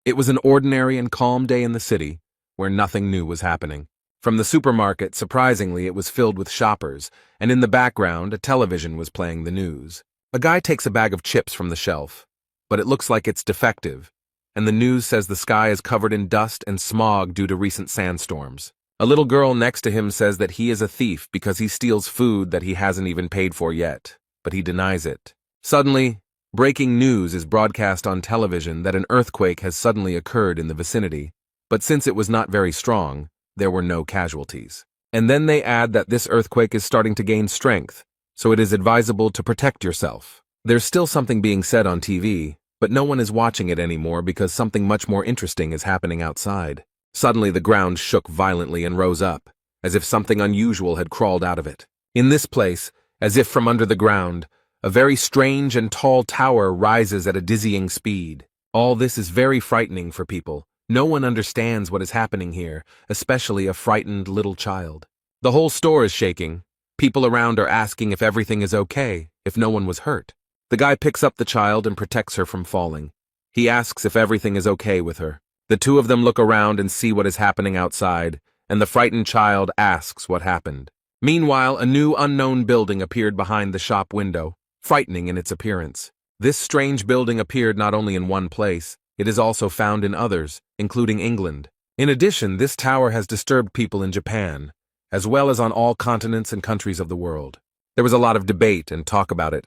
It was an ordinary and calm day in the city, where nothing new was happening. From the supermarket, surprisingly, it was filled with shoppers, and in the background, a television was playing the news. A guy takes a bag of chips from the shelf, but it looks like it's defective, and the news says the sky is covered in dust and smog due to recent sandstorms. A little girl next to him says that he is a thief because he steals food that he hasn't even paid for yet, but he denies it. Suddenly, breaking news is broadcast on television that an earthquake has suddenly occurred in the vicinity, but since it was not very strong, there were no casualties. And then they add that this earthquake is starting to gain strength, so it is advisable to protect yourself. There's still something being said on TV, but no one is watching it anymore because something much more interesting is happening outside. Suddenly the ground shook violently and rose up, as if something unusual had crawled out of it. In this place, as if from under the ground, a very strange and tall tower rises at a dizzying speed. All this is very frightening for people. No one understands what is happening here, especially a frightened little child. The whole store is shaking. People around are asking if everything is okay, if no one was hurt. The guy picks up the child and protects her from falling. He asks if everything is okay with her. The two of them look around and see what is happening outside, and the frightened child asks what happened. Meanwhile, a new unknown building appeared behind the shop window, frightening in its appearance. This strange building appeared not only in one place, it is also found in others, including England. In addition, this tower has disturbed people in Japan, as well as on all continents and countries of the world. There was a lot of debate and talk about it,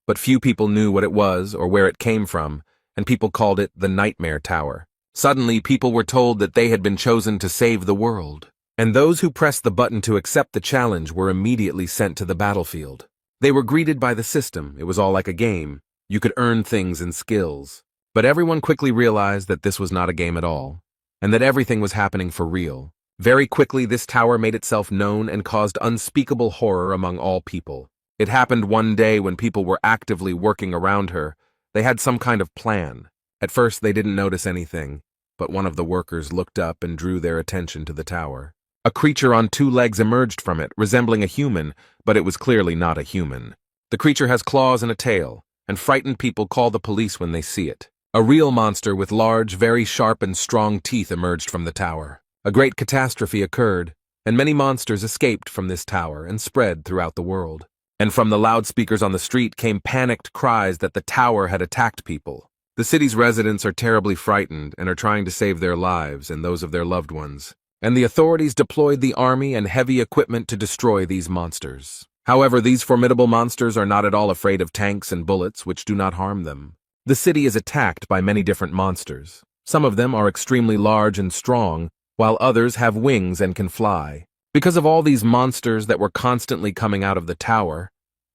but few people knew what it was or where it came from, and people called it the Nightmare Tower. Suddenly, people were told that they had been chosen to save the world, and those who pressed the button to accept the challenge were immediately sent to the battlefield. They were greeted by the system. It was all like a game. You could earn things and skills. But everyone quickly realized that this was not a game at all, and that everything was happening for real. Very quickly, this tower made itself known and caused unspeakable horror among all people. It happened one day when people were actively working around her. They had some kind of plan. At first, they didn't notice anything, but one of the workers looked up and drew their attention to the tower. A creature on two legs emerged from it, resembling a human, but it was clearly not a human. The creature has claws and a tail, and frightened people call the police when they see it. A real monster with large, very sharp and strong teeth emerged from the tower. A great catastrophe occurred, and many monsters escaped from this tower and spread throughout the world. And from the loudspeakers on the street came panicked cries that the tower had attacked people. The city's residents are terribly frightened and are trying to save their lives and those of their loved ones. And the authorities deployed the army and heavy equipment to destroy these monsters. However, these formidable monsters are not at all afraid of tanks and bullets, which do not harm them. The city is attacked by many different monsters. Some of them are extremely large and strong, while others have wings and can fly. Because of all these monsters that were constantly coming out of the tower,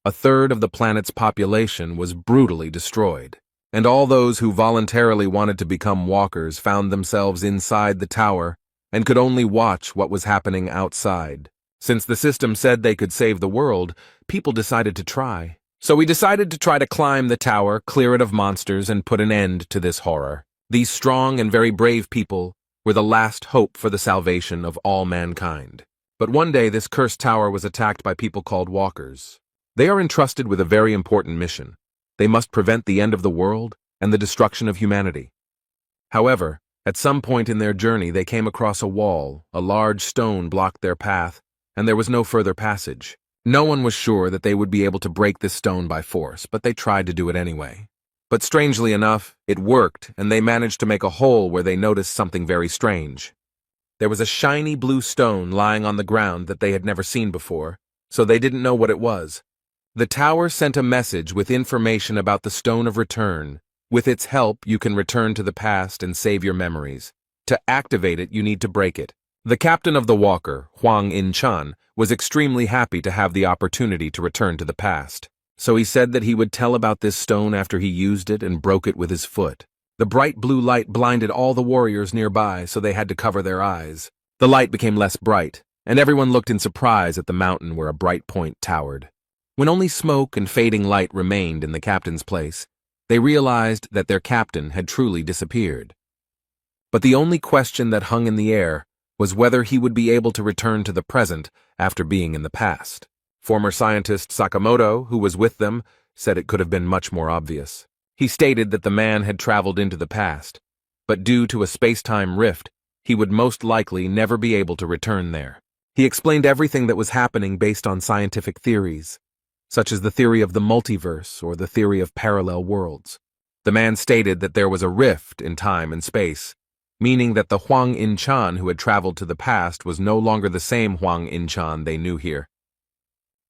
a third of the planet's population was brutally destroyed. And all those who voluntarily wanted to become walkers found themselves inside the tower and could only watch what was happening outside. Since the system said they could save the world, people decided to try. So we decided to try to climb the tower, clear it of monsters, and put an end to this horror. These strong and very brave people were the last hope for the salvation of all mankind. But one day this cursed tower was attacked by people called walkers. They are entrusted with a very important mission. They must prevent the end of the world and the destruction of humanity. However, at some point in their journey they came across a wall. A large stone blocked their path, and there was no further passage. No one was sure that they would be able to break this stone by force, but they tried to do it anyway. But strangely enough, it worked, and they managed to make a hole where they noticed something very strange. There was a shiny blue stone lying on the ground that they had never seen before, so they didn't know what it was. The tower sent a message with information about the Stone of Return. With its help, you can return to the past and save your memories. To activate it, you need to break it. The captain of the Walker, Huang In-chan, was extremely happy to have the opportunity to return to the past. So he said that he would tell about this stone after he used it and broke it with his foot. The bright blue light blinded all the warriors nearby, so they had to cover their eyes. The light became less bright, and everyone looked in surprise at the mountain where a bright point towered. When only smoke and fading light remained in the captain's place, they realized that their captain had truly disappeared. But the only question that hung in the air was whether he would be able to return to the present after being in the past. Former scientist Sakamoto, who was with them, said it could have been much more obvious. He stated that the man had traveled into the past, but due to a space-time rift, he would most likely never be able to return there. He explained everything that was happening based on scientific theories, such as the theory of the multiverse or the theory of parallel worlds. The man stated that there was a rift in time and space, meaning that the Huang In-chan who had traveled to the past was no longer the same Huang In-chan they knew here.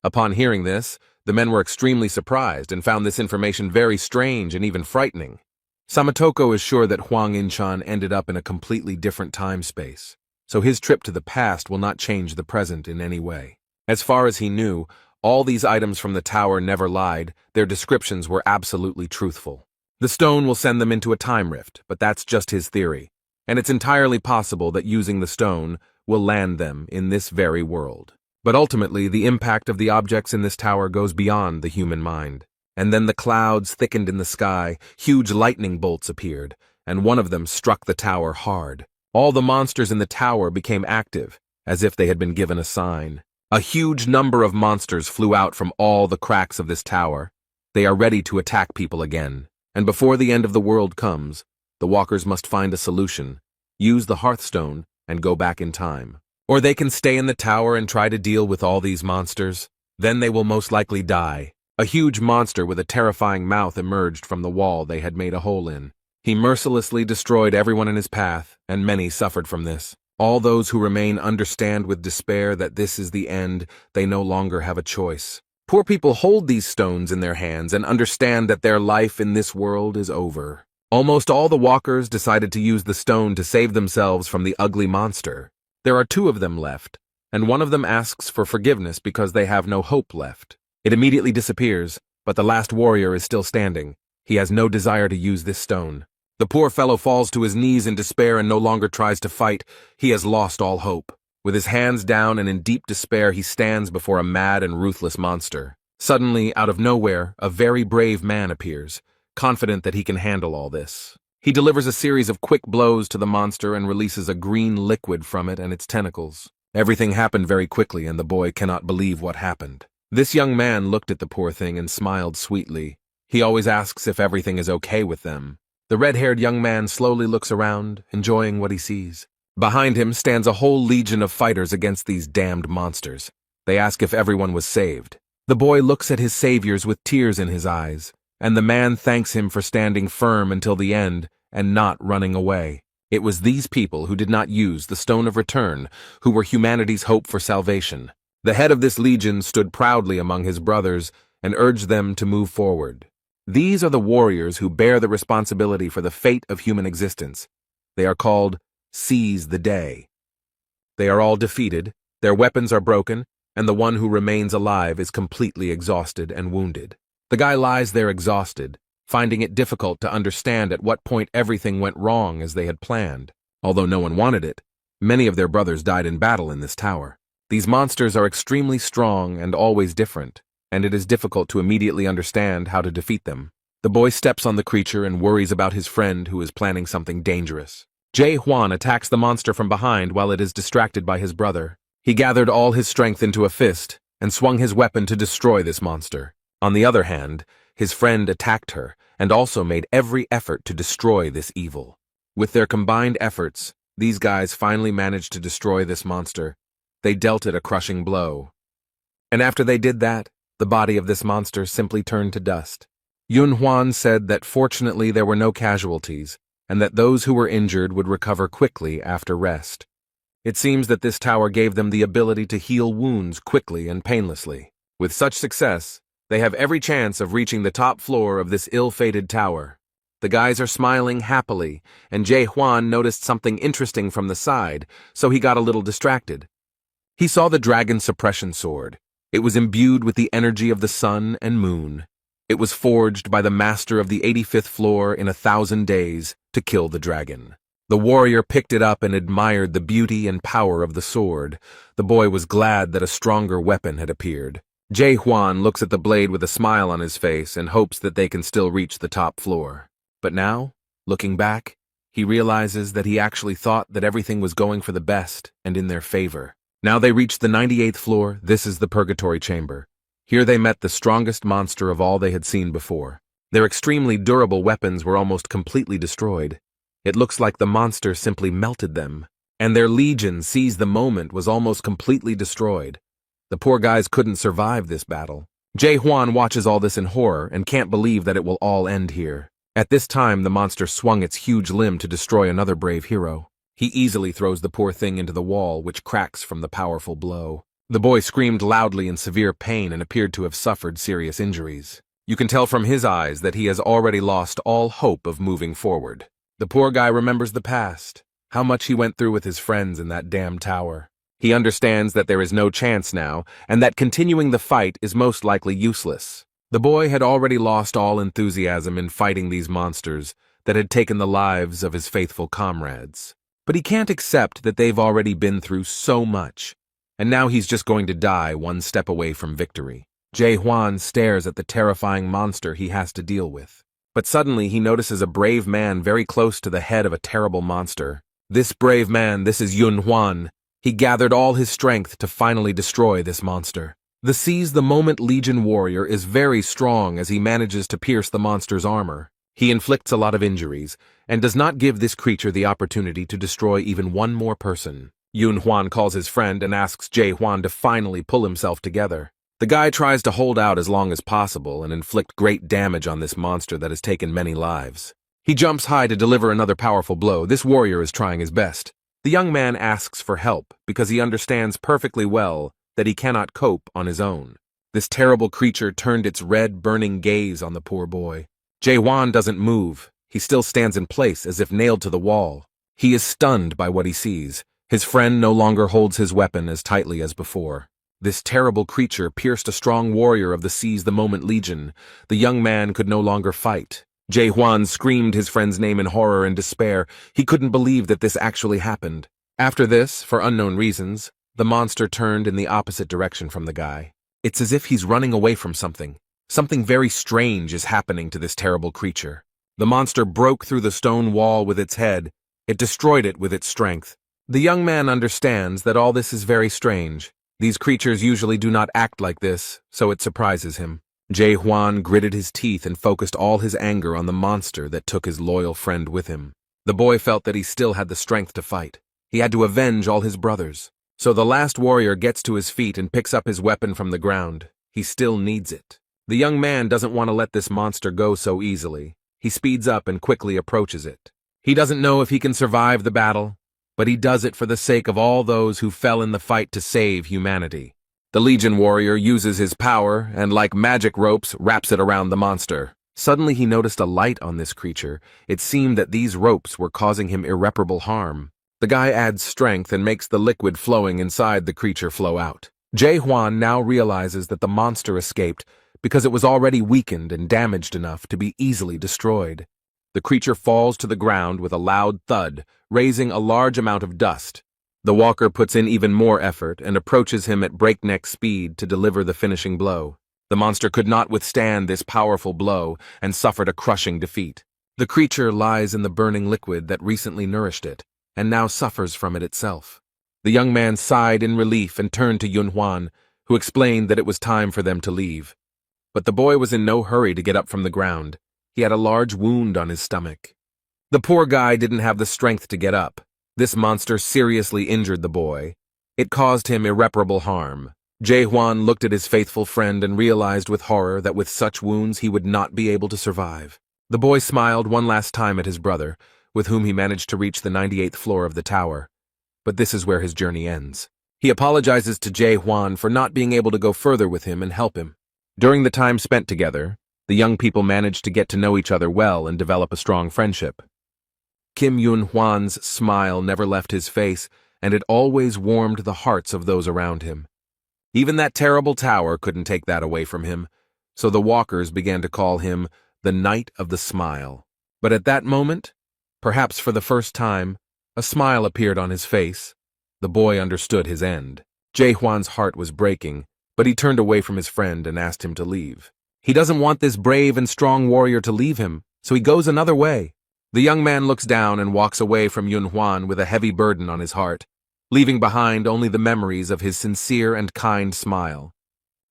Upon hearing this, the men were extremely surprised and found this information very strange and even frightening. Samatoko is sure that Huang In-chan ended up in a completely different time-space, so his trip to the past will not change the present in any way. As far as he knew, all these items from the tower never lied, their descriptions were absolutely truthful. The stone will send them into a time rift, but that's just his theory, and it's entirely possible that using the stone will land them in this very world. But ultimately, the impact of the objects in this tower goes beyond the human mind. And then the clouds thickened in the sky, huge lightning bolts appeared, and one of them struck the tower hard. All the monsters in the tower became active, as if they had been given a sign. A huge number of monsters flew out from all the cracks of this tower. They are ready to attack people again. And before the end of the world comes, the walkers must find a solution, use the Hearthstone, and go back in time. Or they can stay in the tower and try to deal with all these monsters. Then they will most likely die. A huge monster with a terrifying mouth emerged from the wall they had made a hole in. He mercilessly destroyed everyone in his path, and many suffered from this. All those who remain understand with despair that this is the end. They no longer have a choice. Poor people hold these stones in their hands and understand that their life in this world is over. Almost all the walkers decided to use the stone to save themselves from the ugly monster. There are 2 of them left, and one of them asks for forgiveness because they have no hope left. It immediately disappears, but the last warrior is still standing. He has no desire to use this stone. The poor fellow falls to his knees in despair and no longer tries to fight. He has lost all hope. With his hands down and in deep despair, he stands before a mad and ruthless monster. Suddenly, out of nowhere, a very brave man appears, confident that he can handle all this. He delivers a series of quick blows to the monster and releases a green liquid from it and its tentacles. Everything happened very quickly, and the boy cannot believe what happened. This young man looked at the poor thing and smiled sweetly. He always asks if everything is okay with them. The red-haired young man slowly looks around, enjoying what he sees. Behind him stands a whole legion of fighters against these damned monsters. They ask if everyone was saved. The boy looks at his saviors with tears in his eyes, and the man thanks him for standing firm until the end and not running away. It was these people who did not use the Stone of Return who were humanity's hope for salvation. The head of this legion stood proudly among his brothers and urged them to move forward. These are the warriors who bear the responsibility for the fate of human existence. They are called Seize the Day. They are all defeated, their weapons are broken, and the one who remains alive is completely exhausted and wounded. The guy lies there exhausted, finding it difficult to understand at what point everything went wrong as they had planned. Although no one wanted it, many of their brothers died in battle in this tower. These monsters are extremely strong and always different, and it is difficult to immediately understand how to defeat them. The boy steps on the creature and worries about his friend who is planning something dangerous. Jae Hwan attacks the monster from behind while it is distracted by his brother. He gathered all his strength into a fist and swung his weapon to destroy this monster. On the other hand, his friend attacked her and also made every effort to destroy this evil. With their combined efforts, these guys finally managed to destroy this monster. They dealt it a crushing blow. And after they did that, the body of this monster simply turned to dust. Yun Hwan said that fortunately there were no casualties, and that those who were injured would recover quickly after rest. It seems that this tower gave them the ability to heal wounds quickly and painlessly. With such success, they have every chance of reaching the top floor of this ill-fated tower. The guys are smiling happily, and Jae Hwan noticed something interesting from the side, so he got a little distracted. He saw the dragon suppression sword. It was imbued with the energy of the sun and moon. It was forged by the master of the 85th floor in 1,000 days to kill the dragon. The warrior picked it up and admired the beauty and power of the sword. The boy was glad that a stronger weapon had appeared. Jae Hwan looks at the blade with a smile on his face and hopes that they can still reach the top floor. But now, looking back, he realizes that he actually thought that everything was going for the best and in their favor. Now they reached the 98th floor. This is the Purgatory Chamber. Here they met the strongest monster of all they had seen before. Their extremely durable weapons were almost completely destroyed. It looks like the monster simply melted them, and their legion seized the moment was almost completely destroyed. The poor guys couldn't survive this battle. Jae-hwan watches all this in horror and can't believe that it will all end here. At this time, the monster swung its huge limb to destroy another brave hero. He easily throws the poor thing into the wall, which cracks from the powerful blow. The boy screamed loudly in severe pain and appeared to have suffered serious injuries. You can tell from his eyes that he has already lost all hope of moving forward. The poor guy remembers the past, how much he went through with his friends in that damn tower. He understands that there is no chance now, and that continuing the fight is most likely useless. The boy had already lost all enthusiasm in fighting these monsters that had taken the lives of his faithful comrades. But he can't accept that they've already been through so much, and now he's just going to die one step away from victory. Jae-hwan stares at the terrifying monster he has to deal with. But suddenly he notices a brave man very close to the head of a terrible monster. This brave man, this is Yun-hwan. He gathered all his strength to finally destroy this monster. The Seize the Moment Legion warrior is very strong as he manages to pierce the monster's armor. He inflicts a lot of injuries, and does not give this creature the opportunity to destroy even one more person. Yun-hwan calls his friend and asks Jae-hwan to finally pull himself together. The guy tries to hold out as long as possible and inflict great damage on this monster that has taken many lives. He jumps high to deliver another powerful blow. This warrior is trying his best. The young man asks for help because he understands perfectly well that he cannot cope on his own. This terrible creature turned its red, burning gaze on the poor boy. Jae-hwan doesn't move. He still stands in place as if nailed to the wall. He is stunned by what he sees. His friend no longer holds his weapon as tightly as before. This terrible creature pierced a strong warrior of the Seize the Moment Legion. The young man could no longer fight. Jae-hwan screamed his friend's name in horror and despair. He couldn't believe that this actually happened. After this, for unknown reasons, the monster turned in the opposite direction from the guy. It's as if he's running away from something. Something very strange is happening to this terrible creature. The monster broke through the stone wall with its head. It destroyed it with its strength. The young man understands that all this is very strange. These creatures usually do not act like this, so it surprises him. Jae-hwan gritted his teeth and focused all his anger on the monster that took his loyal friend with him. The boy felt that he still had the strength to fight. He had to avenge all his brothers. So the last warrior gets to his feet and picks up his weapon from the ground. He still needs it. The young man doesn't want to let this monster go so easily. He speeds up and quickly approaches it. He doesn't know if he can survive the battle, but he does it for the sake of all those who fell in the fight to save humanity. The Legion warrior uses his power and, like magic ropes, wraps it around the monster. Suddenly he noticed a light on this creature. It seemed that these ropes were causing him irreparable harm. The guy adds strength and makes the liquid flowing inside the creature flow out. Jae-hwan now realizes that the monster escaped because it was already weakened and damaged enough to be easily destroyed. The creature falls to the ground with a loud thud, raising a large amount of dust. The walker puts in even more effort and approaches him at breakneck speed to deliver the finishing blow. The monster could not withstand this powerful blow and suffered a crushing defeat. The creature lies in the burning liquid that recently nourished it, and now suffers from it itself. The young man sighed in relief and turned to Yun-hwan, who explained that it was time for them to leave. But the boy was in no hurry to get up from the ground. He had a large wound on his stomach. The poor guy didn't have the strength to get up. This monster seriously injured the boy. It caused him irreparable harm. Jae-hwan looked at his faithful friend and realized with horror that with such wounds he would not be able to survive. The boy smiled one last time at his brother, with whom he managed to reach the 98th floor of the tower. But this is where his journey ends. He apologizes to Jae-hwan for not being able to go further with him and help him. During the time spent together, the young people managed to get to know each other well and develop a strong friendship. Kim Yun-hwan's smile never left his face, and it always warmed the hearts of those around him. Even that terrible tower couldn't take that away from him, so the walkers began to call him the Knight of the Smile. But at that moment, perhaps for the first time, a smile appeared on his face. The boy understood his end. Jae-hwan's heart was breaking, but he turned away from his friend and asked him to leave. He doesn't want this brave and strong warrior to leave him, so he goes another way. The young man looks down and walks away from Yun-hwan with a heavy burden on his heart, leaving behind only the memories of his sincere and kind smile.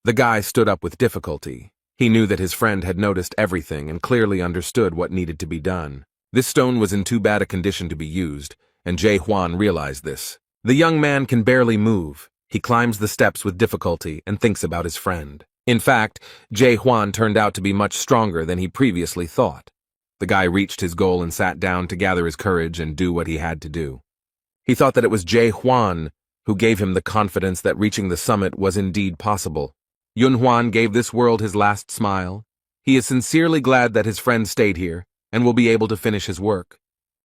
The guy stood up with difficulty. He knew that his friend had noticed everything and clearly understood what needed to be done. This stone was in too bad a condition to be used, and Jae-hwan realized this. The young man can barely move. He climbs the steps with difficulty and thinks about his friend. In fact, Jae-hwan turned out to be much stronger than he previously thought. The guy reached his goal and sat down to gather his courage and do what he had to do. He thought that it was Jae-hwan who gave him the confidence that reaching the summit was indeed possible. Yun-hwan gave this world his last smile. He is sincerely glad that his friend stayed here and will be able to finish his work.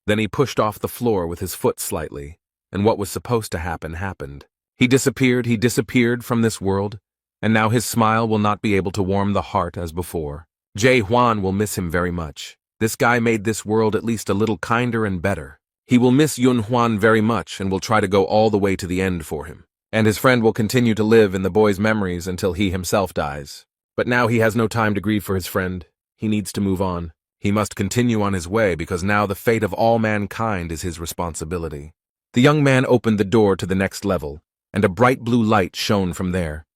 Then he pushed off the floor with his foot slightly, and what was supposed to happen happened. He disappeared from this world, and now his smile will not be able to warm the heart as before. Jae-hwan will miss him very much. This guy made this world at least a little kinder and better. He will miss Yun-hwan very much and will try to go all the way to the end for him. And his friend will continue to live in the boy's memories until he himself dies. But now he has no time to grieve for his friend. He needs to move on. He must continue on his way because now the fate of all mankind is his responsibility. The young man opened the door to the next level, and a bright blue light shone from there.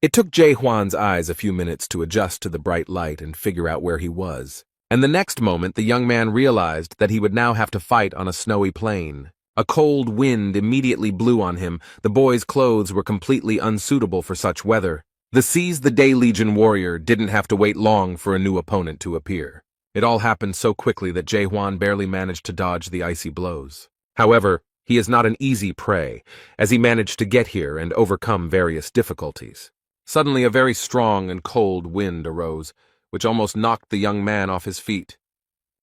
It took Jae-hwan's eyes a few minutes to adjust to the bright light and figure out where he was. And the next moment the young man realized that he would now have to fight on a snowy plain. A cold wind immediately blew on him. The boy's clothes were completely unsuitable for such weather. The Seize the Day Legion warrior didn't have to wait long for a new opponent to appear. It all happened so quickly that Jae-hwan barely managed to dodge the icy blows. However, he is not an easy prey, as he managed to get here and overcome various difficulties. Suddenly a very strong and cold wind arose, which almost knocked the young man off his feet.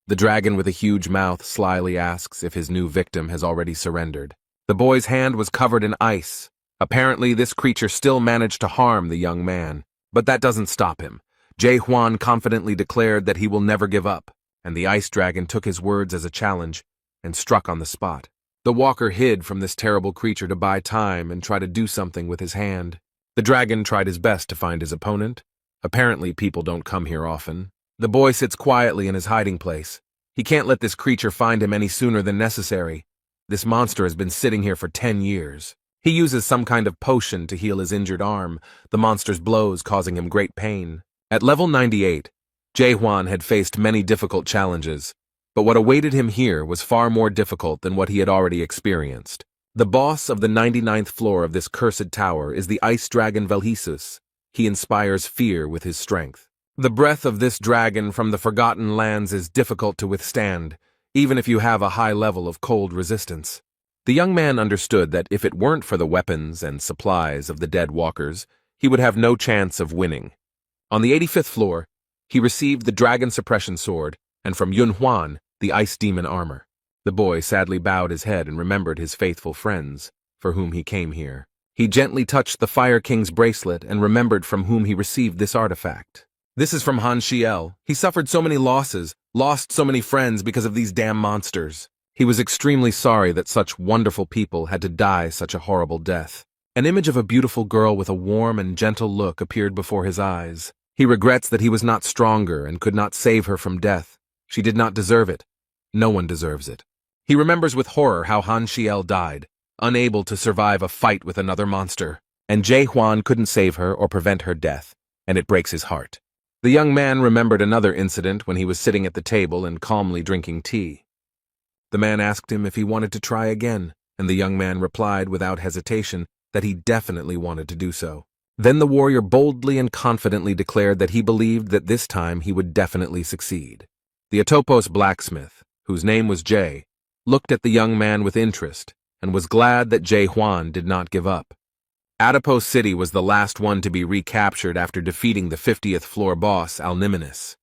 The dragon with a huge mouth slyly asks if his new victim has already surrendered. The boy's hand was covered in ice. Apparently, this creature still managed to harm the young man. But that doesn't stop him. Jae-hwan confidently declared that he will never give up, and the ice dragon took his words as a challenge and struck on the spot. The walker hid from this terrible creature to buy time and try to do something with his hand. The dragon tried his best to find his opponent. Apparently, people don't come here often. The boy sits quietly in his hiding place. He can't let this creature find him any sooner than necessary. This monster has been sitting here for 10 years. He uses some kind of potion to heal his injured arm, the monster's blows causing him great pain. At level 98, Jae-hwan had faced many difficult challenges, but what awaited him here was far more difficult than what he had already experienced. The boss of the 99th floor of this cursed tower is the ice dragon Velhisus. He inspires fear with his strength. The breath of this dragon from the Forgotten Lands is difficult to withstand, even if you have a high level of cold resistance. The young man understood that if it weren't for the weapons and supplies of the dead walkers, he would have no chance of winning. On the 85th floor, he received the dragon suppression sword, and from Yun-hwan, the ice demon armor. The boy sadly bowed his head and remembered his faithful friends, for whom he came here. He gently touched the Fire King's bracelet and remembered from whom he received this artifact. This is from Han Shiel. He suffered so many losses, lost so many friends because of these damn monsters. He was extremely sorry that such wonderful people had to die such a horrible death. An image of a beautiful girl with a warm and gentle look appeared before his eyes. He regrets that he was not stronger and could not save her from death. She did not deserve it. No one deserves it. He remembers with horror how Han Shiel died, unable to survive a fight with another monster, and Jae-hwan couldn't save her or prevent her death, and it breaks his heart. The young man remembered another incident when he was sitting at the table and calmly drinking tea. The man asked him if he wanted to try again, and the young man replied without hesitation that he definitely wanted to do so. Then the warrior boldly and confidently declared that he believed that this time he would definitely succeed. The Atopos blacksmith, whose name was Jae, looked at the young man with interest and was glad that Jae-hwan did not give up. Atopos City was the last one to be recaptured after defeating the 50th floor boss, Alnimenes.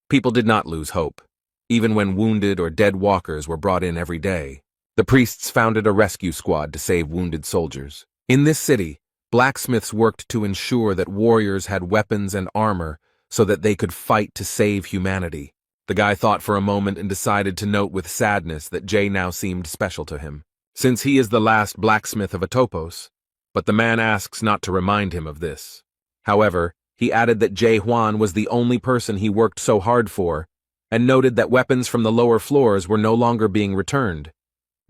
People did not lose hope. Even when wounded or dead walkers were brought in every day, the priests founded a rescue squad to save wounded soldiers. In this city, blacksmiths worked to ensure that warriors had weapons and armor so that they could fight to save humanity. The guy thought for a moment and decided to note with sadness that Jae now seemed special to him, since he is the last blacksmith of Atopos, but the man asks not to remind him of this. However, he added that Jae-hwan was the only person he worked so hard for, and noted that weapons from the lower floors were no longer being returned.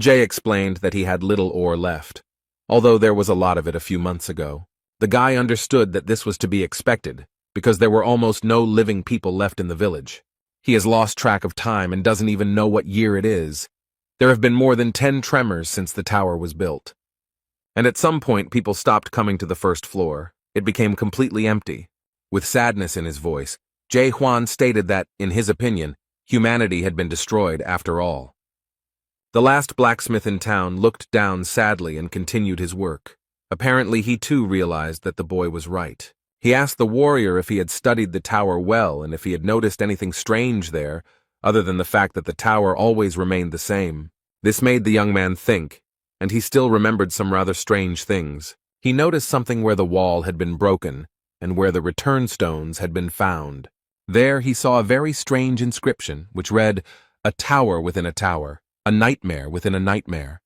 Jae explained that he had little ore left, although there was a lot of it a few months ago. The guy understood that this was to be expected, because there were almost no living people left in the village. He has lost track of time and doesn't even know what year it is. There have been more than 10 tremors since the tower was built. And at some point, people stopped coming to the first floor. It became completely empty. With sadness in his voice, Jae Hwan stated that, in his opinion, humanity had been destroyed after all. The last blacksmith in town looked down sadly and continued his work. Apparently, he too realized that the boy was right. He asked the warrior if he had studied the tower well and if he had noticed anything strange there, other than the fact that the tower always remained the same. This made the young man think, and he still remembered some rather strange things. He noticed something where the wall had been broken and where the return stones had been found. There he saw a very strange inscription which read, "A tower within a tower, a nightmare within a nightmare."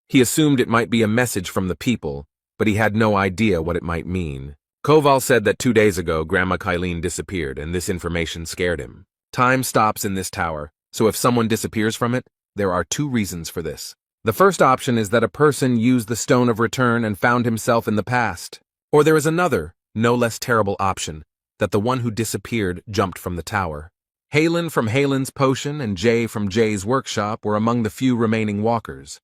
He assumed it might be a message from the people, but he had no idea what it might mean. Koval said that 2 days ago Grandma Kylene disappeared and this information scared him. Time stops in this tower, so if someone disappears from it, there are 2 reasons for this. The first option is that a person used the Stone of Return and found himself in the past. Or there is another, no less terrible option, that the one who disappeared jumped from the tower. Halen from Halen's potion and Jay from Jay's workshop were among the few remaining walkers.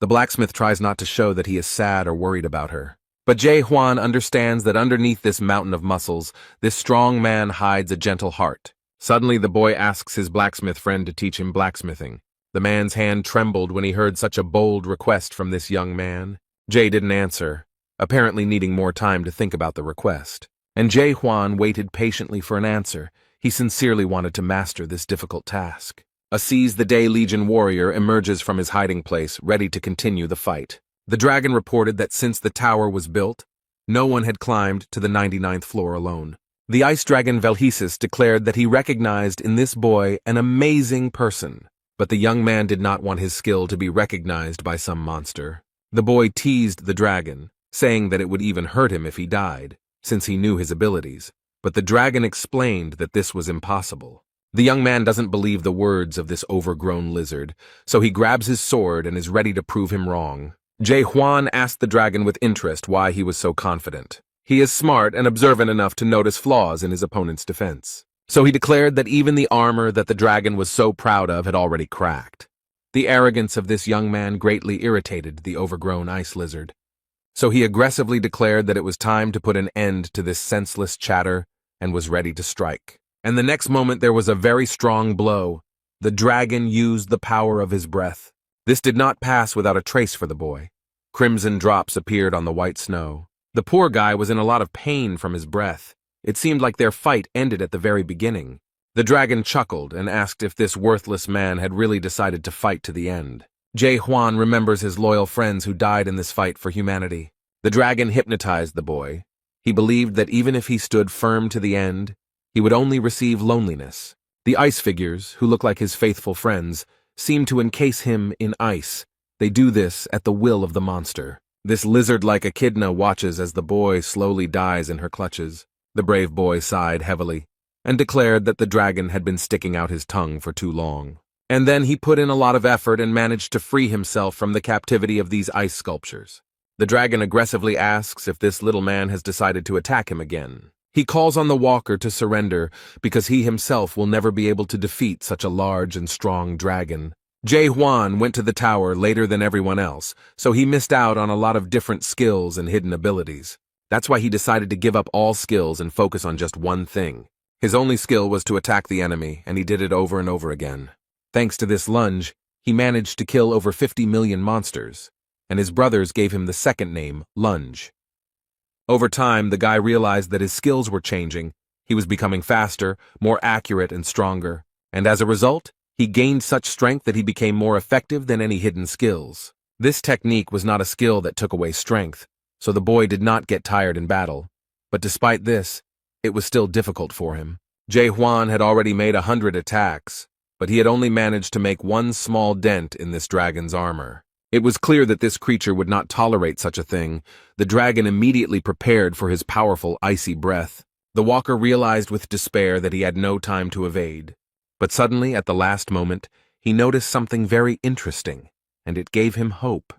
The blacksmith tries not to show that he is sad or worried about her. But Jae Hwan understands that underneath this mountain of muscles, this strong man hides a gentle heart. Suddenly the boy asks his blacksmith friend to teach him blacksmithing. The man's hand trembled when he heard such a bold request from this young man. Jae didn't answer, apparently needing more time to think about the request. And Jae Hwan waited patiently for an answer. He sincerely wanted to master this difficult task. A Seize the Day Legion warrior emerges from his hiding place, ready to continue the fight. The dragon reported that since the tower was built, no one had climbed to the 99th floor alone. The ice dragon Velhesis declared that he recognized in this boy an amazing person, but the young man did not want his skill to be recognized by some monster. The boy teased the dragon, saying that it would even hurt him if he died, since he knew his abilities, but the dragon explained that this was impossible. The young man doesn't believe the words of this overgrown lizard, so he grabs his sword and is ready to prove him wrong. Jae Hwan asked the dragon with interest why he was so confident. He is smart and observant enough to notice flaws in his opponent's defense. So he declared that even the armor that the dragon was so proud of had already cracked. The arrogance of this young man greatly irritated the overgrown ice lizard. So he aggressively declared that it was time to put an end to this senseless chatter and was ready to strike. And the next moment there was a very strong blow. The dragon used the power of his breath. This did not pass without a trace for the boy. Crimson drops appeared on the white snow. The poor guy was in a lot of pain from his breath. It seemed like their fight ended at the very beginning. The dragon chuckled and asked if this worthless man had really decided to fight to the end. Jae Hwan remembers his loyal friends who died in this fight for humanity. The dragon hypnotized the boy. He believed that even if he stood firm to the end, he would only receive loneliness. The ice figures, who look like his faithful friends, seem to encase him in ice. They do this at the will of the monster. This lizard-like echidna watches as the boy slowly dies in her clutches. The brave boy sighed heavily and declared that the dragon had been sticking out his tongue for too long. And then he put in a lot of effort and managed to free himself from the captivity of these ice sculptures. The dragon aggressively asks if this little man has decided to attack him again. He calls on the walker to surrender because he himself will never be able to defeat such a large and strong dragon. Jae Hwan went to the tower later than everyone else, so he missed out on a lot of different skills and hidden abilities. That's why he decided to give up all skills and focus on just one thing. His only skill was to attack the enemy, and he did it over and over again. Thanks to this lunge, he managed to kill over 50 million monsters, and his brothers gave him the second name, Lunge. Over time, the guy realized that his skills were changing. He was becoming faster, more accurate, and stronger, and as a result, he gained such strength that he became more effective than any hidden skills. This technique was not a skill that took away strength, so the boy did not get tired in battle. But despite this, it was still difficult for him. Jae Hwan had already made 100 attacks, but he had only managed to make one small dent in this dragon's armor. It was clear that this creature would not tolerate such a thing. The dragon immediately prepared for his powerful icy breath. The walker realized with despair that he had no time to evade. But suddenly, at the last moment, he noticed something very interesting, and it gave him hope.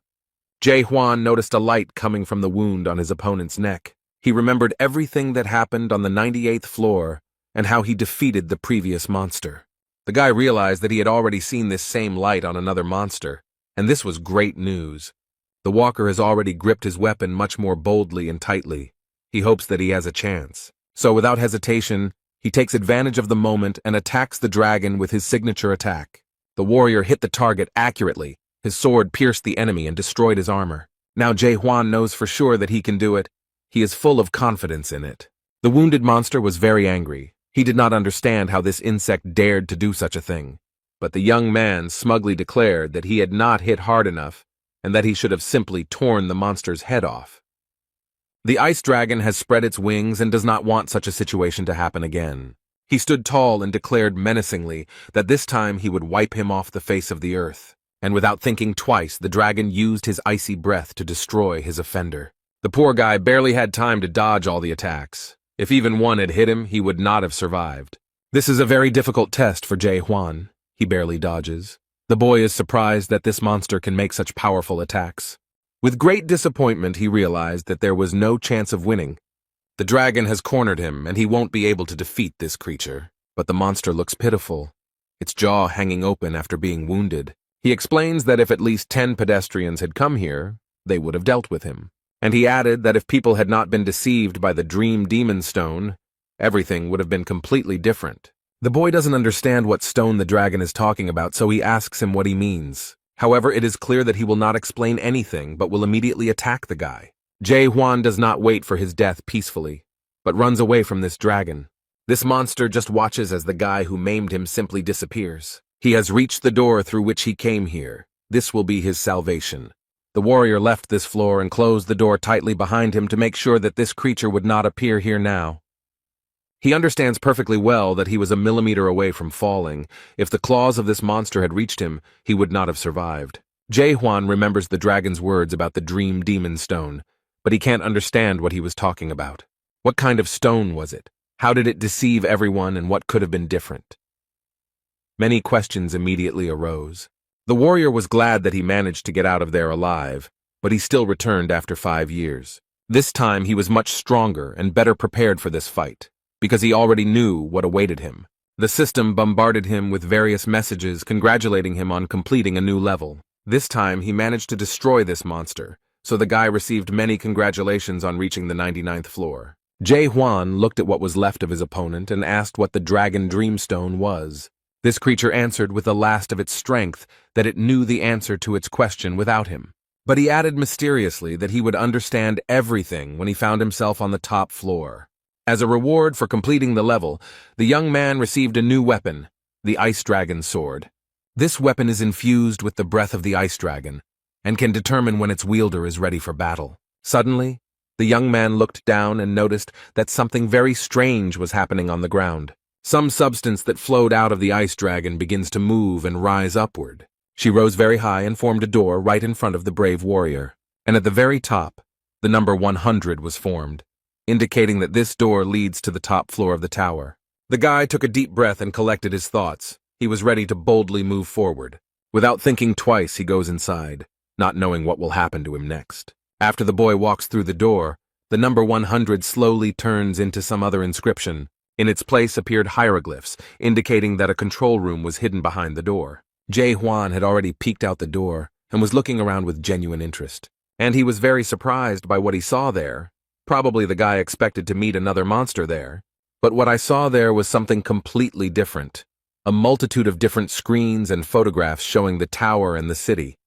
Jae Hwan noticed a light coming from the wound on his opponent's neck. He remembered everything that happened on the 98th floor and how he defeated the previous monster. The guy realized that he had already seen this same light on another monster, and this was great news. The walker has already gripped his weapon much more boldly and tightly. He hopes that he has a chance. So without hesitation, he takes advantage of the moment and attacks the dragon with his signature attack. The warrior hit the target accurately. His sword pierced the enemy and destroyed his armor. Now Jae-hwan knows for sure that he can do it. He is full of confidence in it. The wounded monster was very angry. He did not understand how this insect dared to do such a thing. But the young man smugly declared that he had not hit hard enough and that he should have simply torn the monster's head off. The ice dragon has spread its wings and does not want such a situation to happen again. He stood tall and declared menacingly that this time he would wipe him off the face of the earth. And without thinking twice, the dragon used his icy breath to destroy his offender. The poor guy barely had time to dodge all the attacks. If even one had hit him, he would not have survived. This is a very difficult test for Jae-hwan. He barely dodges. The boy is surprised that this monster can make such powerful attacks. With great disappointment, he realized that there was no chance of winning. The dragon has cornered him, and he won't be able to defeat this creature. But the monster looks pitiful, its jaw hanging open after being wounded. He explains that if at least 10 pedestrians had come here, they would have dealt with him. And he added that if people had not been deceived by the Dream Demon Stone, everything would have been completely different. The boy doesn't understand what stone the dragon is talking about, so he asks him what he means. However, it is clear that he will not explain anything, but will immediately attack the guy. Jae-hwan does not wait for his death peacefully, but runs away from this dragon. This monster just watches as the guy who maimed him simply disappears. He has reached the door through which he came here. This will be his salvation. The warrior left this floor and closed the door tightly behind him to make sure that this creature would not appear here now. He understands perfectly well that he was a millimeter away from falling. If the claws of this monster had reached him, he would not have survived. Jae-hwan remembers the dragon's words about the Dream Demon Stone, but he can't understand what he was talking about. What kind of stone was it? How did it deceive everyone, and what could have been different? Many questions immediately arose. The warrior was glad that he managed to get out of there alive, but he still returned after 5 years. This time he was much stronger and better prepared for this fight, because he already knew what awaited him. The system bombarded him with various messages congratulating him on completing a new level. This time he managed to destroy this monster, so the guy received many congratulations on reaching the 99th floor. Jae-hwan looked at what was left of his opponent and asked what the Dragon Dreamstone was. This creature answered with the last of its strength that it knew the answer to its question without him. But he added mysteriously that he would understand everything when he found himself on the top floor. As a reward for completing the level, the young man received a new weapon, the Ice Dragon Sword. This weapon is infused with the breath of the Ice Dragon and can determine when its wielder is ready for battle. Suddenly, the young man looked down and noticed that something very strange was happening on the ground. Some substance that flowed out of the ice dragon begins to move and rise upward. She rose very high and formed a door right in front of the brave warrior. And at the very top, the number 100 was formed, indicating that this door leads to the top floor of the tower. The guy took a deep breath and collected his thoughts. He was ready to boldly move forward. Without thinking twice, he goes inside, not knowing what will happen to him next. After the boy walks through the door, the number 100 slowly turns into some other inscription. In its place appeared hieroglyphs, indicating that a control room was hidden behind the door. Jae-hwan had already peeked out the door and was looking around with genuine interest. And he was very surprised by what he saw there. Probably the guy expected to meet another monster there. But what I saw there was something completely different. A multitude of different screens and photographs showing the tower and the city.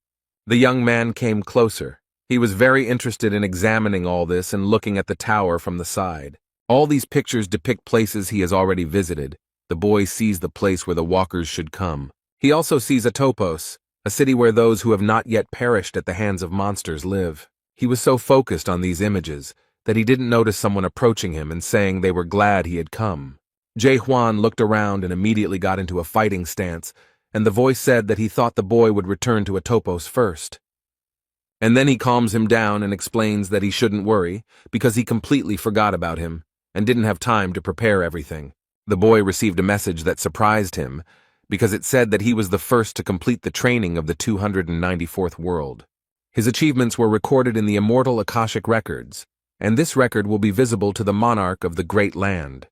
The young man came closer. He was very interested in examining all this and looking at the tower from the side. All these pictures depict places he has already visited. The boy sees the place where the walkers should come. He also sees a topos, a city where those who have not yet perished at the hands of monsters live. He was so focused on these images that he didn't notice someone approaching him and saying they were glad he had come. Jae-hwan looked around and immediately got into a fighting stance, and the voice said that he thought the boy would return to a topos first. And then he calms him down and explains that he shouldn't worry because he completely forgot about him and didn't have time to prepare everything. The boy received a message that surprised him because it said that he was the first to complete the training of the 294th world. His achievements were recorded in the immortal Akashic records, and this record will be visible to the monarch of the great land.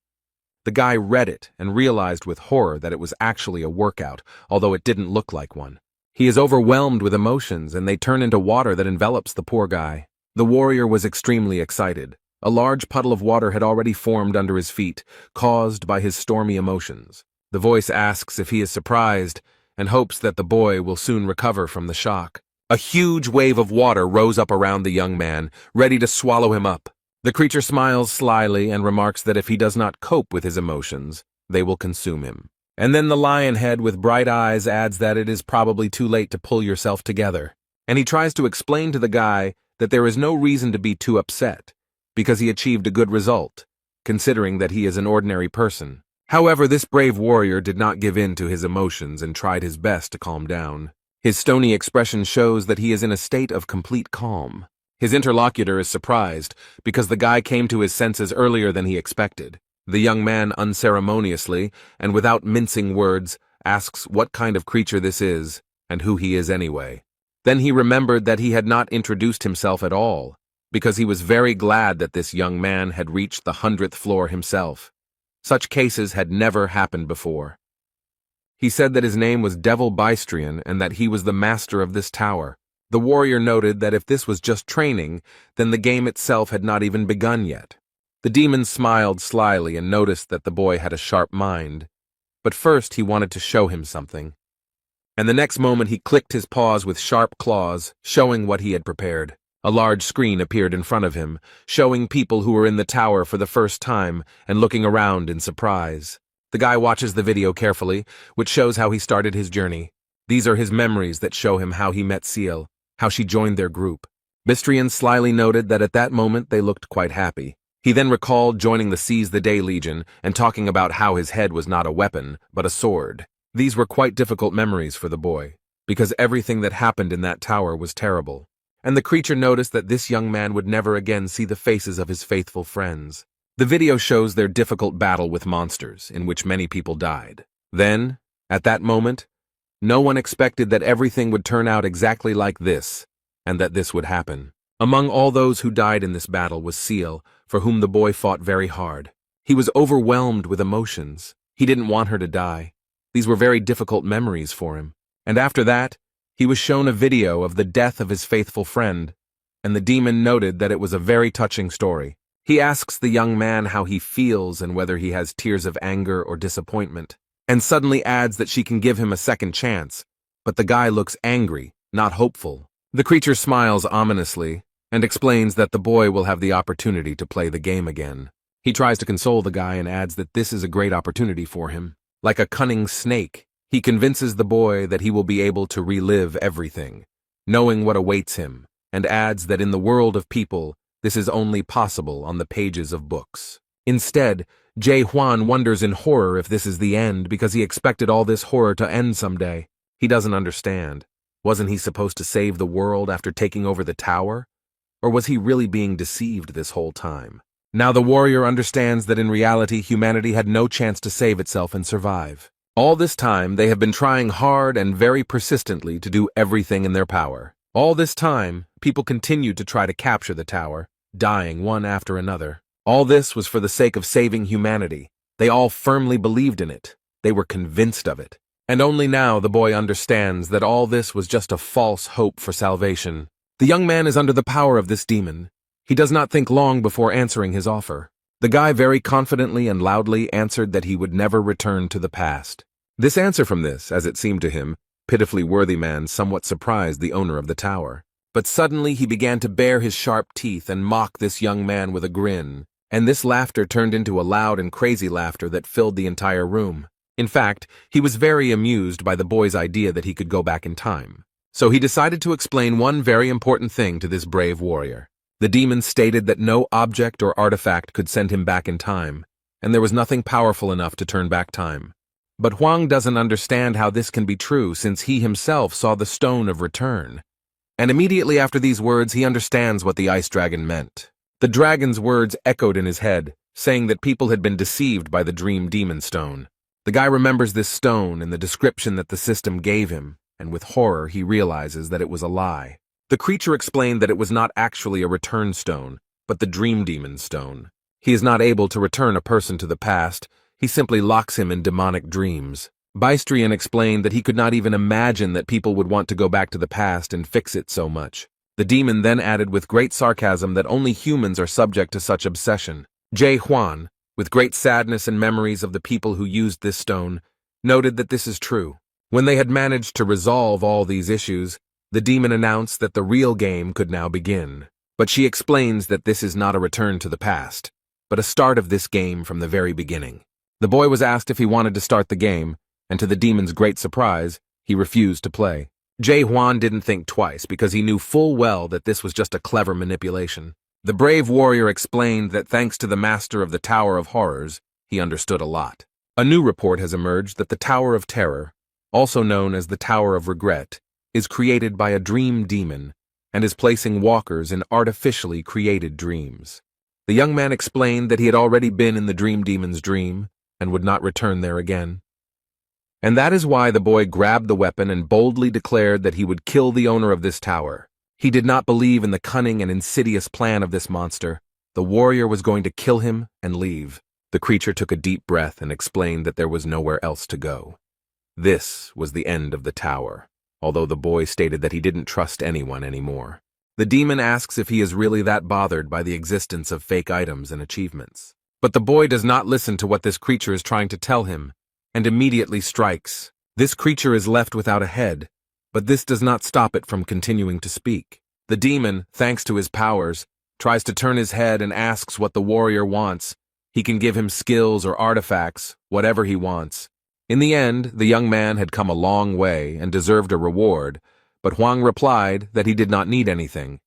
The guy read it and realized with horror that it was actually a workout, although it didn't look like one. He is overwhelmed with emotions, and they turn into water that envelops the poor guy. The warrior was extremely excited. A large puddle of water had already formed under his feet, caused by his stormy emotions. The voice asks if he is surprised and hopes that the boy will soon recover from the shock. A huge wave of water rose up around the young man, ready to swallow him up. The creature smiles slyly and remarks that if he does not cope with his emotions, they will consume him. And then the lion head with bright eyes adds that it is probably too late to pull yourself together. And he tries to explain to the guy that there is no reason to be too upset, because he achieved a good result, considering that he is an ordinary person. However, this brave warrior did not give in to his emotions and tried his best to calm down. His stony expression shows that he is in a state of complete calm. His interlocutor is surprised because the guy came to his senses earlier than he expected. The young man unceremoniously, and without mincing words, asks what kind of creature this is and who he is anyway. Then he remembered that he had not introduced himself at all, because he was very glad that this young man had reached the 100th floor himself. Such cases had never happened before. He said that his name was Devil Bystrian and that he was the master of this tower. The warrior noted that if this was just training, then the game itself had not even begun yet. The demon smiled slyly and noticed that the boy had a sharp mind. But first he wanted to show him something. And the next moment he clicked his paws with sharp claws, showing what he had prepared. A large screen appeared in front of him, showing people who were in the tower for the first time and looking around in surprise. The guy watches the video carefully, which shows how he started his journey. These are his memories that show him how he met Seal, how she joined their group. Bystrian slyly noted that at that moment they looked quite happy. He then recalled joining the Seize the Day Legion and talking about how his head was not a weapon, but a sword. These were quite difficult memories for the boy, because everything that happened in that tower was terrible. And the creature noticed that this young man would never again see the faces of his faithful friends. The video shows their difficult battle with monsters, in which many people died. Then, at that moment, no one expected that everything would turn out exactly like this, and that this would happen. Among all those who died in this battle was Seal, for whom the boy fought very hard. He was overwhelmed with emotions. He didn't want her to die. These were very difficult memories for him. And after that, he was shown a video of the death of his faithful friend, and the demon noted that it was a very touching story. He asks the young man how he feels and whether he has tears of anger or disappointment, and suddenly adds that she can give him a second chance, but the guy looks angry, not hopeful. The creature smiles ominously and explains that the boy will have the opportunity to play the game again. He tries to console the guy and adds that this is a great opportunity for him. Like a cunning snake, he convinces the boy that he will be able to relive everything, knowing what awaits him, and adds that in the world of people, this is only possible on the pages of books. Instead, Jae Hwan wonders in horror if this is the end because he expected all this horror to end someday. He doesn't understand. Wasn't he supposed to save the world after taking over the tower? Or was he really being deceived this whole time? Now the warrior understands that in reality humanity had no chance to save itself and survive. All this time they have been trying hard and very persistently to do everything in their power. All this time, people continued to try to capture the tower, dying one after another. All this was for the sake of saving humanity. They all firmly believed in it. They were convinced of it. And only now the boy understands that all this was just a false hope for salvation. The young man is under the power of this demon. He does not think long before answering his offer. The guy very confidently and loudly answered that he would never return to the past. This answer from this, as it seemed to him, pitifully worthy man somewhat surprised the owner of the tower. But suddenly he began to bare his sharp teeth and mock this young man with a grin, and this laughter turned into a loud and crazy laughter that filled the entire room. In fact, he was very amused by the boy's idea that he could go back in time. So he decided to explain one very important thing to this brave warrior. The demon stated that no object or artifact could send him back in time, and there was nothing powerful enough to turn back time. But Huang doesn't understand how this can be true since he himself saw the stone of return. And immediately after these words he understands what the ice dragon meant. The dragon's words echoed in his head, saying that people had been deceived by the dream demon stone. The guy remembers this stone and the description that the system gave him, and with horror he realizes that it was a lie. The creature explained that it was not actually a return stone, but the dream demon stone. He is not able to return a person to the past. he simply locks him in demonic dreams. Bystrian explained that he could not even imagine that people would want to go back to the past and fix it so much. The demon then added with great sarcasm that only humans are subject to such obsession. Huan, with great sadness and memories of the people who used this stone, noted that this is true. When they had managed to resolve all these issues, the demon announced that the real game could now begin. But she explains that this is not a return to the past, but a start of this game from the very beginning. The boy was asked if he wanted to start the game, and to the demon's great surprise, he refused to play. Huan didn't think twice because he knew full well that this was just a clever manipulation. The brave warrior explained that thanks to the master of the Tower of Horrors, he understood a lot. A new report has emerged that the Tower of Terror, also known as the Tower of Regret, is created by a dream demon and is placing walkers in artificially created dreams. The young man explained that he had already been in the dream demon's dream and would not return there again. And that is why the boy grabbed the weapon and boldly declared that he would kill the owner of this tower. He did not believe in the cunning and insidious plan of this monster. The warrior was going to kill him and leave. The creature took a deep breath and explained that there was nowhere else to go. This was the end of the tower, although the boy stated that he didn't trust anyone anymore. The demon asks if he is really that bothered by the existence of fake items and achievements. But the boy does not listen to what this creature is trying to tell him, and immediately strikes. This creature is left without a head, but this does not stop it from continuing to speak. The demon, thanks to his powers, tries to turn his head and asks what the warrior wants. He can give him skills or artifacts, whatever he wants. In the end, the young man had come a long way and deserved a reward, but Huang replied that he did not need anything.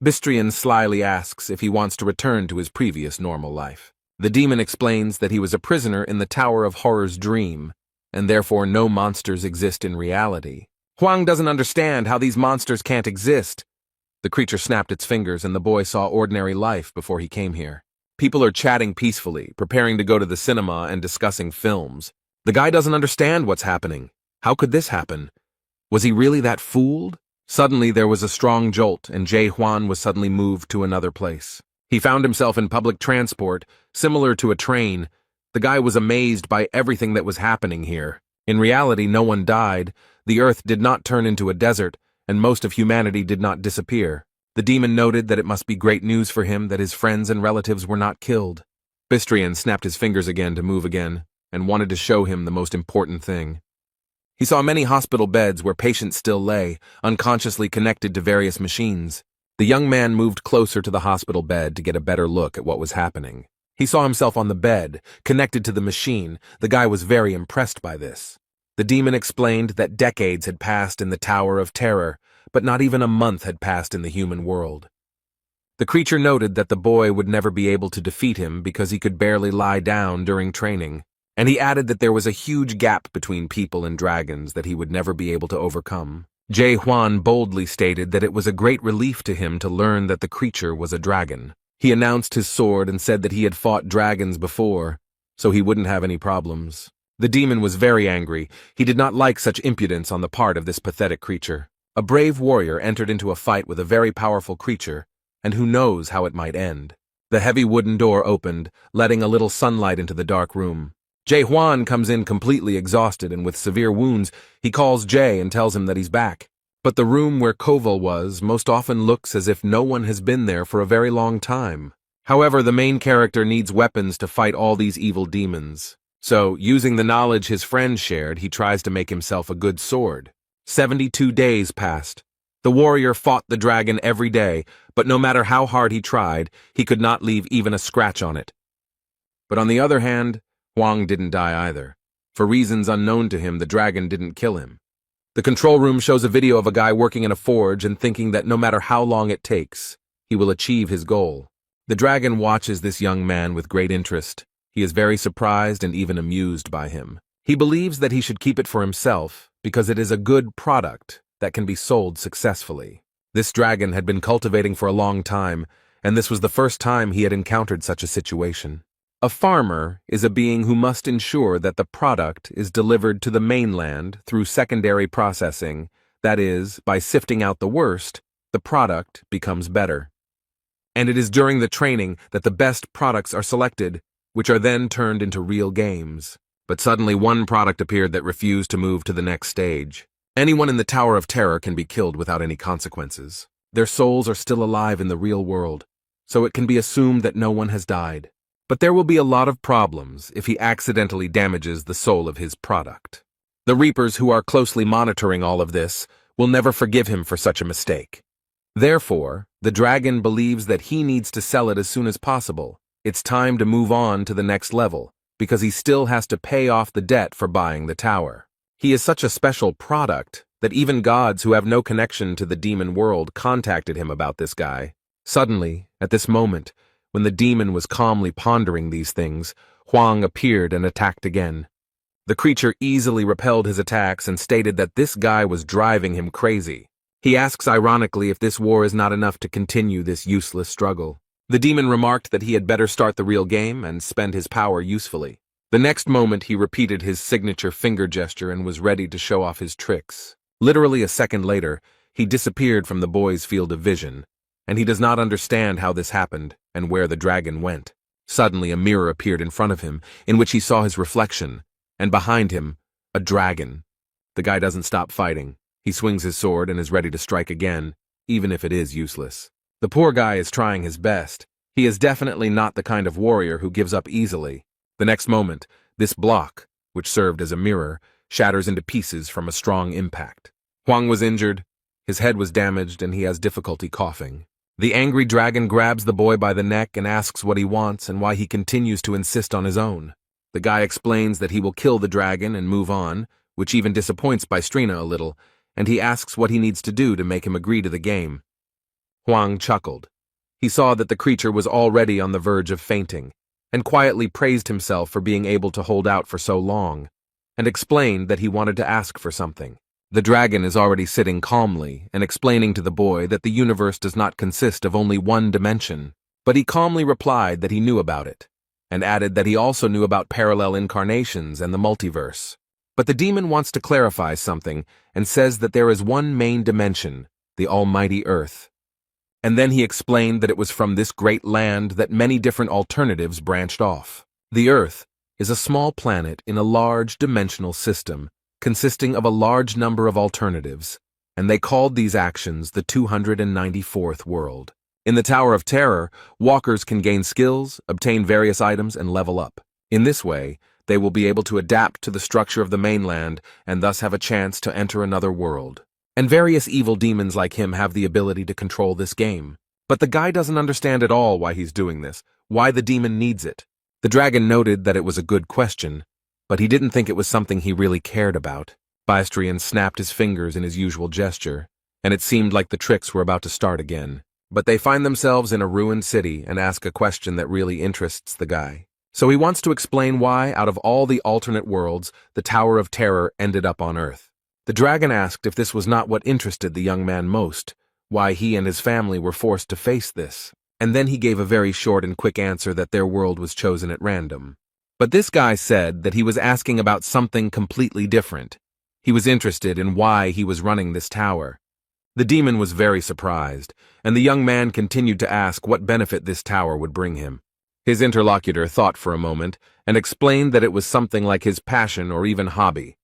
Bystrian slyly asks if he wants to return to his previous normal life. The demon explains that he was a prisoner in the Tower of Horror's dream, and therefore no monsters exist in reality. Huang doesn't understand how these monsters can't exist. The creature snapped its fingers and the boy saw ordinary life before he came here. People are chatting peacefully, preparing to go to the cinema and discussing films. The guy doesn't understand what's happening. How could this happen? Was he really that fooled? Suddenly there was a strong jolt and Huan was suddenly moved to another place. He found himself in public transport, similar to a train. The guy was amazed by everything that was happening here. In reality, no one died, the earth did not turn into a desert, and most of humanity did not disappear. The demon noted that it must be great news for him that his friends and relatives were not killed. Bystrian snapped his fingers again to move again, and wanted to show him the most important thing. He saw many hospital beds where patients still lay, unconsciously connected to various machines. The young man moved closer to the hospital bed to get a better look at what was happening. He saw himself on the bed, connected to the machine. The guy was very impressed by this. The demon explained that decades had passed in the Tower of Terror, but not even a month had passed in the human world. The creature noted that the boy would never be able to defeat him because he could barely lie down during training, and he added that there was a huge gap between people and dragons that he would never be able to overcome. Huan boldly stated that it was a great relief to him to learn that the creature was a dragon. He announced his sword and said that he had fought dragons before, so he wouldn't have any problems. The demon was very angry. He did not like such impudence on the part of this pathetic creature. A brave warrior entered into a fight with a very powerful creature, and who knows how it might end. The heavy wooden door opened, letting a little sunlight into the dark room. Huan comes in completely exhausted and with severe wounds. He calls Jay and tells him that he's back. But the room where Koval was most often looks as if no one has been there for a very long time. However, the main character needs weapons to fight all these evil demons. So, using the knowledge his friend shared, he tries to make himself a good sword. 72 days passed. The warrior fought the dragon every day, but no matter how hard he tried, he could not leave even a scratch on it. But on the other hand, Huang didn't die either. For reasons unknown to him, the dragon didn't kill him. The control room shows a video of a guy working in a forge and thinking that no matter how long it takes, he will achieve his goal. The dragon watches this young man with great interest. He is very surprised and even amused by him. He believes that he should keep it for himself because it is a good product that can be sold successfully. This dragon had been cultivating for a long time, and this was the first time he had encountered such a situation. A farmer is a being who must ensure that the product is delivered to the mainland through secondary processing, that is, by sifting out the worst, the product becomes better. And it is during the training that the best products are selected. which are then turned into real games. But suddenly one product appeared that refused to move to the next stage. Anyone in the Tower of Terror can be killed without any consequences. Their souls are still alive in the real world, so it can be assumed that no one has died. But there will be a lot of problems if he accidentally damages the soul of his product. The Reapers, who are closely monitoring all of this, will never forgive him for such a mistake. Therefore, the dragon believes that he needs to sell it as soon as possible. It's time to move on to the next level, because he still has to pay off the debt for buying the tower. He is such a special product that even gods who have no connection to the demon world contacted him about this guy. Suddenly, at this moment, when the demon was calmly pondering these things, Huang appeared and attacked again. The creature easily repelled his attacks and stated that this guy was driving him crazy. He asks ironically if this war is not enough to continue this useless struggle. The demon remarked that he had better start the real game and spend his power usefully. The next moment he repeated his signature finger gesture and was ready to show off his tricks. Literally a second later, he disappeared from the boy's field of vision, and he does not understand how this happened and where the dragon went. Suddenly a mirror appeared in front of him, in which he saw his reflection, and behind him, a dragon. The guy doesn't stop fighting. He swings his sword and is ready to strike again, even if it is useless. The poor guy is trying his best. He is definitely not the kind of warrior who gives up easily. The next moment, this block, which served as a mirror, shatters into pieces from a strong impact. Huang was injured, his head was damaged, and he has difficulty coughing. The angry dragon grabs the boy by the neck and asks what he wants and why he continues to insist on his own. The guy explains that he will kill the dragon and move on, which even disappoints Bystrina a little, and he asks what he needs to do to make him agree to the game. Huang chuckled. He saw that the creature was already on the verge of fainting, and quietly praised himself for being able to hold out for so long, and explained that he wanted to ask for something. The dragon is already sitting calmly and explaining to the boy that the universe does not consist of only one dimension, but he calmly replied that he knew about it, and added that he also knew about parallel incarnations and the multiverse. But the demon wants to clarify something and says that there is one main dimension, the almighty Earth. And then he explained that it was from this great land that many different alternatives branched off. The Earth is a small planet in a large dimensional system consisting of a large number of alternatives, and they called these actions the 294th world. In the Tower of Terror, walkers can gain skills, obtain various items, and level up. In this way, they will be able to adapt to the structure of the mainland and thus have a chance to enter another world. And various evil demons like him have the ability to control this game. But the guy doesn't understand at all why he's doing this, why the demon needs it. The dragon noted that it was a good question, but he didn't think it was something he really cared about. Bystrian snapped his fingers in his usual gesture, and it seemed like the tricks were about to start again. But they find themselves in a ruined city and ask a question that really interests the guy. So he wants to explain why, out of all the alternate worlds, the Tower of Terror ended up on Earth. The dragon asked if this was not what interested the young man most, why he and his family were forced to face this, and then he gave a very short and quick answer that their world was chosen at random. But this guy said that he was asking about something completely different. He was interested in why he was running this tower. The demon was very surprised, and the young man continued to ask what benefit this tower would bring him. His interlocutor thought for a moment and explained that it was something like his passion or even hobby.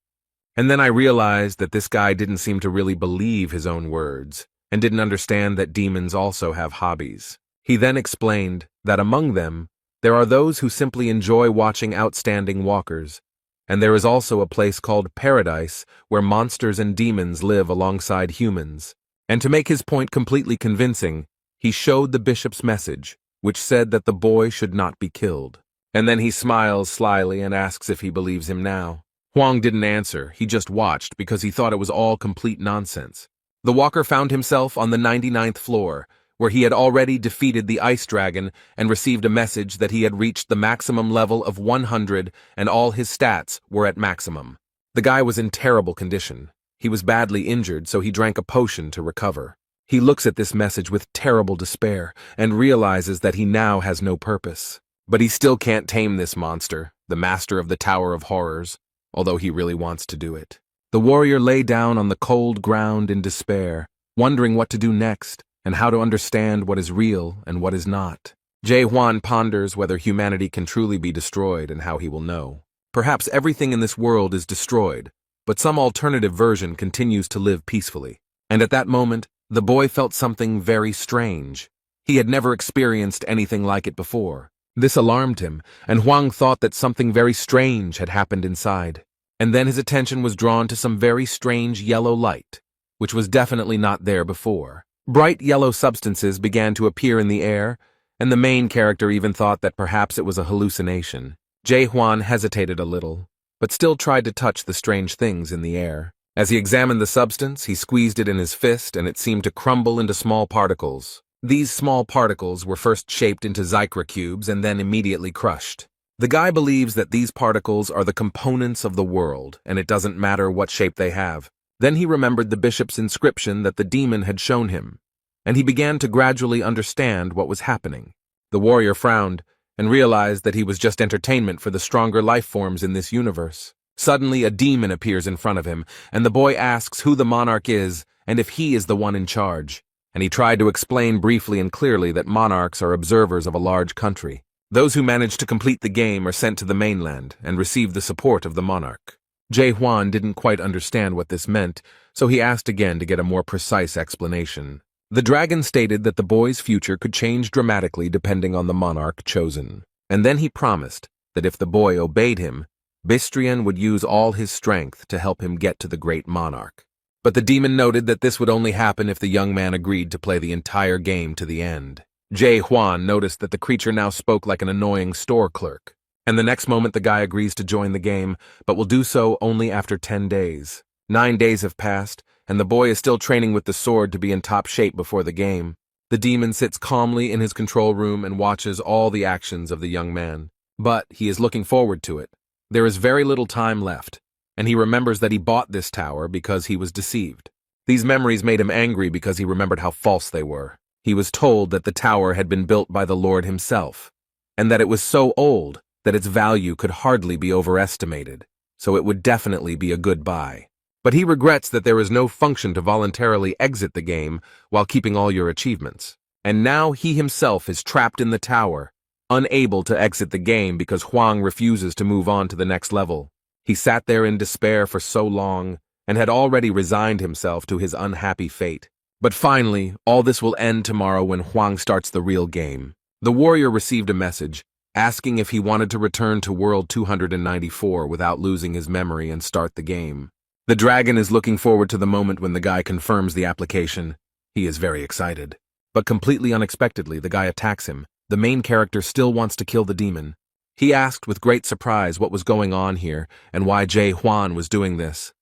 And then I realized that this guy didn't seem to really believe his own words and didn't understand that demons also have hobbies. He then explained that among them, there are those who simply enjoy watching outstanding walkers, and there is also a place called Paradise where monsters and demons live alongside humans. And to make his point completely convincing, he showed the bishop's message, which said that the boy should not be killed. And then he smiles slyly and asks if he believes him now. Huang didn't answer, he just watched because he thought it was all complete nonsense. The walker found himself on the 99th floor, where he had already defeated the ice dragon and received a message that he had reached the maximum level of 100 and all his stats were at maximum. The guy was in terrible condition. He was badly injured, so he drank a potion to recover. He looks at this message with terrible despair and realizes that he now has no purpose. But he still can't tame this monster, the master of the Tower of Horrors, although he really wants to do it. The warrior lay down on the cold ground in despair, wondering what to do next and how to understand what is real and what is not. Jae-hwan ponders whether humanity can truly be destroyed and how he will know. Perhaps everything in this world is destroyed, but some alternative version continues to live peacefully. And at that moment, the boy felt something very strange. He had never experienced anything like it before. This alarmed him, and Hwang thought that something very strange had happened inside. And then his attention was drawn to some very strange yellow light, which was definitely not there before. Bright yellow substances began to appear in the air, and the main character even thought that perhaps it was a hallucination. Jae-hwan hesitated a little, but still tried to touch the strange things in the air. As he examined the substance, he squeezed it in his fist and it seemed to crumble into small particles. These small particles were first shaped into Zycra cubes and then immediately crushed. The guy believes that these particles are the components of the world, and it doesn't matter what shape they have. Then he remembered the bishop's inscription that the demon had shown him, and he began to gradually understand what was happening. The warrior frowned and realized that he was just entertainment for the stronger life forms in this universe. Suddenly, a demon appears in front of him, and the boy asks who the monarch is and if he is the one in charge. And he tried to explain briefly and clearly that monarchs are observers of a large country. Those who manage to complete the game are sent to the mainland and receive the support of the monarch. Jae-hwan didn't quite understand what this meant, so he asked again to get a more precise explanation. The dragon stated that the boy's future could change dramatically depending on the monarch chosen. And then he promised that if the boy obeyed him, Bistrian would use all his strength to help him get to the great monarch. But the demon noted that this would only happen if the young man agreed to play the entire game to the end. Jae-hwan noticed that the creature now spoke like an annoying store clerk. And the next moment the guy agrees to join the game, but will do so only after 10 days. 9 days have passed, and the boy is still training with the sword to be in top shape before the game. The demon sits calmly in his control room and watches all the actions of the young man. But he is looking forward to it. There is very little time left, and he remembers that he bought this tower because he was deceived. These memories made him angry because he remembered how false they were. He was told that the tower had been built by the Lord himself, and that it was so old that its value could hardly be overestimated, so it would definitely be a good buy. But he regrets that there is no function to voluntarily exit the game while keeping all your achievements. And now he himself is trapped in the tower, unable to exit the game because Hwang refuses to move on to the next level. He sat there in despair for so long and had already resigned himself to his unhappy fate. But finally, all this will end tomorrow when Hwang starts the real game. The warrior received a message asking if he wanted to return to World 294 without losing his memory and start the game. The dragon is looking forward to the moment when the guy confirms the application. He is very excited. But completely unexpectedly, the guy attacks him. The main character still wants to kill the demon. He asked with great surprise what was going on here and why Jae-hwan was doing this.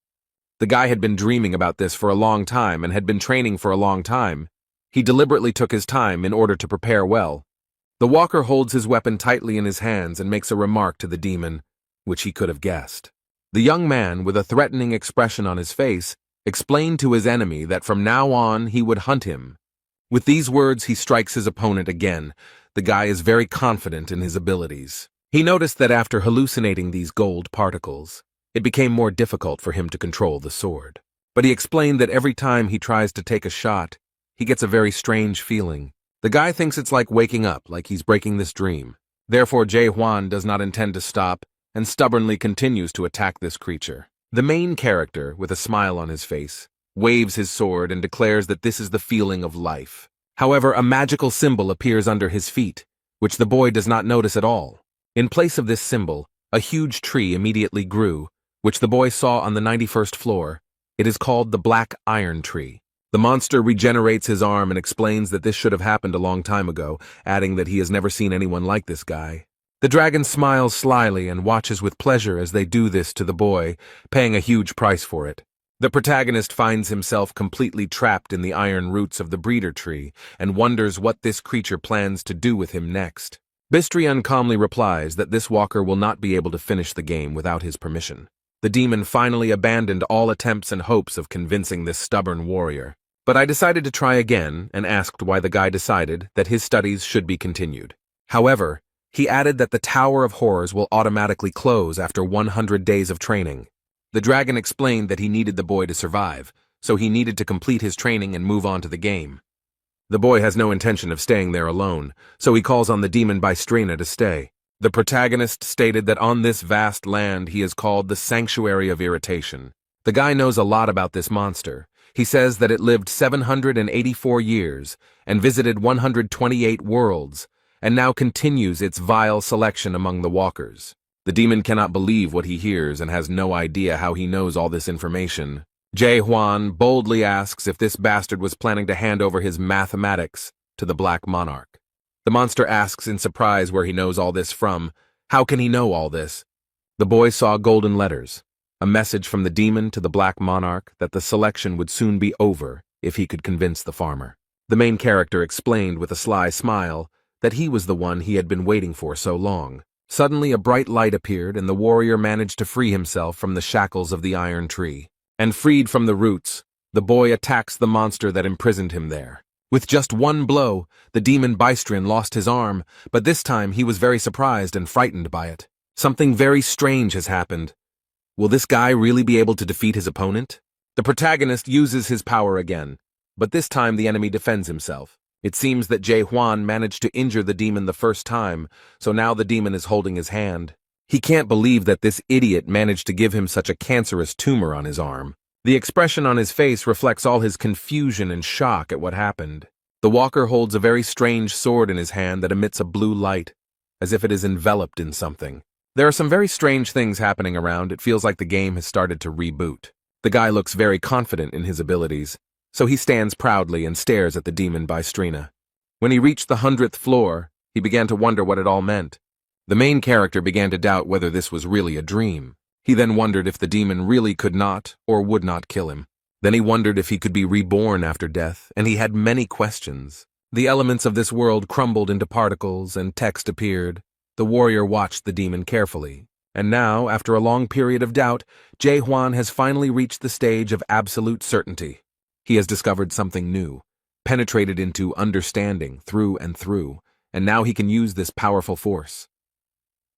The guy had been dreaming about this for a long time and had been training for a long time. He deliberately took his time in order to prepare well. The walker holds his weapon tightly in his hands and makes a remark to the demon, which he could have guessed. The young man, with a threatening expression on his face, explained to his enemy that from now on he would hunt him. With these words, he strikes his opponent again. The guy is very confident in his abilities. He noticed that after hallucinating these gold particles, it became more difficult for him to control the sword. But he explained that every time he tries to take a shot, he gets a very strange feeling. The guy thinks it's like waking up, like he's breaking this dream. Therefore, Jae-hwan does not intend to stop and stubbornly continues to attack this creature. The main character, with a smile on his face, waves his sword and declares that this is the feeling of life. However, a magical symbol appears under his feet, which the boy does not notice at all. In place of this symbol, a huge tree immediately grew, which the boy saw on the 91st floor. It is called the Black Iron Tree. The monster regenerates his arm and explains that this should have happened a long time ago, adding that he has never seen anyone like this guy. The dragon smiles slyly and watches with pleasure as they do this to the boy, paying a huge price for it. The protagonist finds himself completely trapped in the iron roots of the breeder tree and wonders what this creature plans to do with him next. Bistrian calmly replies that this walker will not be able to finish the game without his permission. The demon finally abandoned all attempts and hopes of convincing this stubborn warrior. But I decided to try again and asked why the guy decided that his studies should be continued. However, he added that the Tower of Horrors will automatically close after 100 days of training. The dragon explained that he needed the boy to survive, so he needed to complete his training and move on to the game. The boy has no intention of staying there alone, so he calls on the demon Bystrina to stay. The protagonist stated that on this vast land he is called the Sanctuary of Irritation. The guy knows a lot about this monster. He says that it lived 784 years and visited 128 worlds, and now continues its vile selection among the walkers. The demon cannot believe what he hears and has no idea how he knows all this information. Jae-hwan boldly asks if this bastard was planning to hand over his mathematics to the Black Monarch. The monster asks in surprise where he knows all this from. How can he know all this? The boy saw golden letters, a message from the demon to the Black Monarch that the selection would soon be over if he could convince the farmer. The main character explained with a sly smile that he was the one he had been waiting for so long. Suddenly a bright light appeared and the warrior managed to free himself from the shackles of the iron tree. And freed from the roots, the boy attacks the monster that imprisoned him there. With just one blow, the demon Bystrin lost his arm, but this time he was very surprised and frightened by it. Something very strange has happened. Will this guy really be able to defeat his opponent? The protagonist uses his power again, but this time the enemy defends himself. It seems that Jae-hwan managed to injure the demon the first time, so now the demon is holding his hand. He can't believe that this idiot managed to give him such a cancerous tumor on his arm. The expression on his face reflects all his confusion and shock at what happened. The walker holds a very strange sword in his hand that emits a blue light, as if it is enveloped in something. There are some very strange things happening around. It feels like the game has started to reboot. The guy looks very confident in his abilities, so he stands proudly and stares at the demon Bystrina. When he reached the 100th floor, he began to wonder what it all meant. The main character began to doubt whether this was really a dream. He then wondered if the demon really could not or would not kill him. Then he wondered if he could be reborn after death, and he had many questions. The elements of this world crumbled into particles and text appeared. The warrior watched the demon carefully. And now, after a long period of doubt, Jae-hwan has finally reached the stage of absolute certainty. He has discovered something new, penetrated into understanding through and through, and now he can use this powerful force.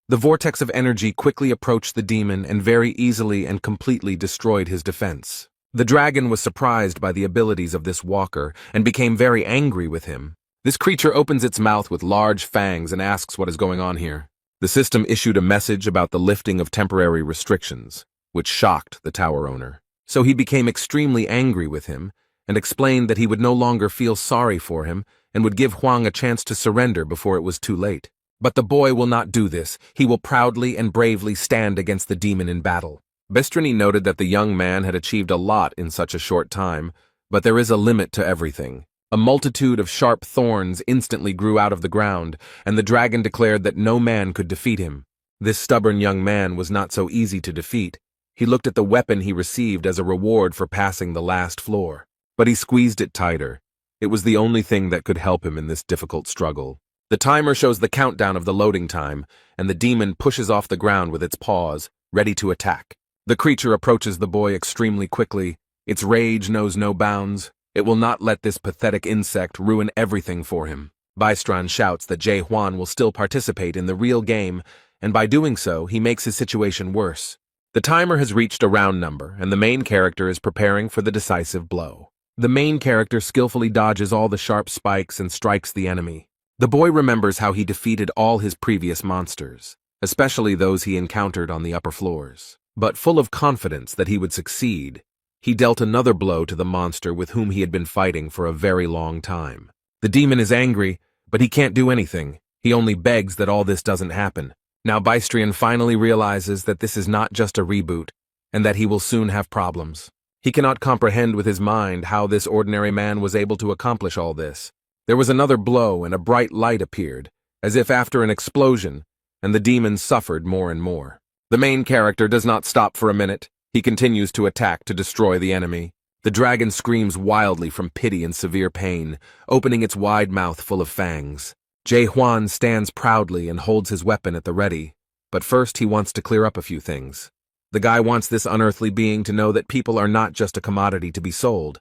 The vortex of energy quickly approached the demon and very easily and completely destroyed his defense. The dragon was surprised by the abilities of this walker and became very angry with him. This creature opens its mouth with large fangs and asks what is going on here. The system issued a message about the lifting of temporary restrictions, which shocked the tower owner. So he became extremely angry with him and explained that he would no longer feel sorry for him and would give Hwang a chance to surrender before it was too late. But the boy will not do this. He will proudly and bravely stand against the demon in battle. Bystrina noted that the young man had achieved a lot in such a short time, but there is a limit to everything. A multitude of sharp thorns instantly grew out of the ground, and the dragon declared that no man could defeat him. This stubborn young man was not so easy to defeat. He looked at the weapon he received as a reward for passing the last floor, but he squeezed it tighter. It was the only thing that could help him in this difficult struggle. The timer shows the countdown of the loading time, and the demon pushes off the ground with its paws, ready to attack. The creature approaches the boy extremely quickly. Its rage knows no bounds. It will not let this pathetic insect ruin everything for him. Bystran shouts that Jae-hwan will still participate in the real game, and by doing so, he makes his situation worse. The timer has reached a round number, and the main character is preparing for the decisive blow. The main character skillfully dodges all the sharp spikes and strikes the enemy. The boy remembers how he defeated all his previous monsters, especially those he encountered on the upper floors. But full of confidence that he would succeed, he dealt another blow to the monster with whom he had been fighting for a very long time. The demon is angry, but he can't do anything. He only begs that all this doesn't happen. Now Bystrina finally realizes that this is not just a reboot, and that he will soon have problems. He cannot comprehend with his mind how this ordinary man was able to accomplish all this. There was another blow and a bright light appeared, as if after an explosion, and the demon suffered more and more. The main character does not stop for a minute. He continues to attack to destroy the enemy. The dragon screams wildly from pity and severe pain, opening its wide mouth full of fangs. Jae-hwan stands proudly and holds his weapon at the ready, but first he wants to clear up a few things. The guy wants this unearthly being to know that people are not just a commodity to be sold.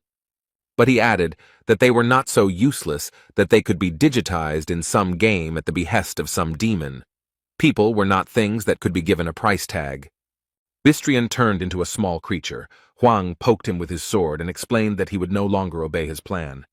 But he added that they were not so useless that they could be digitized in some game at the behest of some demon. People were not things that could be given a price tag. Bystrina turned into a small creature. Hwang poked him with his sword and explained that he would no longer obey his plan.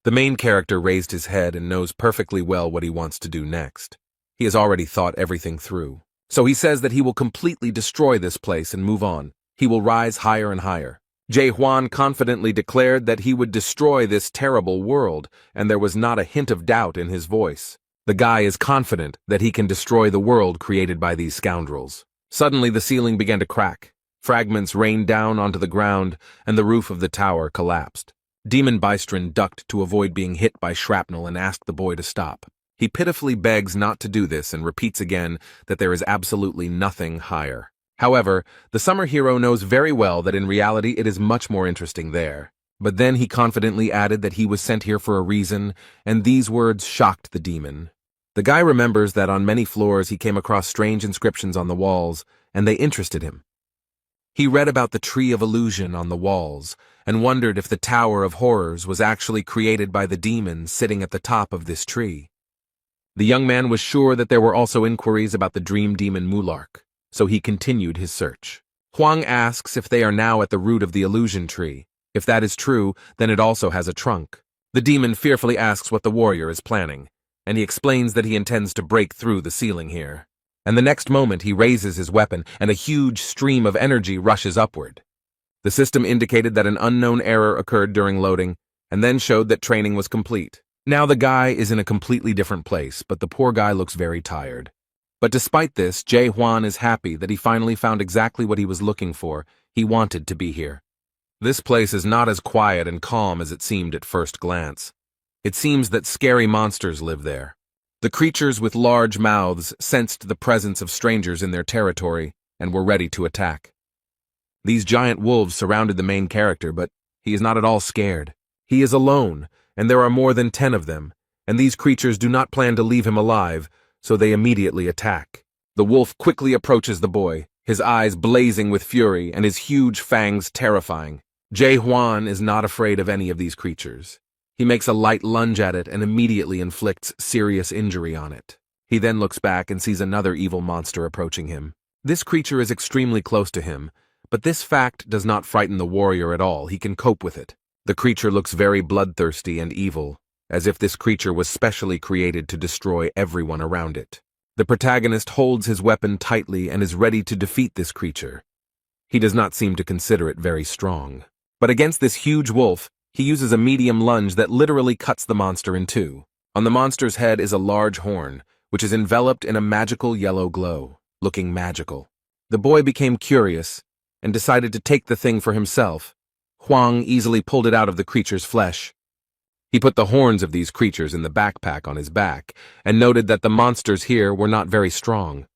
The main character raised his head and knows perfectly well what he wants to do next. He has already thought everything through. So he says that he will completely destroy this place and move on. He will rise higher and higher. Jae-hwan confidently declared that he would destroy this terrible world, and there was not a hint of doubt in his voice. The guy is confident that he can destroy the world created by these scoundrels. Suddenly the ceiling began to crack. Fragments rained down onto the ground, and the roof of the tower collapsed. Demon Bystron ducked to avoid being hit by shrapnel and asked the boy to stop. He pitifully begs not to do this and repeats again that there is absolutely nothing higher. However, the summer hero knows very well that in reality it is much more interesting there. But then he confidently added that he was sent here for a reason, and these words shocked the demon. The guy remembers that on many floors he came across strange inscriptions on the walls, and they interested him. He read about the Tree of Illusion on the walls, and wondered if the Tower of Horrors was actually created by the demon sitting at the top of this tree. The young man was sure that there were also inquiries about the dream demon Mulark, so he continued his search. Hwang asks if they are now at the root of the illusion tree. If that is true, then it also has a trunk. The demon fearfully asks what the warrior is planning, and he explains that he intends to break through the ceiling here. And the next moment he raises his weapon, and a huge stream of energy rushes upward. The system indicated that an unknown error occurred during loading, and then showed that training was complete. Now the guy is in a completely different place, but the poor guy looks very tired. But despite this, Jae-hwan is happy that he finally found exactly what he was looking for. He wanted to be here. This place is not as quiet and calm as it seemed at first glance. It seems that scary monsters live there. The creatures with large mouths sensed the presence of strangers in their territory and were ready to attack. These giant wolves surrounded the main character, but he is not at all scared. He is alone, and there are more than 10 of them, and these creatures do not plan to leave him alive, so they immediately attack. The wolf quickly approaches the boy, his eyes blazing with fury and his huge fangs terrifying. Jae-hwan is not afraid of any of these creatures. He makes a light lunge at it and immediately inflicts serious injury on it. He then looks back and sees another evil monster approaching him. This creature is extremely close to him, but this fact does not frighten the warrior at all. He can cope with it. The creature looks very bloodthirsty and evil, as if this creature was specially created to destroy everyone around it. The protagonist holds his weapon tightly and is ready to defeat this creature. He does not seem to consider it very strong. But against this huge wolf, he uses a medium lunge that literally cuts the monster in two. On the monster's head is a large horn, which is enveloped in a magical yellow glow, looking magical. The boy became curious and decided to take the thing for himself. Hwang easily pulled it out of the creature's flesh. He put the horns of these creatures in the backpack on his back and noted that the monsters here were not very strong.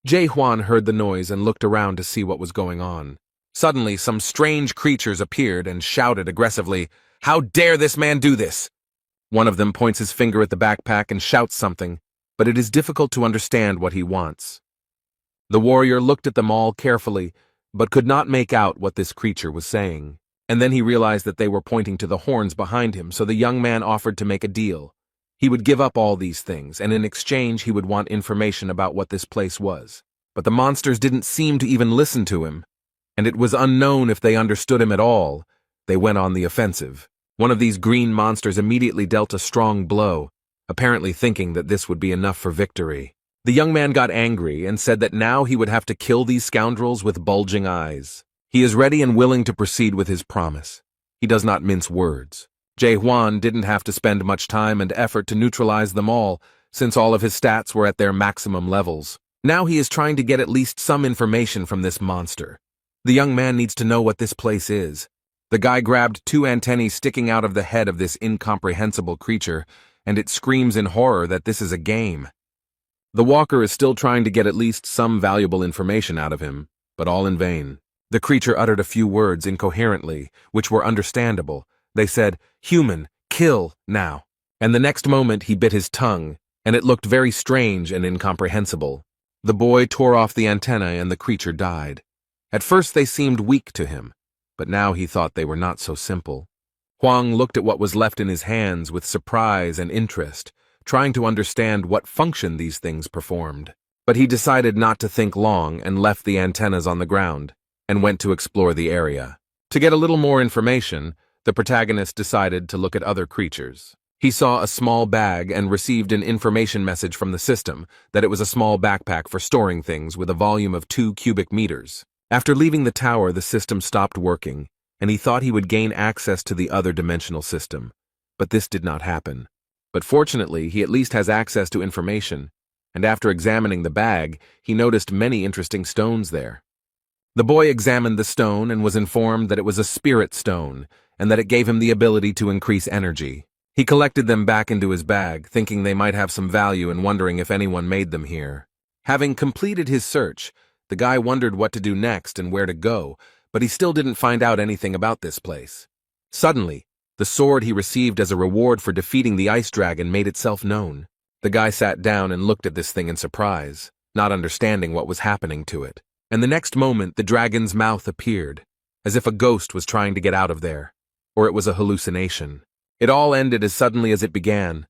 Jae-hwan heard the noise and looked around to see what was going on. Suddenly, some strange creatures appeared and shouted aggressively, "How dare this man do this?" One of them points his finger at the backpack and shouts something, but it is difficult to understand what he wants. The warrior looked at them all carefully, but could not make out what this creature was saying. And then he realized that they were pointing to the horns behind him, so the young man offered to make a deal. He would give up all these things, and in exchange he would want information about what this place was. But the monsters didn't seem to even listen to him, and it was unknown if they understood him at all. They went on the offensive. One of these green monsters immediately dealt a strong blow, apparently thinking that this would be enough for victory. The young man got angry and said that now he would have to kill these scoundrels with bulging eyes. He is ready and willing to proceed with his promise. He does not mince words. Jae-hwan didn't have to spend much time and effort to neutralize them all, since all of his stats were at their maximum levels. Now he is trying to get at least some information from this monster. The young man needs to know what this place is. The guy grabbed 2 antennae sticking out of the head of this incomprehensible creature, and it screams in horror that this is a game. The walker is still trying to get at least some valuable information out of him, but all in vain. The creature uttered a few words incoherently, which were understandable. They said, "Human, kill, now." And the next moment he bit his tongue, and it looked very strange and incomprehensible. The boy tore off the antenna and the creature died. At first they seemed weak to him, but now he thought they were not so simple. Hwang looked at what was left in his hands with surprise and interest, trying to understand what function these things performed. But he decided not to think long and left the antennas on the ground, and went to explore the area. To get a little more information, The protagonist decided to look at other creatures. He saw a small bag and received an information message from the system that it was a small backpack for storing things with a volume of 2 cubic meters. After leaving the tower, the system stopped working, and he thought he would gain access to the other dimensional system. But this did not happen. But fortunately, he at least has access to information, and after examining the bag, he noticed many interesting stones there. The boy examined the stone and was informed that it was a spirit stone, and that it gave him the ability to increase energy. He collected them back into his bag, thinking they might have some value and wondering if anyone made them here. Having completed his search, the guy wondered what to do next and where to go, but he still didn't find out anything about this place. Suddenly, the sword he received as a reward for defeating the ice dragon made itself known. The guy sat down and looked at this thing in surprise, not understanding what was happening to it. And the next moment, the dragon's mouth appeared, as if a ghost was trying to get out of there, or it was a hallucination. It all ended as suddenly as it began.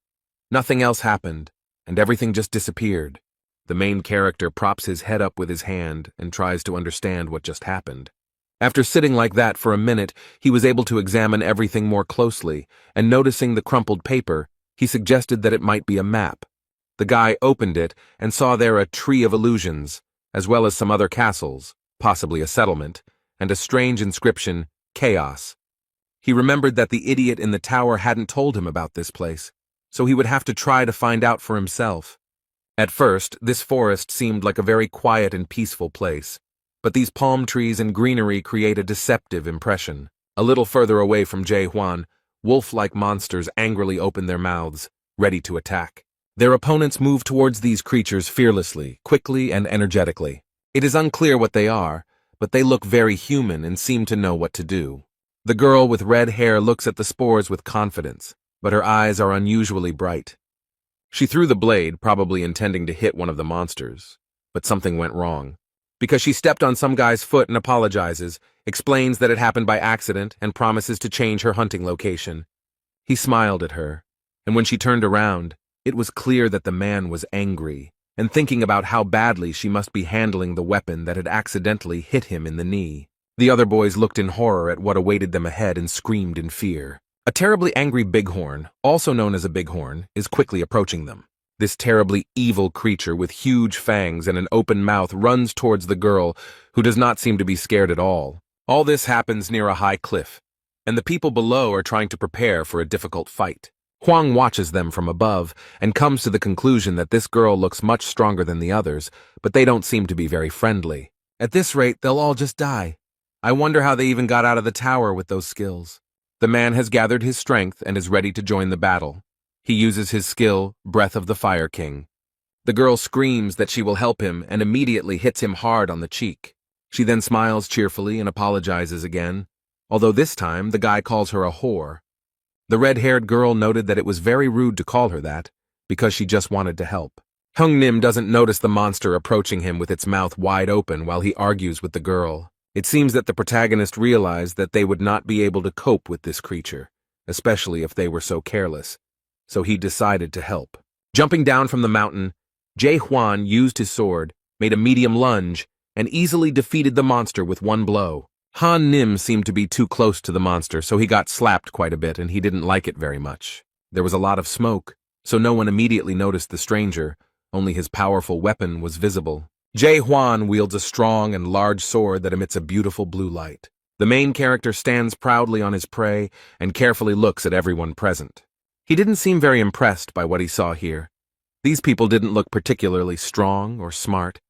Nothing else happened, and everything just disappeared. The main character props his head up with his hand and tries to understand what just happened. After sitting like that for a minute, he was able to examine everything more closely, and noticing the crumpled paper, he suggested that it might be a map. The guy opened it and saw there a tree of illusions, as well as some other castles, possibly a settlement, and a strange inscription, Chaos. He remembered that the idiot in the tower hadn't told him about this place, so he would have to try to find out for himself. At first, this forest seemed like a very quiet and peaceful place, but these palm trees and greenery create a deceptive impression. A little further away from Jae-hwan, wolf-like monsters angrily open their mouths, ready to attack. Their opponents move towards these creatures fearlessly, quickly, and energetically. It is unclear what they are, but they look very human and seem to know what to do. The girl with red hair looks at the spores with confidence, but her eyes are unusually bright. She threw the blade, probably intending to hit one of the monsters, but something went wrong. Because she stepped on some guy's foot and apologizes, explains that it happened by accident, and promises to change her hunting location. He smiled at her, and when she turned around, it was clear that the man was angry, and thinking about how badly she must be handling the weapon that had accidentally hit him in the knee. The other boys looked in horror at what awaited them ahead and screamed in fear. A terribly angry bighorn, also known as a bighorn, is quickly approaching them. This terribly evil creature with huge fangs and an open mouth runs towards the girl, who does not seem to be scared at all. All this happens near a high cliff, and the people below are trying to prepare for a difficult fight. Huang watches them from above and comes to the conclusion that this girl looks much stronger than the others, but they don't seem to be very friendly. At this rate, they'll all just die. I wonder how they even got out of the tower with those skills. The man has gathered his strength and is ready to join the battle. He uses his skill, Breath of the Fire King. The girl screams that she will help him and immediately hits him hard on the cheek. She then smiles cheerfully and apologizes again, although this time the guy calls her a whore. The red-haired girl noted that it was very rude to call her that, because she just wanted to help. Hung Nim doesn't notice the monster approaching him with its mouth wide open while he argues with the girl. It seems that the protagonist realized that they would not be able to cope with this creature, especially if they were so careless, so he decided to help. Jumping down from the mountain, Jae-hwan used his sword, made a medium lunge, and easily defeated the monster with one blow. Han Nim seemed to be too close to the monster, so he got slapped quite a bit and he didn't like it very much. There was a lot of smoke, so no one immediately noticed the stranger, only his powerful weapon was visible. Jae-hwan wields a strong and large sword that emits a beautiful blue light. The main character stands proudly on his prey and carefully looks at everyone present. He didn't seem very impressed by what he saw here. These people didn't look particularly strong or smart.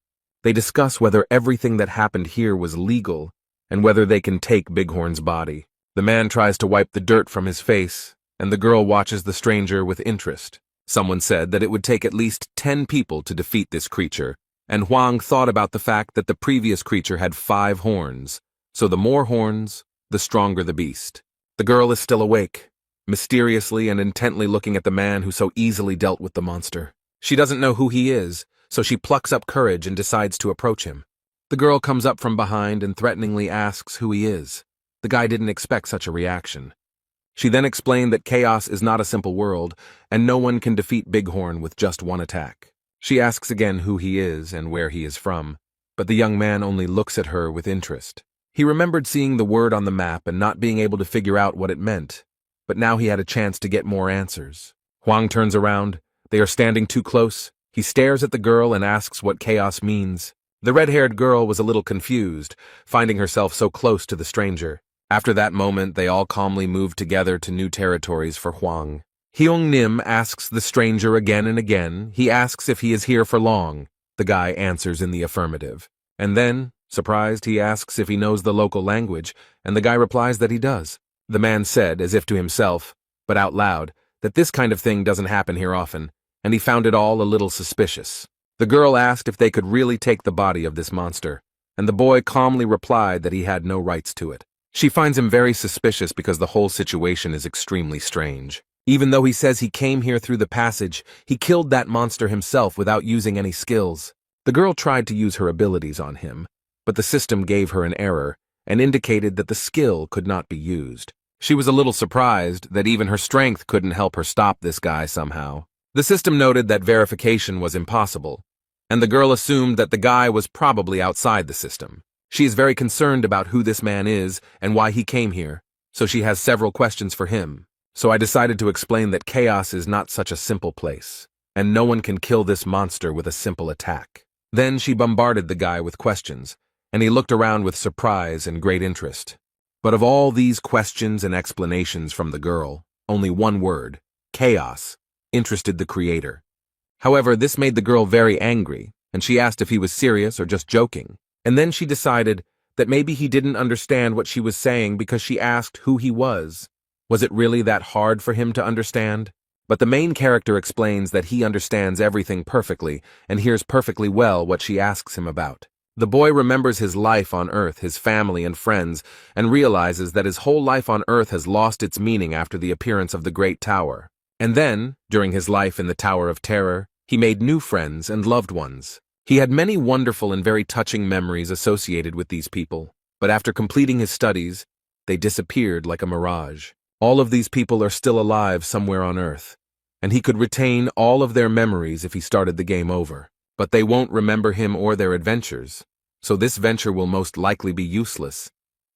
They discuss whether everything that happened here was legal and whether they can take Bighorn's body. The man tries to wipe the dirt from his face, and the girl watches the stranger with interest. Someone said that it would take at least 10 people to defeat this creature, and Huang thought about the fact that the previous creature had 5 horns, so the more horns, the stronger the beast. The girl is still awake, mysteriously and intently looking at the man who so easily dealt with the monster. She doesn't know who he is, so she plucks up courage and decides to approach him. The girl comes up from behind and threateningly asks who he is. The guy didn't expect such a reaction. She then explained that chaos is not a simple world, and no one can defeat Bighorn with just one attack. She asks again who he is and where he is from, but the young man only looks at her with interest. He remembered seeing the word on the map and not being able to figure out what it meant, but now he had a chance to get more answers. Huang turns around. They are standing too close. He stares at the girl and asks what chaos means. The red-haired girl was a little confused, finding herself so close to the stranger. After that moment, they all calmly moved together to new territories for Huang. Hyung Nim asks the stranger again and again. He asks if he is here for long. The guy answers in the affirmative. And then, surprised, he asks if he knows the local language, and the guy replies that he does. The man said, as if to himself, but out loud, that this kind of thing doesn't happen here often, and he found it all a little suspicious. The girl asked if they could really take the body of this monster, and the boy calmly replied that he had no rights to it. She finds him very suspicious because the whole situation is extremely strange. Even though he says he came here through the passage, he killed that monster himself without using any skills. The girl tried to use her abilities on him, but the system gave her an error and indicated that the skill could not be used. She was a little surprised that even her strength couldn't help her stop this guy somehow. The system noted that verification was impossible, and the girl assumed that the guy was probably outside the system. She is very concerned about who this man is and why he came here, so she has several questions for him. So I decided to explain that chaos is not such a simple place, and no one can kill this monster with a simple attack. Then she bombarded the guy with questions, and he looked around with surprise and great interest. But of all these questions and explanations from the girl, only one word, chaos, interested the creator. However, this made the girl very angry, and she asked if he was serious or just joking. And then she decided that maybe he didn't understand what she was saying because she asked who he was. Was it really that hard for him to understand? But the main character explains that he understands everything perfectly and hears perfectly well what she asks him about. The boy remembers his life on Earth, his family and friends, and realizes that his whole life on Earth has lost its meaning after the appearance of the Great Tower. And then, during his life in the Tower of Terror, he made new friends and loved ones. He had many wonderful and very touching memories associated with these people, but after completing his studies, they disappeared like a mirage. All of these people are still alive somewhere on Earth, and he could retain all of their memories if he started the game over. But they won't remember him or their adventures, so this venture will most likely be useless,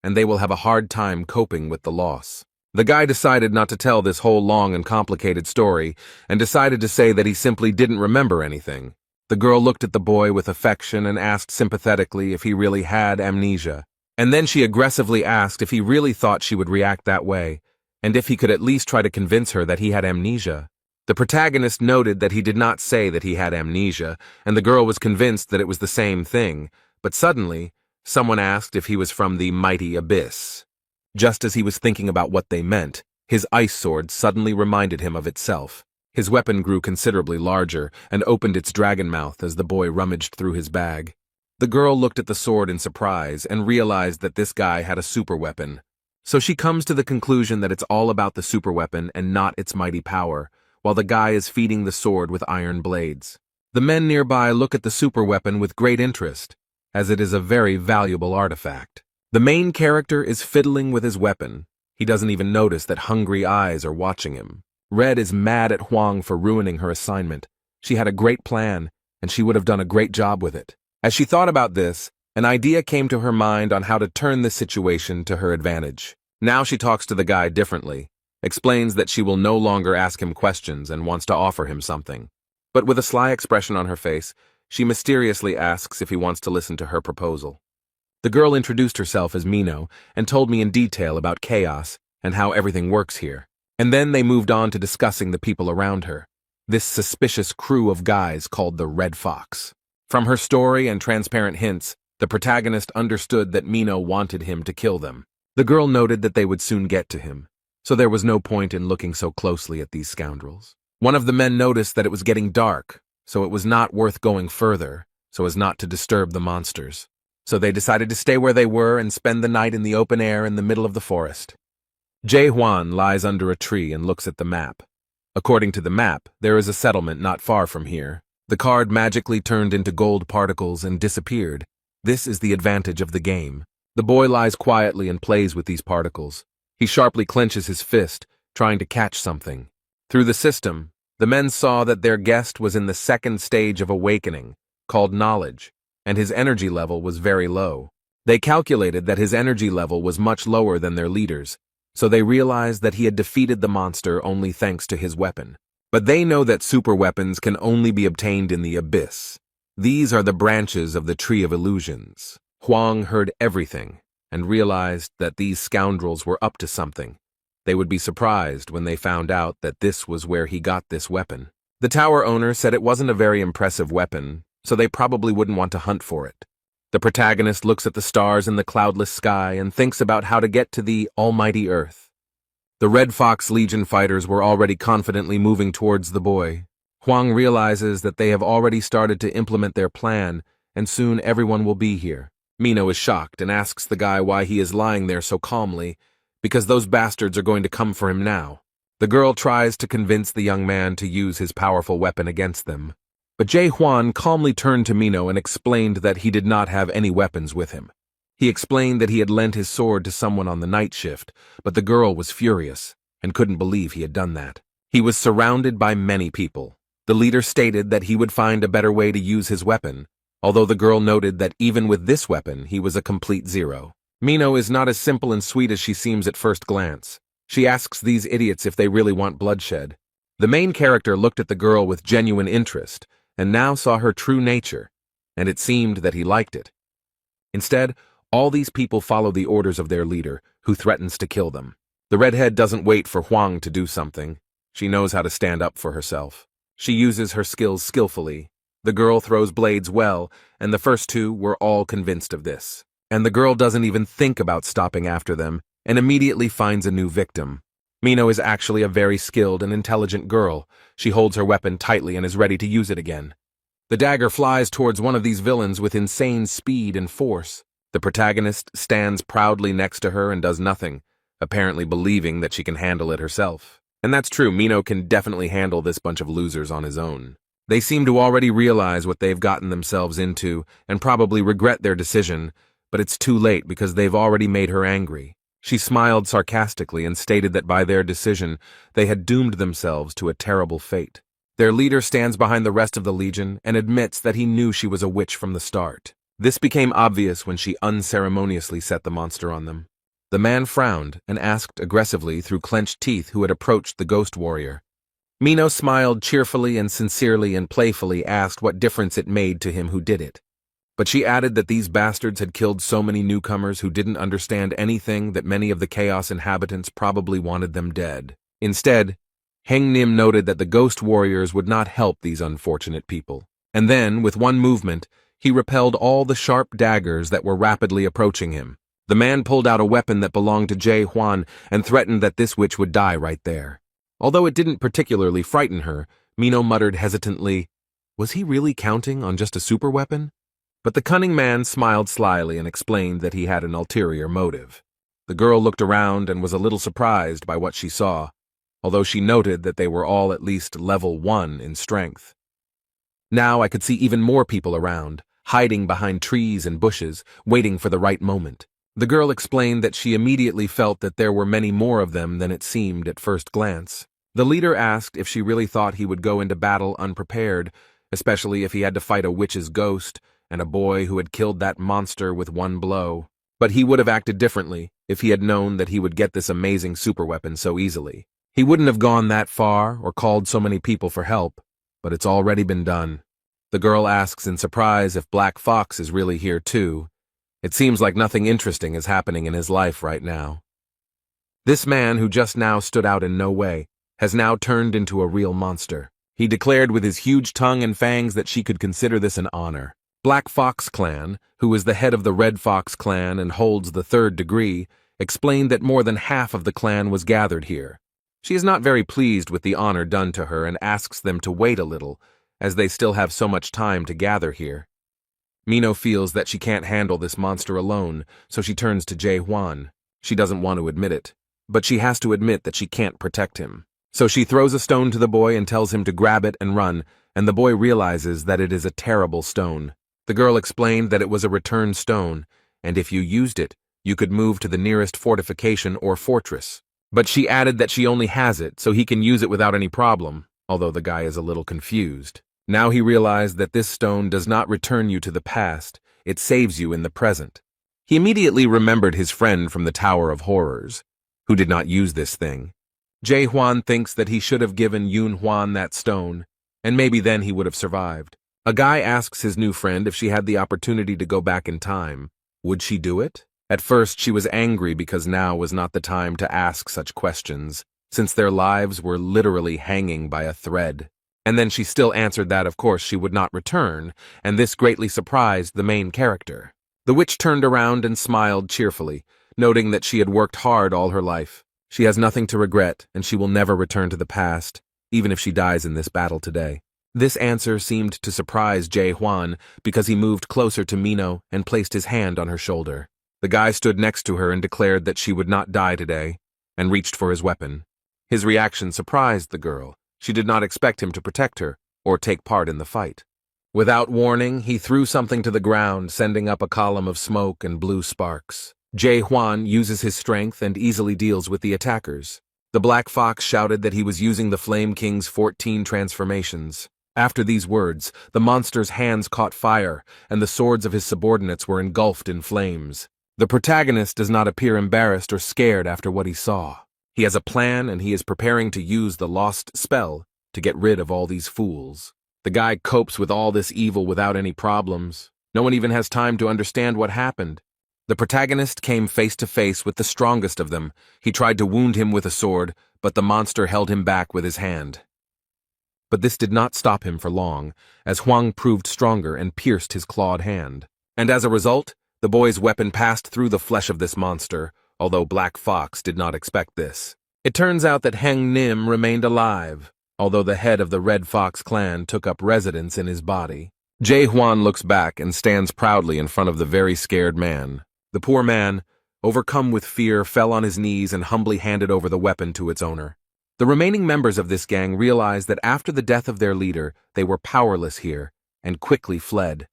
and they will have a hard time coping with the loss. The guy decided not to tell this whole long and complicated story, and decided to say that he simply didn't remember anything. The girl looked at the boy with affection and asked sympathetically if he really had amnesia, and then she aggressively asked if he really thought she would react that way, and if he could at least try to convince her that he had amnesia. The protagonist noted that he did not say that he had amnesia, and the girl was convinced that it was the same thing, but suddenly, someone asked if he was from the mighty abyss. Just as he was thinking about what they meant, his ice sword suddenly reminded him of itself. His weapon grew considerably larger and opened its dragon mouth as the boy rummaged through his bag. The girl looked at the sword in surprise and realized that this guy had a super weapon. So she comes to the conclusion that it's all about the superweapon and not its mighty power, while the guy is feeding the sword with iron blades. The men nearby look at the superweapon with great interest, as it is a very valuable artifact. The main character is fiddling with his weapon. He doesn't even notice that hungry eyes are watching him. Red is mad at Huang for ruining her assignment. She had a great plan, and she would have done a great job with it. As she thought about this, an idea came to her mind on how to turn this situation to her advantage. Now she talks to the guy differently, explains that she will no longer ask him questions and wants to offer him something. But with a sly expression on her face, she mysteriously asks if he wants to listen to her proposal. The girl introduced herself as Mino and told me in detail about chaos and how everything works here. And then they moved on to discussing the people around her, this suspicious crew of guys called the Red Fox. From her story and transparent hints, the protagonist understood that Mino wanted him to kill them. The girl noted that they would soon get to him, so there was no point in looking so closely at these scoundrels. One of the men noticed that it was getting dark, so it was not worth going further, so as not to disturb the monsters. So they decided to stay where they were and spend the night in the open air in the middle of the forest. Jae Hwan lies under a tree and looks at the map. According to the map, there is a settlement not far from here. The card magically turned into gold particles and disappeared. This is the advantage of the game. The boy lies quietly and plays with these particles. He sharply clenches his fist, trying to catch something. Through the system, the men saw that their guest was in the second stage of awakening, called knowledge, and his energy level was very low. They calculated that his energy level was much lower than their leaders, so they realized that he had defeated the monster only thanks to his weapon. But they know that super weapons can only be obtained in the abyss. These are the branches of the Tree of Illusions. Huang heard everything and realized that these scoundrels were up to something. They would be surprised when they found out that this was where he got this weapon. The tower owner said it wasn't a very impressive weapon, so they probably wouldn't want to hunt for it. The protagonist looks at the stars in the cloudless sky and thinks about how to get to the almighty Earth. The Red Fox Legion fighters were already confidently moving towards the boy. Huang realizes that they have already started to implement their plan, and soon everyone will be here. Mino is shocked and asks the guy why he is lying there so calmly, because those bastards are going to come for him now. The girl tries to convince the young man to use his powerful weapon against them. But Jae Hwan calmly turned to Mino and explained that he did not have any weapons with him. He explained that he had lent his sword to someone on the night shift, but the girl was furious and couldn't believe he had done that. He was surrounded by many people. The leader stated that he would find a better way to use his weapon, although the girl noted that even with this weapon, he was a complete zero. Mino is not as simple and sweet as she seems at first glance. She asks these idiots if they really want bloodshed. The main character looked at the girl with genuine interest, and now saw her true nature, and it seemed that he liked it. Instead, all these people follow the orders of their leader, who threatens to kill them. The redhead doesn't wait for Huang to do something. She knows how to stand up for herself. She uses her skills skillfully. The girl throws blades well, and the first two were all convinced of this. And the girl doesn't even think about stopping after them, and immediately finds a new victim. Mino is actually a very skilled and intelligent girl. She holds her weapon tightly and is ready to use it again. The dagger flies towards one of these villains with insane speed and force. The protagonist stands proudly next to her and does nothing, apparently believing that she can handle it herself. And that's true, Mino can definitely handle this bunch of losers on his own. They seem to already realize what they've gotten themselves into and probably regret their decision, but it's too late because they've already made her angry. She smiled sarcastically and stated that by their decision, they had doomed themselves to a terrible fate. Their leader stands behind the rest of the Legion and admits that he knew she was a witch from the start. This became obvious when she unceremoniously set the monster on them. The man frowned and asked aggressively through clenched teeth who had approached the ghost warrior. Mino smiled cheerfully and sincerely and playfully asked what difference it made to him who did it. But she added that these bastards had killed so many newcomers who didn't understand anything that many of the Chaos inhabitants probably wanted them dead. Instead, Heng Nim noted that the ghost warriors would not help these unfortunate people. And then, with one movement, he repelled all the sharp daggers that were rapidly approaching him. The man pulled out a weapon that belonged to Jae Hwan and threatened that this witch would die right there. Although it didn't particularly frighten her, Mino muttered hesitantly, "Was he really counting on just a super weapon?" But the cunning man smiled slyly and explained that he had an ulterior motive. The girl looked around and was a little surprised by what she saw, although she noted that they were all at least level 1 in strength. Now I could see even more people around, hiding behind trees and bushes, waiting for the right moment. The girl explained that she immediately felt that there were many more of them than it seemed at first glance. The leader asked if she really thought he would go into battle unprepared, especially if he had to fight a witch's ghost and a boy who had killed that monster with one blow. But he would have acted differently if he had known that he would get this amazing superweapon so easily. He wouldn't have gone that far or called so many people for help, but it's already been done. The girl asks in surprise if Black Fox is really here too. It seems like nothing interesting is happening in his life right now. This man, who just now stood out in no way, has now turned into a real monster. He declared with his huge tongue and fangs that she could consider this an honor. Black Fox Clan, who is the head of the Red Fox Clan and holds the 3rd degree, explained that more than half of the clan was gathered here. She is not very pleased with the honor done to her and asks them to wait a little, as they still have so much time to gather here. Mino feels that she can't handle this monster alone, so she turns to Jae Hwan. She doesn't want to admit it, but she has to admit that she can't protect him. So she throws a stone to the boy and tells him to grab it and run, and the boy realizes that it is a terrible stone. The girl explained that it was a return stone, and if you used it, you could move to the nearest fortification or fortress. But she added that she only has it, so he can use it without any problem, although the guy is a little confused. Now he realized that this stone does not return you to the past, it saves you in the present. He immediately remembered his friend from the Tower of Horrors, who did not use this thing. Jae Hwan thinks that he should have given Yoon Hwan that stone, and maybe then he would have survived. A guy asks his new friend if she had the opportunity to go back in time. Would she do it? At first, she was angry because now was not the time to ask such questions, since their lives were literally hanging by a thread. And then she still answered that, of course, she would not return, and this greatly surprised the main character. The witch turned around and smiled cheerfully, noting that she had worked hard all her life. She has nothing to regret, and she will never return to the past, even if she dies in this battle today. This answer seemed to surprise Jae Hwan because he moved closer to Mino and placed his hand on her shoulder. The guy stood next to her and declared that she would not die today, and reached for his weapon. His reaction surprised the girl. She did not expect him to protect her or take part in the fight. Without warning, he threw something to the ground, sending up a column of smoke and blue sparks. Jae Hwan uses his strength and easily deals with the attackers. The Black Fox shouted that he was using the Flame King's 14 transformations. After these words, the monster's hands caught fire, and the swords of his subordinates were engulfed in flames. The protagonist does not appear embarrassed or scared after what he saw. He has a plan, and he is preparing to use the lost spell to get rid of all these fools. The guy copes with all this evil without any problems. No one even has time to understand what happened. The protagonist came face to face with the strongest of them. He tried to wound him with a sword, but the monster held him back with his hand. But this did not stop him for long, as Hwang proved stronger and pierced his clawed hand. And as a result, the boy's weapon passed through the flesh of this monster, although Black Fox did not expect this. It turns out that Heng Nim remained alive, although the head of the Red Fox clan took up residence in his body. Jae Hwan looks back and stands proudly in front of the very scared man. The poor man, overcome with fear, fell on his knees and humbly handed over the weapon to its owner. The remaining members of this gang realized that after the death of their leader, they were powerless here, and quickly fled.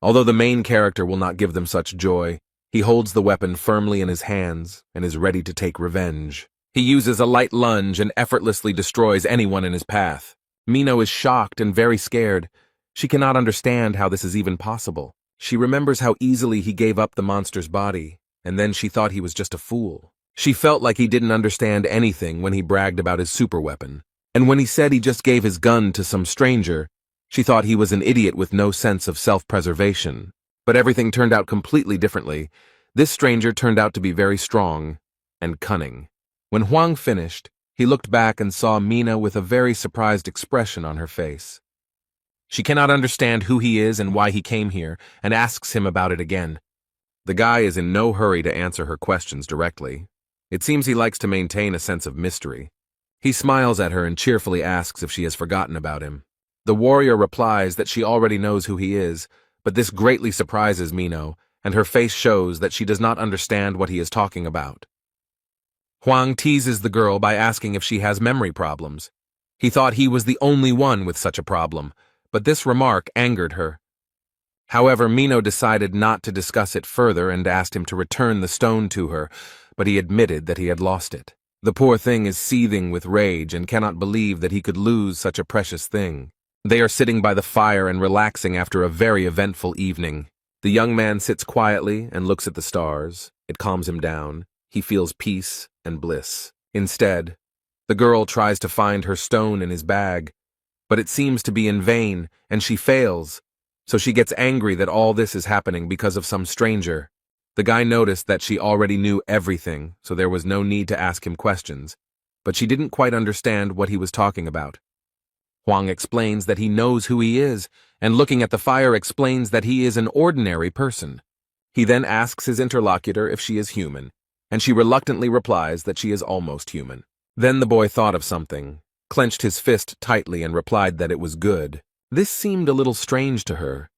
Although the main character will not give them such joy, he holds the weapon firmly in his hands and is ready to take revenge. He uses a light lunge and effortlessly destroys anyone in his path. Mino is shocked and very scared. She cannot understand how this is even possible. She remembers how easily he gave up the monster's body, and then she thought he was just a fool. She felt like he didn't understand anything when he bragged about his super weapon. And when he said he just gave his gun to some stranger, she thought he was an idiot with no sense of self-preservation. But everything turned out completely differently. This stranger turned out to be very strong and cunning. When Hwang finished, he looked back and saw Mina with a very surprised expression on her face. She cannot understand who he is and why he came here, and asks him about it again. The guy is in no hurry to answer her questions directly. It seems he likes to maintain a sense of mystery. He smiles at her and cheerfully asks if she has forgotten about him. The warrior replies that she already knows who he is, but this greatly surprises Mino, and her face shows that she does not understand what he is talking about. Hwang teases the girl by asking if she has memory problems. He thought he was the only one with such a problem, but this remark angered her. However, Mino decided not to discuss it further and asked him to return the stone to her, but he admitted that he had lost it. The poor thing is seething with rage and cannot believe that he could lose such a precious thing. They are sitting by the fire and relaxing after a very eventful evening. The young man sits quietly and looks at the stars. It calms him down. He feels peace and bliss. Instead, the girl tries to find her stone in his bag, but it seems to be in vain, and she fails. So she gets angry that all this is happening because of some stranger. The guy noticed that she already knew everything, so there was no need to ask him questions, but she didn't quite understand what he was talking about. Hwang explains that he knows who he is, and looking at the fire explains that he is an ordinary person. He then asks his interlocutor if she is human, and she reluctantly replies that she is almost human. Then the boy thought of something, clenched his fist tightly and replied that it was good. This seemed a little strange to her,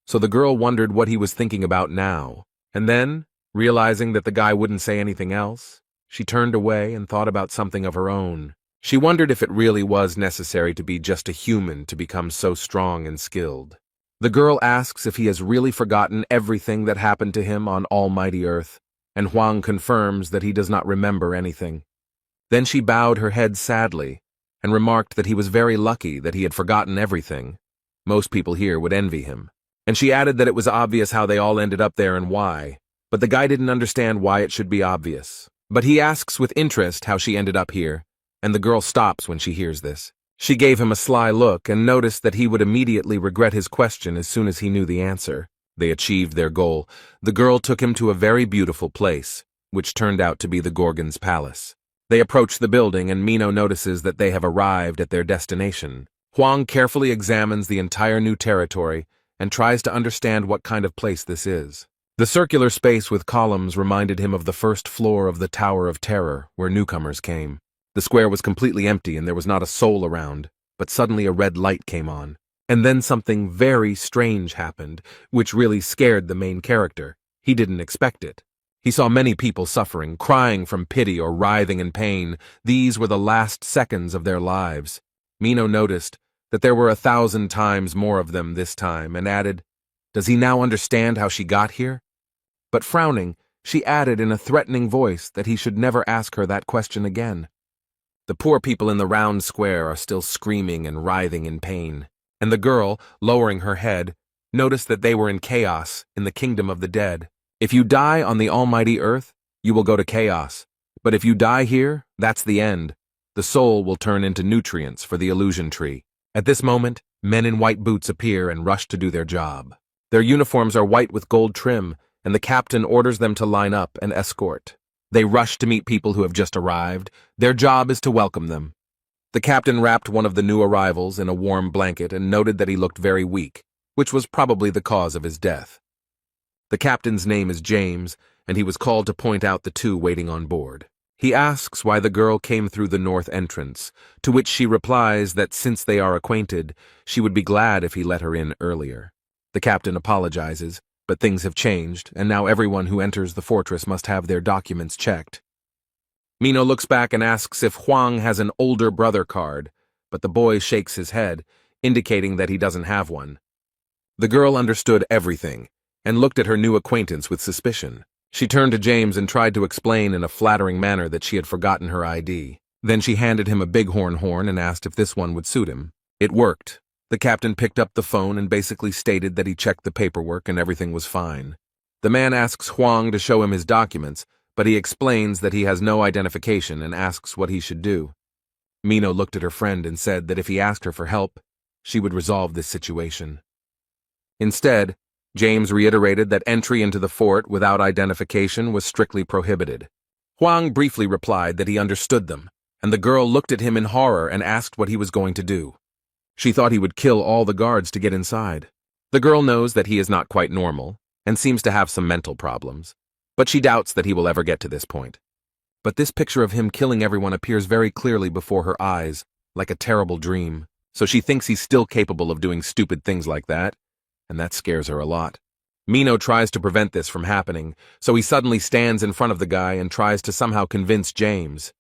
so the girl wondered what he was thinking about now. And then, realizing that the guy wouldn't say anything else, she turned away and thought about something of her own. She wondered if it really was necessary to be just a human to become so strong and skilled. The girl asks if he has really forgotten everything that happened to him on Almighty Earth, and Hwang confirms that he does not remember anything. Then she bowed her head sadly and remarked that he was very lucky that he had forgotten everything. Most people here would envy him. And she added that it was obvious how they all ended up there and why. but the guy didn't understand why it should be obvious. But he asks with interest how she ended up here, and the girl stops when she hears this. She gave him a sly look and noticed that he would immediately regret his question as soon as he knew the answer. They achieved their goal. The girl took him to a very beautiful place, which turned out to be the Gorgon's palace. They approach the building and Mino notices that they have arrived at their destination. Huang carefully examines the entire new territory and tries to understand what kind of place this is. The circular space with columns reminded him of the first floor of the Tower of Terror, where newcomers came. The square was completely empty and there was not a soul around, but suddenly a red light came on. And then something very strange happened, which really scared the main character. He didn't expect it. He saw many people suffering, crying from pity or writhing in pain. These were the last seconds of their lives. Mino noticed that there were 1,000 times more of them this time and added, "Does he now understand how she got here?" But frowning, she added in a threatening voice that he should never ask her that question again. The poor people in the round square are still screaming and writhing in pain, and the girl, lowering her head, noticed that they were in chaos in the kingdom of the dead. If you die on the almighty earth, you will go to chaos. But if you die here, that's the end. The soul will turn into nutrients for the illusion tree. At this moment, men in white boots appear and rush to do their job. Their uniforms are white with gold trim, and the captain orders them to line up and escort. They rush to meet people who have just arrived. Their job is to welcome them. The captain wrapped one of the new arrivals in a warm blanket and noted that he looked very weak, which was probably the cause of his death. The captain's name is James, and he was called to point out the two waiting on board. He asks why the girl came through the north entrance, to which she replies that since they are acquainted, she would be glad if he let her in earlier. The captain apologizes, but things have changed, and now everyone who enters the fortress must have their documents checked. Mino looks back and asks if Huang has an older brother card, but the boy shakes his head, indicating that he doesn't have one. The girl understood everything, and looked at her new acquaintance with suspicion. She turned to James and tried to explain in a flattering manner that she had forgotten her ID. Then she handed him a bighorn horn and asked if this one would suit him. It worked. The captain picked up the phone and basically stated that he checked the paperwork and everything was fine. The man asks Huang to show him his documents, but he explains that he has no identification and asks what he should do. Mino looked at her friend and said that if he asked her for help, she would resolve this situation. Instead, James reiterated that entry into the fort without identification was strictly prohibited. Huang briefly replied that he understood them, and the girl looked at him in horror and asked what he was going to do. She thought he would kill all the guards to get inside. The girl knows that he is not quite normal, and seems to have some mental problems, but she doubts that he will ever get to this point. But this picture of him killing everyone appears very clearly before her eyes, like a terrible dream, so she thinks he's still capable of doing stupid things like that, and that scares her a lot. Mino tries to prevent this from happening, so he suddenly stands in front of the guy and tries to somehow convince James.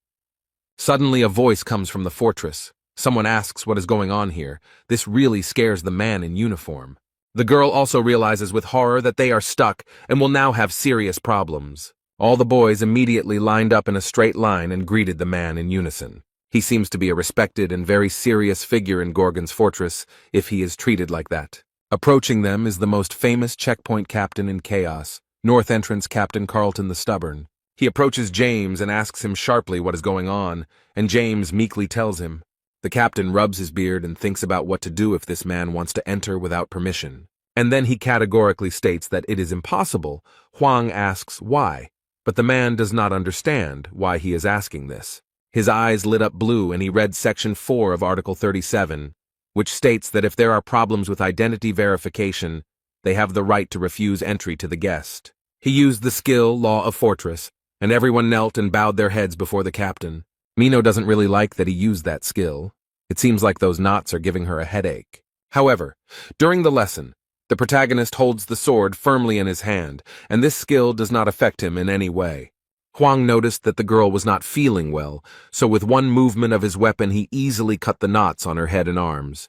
Suddenly a voice comes from the fortress. Someone asks what is going on here. This really scares the man in uniform. The girl also realizes with horror that they are stuck and will now have serious problems. All the boys immediately lined up in a straight line and greeted the man in unison. He seems to be a respected and very serious figure in Gorgon's fortress if he is treated like that. Approaching them is the most famous checkpoint captain in Chaos, North Entrance Captain Carlton the Stubborn. He approaches James and asks him sharply what is going on, and James meekly tells him. The captain rubs his beard and thinks about what to do if this man wants to enter without permission. And then he categorically states that it is impossible. Huang asks why, but the man does not understand why he is asking this. His eyes lit up blue and he read Section 4 of Article 37, which states that if there are problems with identity verification, they have the right to refuse entry to the guest. He used the skill Law of Fortress, and everyone knelt and bowed their heads before the captain. Mino doesn't really like that he used that skill. It seems like those knots are giving her a headache. However, during the lesson, the protagonist holds the sword firmly in his hand, and this skill does not affect him in any way. Huang noticed that the girl was not feeling well, so with one movement of his weapon he easily cut the knots on her head and arms.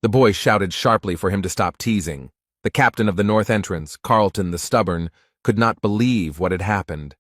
The boy shouted sharply for him to stop teasing. The captain of the North Entrance, Carlton the Stubborn, could not believe what had happened.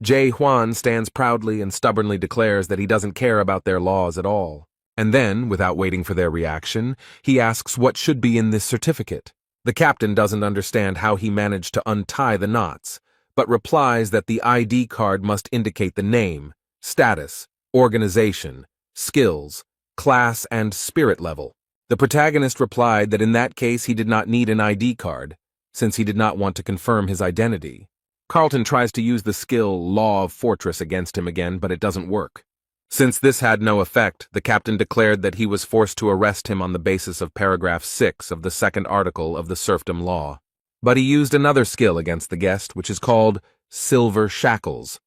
Jae Hwan stands proudly and stubbornly declares that he doesn't care about their laws at all. And then, without waiting for their reaction, he asks what should be in this certificate. The captain doesn't understand how he managed to untie the knots, but replies that the ID card must indicate the name, status, organization, skills, class, and spirit level. The protagonist replied that in that case he did not need an ID card, since he did not want to confirm his identity. Carlton tries to use the skill Law of Fortress against him again, but it doesn't work. Since this had no effect, the captain declared that he was forced to arrest him on the basis of paragraph 6 of the second article of the serfdom law. But he used another skill against the guest, which is called Silver Shackles.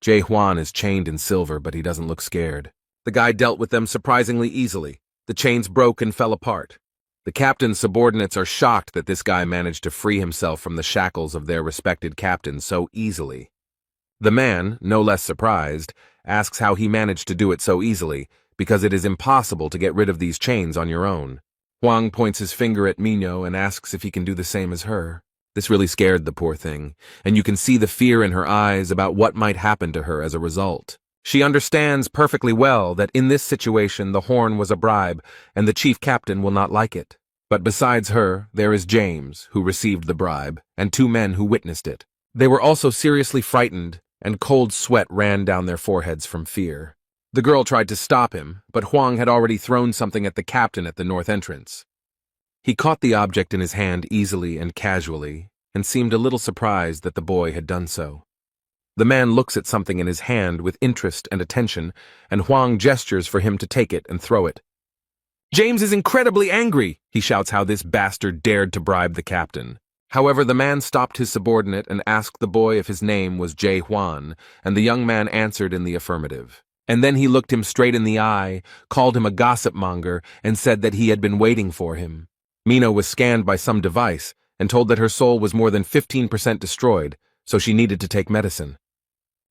Jae-hwan is chained in silver, but he doesn't look scared. The guy dealt with them surprisingly easily. The chains broke and fell apart. The captain's subordinates are shocked that this guy managed to free himself from the shackles of their respected captain so easily. The man, no less surprised, asks how he managed to do it so easily, because it is impossible to get rid of these chains on your own. Hwang points his finger at Minho and asks if he can do the same as her. This really scared the poor thing, and you can see the fear in her eyes about what might happen to her as a result. She understands perfectly well that in this situation the horn was a bribe, and the chief captain will not like it. But besides her, there is James, who received the bribe, and 2 men who witnessed it. They were also seriously frightened, and cold sweat ran down their foreheads from fear. The girl tried to stop him, but Hwang had already thrown something at the captain at the north entrance. He caught the object in his hand easily and casually, and seemed a little surprised that the boy had done so. The man looks at something in his hand with interest and attention, and Hwang gestures for him to take it and throw it. James is incredibly angry, he shouts how this bastard dared to bribe the captain. However, the man stopped his subordinate and asked the boy if his name was Jae-hwan, and the young man answered in the affirmative. And then he looked him straight in the eye, called him a gossip monger, and said that he had been waiting for him. Minho was scanned by some device and told that her soul was more than 15% destroyed, so she needed to take medicine.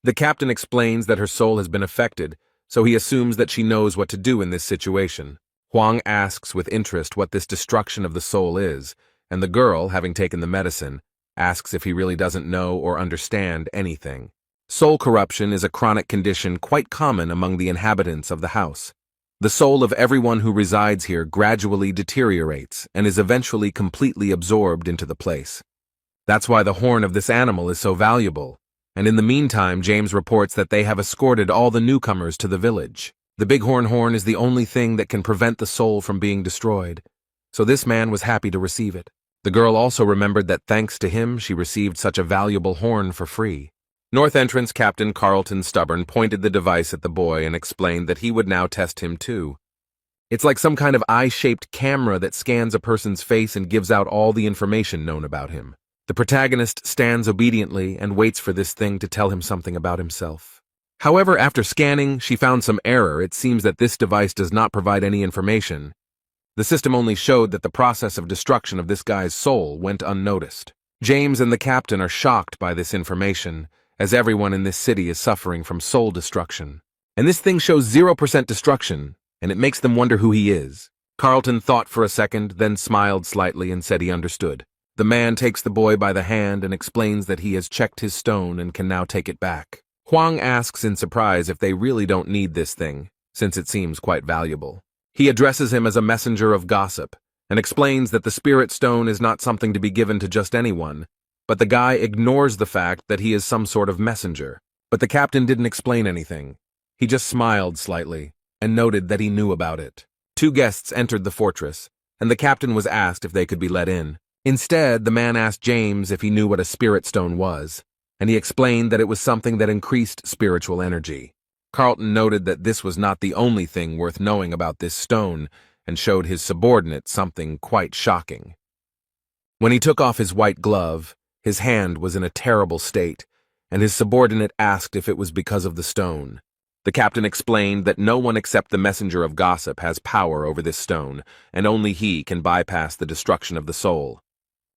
The captain explains that her soul has been affected, so he assumes that she knows what to do in this situation. Hwang asks with interest what this destruction of the soul is, and the girl, having taken the medicine, asks if he really doesn't know or understand anything. Soul corruption is a chronic condition quite common among the inhabitants of the house. The soul of everyone who resides here gradually deteriorates and is eventually completely absorbed into the place. That's why the horn of this animal is so valuable, and in the meantime James reports that they have escorted all the newcomers to the village. The bighorn horn is the only thing that can prevent the soul from being destroyed, so this man was happy to receive it. The girl also remembered that thanks to him she received such a valuable horn for free. North Entrance Captain Carlton Stubborn pointed the device at the boy and explained that he would now test him too. It's like some kind of eye-shaped camera that scans a person's face and gives out all the information known about him. The protagonist stands obediently and waits for this thing to tell him something about himself. However, after scanning, she found some error. It seems that this device does not provide any information. The system only showed that the process of destruction of this guy's soul went unnoticed. James and the captain are shocked by this information, as everyone in this city is suffering from soul destruction. And this thing shows 0% destruction, and it makes them wonder who he is. Carlton thought for a second, then smiled slightly and said he understood. The man takes the boy by the hand and explains that he has checked his stone and can now take it back. Hwang asks in surprise if they really don't need this thing, since it seems quite valuable. He addresses him as a messenger of gossip, and explains that the spirit stone is not something to be given to just anyone, but the guy ignores the fact that he is some sort of messenger. But the captain didn't explain anything. He just smiled slightly, and noted that he knew about it. 2 guests entered the fortress, and the captain was asked if they could be let in. Instead, the man asked James if he knew what a spirit stone was, and he explained that it was something that increased spiritual energy. Carlton noted that this was not the only thing worth knowing about this stone, and showed his subordinate something quite shocking. When he took off his white glove, his hand was in a terrible state, and his subordinate asked if it was because of the stone. The captain explained that no one except the messenger of gossip has power over this stone, and only he can bypass the destruction of the soul.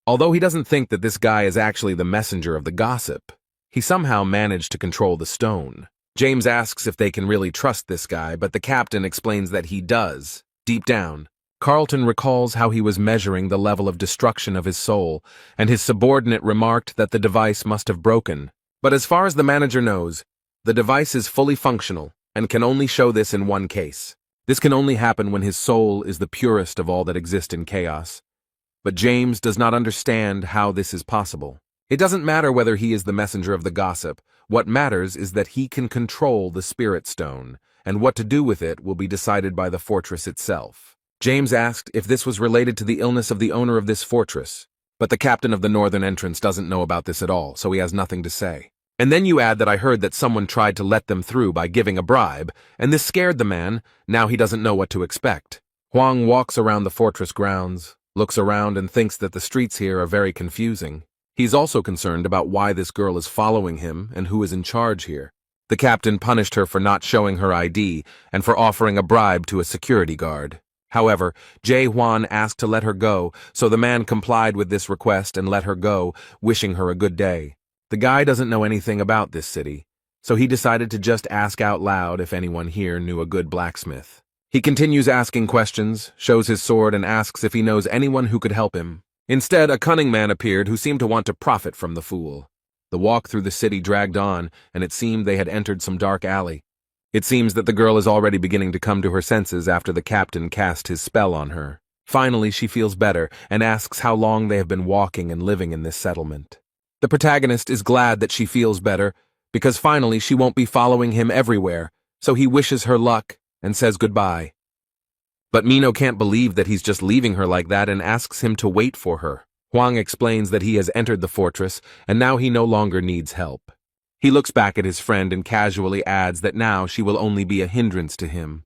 Although he doesn't think that this guy is actually the messenger of the gossip, he somehow managed to control the stone. James asks if they can really trust this guy, but the captain explains that he does, deep down. Carlton recalls how he was measuring the level of destruction of his soul, and his subordinate remarked that the device must have broken. But as far as the manager knows, the device is fully functional, and can only show this in one case. This can only happen when his soul is the purest of all that exist in chaos. But James does not understand how this is possible. It doesn't matter whether he is the messenger of the gossip. What matters is that he can control the spirit stone, and what to do with it will be decided by the fortress itself. James asked if this was related to the illness of the owner of this fortress, but the captain of the northern entrance doesn't know about this at all, so he has nothing to say. And then you add that I heard that someone tried to let them through by giving a bribe, and this scared the man. Now he doesn't know what to expect. Huang walks around the fortress grounds, looks around and thinks that the streets here are very confusing. He's also concerned about why this girl is following him and who is in charge here. The captain punished her for not showing her ID and for offering a bribe to a security guard. However, Jae Hwan asked to let her go, so the man complied with this request and let her go, wishing her a good day. The guy doesn't know anything about this city, so he decided to just ask out loud if anyone here knew a good blacksmith. He continues asking questions, shows his sword, and asks if he knows anyone who could help him. Instead, a cunning man appeared who seemed to want to profit from the fool. The walk through the city dragged on, and it seemed they had entered some dark alley. It seems that the girl is already beginning to come to her senses after the captain cast his spell on her. Finally, she feels better and asks how long they have been walking and living in this settlement. The protagonist is glad that she feels better, because finally she won't be following him everywhere, so he wishes her luck and says goodbye. But Mino can't believe that he's just leaving her like that and asks him to wait for her. Huang explains that he has entered the fortress and now he no longer needs help. He looks back at his friend and casually adds that now she will only be a hindrance to him.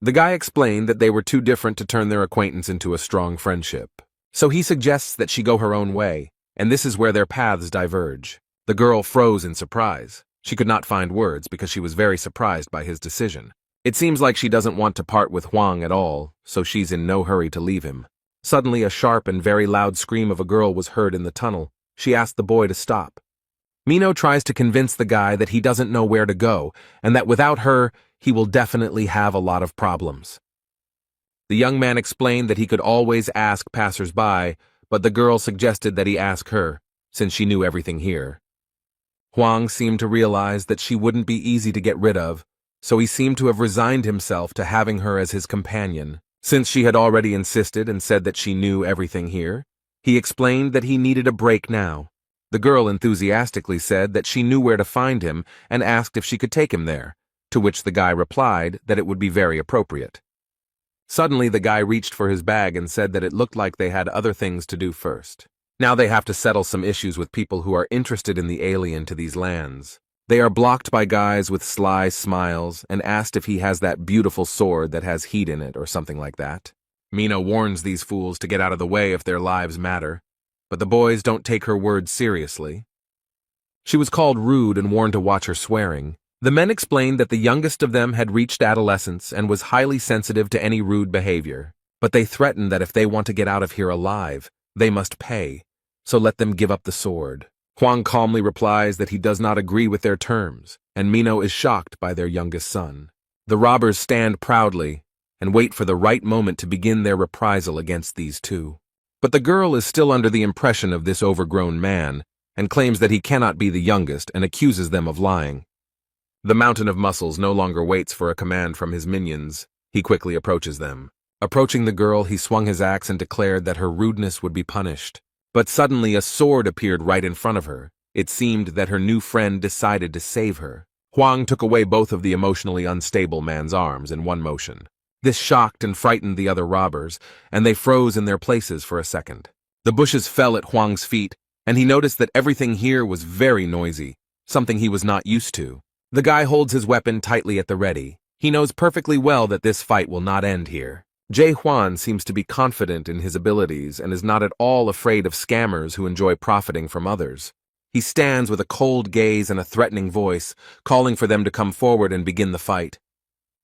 The guy explained that they were too different to turn their acquaintance into a strong friendship. So he suggests that she go her own way, and this is where their paths diverge. The girl froze in surprise. She could not find words because she was very surprised by his decision. It seems like she doesn't want to part with Huang at all, so she's in no hurry to leave him. Suddenly, a sharp and very loud scream of a girl was heard in the tunnel. She asked the boy to stop. Mino tries to convince the guy that he doesn't know where to go, and that without her, he will definitely have a lot of problems. The young man explained that he could always ask passers-by, but the girl suggested that he ask her, since she knew everything here. Huang seemed to realize that she wouldn't be easy to get rid of, so he seemed to have resigned himself to having her as his companion. Since she had already insisted and said that she knew everything here, he explained that he needed a break now. The girl enthusiastically said that she knew where to find him and asked if she could take him there, to which the guy replied that it would be very appropriate. Suddenly, the guy reached for his bag and said that it looked like they had other things to do first. Now they have to settle some issues with people who are interested in the alien to these lands. They are blocked by guys with sly smiles and asked if he has that beautiful sword that has heat in it or something like that. Mina warns these fools to get out of the way if their lives matter, but the boys don't take her words seriously. She was called rude and warned to watch her swearing. The men explained that the youngest of them had reached adolescence and was highly sensitive to any rude behavior, but they threatened that if they want to get out of here alive, they must pay, so let them give up the sword. Huang calmly replies that he does not agree with their terms, and Mino is shocked by their youngest son. The robbers stand proudly and wait for the right moment to begin their reprisal against these two. But the girl is still under the impression of this overgrown man and claims that he cannot be the youngest and accuses them of lying. The Mountain of Muscles no longer waits for a command from his minions. He quickly approaches them. Approaching the girl, he swung his axe and declared that her rudeness would be punished. But suddenly a sword appeared right in front of her. It seemed that her new friend decided to save her. Huang took away both of the emotionally unstable man's arms in one motion. This shocked and frightened the other robbers, and they froze in their places for a second. The bushes fell at Huang's feet, and he noticed that everything here was very noisy, something he was not used to. The guy holds his weapon tightly at the ready. He knows perfectly well that this fight will not end here. Jae Hwan seems to be confident in his abilities and is not at all afraid of scammers who enjoy profiting from others. He stands with a cold gaze and a threatening voice, calling for them to come forward and begin the fight.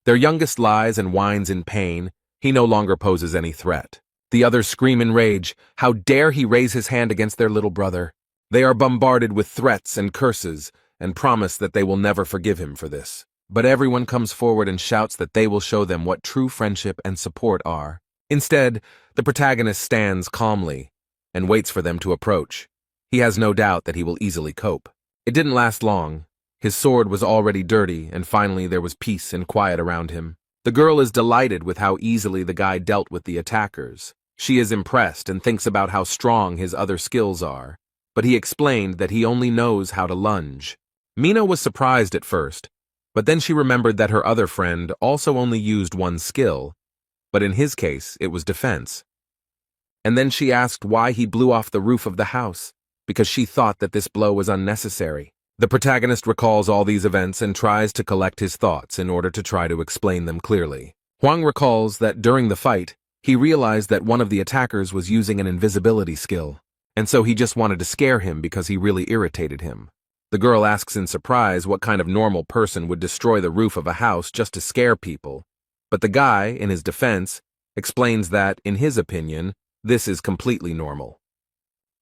Their youngest lies and whines in pain. He no longer poses any threat. The others scream in rage. How dare he raise his hand against their little brother? They are bombarded with threats and curses and promise that they will never forgive him for this. But everyone comes forward and shouts that they will show them what true friendship and support are. Instead, the protagonist stands calmly and waits for them to approach. He has no doubt that he will easily cope. It didn't last long. His sword was already dirty, and finally there was peace and quiet around him. The girl is delighted with how easily the guy dealt with the attackers. She is impressed and thinks about how strong his other skills are. but he explained that he only knows how to lunge. Mina was surprised at first, but then she remembered that her other friend also only used one skill, but in his case, it was defense. And then she asked why he blew off the roof of the house, because she thought that this blow was unnecessary. The protagonist recalls all these events and tries to collect his thoughts in order to try to explain them clearly. Hwang recalls that during the fight, he realized that one of the attackers was using an invisibility skill, and so he just wanted to scare him because he really irritated him. The girl asks in surprise what kind of normal person would destroy the roof of a house just to scare people, but the guy, in his defense, explains that, in his opinion, this is completely normal.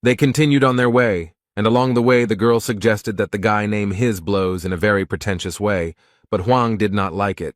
They continued on their way, and along the way the girl suggested that the guy name his blows in a very pretentious way, but Hwang did not like it.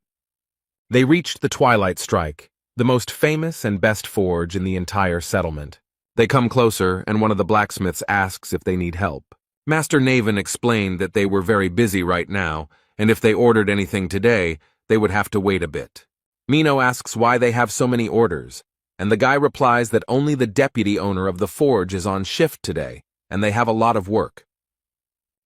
They reached the Twilight Strike, the most famous and best forge in the entire settlement. They come closer, and one of the blacksmiths asks if they need help. Master Naven explained that they were very busy right now, and if they ordered anything today, they would have to wait a bit. Mino asks why they have so many orders, and the guy replies that only the deputy owner of the forge is on shift today, and they have a lot of work.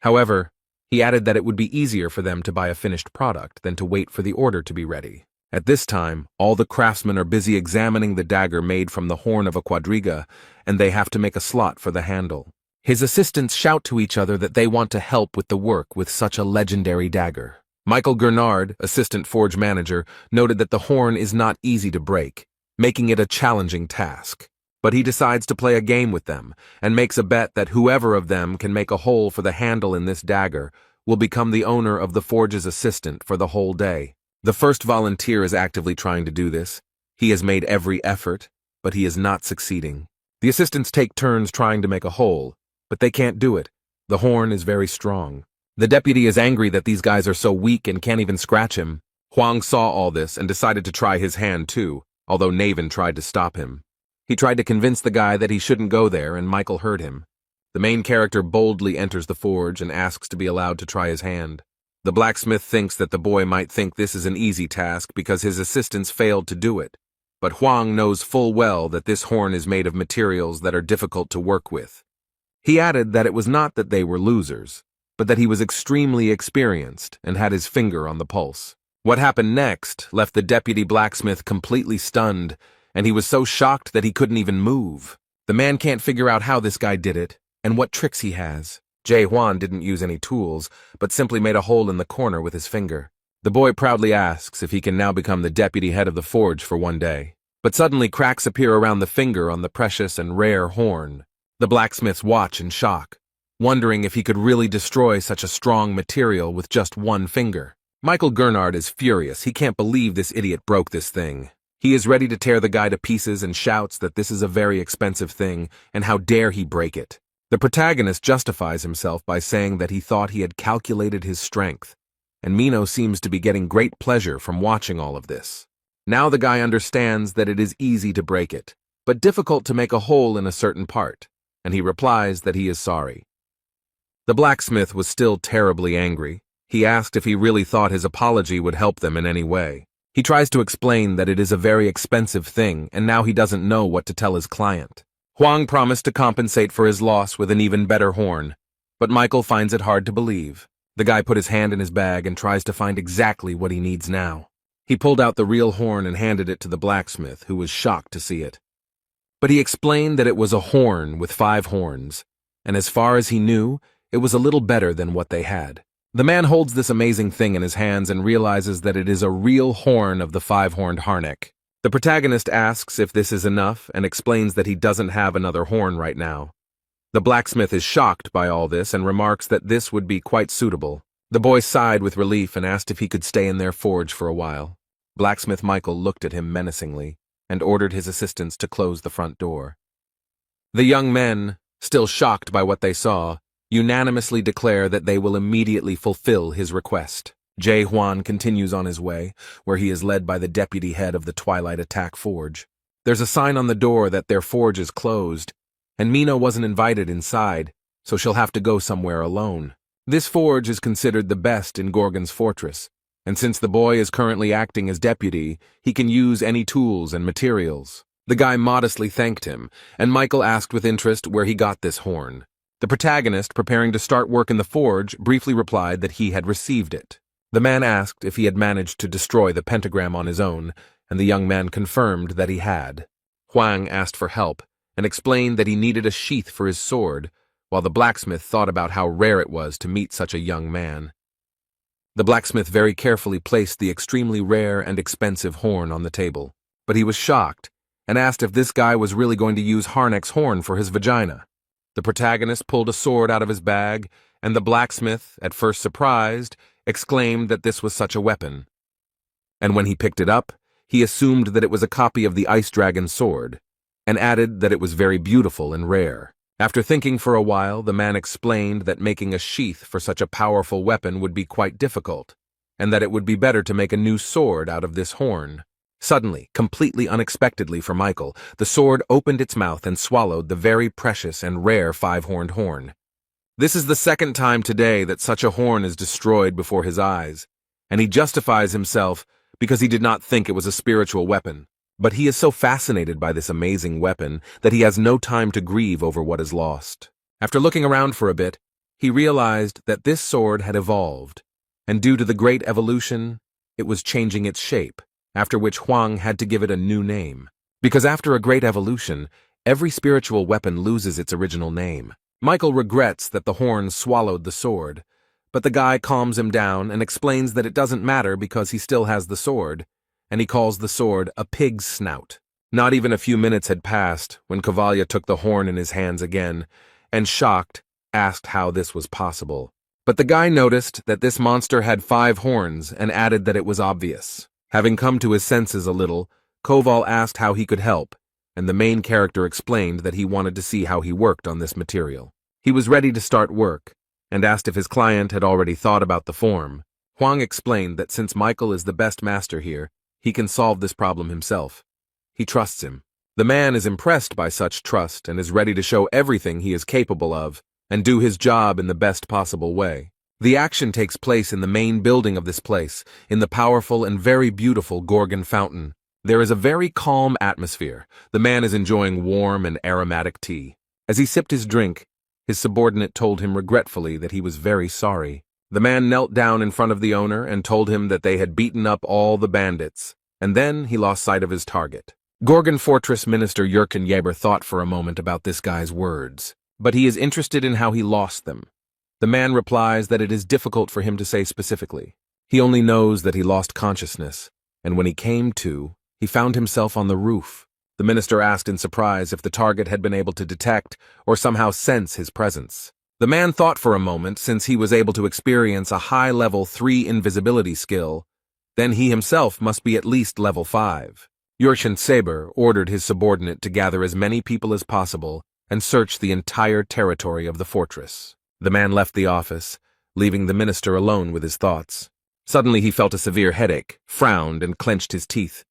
However, he added that it would be easier for them to buy a finished product than to wait for the order to be ready. At this time, all the craftsmen are busy examining the dagger made from the horn of a quadriga, and they have to make a slot for the handle. His assistants shout to each other that they want to help with the work with such a legendary dagger. Michael Gernard, assistant forge manager, noted that the horn is not easy to break, making it a challenging task. But he decides to play a game with them, and makes a bet that whoever of them can make a hole for the handle in this dagger will become the owner of the forge's assistant for the whole day. The first volunteer is actively trying to do this. He has made every effort, but he is not succeeding. The assistants take turns trying to make a hole, but they can't do it. The horn is very strong. The deputy is angry that these guys are so weak and can't even scratch him. Hwang saw all this and decided to try his hand too, although Naven tried to stop him. He tried to convince the guy that he shouldn't go there, and Michael heard him. The main character boldly enters the forge and asks to be allowed to try his hand. The blacksmith thinks that the boy might think this is an easy task because his assistants failed to do it, but Hwang knows full well that this horn is made of materials that are difficult to work with. He added that it was not that they were losers, but that he was extremely experienced and had his finger on the pulse. What happened next left the deputy blacksmith completely stunned, and he was so shocked that he couldn't even move. The man can't figure out how this guy did it and what tricks he has. Jae Hwan didn't use any tools, but simply made a hole in the corner with his finger. The boy proudly asks if he can now become the deputy head of the forge for one day. But suddenly cracks appear around the finger on the precious and rare horn. The blacksmiths watch in shock, wondering if he could really destroy such a strong material with just one finger. Michael Gernard is furious. He can't believe this idiot broke this thing. He is ready to tear the guy to pieces and shouts that this is a very expensive thing, and how dare he break it. The protagonist justifies himself by saying that he thought he had calculated his strength, and Mino seems to be getting great pleasure from watching all of this. Now the guy understands that it is easy to break it, but difficult to make a hole in a certain part, and he replies that he is sorry. The blacksmith was still terribly angry. He asked if he really thought his apology would help them in any way. He tries to explain that it is a very expensive thing, and now he doesn't know what to tell his client. Hwang promised to compensate for his loss with an even better horn, but Michael finds it hard to believe. The guy put his hand in his bag and tries to find exactly what he needs now. He pulled out the real horn and handed it to the blacksmith, who was shocked to see it. But he explained that it was a horn with 5 horns, and as far as he knew, it was a little better than what they had. The man holds this amazing thing in his hands and realizes that it is a real horn of the 5-horned harnick. The protagonist asks if this is enough and explains that he doesn't have another horn right now. The blacksmith is shocked by all this and remarks that this would be quite suitable. The boy sighed with relief and asked if he could stay in their forge for a while. Blacksmith Michael looked at him menacingly and ordered his assistants to close the front door. The young men, still shocked by what they saw, unanimously declare that they will immediately fulfill his request. Jae Hwan continues on his way, where he is led by the deputy head of the Twilight Attack Forge. There's a sign on the door that their forge is closed, and Mino wasn't invited inside, so she'll have to go somewhere alone. This forge is considered the best in Gorgon's fortress, and since the boy is currently acting as deputy, he can use any tools and materials. The guy modestly thanked him, and Michael asked with interest where he got this horn. The protagonist, preparing to start work in the forge, briefly replied that he had received it. The man asked if he had managed to destroy the pentagram on his own, and the young man confirmed that he had. Huang asked for help and explained that he needed a sheath for his sword, while the blacksmith thought about how rare it was to meet such a young man. The blacksmith very carefully placed the extremely rare and expensive horn on the table, but he was shocked and asked if this guy was really going to use Harnack's horn for his vagina. The protagonist pulled a sword out of his bag, and the blacksmith, at first surprised, exclaimed that this was such a weapon. And when he picked it up, he assumed that it was a copy of the Ice Dragon's sword, and added that it was very beautiful and rare. After thinking for a while, the man explained that making a sheath for such a powerful weapon would be quite difficult, and that it would be better to make a new sword out of this horn. Suddenly, completely unexpectedly for Michael, the sword opened its mouth and swallowed the very precious and rare five-horned horn. This is the second time today that such a horn is destroyed before his eyes, and he justifies himself because he did not think it was a spiritual weapon. But he is so fascinated by this amazing weapon that he has no time to grieve over what is lost. After looking around for a bit, he realized that this sword had evolved, and due to the great evolution, it was changing its shape, after which Huang had to give it a new name. Because after a great evolution, every spiritual weapon loses its original name. Michael regrets that the horn swallowed the sword, but the guy calms him down and explains that it doesn't matter because he still has the sword, and he calls the sword a pig's snout. Not even a few minutes had passed when Cavalia took the horn in his hands again, and shocked, asked how this was possible. But the guy noticed that this monster had 5 horns and added that it was obvious. Having come to his senses a little, Koval asked how he could help, and the main character explained that he wanted to see how he worked on this material. He was ready to start work, and asked if his client had already thought about the form. Huang explained that since Michael is the best master here, he can solve this problem himself. He trusts him. The man is impressed by such trust and is ready to show everything he is capable of and do his job in the best possible way. The action takes place in the main building of this place, in the powerful and very beautiful Gorgon Fountain. There is a very calm atmosphere. The man is enjoying warm and aromatic tea. As he sipped his drink, his subordinate told him regretfully that he was very sorry. The man knelt down in front of the owner and told him that they had beaten up all the bandits, and then he lost sight of his target. Gorgon Fortress Minister Jurgen Jaeber thought for a moment about this guy's words, but he is interested in how he lost them. The man replies that it is difficult for him to say specifically. He only knows that he lost consciousness, and when he came to, he found himself on the roof. The minister asked in surprise if the target had been able to detect or somehow sense his presence. The man thought for a moment, since he was able to experience a high-level 3 invisibility skill, then he himself must be at least level 5. Jurgen Saber ordered his subordinate to gather as many people as possible and search the entire territory of the fortress. The man left the office, leaving the minister alone with his thoughts. Suddenly he felt a severe headache, frowned, and clenched his teeth.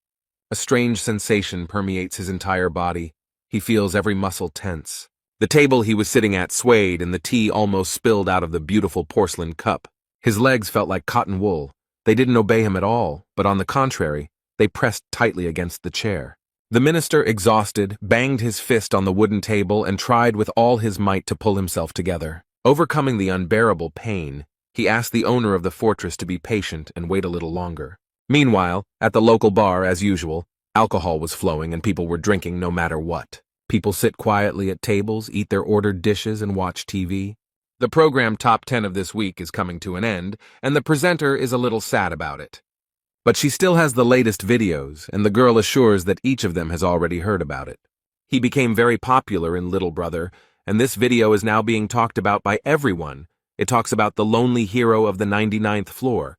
A strange sensation permeates his entire body. He feels every muscle tense. The table he was sitting at swayed and the tea almost spilled out of the beautiful porcelain cup. His legs felt like cotton wool. They didn't obey him at all, but on the contrary, they pressed tightly against the chair. The minister, exhausted, banged his fist on the wooden table and tried with all his might to pull himself together. Overcoming the unbearable pain, he asked the owner of the fortress to be patient and wait a little longer. Meanwhile, at the local bar, as usual, alcohol was flowing and people were drinking no matter what. People sit quietly at tables, eat their ordered dishes, and watch TV. The program Top 10 of this week is coming to an end, and the presenter is a little sad about it. But she still has the latest videos, and the girl assures that each of them has already heard about it. He became very popular in Little Brother, and this video is now being talked about by everyone. It talks about the lonely hero of the 99th floor.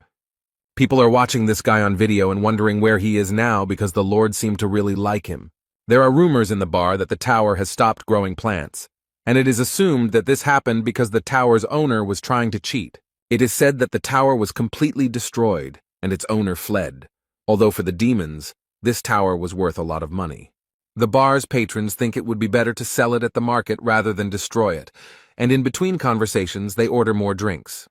People are watching this guy on video and wondering where he is now because the Lord seemed to really like him. There are rumors in the bar that the tower has stopped growing plants, and it is assumed that this happened because the tower's owner was trying to cheat. It is said that the tower was completely destroyed, and its owner fled, although for the demons, this tower was worth a lot of money. The bar's patrons think it would be better to sell it at the market rather than destroy it, and in between conversations they order more drinks.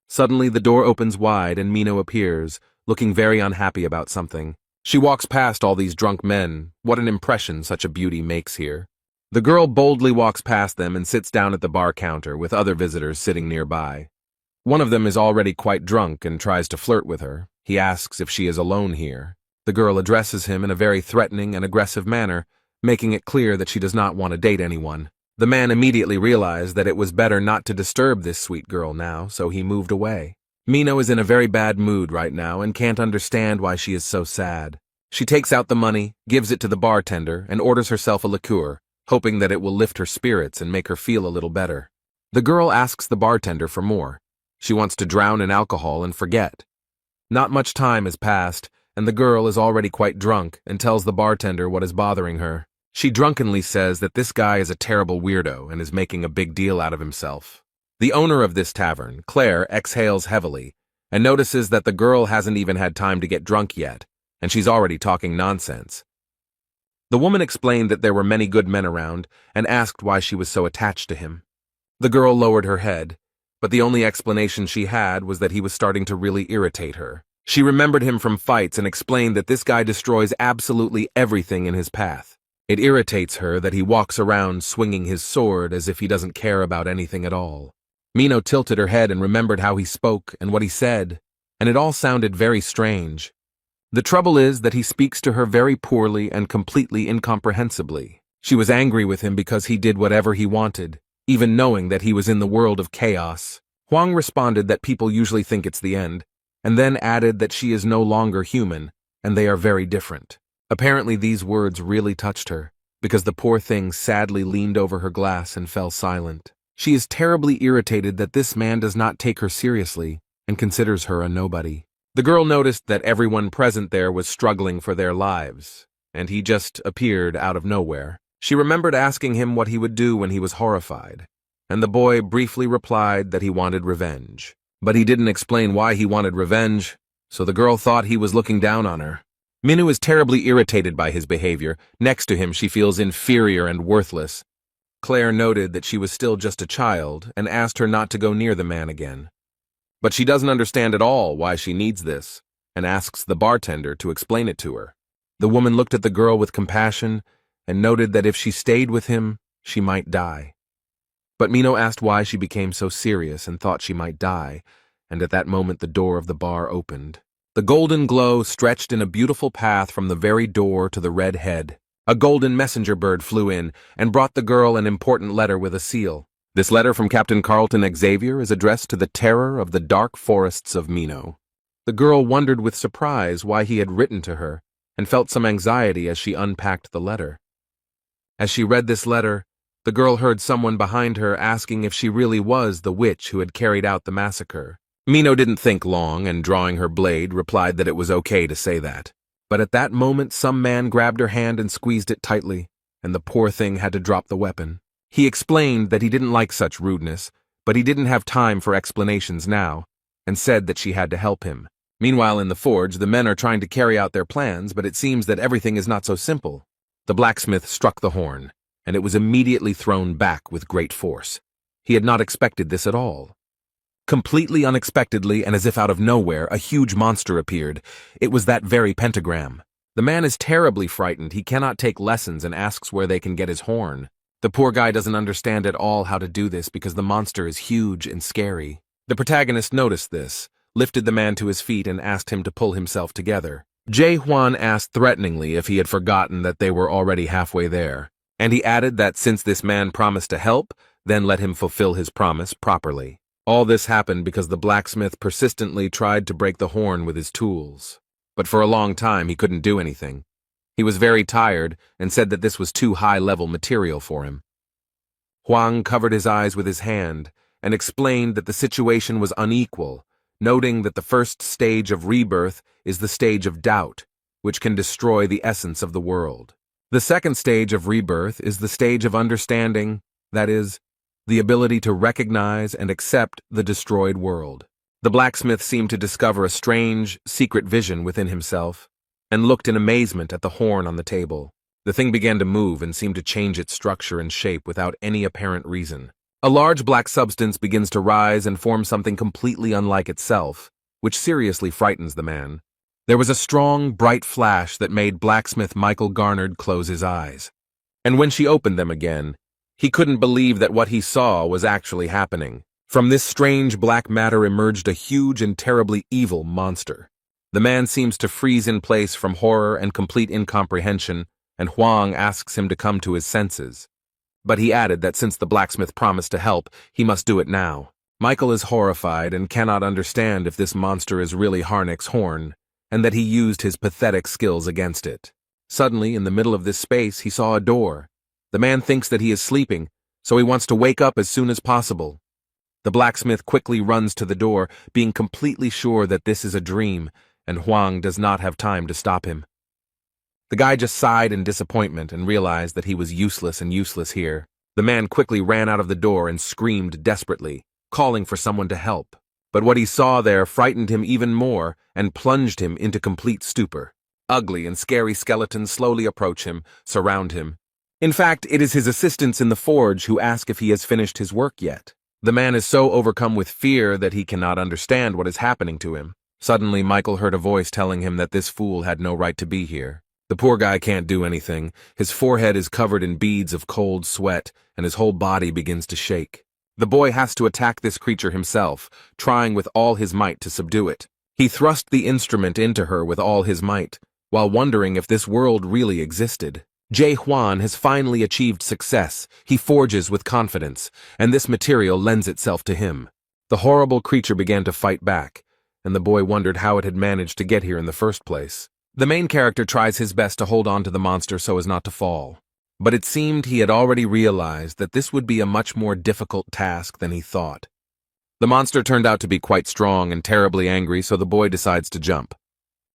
Suddenly the door opens wide and Mino appears, looking very unhappy about something. She walks past all these drunk men. What an impression such a beauty makes here. The girl boldly walks past them and sits down at the bar counter with other visitors sitting nearby. One of them is already quite drunk and tries to flirt with her. He asks if she is alone here. The girl addresses him in a very threatening and aggressive manner, making it clear that she does not want to date anyone. The man immediately realized that it was better not to disturb this sweet girl now, so he moved away. Mino is in a very bad mood right now and can't understand why she is so sad. She takes out the money, gives it to the bartender, and orders herself a liqueur, hoping that it will lift her spirits and make her feel a little better. The girl asks the bartender for more. She wants to drown in alcohol and forget. Not much time has passed, and the girl is already quite drunk and tells the bartender what is bothering her. She drunkenly says that this guy is a terrible weirdo and is making a big deal out of himself. The owner of this tavern, Claire, exhales heavily and notices that the girl hasn't even had time to get drunk yet, and she's already talking nonsense. The woman explained that there were many good men around and asked why she was so attached to him. The girl lowered her head, but the only explanation she had was that he was starting to really irritate her. She remembered him from fights and explained that this guy destroys absolutely everything in his path. It irritates her that he walks around swinging his sword as if he doesn't care about anything at all. Mino tilted her head and remembered how he spoke and what he said, and it all sounded very strange. The trouble is that he speaks to her very poorly and completely incomprehensibly. She was angry with him because he did whatever he wanted, even knowing that he was in the world of chaos. Huang responded that people usually think it's the end, and then added that she is no longer human, and they are very different. Apparently these words really touched her, because the poor thing sadly leaned over her glass and fell silent. She is terribly irritated that this man does not take her seriously and considers her a nobody. The girl noticed that everyone present there was struggling for their lives, and he just appeared out of nowhere. She remembered asking him what he would do when he was horrified, and the boy briefly replied that he wanted revenge. But he didn't explain why he wanted revenge, so the girl thought he was looking down on her. Minu is terribly irritated by his behavior. Next to him, she feels inferior and worthless. Claire noted that she was still just a child and asked her not to go near the man again. But she doesn't understand at all why she needs this, and asks the bartender to explain it to her. The woman looked at the girl with compassion and noted that if she stayed with him, she might die. But Mino asked why she became so serious and thought she might die, and at that moment the door of the bar opened. The golden glow stretched in a beautiful path from the very door to the red head. A golden messenger bird flew in and brought the girl an important letter with a seal. This letter from Captain Carlton Xavier is addressed to the terror of the dark forests of Mino. The girl wondered with surprise why he had written to her, and felt some anxiety as she unpacked the letter. As she read this letter, the girl heard someone behind her asking if she really was the witch who had carried out the massacre. Mino didn't think long and, drawing her blade, replied that it was okay to say that. But at that moment some man grabbed her hand and squeezed it tightly, and the poor thing had to drop the weapon. He explained that he didn't like such rudeness, but he didn't have time for explanations now, and said that she had to help him. Meanwhile in the forge, the men are trying to carry out their plans, but it seems that everything is not so simple. The blacksmith struck the horn, and it was immediately thrown back with great force. He had not expected this at all. Completely unexpectedly and as if out of nowhere, a huge monster appeared. It was that very pentagram. The man is terribly frightened. He cannot take lessons and asks where they can get his horn. The poor guy doesn't understand at all how to do this because the monster is huge and scary. The protagonist noticed this, lifted the man to his feet and asked him to pull himself together. Jae Hwan asked threateningly if he had forgotten that they were already halfway there, and he added that since this man promised to help, then let him fulfill his promise properly. All this happened because the blacksmith persistently tried to break the horn with his tools. But for a long time he couldn't do anything. He was very tired and said that this was too high-level material for him. Huang covered his eyes with his hand and explained that the situation was unequal, noting that the first stage of rebirth is the stage of doubt, which can destroy the essence of the world. The second stage of rebirth is the stage of understanding, that is, the ability to recognize and accept the destroyed world. The blacksmith seemed to discover a strange, secret vision within himself, and looked in amazement at the horn on the table. The thing began to move and seemed to change its structure and shape without any apparent reason. A large black substance begins to rise and form something completely unlike itself, which seriously frightens the man. There was a strong, bright flash that made blacksmith Michael Garnard close his eyes. and when she opened them again, he couldn't believe that what he saw was actually happening. From this strange black matter emerged a huge and terribly evil monster. The man seems to freeze in place from horror and complete incomprehension, and Huang asks him to come to his senses. But he added that since the blacksmith promised to help, he must do it now. Michael is horrified and cannot understand if this monster is really Harnick's horn, and that he used his pathetic skills against it. Suddenly, in the middle of this space, he saw a door. The man thinks that he is sleeping, so he wants to wake up as soon as possible. The blacksmith quickly runs to the door, being completely sure that this is a dream, and Huang does not have time to stop him. The guy just sighed in disappointment and realized that he was useless here. The man quickly ran out of the door and screamed desperately, calling for someone to help. But what he saw there frightened him even more and plunged him into complete stupor. Ugly and scary skeletons slowly approach him, surround him. In fact, it is his assistants in the forge who ask if he has finished his work yet. The man is so overcome with fear that he cannot understand what is happening to him. Suddenly, Michael heard a voice telling him that this fool had no right to be here. The poor guy can't do anything. His forehead is covered in beads of cold sweat, and his whole body begins to shake. The boy has to attack this creature himself, trying with all his might to subdue it. He thrust the instrument into her with all his might, while wondering if this world really existed. Jay Huan has finally achieved success. He forges with confidence, and this material lends itself to him. The horrible creature began to fight back, and the boy wondered how it had managed to get here in the first place. The main character tries his best to hold on to the monster so as not to fall. But it seemed he had already realized that this would be a much more difficult task than he thought. The monster turned out to be quite strong and terribly angry, so the boy decides to jump.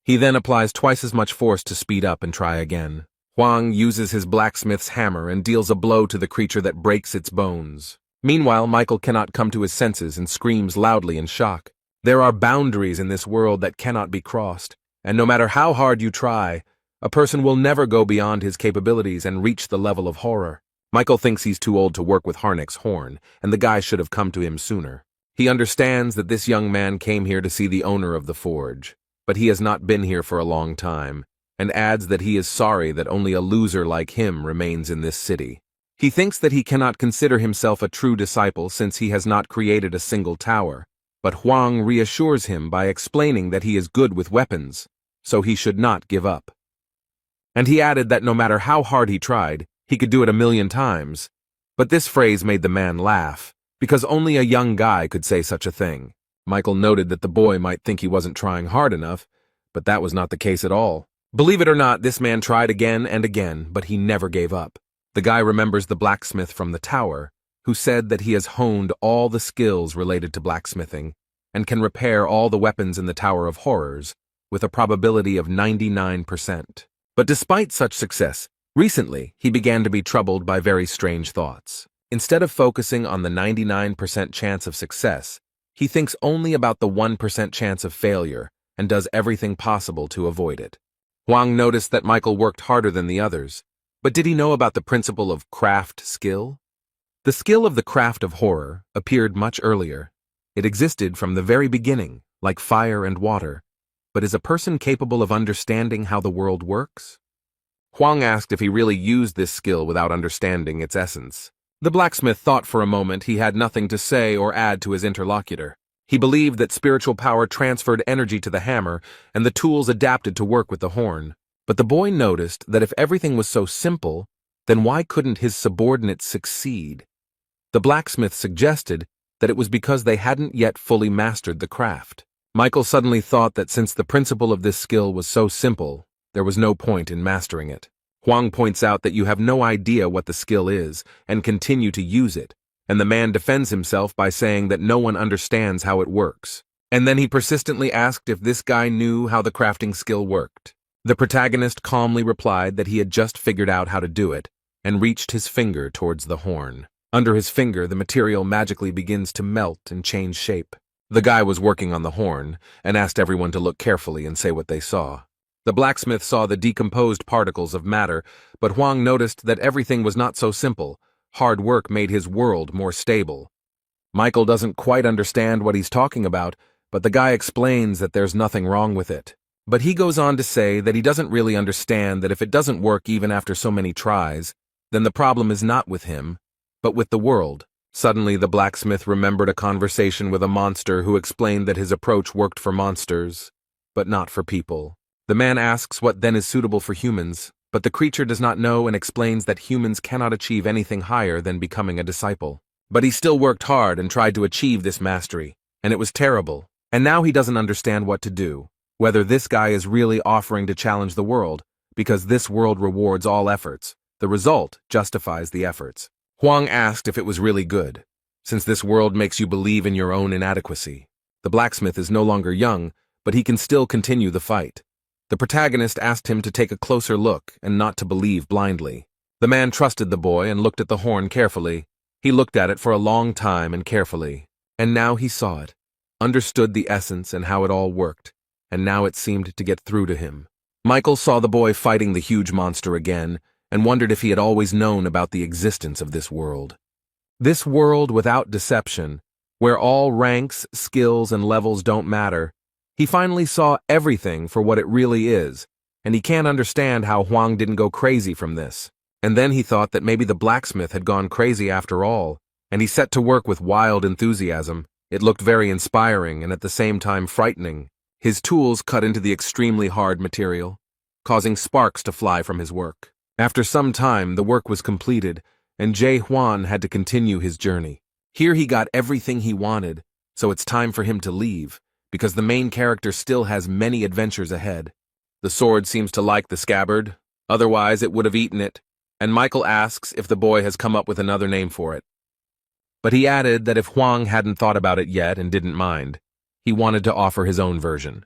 He then applies twice as much force to speed up and try again. Huang uses his blacksmith's hammer and deals a blow to the creature that breaks its bones. Meanwhile, Michael cannot come to his senses and screams loudly in shock. There are boundaries in this world that cannot be crossed, and no matter how hard you try, a person will never go beyond his capabilities and reach the level of horror. Michael thinks he's too old to work with Harnick's horn, and the guy should have come to him sooner. He understands that this young man came here to see the owner of the forge, but he has not been here for a long time, and adds that he is sorry that only a loser like him remains in this city. He thinks that he cannot consider himself a true disciple since he has not created a single tower, but Huang reassures him by explaining that he is good with weapons, so he should not give up. And he added that no matter how hard he tried, he could do it 1,000,000 times. But this phrase made the man laugh, because only a young guy could say such a thing. Michael noted that the boy might think he wasn't trying hard enough, but that was not the case at all. Believe it or not, this man tried again and again, but he never gave up. The guy remembers the blacksmith from the tower, who said that he has honed all the skills related to blacksmithing, and can repair all the weapons in the Tower of Horrors, with a probability of 99%. But despite such success, recently he began to be troubled by very strange thoughts. Instead of focusing on the 99% chance of success, he thinks only about the 1% chance of failure and does everything possible to avoid it. Huang noticed that Michael worked harder than the others, but did he know about the principle of craft skill? The skill of the craft of horror appeared much earlier. It existed from the very beginning, like fire and water. But is a person capable of understanding how the world works? Huang asked if he really used this skill without understanding its essence. The blacksmith thought for a moment he had nothing to say or add to his interlocutor. He believed that spiritual power transferred energy to the hammer and the tools adapted to work with the horn. But the boy noticed that if everything was so simple, then why couldn't his subordinates succeed? The blacksmith suggested that it was because they hadn't yet fully mastered the craft. Michael suddenly thought that since the principle of this skill was so simple, there was no point in mastering it. Huang points out that you have no idea what the skill is and continue to use it, and the man defends himself by saying that no one understands how it works. And then he persistently asked if this guy knew how the crafting skill worked. The protagonist calmly replied that he had just figured out how to do it, and reached his finger towards the horn. Under his finger, the material magically begins to melt and change shape. The guy was working on the horn, and asked everyone to look carefully and say what they saw. The blacksmith saw the decomposed particles of matter, but Huang noticed that everything was not so simple. Hard work made his world more stable. Michael doesn't quite understand what he's talking about, but the guy explains that there's nothing wrong with it. But he goes on to say that he doesn't really understand that if it doesn't work even after so many tries, then the problem is not with him, but with the world. Suddenly, the blacksmith remembered a conversation with a monster who explained that his approach worked for monsters, but not for people. The man asks what then is suitable for humans, but the creature does not know and explains that humans cannot achieve anything higher than becoming a disciple. But he still worked hard and tried to achieve this mastery, and it was terrible. And now he doesn't understand what to do, whether this guy is really offering to challenge the world, because this world rewards all efforts. The result justifies the efforts. Huang asked if it was really good, since this world makes you believe in your own inadequacy. The blacksmith is no longer young, but he can still continue the fight. The protagonist asked him to take a closer look and not to believe blindly. The man trusted the boy and looked at the horn carefully. He looked at it for a long time and carefully. And now he saw it, understood the essence and how it all worked, and now it seemed to get through to him. Michael saw the boy fighting the huge monster again, and wondered if he had always known about the existence of this world. This world without deception, where all ranks, skills, and levels don't matter. He finally saw everything for what it really is, and he can't understand how Huang didn't go crazy from this. And then he thought that maybe the blacksmith had gone crazy after all, and he set to work with wild enthusiasm. It looked very inspiring and at the same time frightening. His tools cut into the extremely hard material, causing sparks to fly from his work. After some time, the work was completed, and Jae Hwan had to continue his journey. Here he got everything he wanted, so it's time for him to leave, because the main character still has many adventures ahead. The sword seems to like the scabbard, otherwise it would have eaten it, and Michael asks if the boy has come up with another name for it. But he added that if Huang hadn't thought about it yet and didn't mind, he wanted to offer his own version.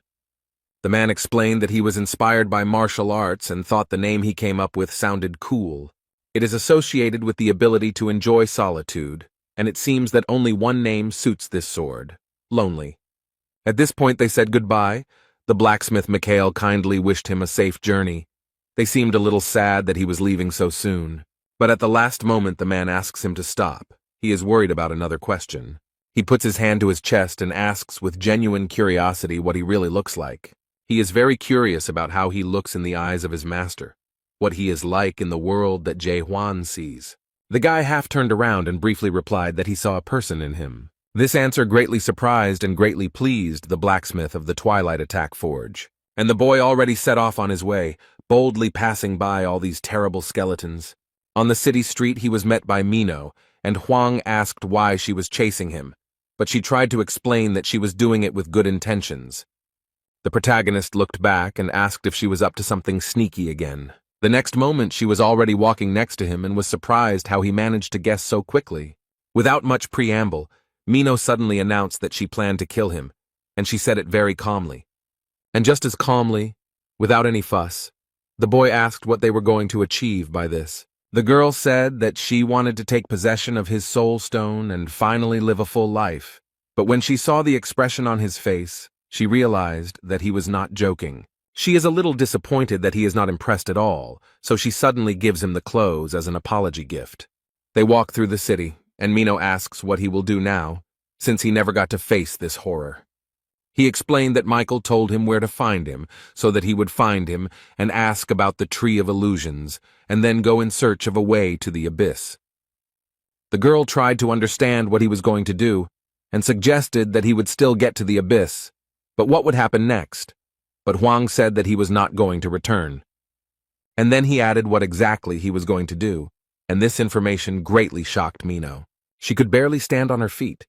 The man explained that he was inspired by martial arts and thought the name he came up with sounded cool. It is associated with the ability to enjoy solitude, and it seems that only one name suits this sword: Lonely. At this point they said goodbye. The blacksmith Mikhail kindly wished him a safe journey. They seemed a little sad that he was leaving so soon. But at the last moment the man asks him to stop. He is worried about another question. He puts his hand to his chest and asks with genuine curiosity what he really looks like. He is very curious about how he looks in the eyes of his master, what he is like in the world that Jae Hwan sees. The guy half turned around and briefly replied that he saw a person in him. This answer greatly surprised and greatly pleased the blacksmith of the Twilight Attack Forge. And the boy already set off on his way, boldly passing by all these terrible skeletons. On the city street he was met by Mino, and Huang asked why she was chasing him, but she tried to explain that she was doing it with good intentions. The protagonist looked back and asked if she was up to something sneaky again. The next moment she was already walking next to him and was surprised how he managed to guess so quickly. Without much preamble, Mino suddenly announced that she planned to kill him, and she said it very calmly. And just as calmly, without any fuss, the boy asked what they were going to achieve by this. The girl said that she wanted to take possession of his soul stone and finally live a full life. But when she saw the expression on his face, she realized that he was not joking. She is a little disappointed that he is not impressed at all, so she suddenly gives him the clothes as an apology gift. They walk through the city, and Mino asks what he will do now, since he never got to face this horror. He explained that Michael told him where to find him, so that he would find him and ask about the Tree of Illusions, and then go in search of a way to the abyss. The girl tried to understand what he was going to do, and suggested that he would still get to the abyss, but what would happen next? But Huang said that he was not going to return. And then he added what exactly he was going to do, and this information greatly shocked Mino. She could barely stand on her feet,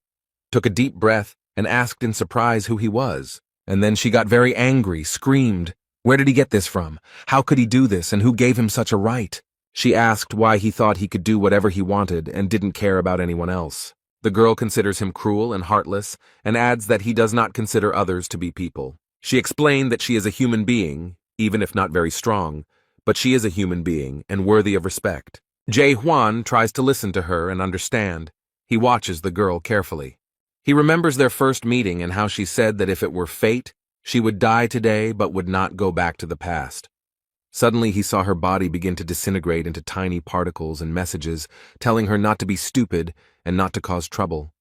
took a deep breath, and asked in surprise who he was. And then she got very angry, screamed, "Where did he get this from? How could he do this, and who gave him such a right?" She asked why he thought he could do whatever he wanted and didn't care about anyone else. The girl considers him cruel and heartless, and adds that he does not consider others to be people. She explained that she is a human being, even if not very strong, but she is a human being and worthy of respect. Jae Hwan tries to listen to her and understand. He watches the girl carefully. He remembers their first meeting and how she said that if it were fate, she would die today but would not go back to the past. Suddenly he saw her body begin to disintegrate into tiny particles and messages, telling her not to be stupid and not to cause trouble.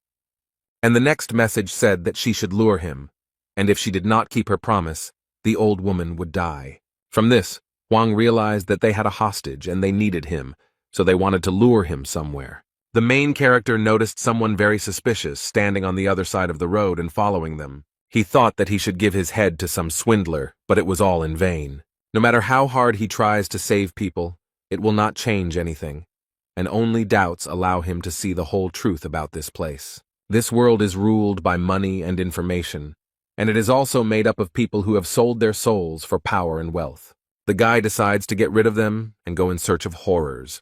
And the next message said that she should lure him, and if she did not keep her promise, the old woman would die. From this, Huang realized that they had a hostage and they needed him, so they wanted to lure him somewhere. The main character noticed someone very suspicious standing on the other side of the road and following them. He thought that he should give his head to some swindler, but it was all in vain. No matter how hard he tries to save people, it will not change anything, and only doubts allow him to see the whole truth about this place. This world is ruled by money and information, and it is also made up of people who have sold their souls for power and wealth. The guy decides to get rid of them and go in search of horrors,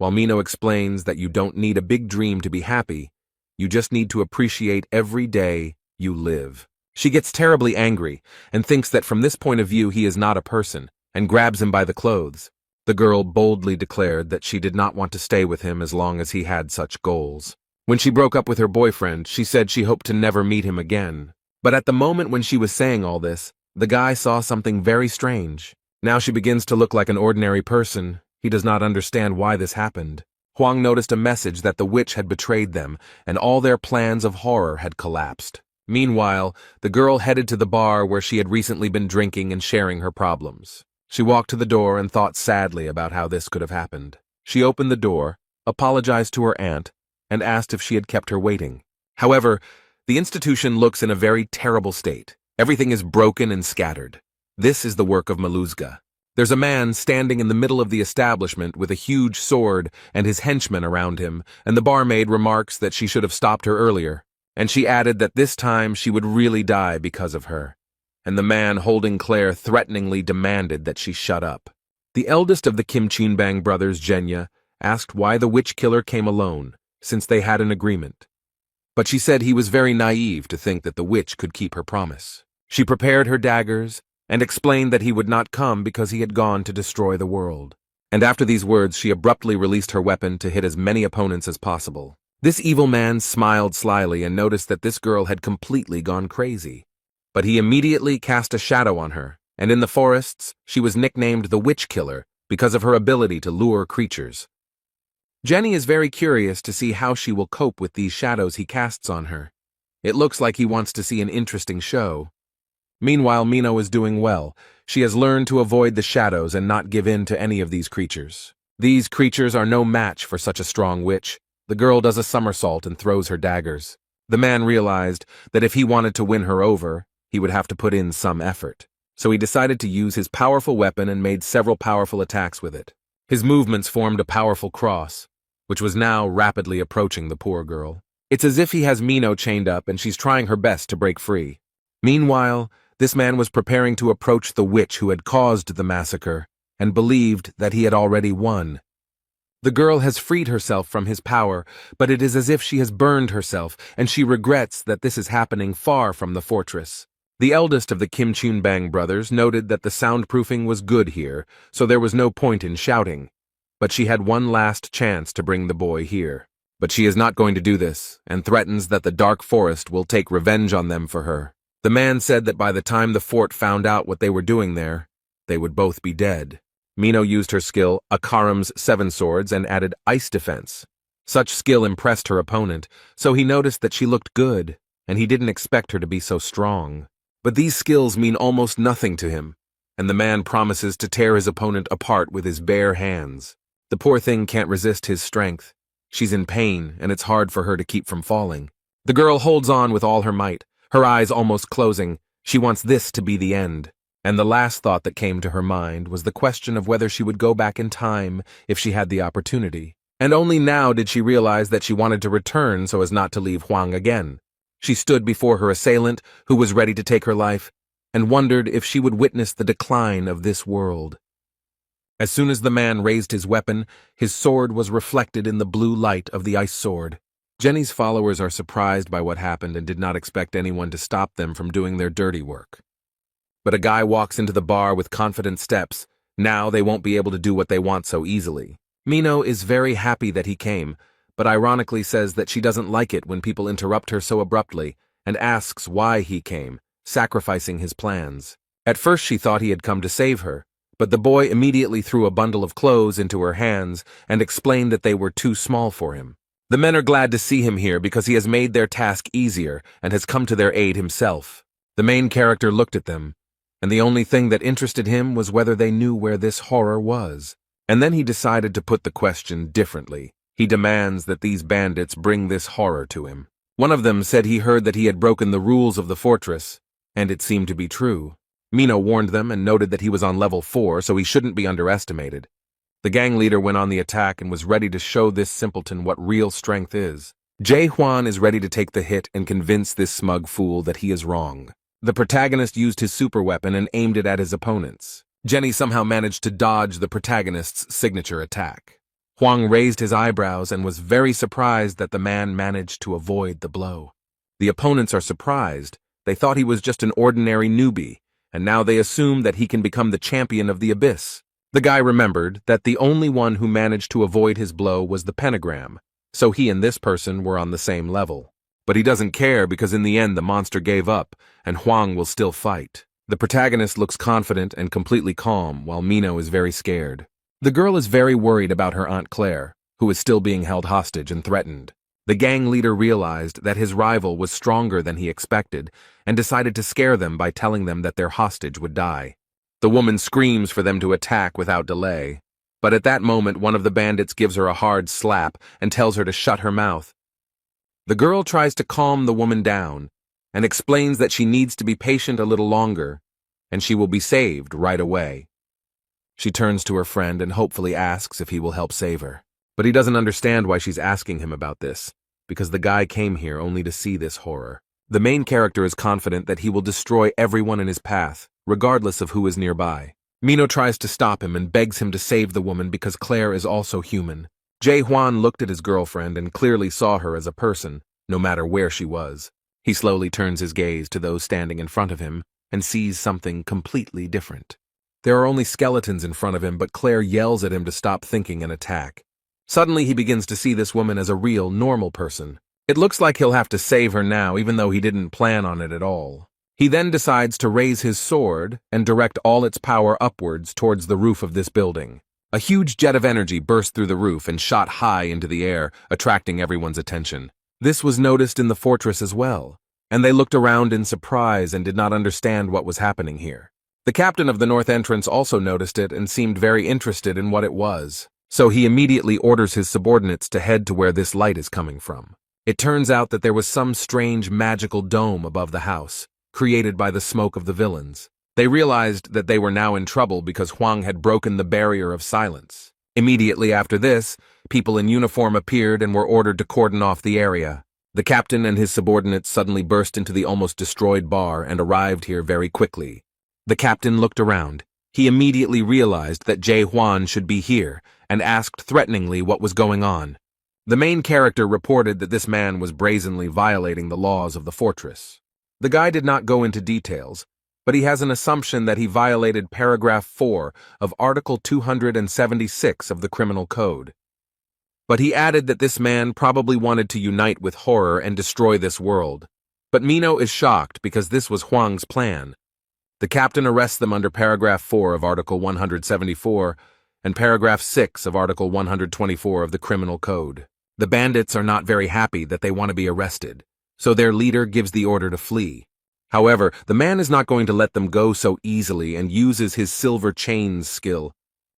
while Mino explains that you don't need a big dream to be happy, you just need to appreciate every day you live. She gets terribly angry and thinks that from this point of view he is not a person, and grabs him by the clothes. The girl boldly declared that she did not want to stay with him as long as he had such goals. When she broke up with her boyfriend, she said she hoped to never meet him again. But at the moment when she was saying all this, the guy saw something very strange. Now she begins to look like an ordinary person. He does not understand why this happened. Huang noticed a message that the witch had betrayed them, and all their plans of horror had collapsed. Meanwhile, the girl headed to the bar where she had recently been drinking and sharing her problems. She walked to the door and thought sadly about how this could have happened. She opened the door, apologized to her aunt, and asked if she had kept her waiting. However, the institution looks in a very terrible state. Everything is broken and scattered. This is the work of Maluzga. There's a man standing in the middle of the establishment with a huge sword and his henchmen around him, and the barmaid remarks that she should have stopped her earlier, and she added that this time she would really die because of her. And the man holding Claire threateningly demanded that she shut up. The eldest of the Kim Chunbang brothers, Jenya, asked why the witch killer came alone, since they had an agreement. But she said he was very naive to think that the witch could keep her promise. She prepared her daggers and explained that he would not come because he had gone to destroy the world. And after these words, she abruptly released her weapon to hit as many opponents as possible. This evil man smiled slyly and noticed that this girl had completely gone crazy. But he immediately cast a shadow on her, and in the forests, she was nicknamed the Witch Killer because of her ability to lure creatures. Jenny is very curious to see how she will cope with these shadows he casts on her. It looks like he wants to see an interesting show. Meanwhile, Mino is doing well. She has learned to avoid the shadows and not give in to any of these creatures. These creatures are no match for such a strong witch. The girl does a somersault and throws her daggers. The man realized that if he wanted to win her over, he would have to put in some effort. So he decided to use his powerful weapon and made several powerful attacks with it. His movements formed a powerful cross, which was now rapidly approaching the poor girl. It's as if he has Mino chained up and she's trying her best to break free. Meanwhile, this man was preparing to approach the witch who had caused the massacre and believed that he had already won. The girl has freed herself from his power, but it is as if she has burned herself, and she regrets that this is happening far from the fortress. The eldest of the Kim Chunbang brothers noted that the soundproofing was good here, so there was no point in shouting. But she had one last chance to bring the boy here. But she is not going to do this, and threatens that the dark forest will take revenge on them for her. The man said that by the time the fort found out what they were doing there, they would both be dead. Mino used her skill, Akaram's 7 swords, and added ice defense. Such skill impressed her opponent, so he noticed that she looked good, and he didn't expect her to be so strong. But these skills mean almost nothing to him, and the man promises to tear his opponent apart with his bare hands. The poor thing can't resist his strength. She's in pain, and it's hard for her to keep from falling. The girl holds on with all her might, her eyes almost closing. She wants this to be the end. And the last thought that came to her mind was the question of whether she would go back in time if she had the opportunity. And only now did she realize that she wanted to return so as not to leave Huang again. She stood before her assailant, who was ready to take her life, and wondered if she would witness the decline of this world. As soon as the man raised his weapon, his sword was reflected in the blue light of the ice sword. Jenny's followers are surprised by what happened and did not expect anyone to stop them from doing their dirty work. But a guy walks into the bar with confident steps. Now they won't be able to do what they want so easily. Mino is very happy that he came, but ironically says that she doesn't like it when people interrupt her so abruptly and asks why he came, sacrificing his plans. At first she thought he had come to save her, but the boy immediately threw a bundle of clothes into her hands and explained that they were too small for him. The men are glad to see him here because he has made their task easier and has come to their aid himself. The main character looked at them, and the only thing that interested him was whether they knew where this horror was. And then he decided to put the question differently. He demands that these bandits bring this horror to him. One of them said he heard that he had broken the rules of the fortress, and it seemed to be true. Mino warned them and noted that he was on level 4, so he shouldn't be underestimated. The gang leader went on the attack and was ready to show this simpleton what real strength is. Jae-hwan is ready to take the hit and convince this smug fool that he is wrong. The protagonist used his super weapon and aimed it at his opponents. Jenny somehow managed to dodge the protagonist's signature attack. Hwang raised his eyebrows and was very surprised that the man managed to avoid the blow. The opponents are surprised. They thought he was just an ordinary newbie, and now they assume that he can become the champion of the abyss. The guy remembered that the only one who managed to avoid his blow was the pentagram, so he and this person were on the same level. But he doesn't care because in the end the monster gave up, and Hwang will still fight. The protagonist looks confident and completely calm, while Mino is very scared. The girl is very worried about her Aunt Claire, who is still being held hostage and threatened. The gang leader realized that his rival was stronger than he expected and decided to scare them by telling them that their hostage would die. The woman screams for them to attack without delay, but at that moment one of the bandits gives her a hard slap and tells her to shut her mouth. The girl tries to calm the woman down and explains that she needs to be patient a little longer and she will be saved right away. She turns to her friend and hopefully asks if he will help save her. But he doesn't understand why she's asking him about this, because the guy came here only to see this horror. The main character is confident that he will destroy everyone in his path, regardless of who is nearby. Mino tries to stop him and begs him to save the woman because Claire is also human. Jae-hwan looked at his girlfriend and clearly saw her as a person, no matter where she was. He slowly turns his gaze to those standing in front of him and sees something completely different. There are only skeletons in front of him, but Claire yells at him to stop thinking and attack. Suddenly he begins to see this woman as a real, normal person. It looks like he'll have to save her now, even though he didn't plan on it at all. He then decides to raise his sword and direct all its power upwards towards the roof of this building. A huge jet of energy burst through the roof and shot high into the air, attracting everyone's attention. This was noticed in the fortress as well, and they looked around in surprise and did not understand what was happening here. The captain of the north entrance also noticed it and seemed very interested in what it was. So he immediately orders his subordinates to head to where this light is coming from. It turns out that there was some strange magical dome above the house, created by the smoke of the villains. They realized that they were now in trouble because Hwang had broken the barrier of silence. Immediately after this, people in uniform appeared and were ordered to cordon off the area. The captain and his subordinates suddenly burst into the almost destroyed bar and arrived here very quickly. The captain looked around. He immediately realized that Jae-hwan should be here and asked threateningly what was going on. The main character reported that this man was brazenly violating the laws of the fortress. The guy did not go into details, but he has an assumption that he violated paragraph 4 of Article 276 of the Criminal Code. But he added that this man probably wanted to unite with horror and destroy this world. But Mino is shocked because this was Hwang's plan. The captain arrests them under paragraph 4 of Article 174 and paragraph 6 of Article 124 of the Criminal Code. The bandits are not very happy that they want to be arrested, so their leader gives the order to flee. However, the man is not going to let them go so easily and uses his silver chains skill.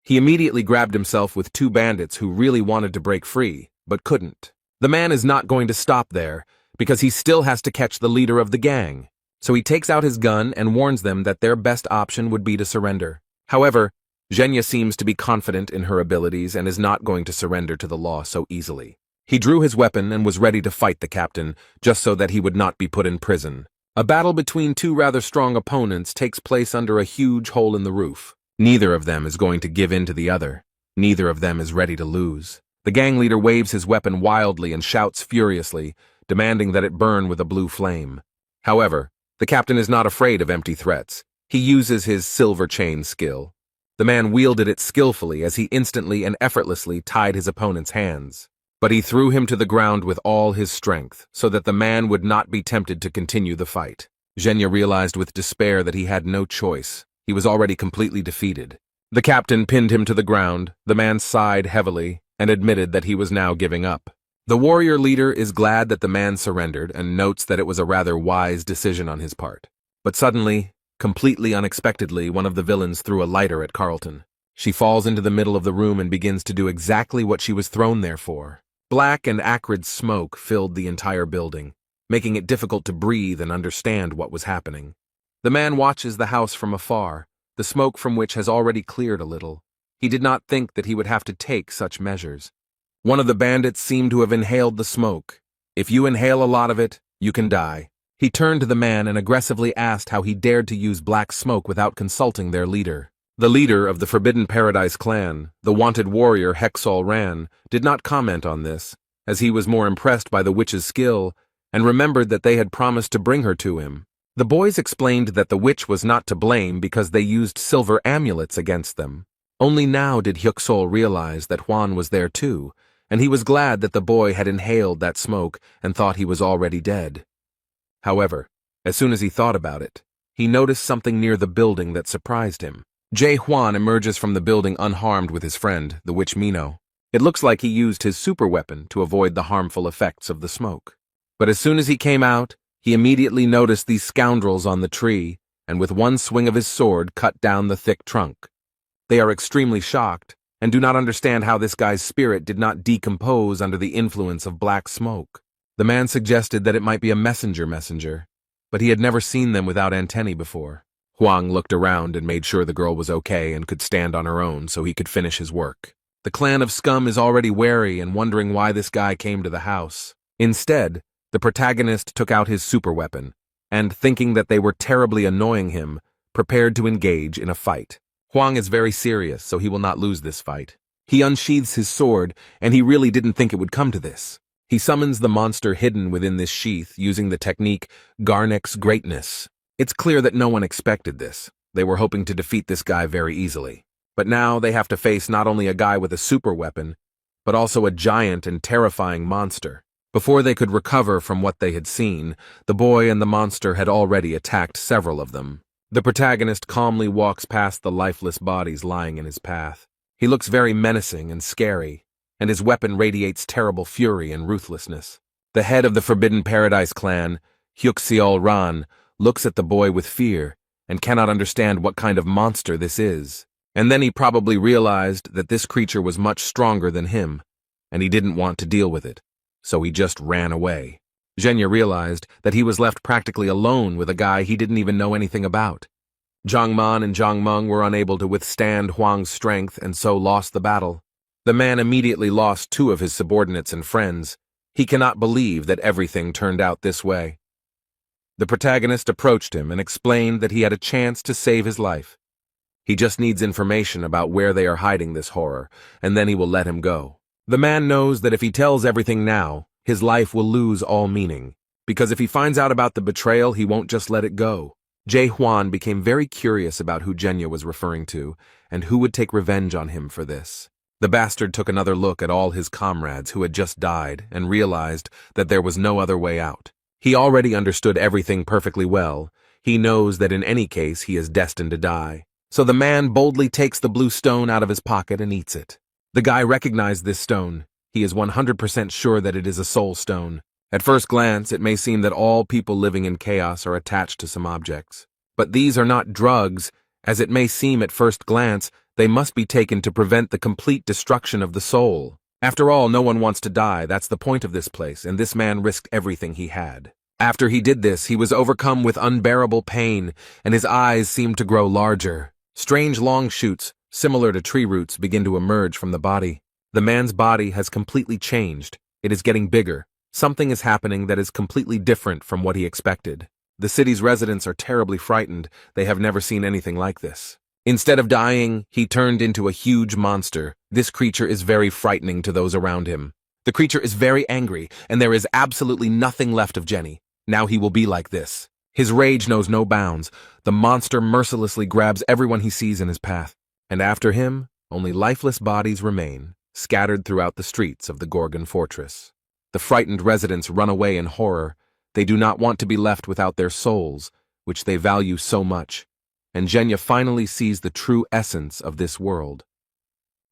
He immediately grabbed himself with 2 bandits who really wanted to break free, but couldn't. The man is not going to stop there, because he still has to catch the leader of the gang. So he takes out his gun and warns them that their best option would be to surrender. However, Zhenya seems to be confident in her abilities and is not going to surrender to the law so easily. He drew his weapon and was ready to fight the captain, just so that he would not be put in prison. A battle between 2 rather strong opponents takes place under a huge hole in the roof. Neither of them is going to give in to the other. Neither of them is ready to lose. The gang leader waves his weapon wildly and shouts furiously, demanding that it burn with a blue flame. However, the captain is not afraid of empty threats. He uses his silver chain skill. The man wielded it skillfully as he instantly and effortlessly tied his opponent's hands. But he threw him to the ground with all his strength, so that the man would not be tempted to continue the fight. Zhenya realized with despair that he had no choice. He was already completely defeated. The captain pinned him to the ground. The man sighed heavily and admitted that he was now giving up. The warrior leader is glad that the man surrendered and notes that it was a rather wise decision on his part. But suddenly, completely unexpectedly, one of the villains threw a lighter at Carlton. She falls into the middle of the room and begins to do exactly what she was thrown there for. Black and acrid smoke filled the entire building, making it difficult to breathe and understand what was happening. The man watches the house from afar, the smoke from which has already cleared a little. He did not think that he would have to take such measures. One of the bandits seemed to have inhaled the smoke. If you inhale a lot of it, you can die. He turned to the man and aggressively asked how he dared to use black smoke without consulting their leader. The leader of the Forbidden Paradise clan, the wanted warrior Hexal Ran, did not comment on this, as he was more impressed by the witch's skill and remembered that they had promised to bring her to him. The boys explained that the witch was not to blame because they used silver amulets against them. Only now did Hyuksol realize that Hwan was there too, and he was glad that the boy had inhaled that smoke and thought he was already dead. However, as soon as he thought about it, he noticed something near the building that surprised him. Jae Hwan emerges from the building unharmed with his friend, the witch Mino. It looks like he used his super weapon to avoid the harmful effects of the smoke. But as soon as he came out, he immediately noticed these scoundrels on the tree, and with one swing of his sword cut down the thick trunk. They are extremely shocked, and do not understand how this guy's spirit did not decompose under the influence of black smoke. The man suggested that it might be a messenger, but he had never seen them without antennae before. Huang looked around and made sure the girl was okay and could stand on her own so he could finish his work. The clan of Scum is already wary and wondering why this guy came to the house. Instead, the protagonist took out his super weapon, and, thinking that they were terribly annoying him, prepared to engage in a fight. Huang is very serious, so he will not lose this fight. He unsheathes his sword, and he really didn't think it would come to this. He summons the monster hidden within this sheath using the technique Garnek's Greatness. It's clear that no one expected this. They were hoping to defeat this guy very easily. But now they have to face not only a guy with a super weapon, but also a giant and terrifying monster. Before they could recover from what they had seen, the boy and the monster had already attacked several of them. The protagonist calmly walks past the lifeless bodies lying in his path. He looks very menacing and scary, and his weapon radiates terrible fury and ruthlessness. The head of the Forbidden Paradise clan, Hyuksol Ran, looks at the boy with fear and cannot understand what kind of monster this is. And then he probably realized that this creature was much stronger than him, and he didn't want to deal with it, so he just ran away. Zhenya realized that he was left practically alone with a guy he didn't even know anything about. Zhang Man and Zhang Meng were unable to withstand Huang's strength and so lost the battle. The man immediately lost 2 of his subordinates and friends. He cannot believe that everything turned out this way. The protagonist approached him and explained that he had a chance to save his life. He just needs information about where they are hiding this horror, and then he will let him go. The man knows that if he tells everything now, his life will lose all meaning, because if he finds out about the betrayal, he won't just let it go. Jae Hwan became very curious about who Zhenya was referring to, and who would take revenge on him for this. The bastard took another look at all his comrades who had just died and realized that there was no other way out. He already understood everything perfectly well. He knows that in any case he is destined to die. So the man boldly takes the blue stone out of his pocket and eats it. The guy recognized this stone. He is 100% sure that it is a soul stone. At first glance, it may seem that all people living in chaos are attached to some objects. But these are not drugs. As it may seem at first glance, they must be taken to prevent the complete destruction of the soul. After all, no one wants to die. That's the point of this place, and this man risked everything he had. After he did this, he was overcome with unbearable pain, and his eyes seemed to grow larger. Strange long shoots, similar to tree roots, begin to emerge from the body. The man's body has completely changed. It is getting bigger. Something is happening that is completely different from what he expected. The city's residents are terribly frightened. They have never seen anything like this. Instead of dying, he turned into a huge monster. This creature is very frightening to those around him. The creature is very angry, and there is absolutely nothing left of Jenny. Now he will be like this. His rage knows no bounds. The monster mercilessly grabs everyone he sees in his path. And after him, only lifeless bodies remain, scattered throughout the streets of the Gorgon fortress. The frightened residents run away in horror. They do not want to be left without their souls, which they value so much. And Zhenya finally sees the true essence of this world.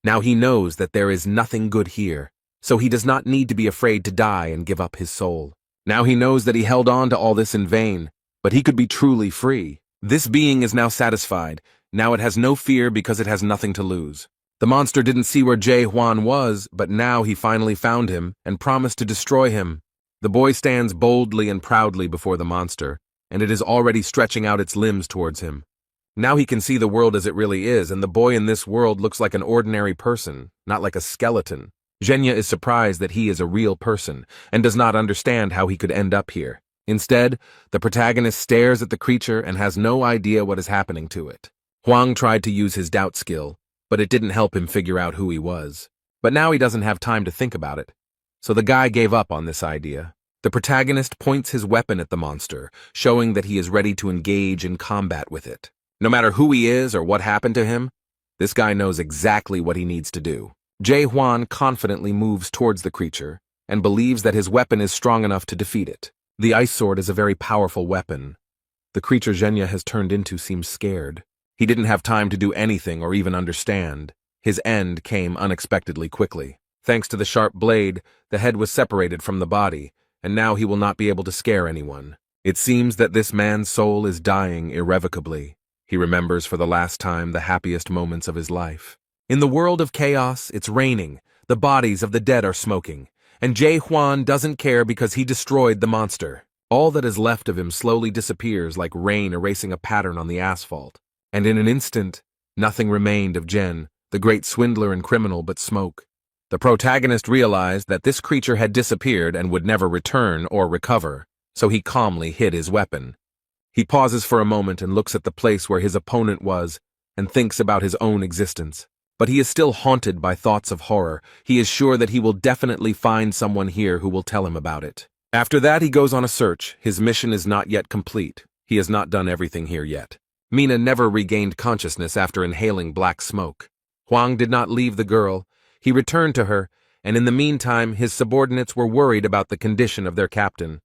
Now he knows that there is nothing good here, so he does not need to be afraid to die and give up his soul. Now he knows that he held on to all this in vain, but he could be truly free. This being is now satisfied. Now it has no fear because it has nothing to lose. The monster didn't see where Jae-hwan was, but now he finally found him and promised to destroy him. The boy stands boldly and proudly before the monster, and it is already stretching out its limbs towards him. Now he can see the world as it really is, and the boy in this world looks like an ordinary person, not like a skeleton. Zhenya is surprised that he is a real person, and does not understand how he could end up here. Instead, the protagonist stares at the creature and has no idea what is happening to it. Hwang tried to use his doubt skill, but it didn't help him figure out who he was. But now he doesn't have time to think about it. So the guy gave up on this idea. The protagonist points his weapon at the monster, showing that he is ready to engage in combat with it. No matter who he is or what happened to him, this guy knows exactly what he needs to do. Jae-hwan confidently moves towards the creature and believes that his weapon is strong enough to defeat it. The ice sword is a very powerful weapon. The creature Zhenya has turned into seems scared. He didn't have time to do anything or even understand. His end came unexpectedly quickly. Thanks to the sharp blade, the head was separated from the body, and now he will not be able to scare anyone. It seems that this man's soul is dying irrevocably. He remembers for the last time the happiest moments of his life. In the world of chaos, it's raining, the bodies of the dead are smoking, and Jae-hwan doesn't care because he destroyed the monster. All that is left of him slowly disappears like rain erasing a pattern on the asphalt. And in an instant, nothing remained of Jen, the great swindler and criminal, but smoke. The protagonist realized that this creature had disappeared and would never return or recover, so he calmly hid his weapon. He pauses for a moment and looks at the place where his opponent was and thinks about his own existence. But he is still haunted by thoughts of horror. He is sure that he will definitely find someone here who will tell him about it. After that, he goes on a search. His mission is not yet complete. He has not done everything here yet. Mina never regained consciousness after inhaling black smoke. Hwang did not leave the girl. He returned to her, and in the meantime, his subordinates were worried about the condition of their captain.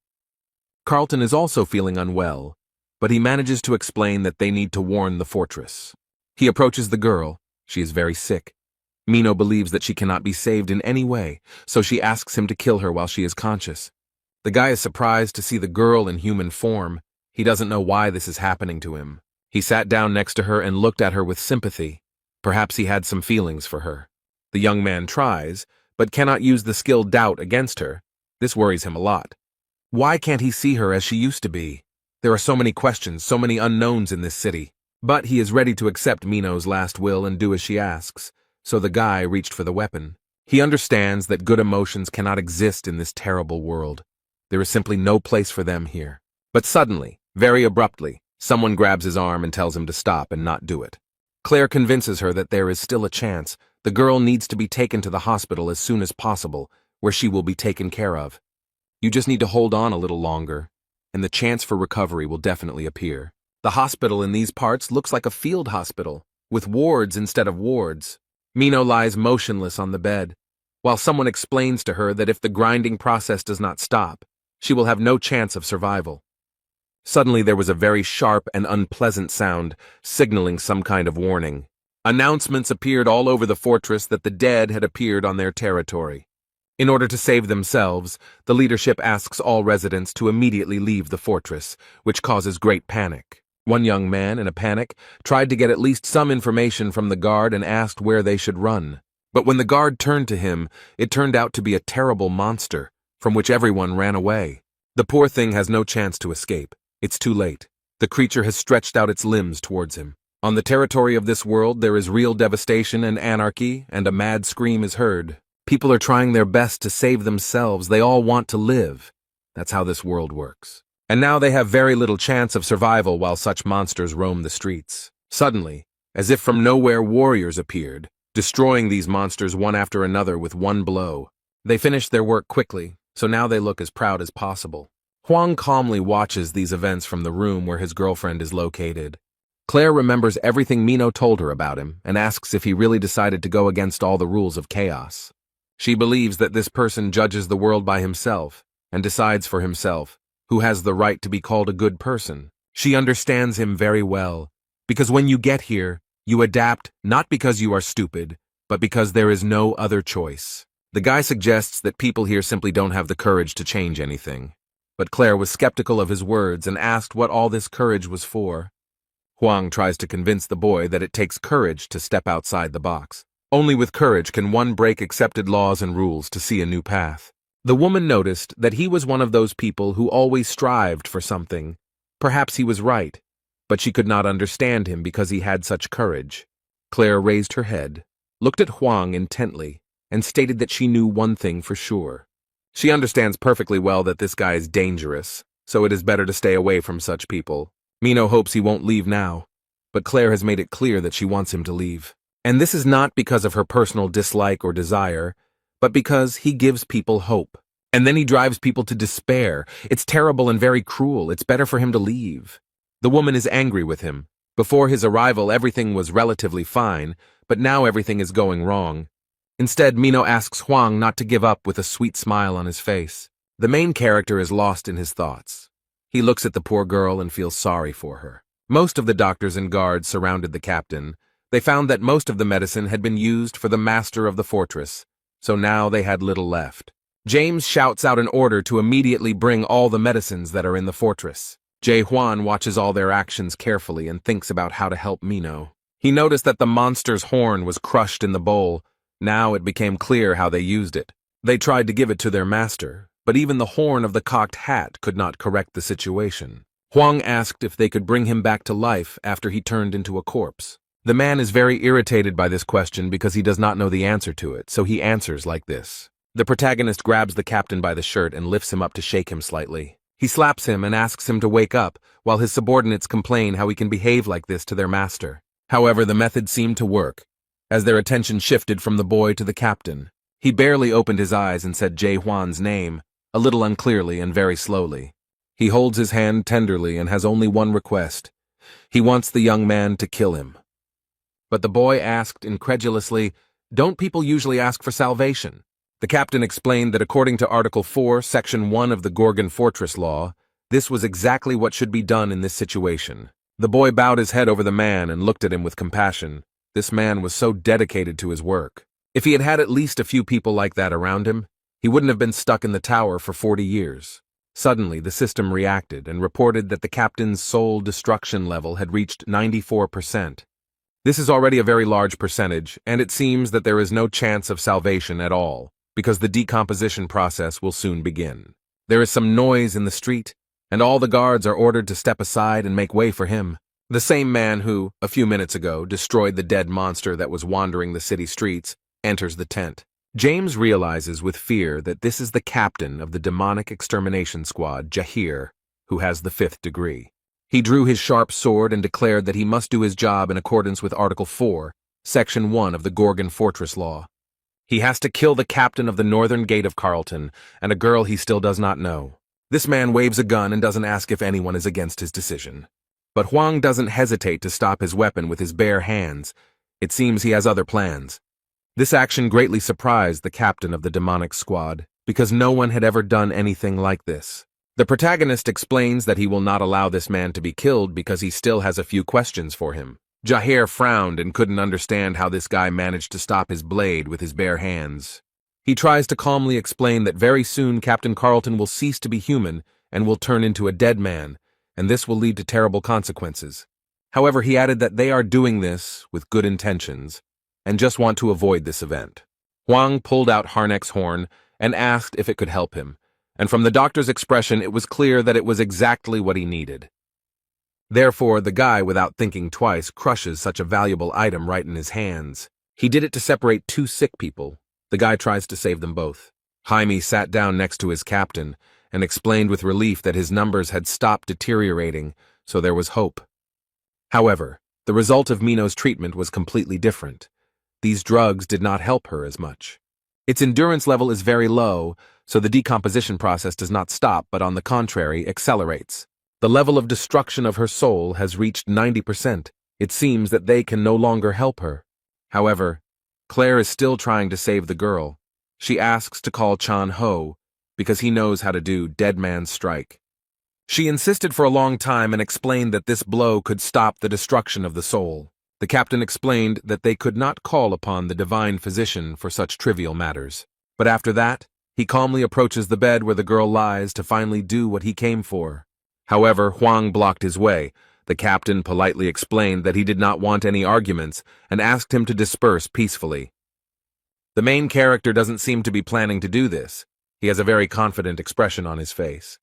Carlton is also feeling unwell, but he manages to explain that they need to warn the fortress. He approaches the girl. She is very sick. Mino believes that she cannot be saved in any way, so she asks him to kill her while she is conscious. The guy is surprised to see the girl in human form. He doesn't know why this is happening to him. He sat down next to her and looked at her with sympathy. Perhaps he had some feelings for her. The young man tries, but cannot use the skill doubt against her. This worries him a lot. Why can't he see her as she used to be? There are so many questions, so many unknowns in this city. But he is ready to accept Mino's last will and do as she asks, so the guy reached for the weapon. He understands that good emotions cannot exist in this terrible world. There is simply no place for them here. But suddenly, very abruptly, someone grabs his arm and tells him to stop and not do it. Claire convinces her that there is still a chance. The girl needs to be taken to the hospital as soon as possible, where she will be taken care of. You just need to hold on a little longer, and the chance for recovery will definitely appear. The hospital in these parts looks like a field hospital, with wards instead of wards. Mino lies motionless on the bed, while someone explains to her that if the grinding process does not stop, she will have no chance of survival. Suddenly there was a very sharp and unpleasant sound, signaling some kind of warning. Announcements appeared all over the fortress that the dead had appeared on their territory. In order to save themselves, the leadership asks all residents to immediately leave the fortress, which causes great panic. One young man, in a panic, tried to get at least some information from the guard and asked where they should run. But when the guard turned to him, it turned out to be a terrible monster, from which everyone ran away. The poor thing has no chance to escape. It's too late. The creature has stretched out its limbs towards him. On the territory of this world, there is real devastation and anarchy, and a mad scream is heard. People are trying their best to save themselves. They all want to live. That's how this world works. And now they have very little chance of survival while such monsters roam the streets. Suddenly, as if from nowhere, warriors appeared, destroying these monsters one after another with one blow. They finished their work quickly, so now they look as proud as possible. Hwang calmly watches these events from the room where his girlfriend is located. Claire remembers everything Mino told her about him and asks if he really decided to go against all the rules of chaos. She believes that this person judges the world by himself and decides for himself who has the right to be called a good person. She understands him very well, because when you get here, you adapt not because you are stupid, but because there is no other choice. The guy suggests that people here simply don't have the courage to change anything. But Claire was skeptical of his words and asked what all this courage was for. Huang tries to convince the boy that it takes courage to step outside the box. Only with courage can one break accepted laws and rules to see a new path. The woman noticed that he was one of those people who always strived for something. Perhaps he was right, but she could not understand him because he had such courage. Claire raised her head, looked at Huang intently, and stated that she knew one thing for sure. She understands perfectly well that this guy is dangerous, so it is better to stay away from such people. Mino hopes he won't leave now, but Claire has made it clear that she wants him to leave. And this is not because of her personal dislike or desire, but because he gives people hope. And then he drives people to despair. It's terrible and very cruel. It's better for him to leave. The woman is angry with him. Before his arrival, everything was relatively fine, but now everything is going wrong. Instead, Mino asks Huang not to give up with a sweet smile on his face. The main character is lost in his thoughts. He looks at the poor girl and feels sorry for her. Most of the doctors and guards surrounded the captain. They found that most of the medicine had been used for the master of the fortress, so now they had little left. James shouts out an order to immediately bring all the medicines that are in the fortress. Jae Hwan watches all their actions carefully and thinks about how to help Mino. He noticed that the monster's horn was crushed in the bowl. Now it became clear how they used it. They tried to give it to their master, but even the horn of the cocked hat could not correct the situation. Huang asked if they could bring him back to life after he turned into a corpse. The man is very irritated by this question because he does not know the answer to it, so he answers like this. The protagonist grabs the captain by the shirt and lifts him up to shake him slightly. He slaps him and asks him to wake up, while his subordinates complain how he can behave like this to their master. However, the method seemed to work, as their attention shifted from the boy to the captain. He barely opened his eyes and said Jae Hwan's name, a little unclearly and very slowly. He holds his hand tenderly and has only one request. He wants the young man to kill him. But the boy asked incredulously, "Don't people usually ask for salvation?" The captain explained that according to Article 4, Section 1 of the Gorgon Fortress Law, this was exactly what should be done in this situation. The boy bowed his head over the man and looked at him with compassion. This man was so dedicated to his work. If he had had at least a few people like that around him, he wouldn't have been stuck in the tower for 40 years. Suddenly, the system reacted and reported that the captain's soul destruction level had reached 94%. This is already a very large percentage, and it seems that there is no chance of salvation at all, because the decomposition process will soon begin. There is some noise in the street, and all the guards are ordered to step aside and make way for him. The same man who, a few minutes ago, destroyed the dead monster that was wandering the city streets, enters the tent. James realizes with fear that this is the captain of the demonic extermination squad, Jahir, who has the 5th degree. He drew his sharp sword and declared that he must do his job in accordance with Article 4, Section 1 of the Gorgon Fortress Law. He has to kill the captain of the northern gate of Carlton and a girl he still does not know. This man waves a gun and doesn't ask if anyone is against his decision. But Huang doesn't hesitate to stop his weapon with his bare hands. It seems he has other plans. This action greatly surprised the captain of the demonic squad, because no one had ever done anything like this. The protagonist explains that he will not allow this man to be killed because he still has a few questions for him. Jahir frowned and couldn't understand how this guy managed to stop his blade with his bare hands. He tries to calmly explain that very soon Captain Carlton will cease to be human and will turn into a dead man, and this will lead to terrible consequences. However, he added that they are doing this with good intentions and just want to avoid this event. Huang pulled out Harnek's horn and asked if it could help him, and from the doctor's expression it was clear that it was exactly what he needed. Therefore, the guy, without thinking twice, crushes such a valuable item right in his hands. He did it to separate 2 sick people. The guy tries to save them both. Jaime sat down next to his captain and explained with relief that his numbers had stopped deteriorating, so there was hope. However, the result of Mino's treatment was completely different. These drugs did not help her as much. Its endurance level is very low, so the decomposition process does not stop, but on the contrary, accelerates. The level of destruction of her soul has reached 90%. It seems that they can no longer help her. However, Claire is still trying to save the girl. She asks to call Chan Ho, because he knows how to do dead man's strike. She insisted for a long time and explained that this blow could stop the destruction of the soul. The captain explained that they could not call upon the divine physician for such trivial matters. But after that, he calmly approaches the bed where the girl lies to finally do what he came for. However, Huang blocked his way. The captain politely explained that he did not want any arguments and asked him to disperse peacefully. The main character doesn't seem to be planning to do this. He has a very confident expression on his face.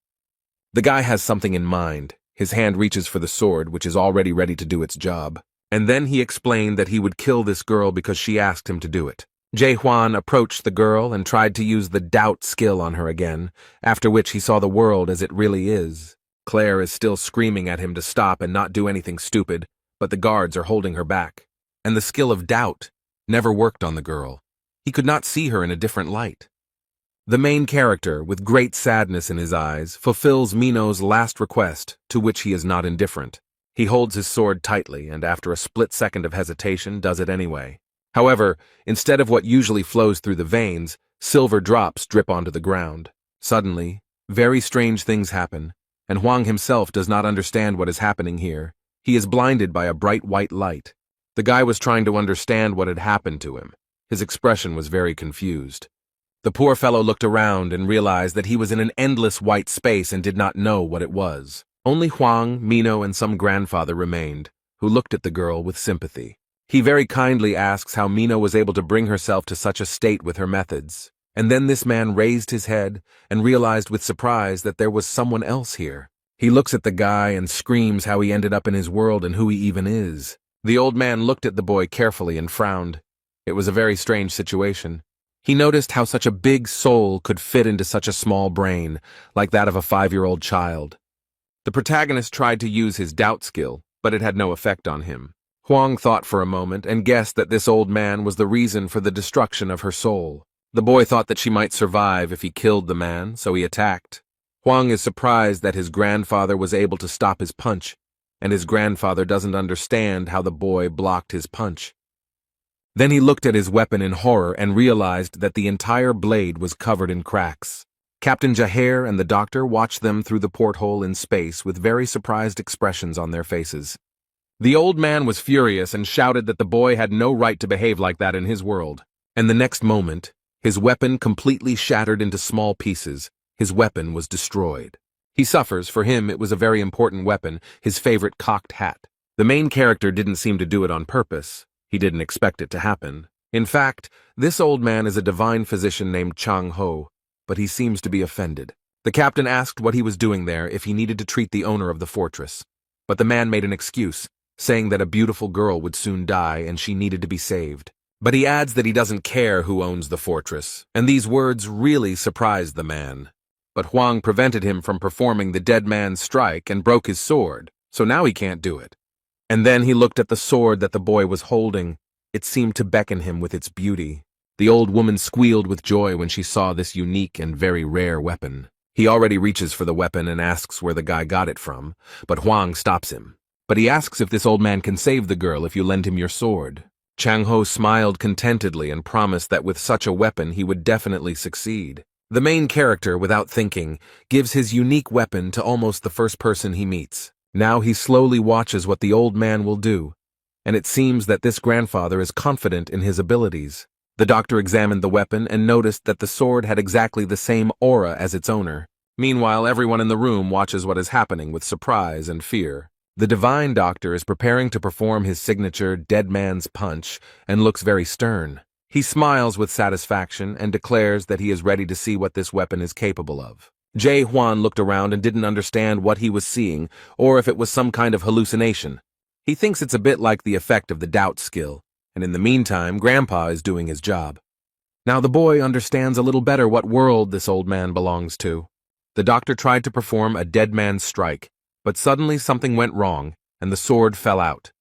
The guy has something in mind. His hand reaches for the sword, which is already ready to do its job. And then he explained that he would kill this girl because she asked him to do it. Jae-hwan approached the girl and tried to use the doubt skill on her again, after which he saw the world as it really is. Claire is still screaming at him to stop and not do anything stupid, but the guards are holding her back. And the skill of doubt never worked on the girl. He could not see her in a different light. The main character, with great sadness in his eyes, fulfills Mino's last request, to which he is not indifferent. He holds his sword tightly and after a split second of hesitation does it anyway. However, instead of what usually flows through the veins, silver drops drip onto the ground. Suddenly, very strange things happen, and Hwang himself does not understand what is happening here. He is blinded by a bright white light. The guy was trying to understand what had happened to him. His expression was very confused. The poor fellow looked around and realized that he was in an endless white space and did not know what it was. Only Hwang, Mino, and some grandfather remained, who looked at the girl with sympathy. He very kindly asks how Mino was able to bring herself to such a state with her methods. And then this man raised his head and realized with surprise that there was someone else here. He looks at the guy and screams how he ended up in his world and who he even is. The old man looked at the boy carefully and frowned. It was a very strange situation. He noticed how such a big soul could fit into such a small brain, like that of a 5-year-old child. The protagonist tried to use his doubt skill, but it had no effect on him. Hwang thought for a moment and guessed that this old man was the reason for the destruction of her soul. The boy thought that she might survive if he killed the man, so he attacked. Hwang is surprised that his grandfather was able to stop his punch, and his grandfather doesn't understand how the boy blocked his punch. Then he looked at his weapon in horror and realized that the entire blade was covered in cracks. Captain Jaher and the doctor watched them through the porthole in space with very surprised expressions on their faces. The old man was furious and shouted that the boy had no right to behave like that in his world. And the next moment, his weapon completely shattered into small pieces. His weapon was destroyed. He suffers. For him, it was a very important weapon, his favorite cocked hat. The main character didn't seem to do it on purpose. He didn't expect it to happen. In fact, this old man is a divine physician named Chang Ho, but he seems to be offended. The captain asked what he was doing there, if he needed to treat the owner of the fortress. But the man made an excuse, saying that a beautiful girl would soon die and she needed to be saved. But he adds that he doesn't care who owns the fortress, and these words really surprised the man. But Hwang prevented him from performing the dead man's strike and broke his sword, so now he can't do it. And then he looked at the sword that the boy was holding. It seemed to beckon him with its beauty. The old woman squealed with joy when she saw this unique and very rare weapon. He already reaches for the weapon and asks where the guy got it from, but Hwang stops him. But he asks if this old man can save the girl if you lend him your sword. Chang Ho smiled contentedly and promised that with such a weapon he would definitely succeed. The main character, without thinking, gives his unique weapon to almost the first person he meets. Now he slowly watches what the old man will do, and it seems that this grandfather is confident in his abilities. The doctor examined the weapon and noticed that the sword had exactly the same aura as its owner. Meanwhile, everyone in the room watches what is happening with surprise and fear. The divine doctor is preparing to perform his signature dead man's punch and looks very stern. He smiles with satisfaction and declares that he is ready to see what this weapon is capable of. Jae-hwan looked around and didn't understand what he was seeing or if it was some kind of hallucination. He thinks it's a bit like the effect of the doubt skill, and in the meantime, Grandpa is doing his job. Now the boy understands a little better what world this old man belongs to. The doctor tried to perform a dead man's strike, but suddenly something went wrong, and the sword fell out.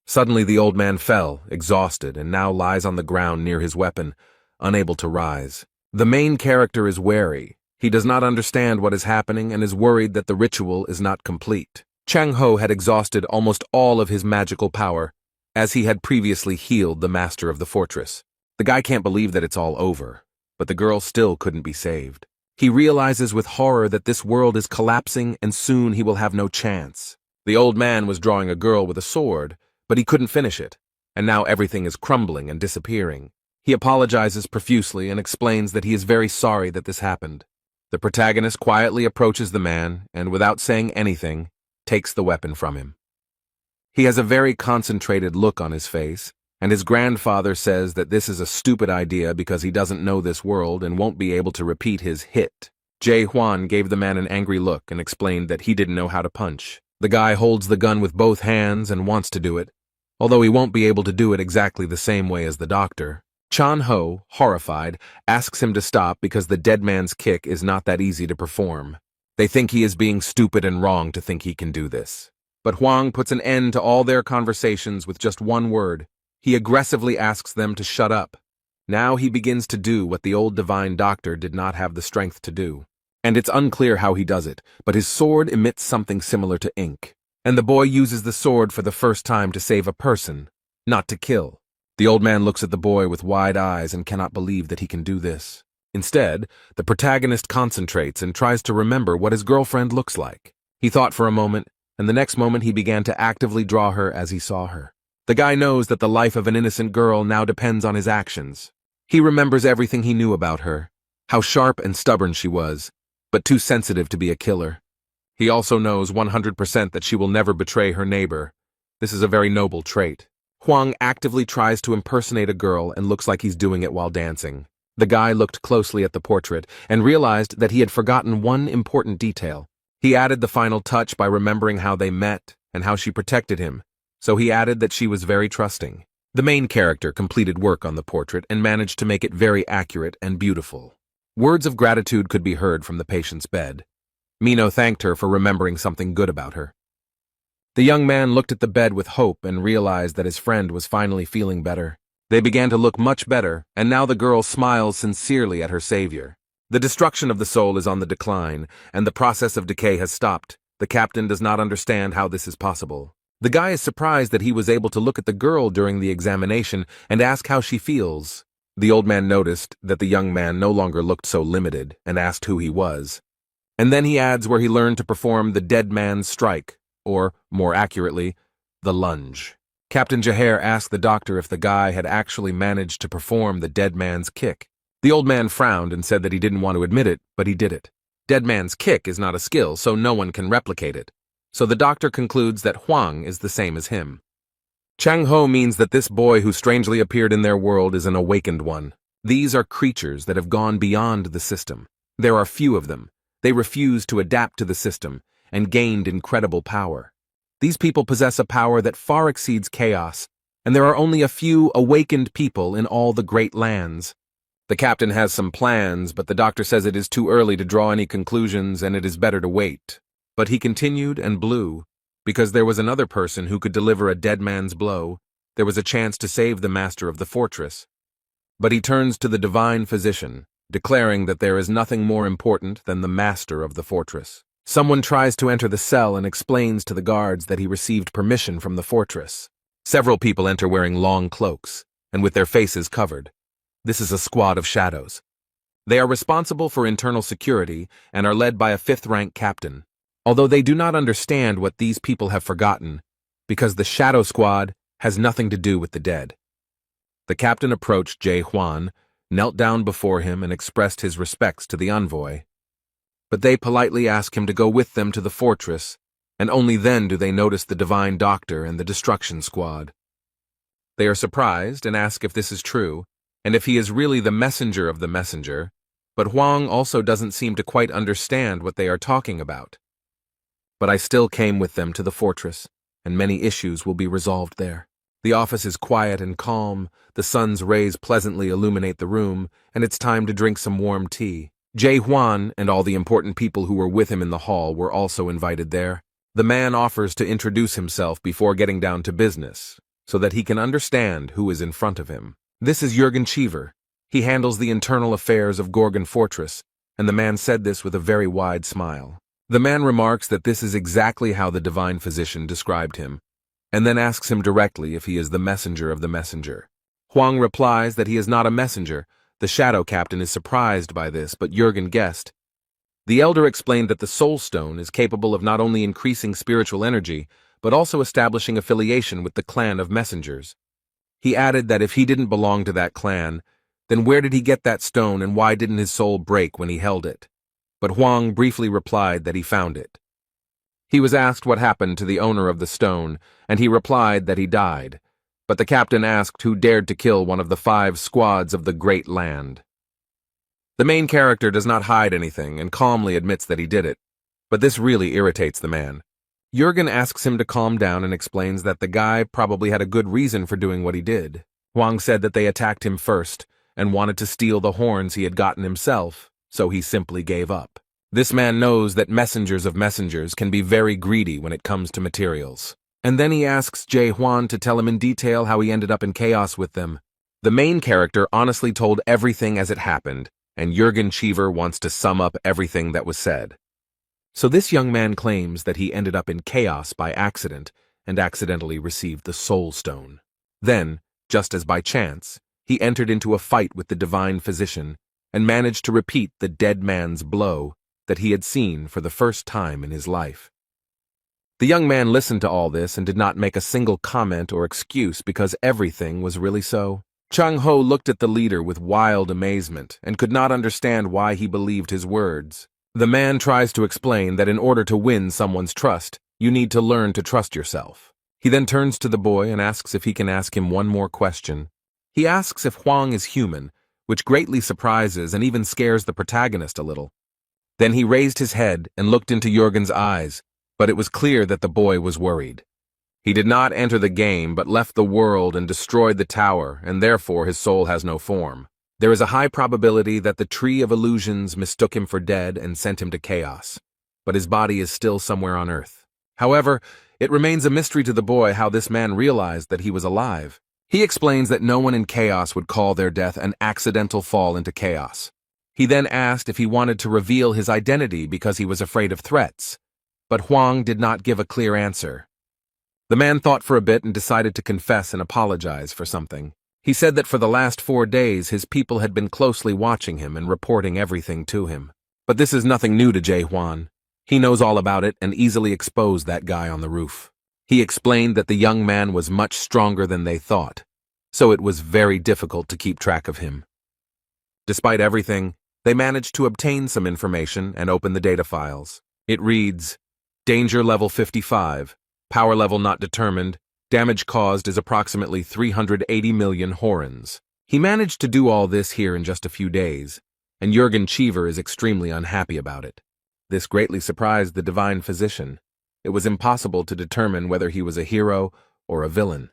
Suddenly the old man fell, exhausted, and now lies on the ground near his weapon, unable to rise. The main character is wary. He does not understand what is happening and is worried that the ritual is not complete. Chang Ho had exhausted almost all of his magical power, as he had previously healed the master of the fortress. The guy can't believe that it's all over, but the girl still couldn't be saved. He realizes with horror that this world is collapsing and soon he will have no chance. The old man was drawing a girl with a sword, but he couldn't finish it, and now everything is crumbling and disappearing. He apologizes profusely and explains that he is very sorry that this happened. The protagonist quietly approaches the man and, without saying anything, takes the weapon from him. He has a very concentrated look on his face, and his grandfather says that this is a stupid idea because he doesn't know this world and won't be able to repeat his hit. Jae-hwan gave the man an angry look and explained that he didn't know how to punch. The guy holds the gun with both hands and wants to do it, although he won't be able to do it exactly the same way as the doctor. Chan-ho, horrified, asks him to stop because the dead man's kick is not that easy to perform. They think he is being stupid and wrong to think he can do this. But Hwang puts an end to all their conversations with just one word. He aggressively asks them to shut up. Now he begins to do what the old divine doctor did not have the strength to do. And it's unclear how he does it, but his sword emits something similar to ink. And the boy uses the sword for the first time to save a person, not to kill. The old man looks at the boy with wide eyes and cannot believe that he can do this. Instead, the protagonist concentrates and tries to remember what his girlfriend looks like. He thought for a moment, and the next moment he began to actively draw her as he saw her. The guy knows that the life of an innocent girl now depends on his actions. He remembers everything he knew about her, how sharp and stubborn she was, but too sensitive to be a killer. He also knows 100% that she will never betray her neighbor. This is a very noble trait. Hwang actively tries to impersonate a girl and looks like he's doing it while dancing. The guy looked closely at the portrait and realized that he had forgotten one important detail. He added the final touch by remembering how they met and how she protected him, so he added that she was very trusting. The main character completed work on the portrait and managed to make it very accurate and beautiful. Words of gratitude could be heard from the patient's bed. Mino thanked her for remembering something good about her. The young man looked at the bed with hope and realized that his friend was finally feeling better. They began to look much better, and now the girl smiles sincerely at her savior. The destruction of the soul is on the decline, and the process of decay has stopped. The captain does not understand how this is possible. The guy is surprised that he was able to look at the girl during the examination and ask how she feels. The old man noticed that the young man no longer looked so limited and asked who he was. And then he adds where he learned to perform the dead man's strike, or, more accurately, the lunge. Captain Jaher asked the doctor if the guy had actually managed to perform the dead man's kick. The old man frowned and said that he didn't want to admit it, but he did it. Dead man's kick is not a skill, so no one can replicate it. So the doctor concludes that Hwang is the same as him. Chang-ho means that this boy who strangely appeared in their world is an awakened one. These are creatures that have gone beyond the system. There are few of them. They refused to adapt to the system and gained incredible power. These people possess a power that far exceeds chaos, and there are only a few awakened people in all the great lands. The captain has some plans, but the doctor says it is too early to draw any conclusions and it is better to wait. But he continued and blew, because there was another person who could deliver a dead man's blow. There was a chance to save the master of the fortress. But he turns to the divine physician, declaring that there is nothing more important than the master of the fortress. Someone tries to enter the cell and explains to the guards that he received permission from the fortress. Several people enter wearing long cloaks, and with their faces covered. This is a squad of shadows. They are responsible for internal security and are led by a 5th-rank captain. Although they do not understand what these people have forgotten, because the Shadow Squad has nothing to do with the dead. The captain approached Jae-hwan, knelt down before him and expressed his respects to the envoy. But they politely ask him to go with them to the fortress, and only then do they notice the divine doctor and the destruction squad. They are surprised and ask if this is true, and if he is really the messenger of the messenger, but Hwang also doesn't seem to quite understand what they are talking about. But I still came with them to the fortress, and many issues will be resolved there. The office is quiet and calm, the sun's rays pleasantly illuminate the room, and it's time to drink some warm tea. Jae-hwan and all the important people who were with him in the hall were also invited there. The man offers to introduce himself before getting down to business, so that he can understand who is in front of him. This is Jürgen Cheever. He handles the internal affairs of Gorgon Fortress, and the man said this with a very wide smile. The man remarks that this is exactly how the divine physician described him, and then asks him directly if he is the messenger of the messenger. Hwang replies that he is not a messenger. The shadow captain is surprised by this, but Jürgen guessed. The elder explained that the soul stone is capable of not only increasing spiritual energy, but also establishing affiliation with the clan of messengers. He added that if he didn't belong to that clan, then where did he get that stone and why didn't his soul break when he held it? But Hwang briefly replied that he found it. He was asked what happened to the owner of the stone, and he replied that he died. But the captain asked who dared to kill one of the 5 squads of the Great Land. The main character does not hide anything and calmly admits that he did it, but this really irritates the man. Jurgen asks him to calm down and explains that the guy probably had a good reason for doing what he did. Hwang said that they attacked him first and wanted to steal the horns he had gotten himself, so he simply gave up. This man knows that messengers of messengers can be very greedy when it comes to materials. And then he asks Jae-hwan to tell him in detail how he ended up in chaos with them. The main character honestly told everything as it happened, and Jurgen Cheever wants to sum up everything that was said. So this young man claims that he ended up in chaos by accident and accidentally received the Soul Stone. Then, just as by chance, he entered into a fight with the divine physician and managed to repeat the dead man's blow that he had seen for the first time in his life. The young man listened to all this and did not make a single comment or excuse because everything was really so. Chang-ho looked at the leader with wild amazement and could not understand why he believed his words. The man tries to explain that in order to win someone's trust, you need to learn to trust yourself. He then turns to the boy and asks if he can ask him one more question. He asks if Hwang is human, which greatly surprises and even scares the protagonist a little. Then he raised his head and looked into Jurgen's eyes, but it was clear that the boy was worried. He did not enter the game but left the world and destroyed the tower, and therefore his soul has no form. There is a high probability that the Tree of Illusions mistook him for dead and sent him to chaos, but his body is still somewhere on Earth. However, it remains a mystery to the boy how this man realized that he was alive. He explains that no one in chaos would call their death an accidental fall into chaos. He then asked if he wanted to reveal his identity because he was afraid of threats, but Hwang did not give a clear answer. The man thought for a bit and decided to confess and apologize for something. He said that for the last 4 days his people had been closely watching him and reporting everything to him. But this is nothing new to Jae-hwan. He knows all about it and easily exposed that guy on the roof. He explained that the young man was much stronger than they thought, so it was very difficult to keep track of him. Despite everything, they managed to obtain some information and open the data files. It reads, Danger level 55, power level not determined, damage caused is approximately 380 million horns. He managed to do all this here in just a few days, and Jurgen Cheever is extremely unhappy about it. This greatly surprised the divine physician. It was impossible to determine whether he was a hero or a villain.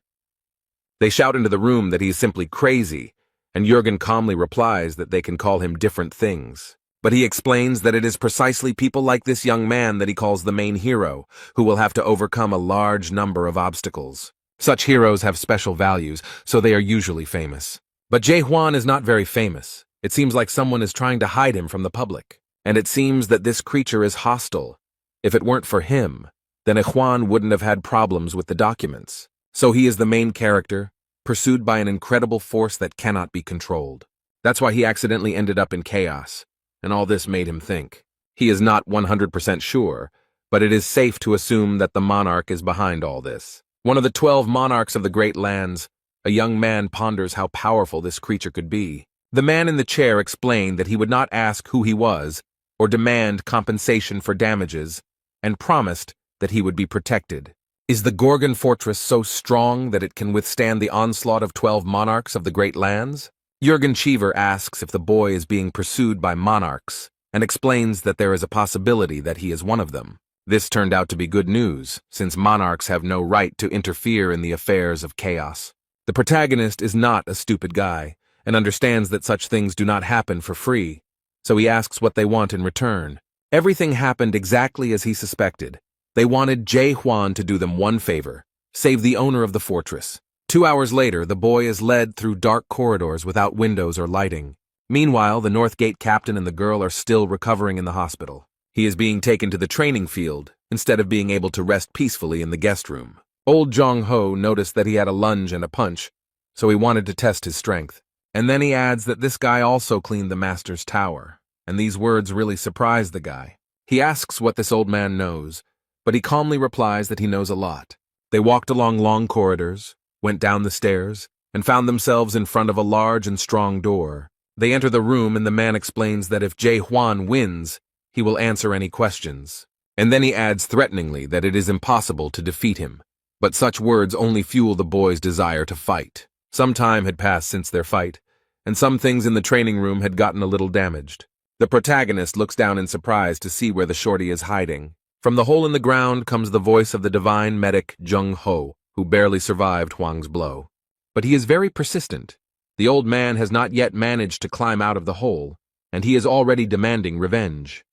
They shout into the room that he is simply crazy, and Jurgen calmly replies that they can call him different things. But he explains that it is precisely people like this young man that he calls the main hero, who will have to overcome a large number of obstacles. Such heroes have special values, so they are usually famous. But Jae-hwan is not very famous. It seems like someone is trying to hide him from the public. And it seems that this creature is hostile. If it weren't for him, then Hwan wouldn't have had problems with the documents. So he is the main character, pursued by an incredible force that cannot be controlled. That's why he accidentally ended up in chaos, and all this made him think. He is not 100% sure, but it is safe to assume that the monarch is behind all this. One of the 12 monarchs of the Great Lands, a young man ponders how powerful this creature could be. The man in the chair explained that he would not ask who he was or demand compensation for damages, and promised that he would be protected. Is the Gorgon fortress so strong that it can withstand the onslaught of 12 monarchs of the Great Lands? Jurgen Cheever asks if the boy is being pursued by monarchs, and explains that there is a possibility that he is one of them. This turned out to be good news, since monarchs have no right to interfere in the affairs of chaos. The protagonist is not a stupid guy, and understands that such things do not happen for free, so he asks what they want in return. Everything happened exactly as he suspected. They wanted Jae-hwan to do them one favor, save the owner of the fortress. 2 hours later, the boy is led through dark corridors without windows or lighting. Meanwhile, the North Gate captain and the girl are still recovering in the hospital. He is being taken to the training field, instead of being able to rest peacefully in the guest room. Old Jong-ho noticed that he had a lunge and a punch, so he wanted to test his strength. And then he adds that this guy also cleaned the master's tower, and these words really surprise the guy. He asks what this old man knows, but he calmly replies that he knows a lot. They walked along long corridors, went down the stairs, and found themselves in front of a large and strong door. They enter the room and the man explains that if Jae-hwan wins, he will answer any questions. And then he adds threateningly that it is impossible to defeat him. But such words only fuel the boy's desire to fight. Some time had passed since their fight, and some things in the training room had gotten a little damaged. The protagonist looks down in surprise to see where the shorty is hiding. From the hole in the ground comes the voice of the divine medic Jung Ho, who barely survived Huang's blow. But he is very persistent. The old man has not yet managed to climb out of the hole, and he is already demanding revenge.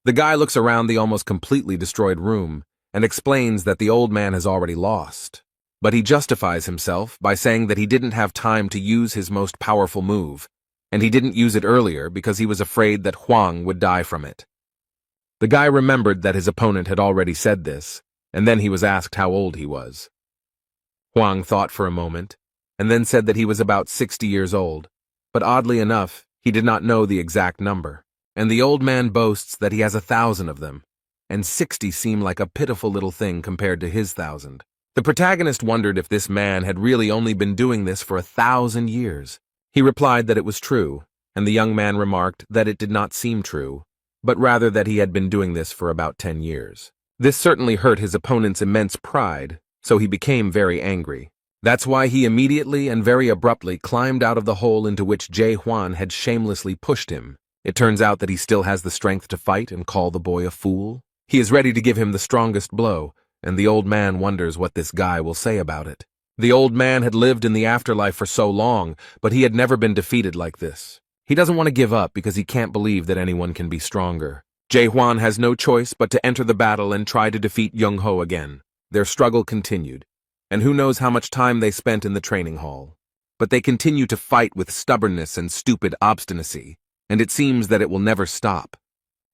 The guy looks around the almost completely destroyed room and explains that the old man has already lost. But he justifies himself by saying that he didn't have time to use his most powerful move, and he didn't use it earlier because he was afraid that Huang would die from it. The guy remembered that his opponent had already said this, and then he was asked how old he was. Huang thought for a moment, and then said that he was about 60 years old, but oddly enough, he did not know the exact number. And the old man boasts that he has 1,000 of them, and 60 seem like a pitiful little thing compared to his 1,000. The protagonist wondered if this man had really only been doing this for 1,000 years. He replied that it was true, and the young man remarked that it did not seem true, but rather that he had been doing this for about 10 years. This certainly hurt his opponent's immense pride, so he became very angry. That's why he immediately and very abruptly climbed out of the hole into which Jae Hwan had shamelessly pushed him. It turns out that he still has the strength to fight and call the boy a fool. He is ready to give him the strongest blow, and the old man wonders what this guy will say about it. The old man had lived in the afterlife for so long, but he had never been defeated like this. He doesn't want to give up because he can't believe that anyone can be stronger. Jae Hwan has no choice but to enter the battle and try to defeat Jung Ho again. Their struggle continued, and who knows how much time they spent in the training hall. But they continue to fight with stubbornness and stupid obstinacy, and it seems that it will never stop.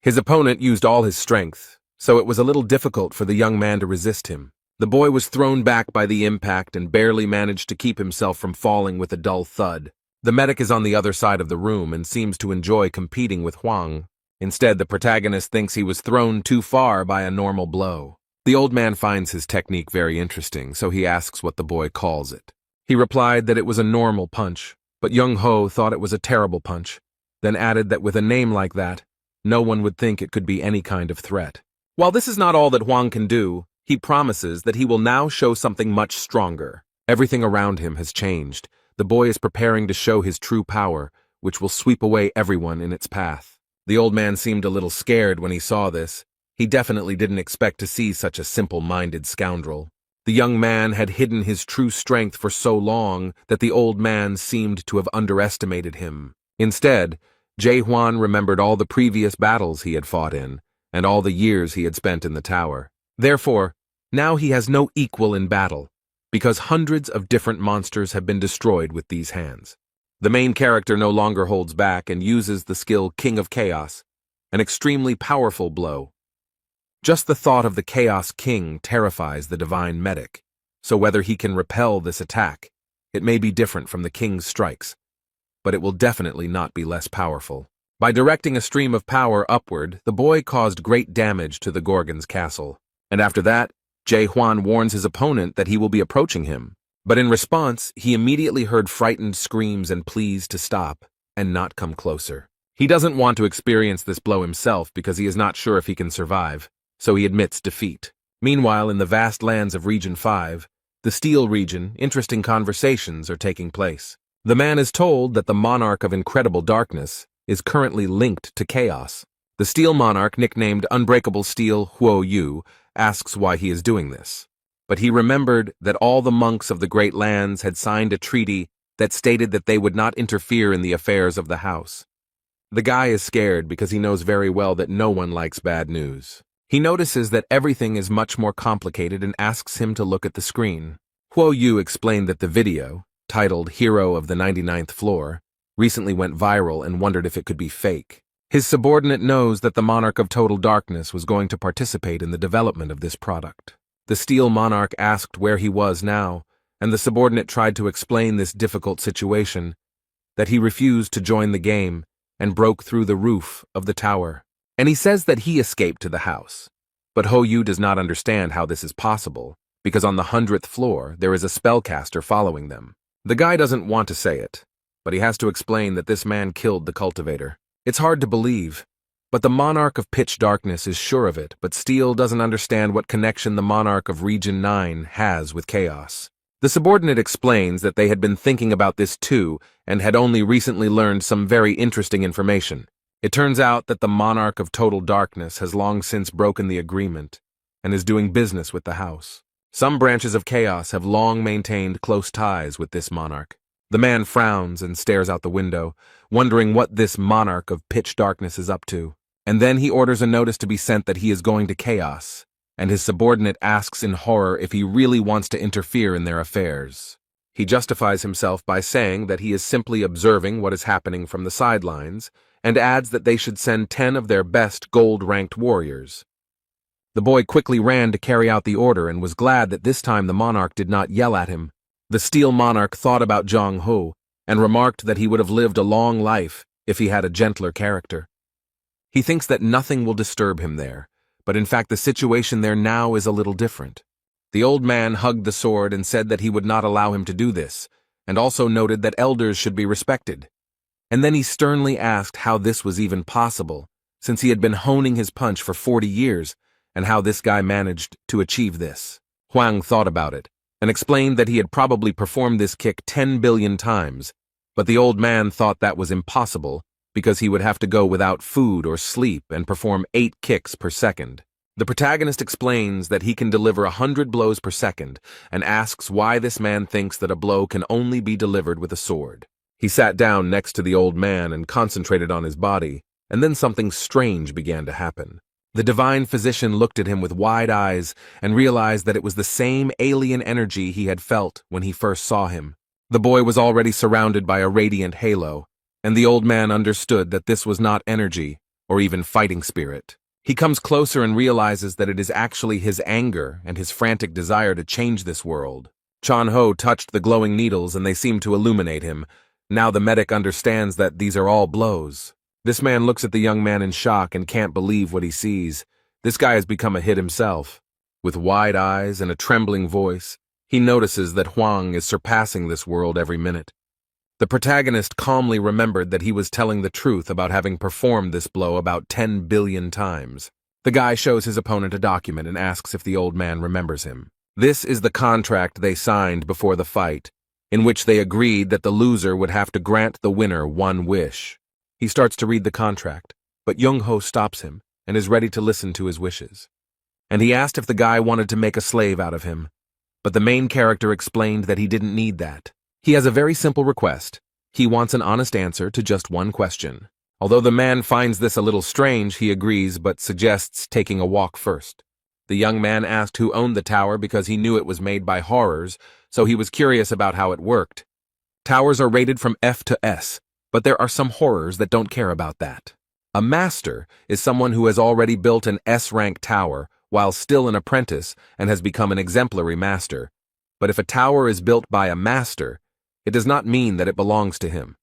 His opponent used all his strength, so it was a little difficult for the young man to resist him. The boy was thrown back by the impact and barely managed to keep himself from falling with a dull thud. The medic is on the other side of the room and seems to enjoy competing with Huang. Instead, the protagonist thinks he was thrown too far by a normal blow. The old man finds his technique very interesting, so he asks what the boy calls it. He replied that it was a normal punch, but Jung Ho thought it was a terrible punch, then added that with a name like that, no one would think it could be any kind of threat. While this is not all that Huang can do, he promises that he will now show something much stronger. Everything around him has changed. The boy is preparing to show his true power, which will sweep away everyone in its path. The old man seemed a little scared when he saw this. He definitely didn't expect to see such a simple-minded scoundrel. The young man had hidden his true strength for so long that the old man seemed to have underestimated him. Instead, Jae Hwan remembered all the previous battles he had fought in, and all the years he had spent in the tower. Therefore, now he has no equal in battle, because hundreds of different monsters have been destroyed with these hands. The main character no longer holds back and uses the skill King of Chaos, an extremely powerful blow. Just the thought of the Chaos King terrifies the divine medic, so whether he can repel this attack, it may be different from the king's strikes, but it will definitely not be less powerful. By directing a stream of power upward, the boy caused great damage to the Gorgon's castle, and after that, Jae Hwan warns his opponent that he will be approaching him. But in response, he immediately heard frightened screams and pleas to stop and not come closer. He doesn't want to experience this blow himself because he is not sure if he can survive, so he admits defeat. Meanwhile, in the vast lands of Region 5, the Steel region, interesting conversations are taking place. The man is told that the Monarch of Incredible Darkness is currently linked to Chaos. The Steel Monarch, nicknamed Unbreakable Steel Huo Yu, asks why he is doing this. But he remembered that all the monks of the Great Lands had signed a treaty that stated that they would not interfere in the affairs of the house. The guy is scared because he knows very well that no one likes bad news. He notices that everything is much more complicated and asks him to look at the screen. Huo Yu explained that the video, titled Hero of the 99th Floor, recently went viral and wondered if it could be fake. His subordinate knows that the Monarch of Total Darkness was going to participate in the development of this product. The Steel Monarch asked where he was now, and the subordinate tried to explain this difficult situation, that he refused to join the game and broke through the roof of the tower. And he says that he escaped to the house. But Ho Yu does not understand how this is possible, because on the 100th floor there is a spellcaster following them. The guy doesn't want to say it, but he has to explain that this man killed the cultivator. It's hard to believe, But the monarch of pitch darkness is sure of it, but still doesn't understand what connection the monarch of Region 9 has with chaos. The subordinate explains that they had been thinking about this too and had only recently learned some very interesting information. It turns out that the monarch of total darkness has long since broken the agreement and is doing business with the house. Some branches of chaos have long maintained close ties with this monarch. The man frowns and stares out the window, wondering what this monarch of pitch darkness is up to. And then he orders a notice to be sent that he is going to chaos, and his subordinate asks in horror if he really wants to interfere in their affairs. He justifies himself by saying that he is simply observing what is happening from the sidelines, and adds that they should send 10 of their best gold-ranked warriors. The boy quickly ran to carry out the order and was glad that this time the monarch did not yell at him. The steel monarch thought about Jong-ho and remarked that he would have lived a long life if he had a gentler character. He thinks that nothing will disturb him there, but in fact the situation there now is a little different. The old man hugged the sword and said that he would not allow him to do this, and also noted that elders should be respected. And then he sternly asked how this was even possible, since he had been honing his punch for 40 years, and how this guy managed to achieve this. Huang thought about it, and explained that he had probably performed this kick 10 billion times, but the old man thought that was impossible, because he would have to go without food or sleep and perform 8 kicks per second. The protagonist explains that he can deliver 100 blows per second, and asks why this man thinks that a blow can only be delivered with a sword. He sat down next to the old man and concentrated on his body, and then something strange began to happen. The divine physician looked at him with wide eyes and realized that it was the same alien energy he had felt when he first saw him. The boy was already surrounded by a radiant halo, and the old man understood that this was not energy or even fighting spirit. He comes closer and realizes that it is actually his anger and his frantic desire to change this world. Chan-ho touched the glowing needles and they seemed to illuminate him. Now the medic understands that these are all blows. This man looks at the young man in shock and can't believe what he sees. This guy has become a hit himself. With wide eyes and a trembling voice, he notices that Huang is surpassing this world every minute. The protagonist calmly remembered that he was telling the truth about having performed this blow about 10 billion times. The guy shows his opponent a document and asks if the old man remembers him. This is the contract they signed before the fight, in which they agreed that the loser would have to grant the winner one wish. He starts to read the contract, but Jung-ho stops him and is ready to listen to his wishes. And he asked if the guy wanted to make a slave out of him, but the main character explained that he didn't need that. He has a very simple request. He wants an honest answer to just one question. Although the man finds this a little strange, he agrees but suggests taking a walk first. The young man asked who owned the tower because he knew it was made by horrors, so he was curious about how it worked. Towers are rated from F to S, but there are some horrors that don't care about that. A master is someone who has already built an S-rank tower while still an apprentice and has become an exemplary master. But if a tower is built by a master, it does not mean that it belongs to him.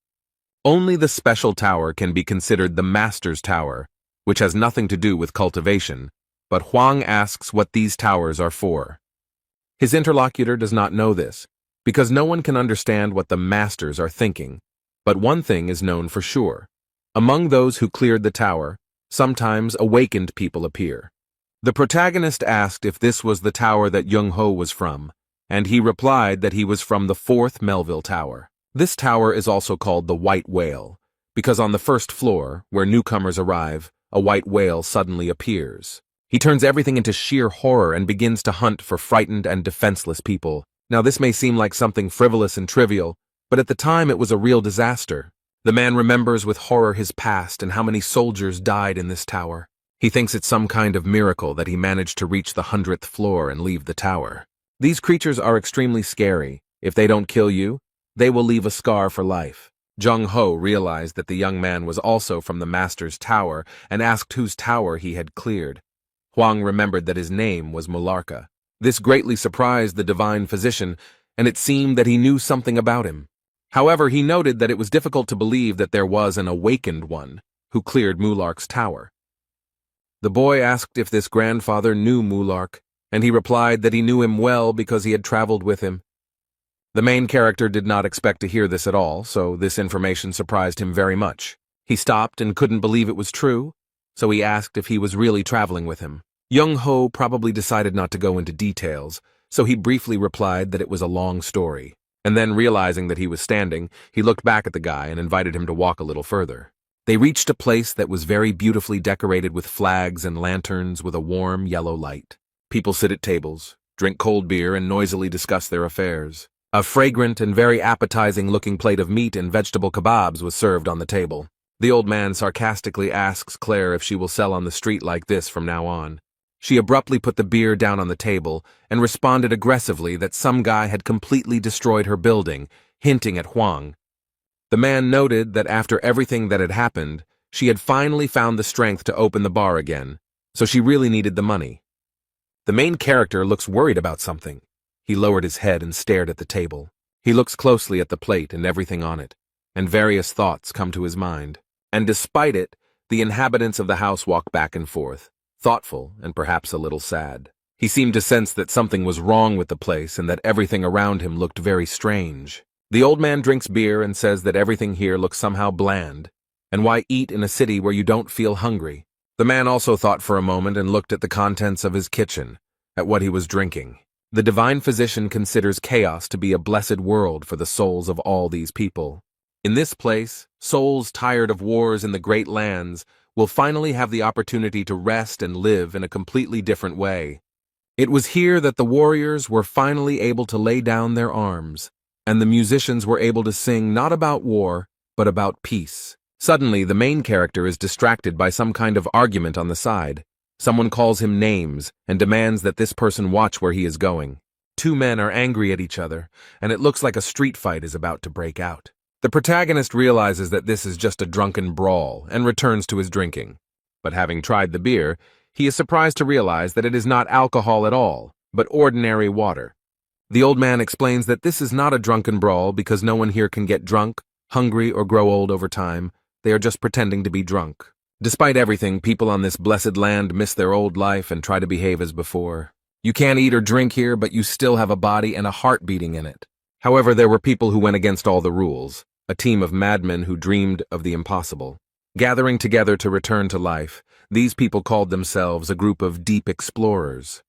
Only the special tower can be considered the master's tower, which has nothing to do with cultivation, but Huang asks what these towers are for. His interlocutor does not know this, because no one can understand what the masters are thinking, but one thing is known for sure. Among those who cleared the tower, sometimes awakened people appear. The protagonist asked if this was the tower that Jung-ho was from, and he replied that he was from the 4th Melville Tower. This tower is also called the White Whale, because on the first floor, where newcomers arrive, a white whale suddenly appears. He turns everything into sheer horror and begins to hunt for frightened and defenseless people. Now this may seem like something frivolous and trivial, but at the time it was a real disaster. The man remembers with horror his past and how many soldiers died in this tower. He thinks it's some kind of miracle that he managed to reach the 100th floor and leave the tower. These creatures are extremely scary. If they don't kill you, they will leave a scar for life. Jung-ho realized that the young man was also from the master's tower and asked whose tower he had cleared. Huang remembered that his name was Mularka. This greatly surprised the divine physician, and it seemed that he knew something about him. However, he noted that it was difficult to believe that there was an awakened one who cleared Mulark's tower. The boy asked if this grandfather knew Mulark, and he replied that he knew him well because he had traveled with him. The main character did not expect to hear this at all, so this information surprised him very much. He stopped and couldn't believe it was true, so he asked if he was really traveling with him. Young-ho probably decided not to go into details, so he briefly replied that it was a long story. And then, realizing that he was standing, he looked back at the guy and invited him to walk a little further. They reached a place that was very beautifully decorated with flags and lanterns with a warm yellow light. People sit at tables, drink cold beer, and noisily discuss their affairs. A fragrant and very appetizing-looking plate of meat and vegetable kebabs was served on the table. The old man sarcastically asks Claire if she will sell on the street like this from now on. She abruptly put the beer down on the table and responded aggressively that some guy had completely destroyed her building, hinting at Huang. The man noted that after everything that had happened, she had finally found the strength to open the bar again, so she really needed the money. The main character looks worried about something. He lowered his head and stared at the table. He looks closely at the plate and everything on it, and various thoughts come to his mind. And despite it, the inhabitants of the house walk back and forth, thoughtful and perhaps a little sad. He seemed to sense that something was wrong with the place and that everything around him looked very strange. The old man drinks beer and says that everything here looks somehow bland, and why eat in a city where you don't feel hungry? The man also thought for a moment and looked at the contents of his kitchen, at what he was drinking. The divine physician considers chaos to be a blessed world for the souls of all these people. In this place, souls tired of wars in the great lands will finally have the opportunity to rest and live in a completely different way. It was here that the warriors were finally able to lay down their arms, and the musicians were able to sing not about war, but about peace. Suddenly, the main character is distracted by some kind of argument on the side. Someone calls him names and demands that this person watch where he is going. Two men are angry at each other, and it looks like a street fight is about to break out. The protagonist realizes that this is just a drunken brawl and returns to his drinking. But having tried the beer, he is surprised to realize that it is not alcohol at all, but ordinary water. The old man explains that this is not a drunken brawl because no one here can get drunk, hungry, or grow old over time. They are just pretending to be drunk. Despite everything, people on this blessed land miss their old life and try to behave as before. You can't eat or drink here, but you still have a body and a heart beating in it. However, there were people who went against all the rules, a team of madmen who dreamed of the impossible. Gathering together to return to life, these people called themselves a group of deep explorers.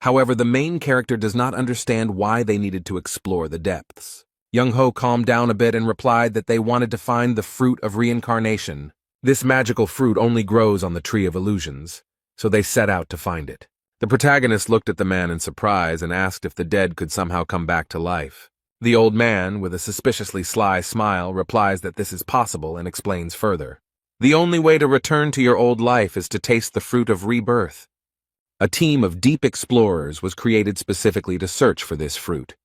However, the main character does not understand why they needed to explore the depths. Young-ho calmed down a bit and replied that they wanted to find the fruit of reincarnation. This magical fruit only grows on the Tree of Illusions, so they set out to find it. The protagonist looked at the man in surprise and asked if the dead could somehow come back to life. The old man, with a suspiciously sly smile, replies that this is possible and explains further. The only way to return to your old life is to taste the fruit of rebirth. A team of deep explorers was created specifically to search for this fruit.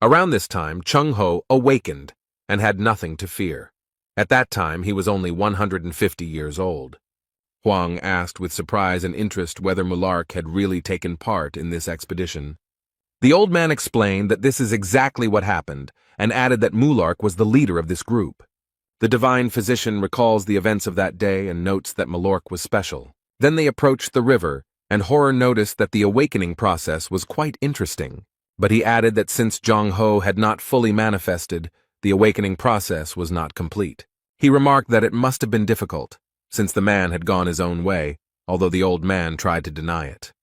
Around this time, Chung-ho awakened and had nothing to fear. At that time, he was only 150 years old. Huang asked with surprise and interest whether Mulark had really taken part in this expedition. The old man explained that this is exactly what happened and added that Mulark was the leader of this group. The divine physician recalls the events of that day and notes that Mulark was special. Then they approached the river, and Horror noticed that the awakening process was quite interesting. But he added that since Jong-ho had not fully manifested, the awakening process was not complete. He remarked that it must have been difficult, since the man had gone his own way, although the old man tried to deny it.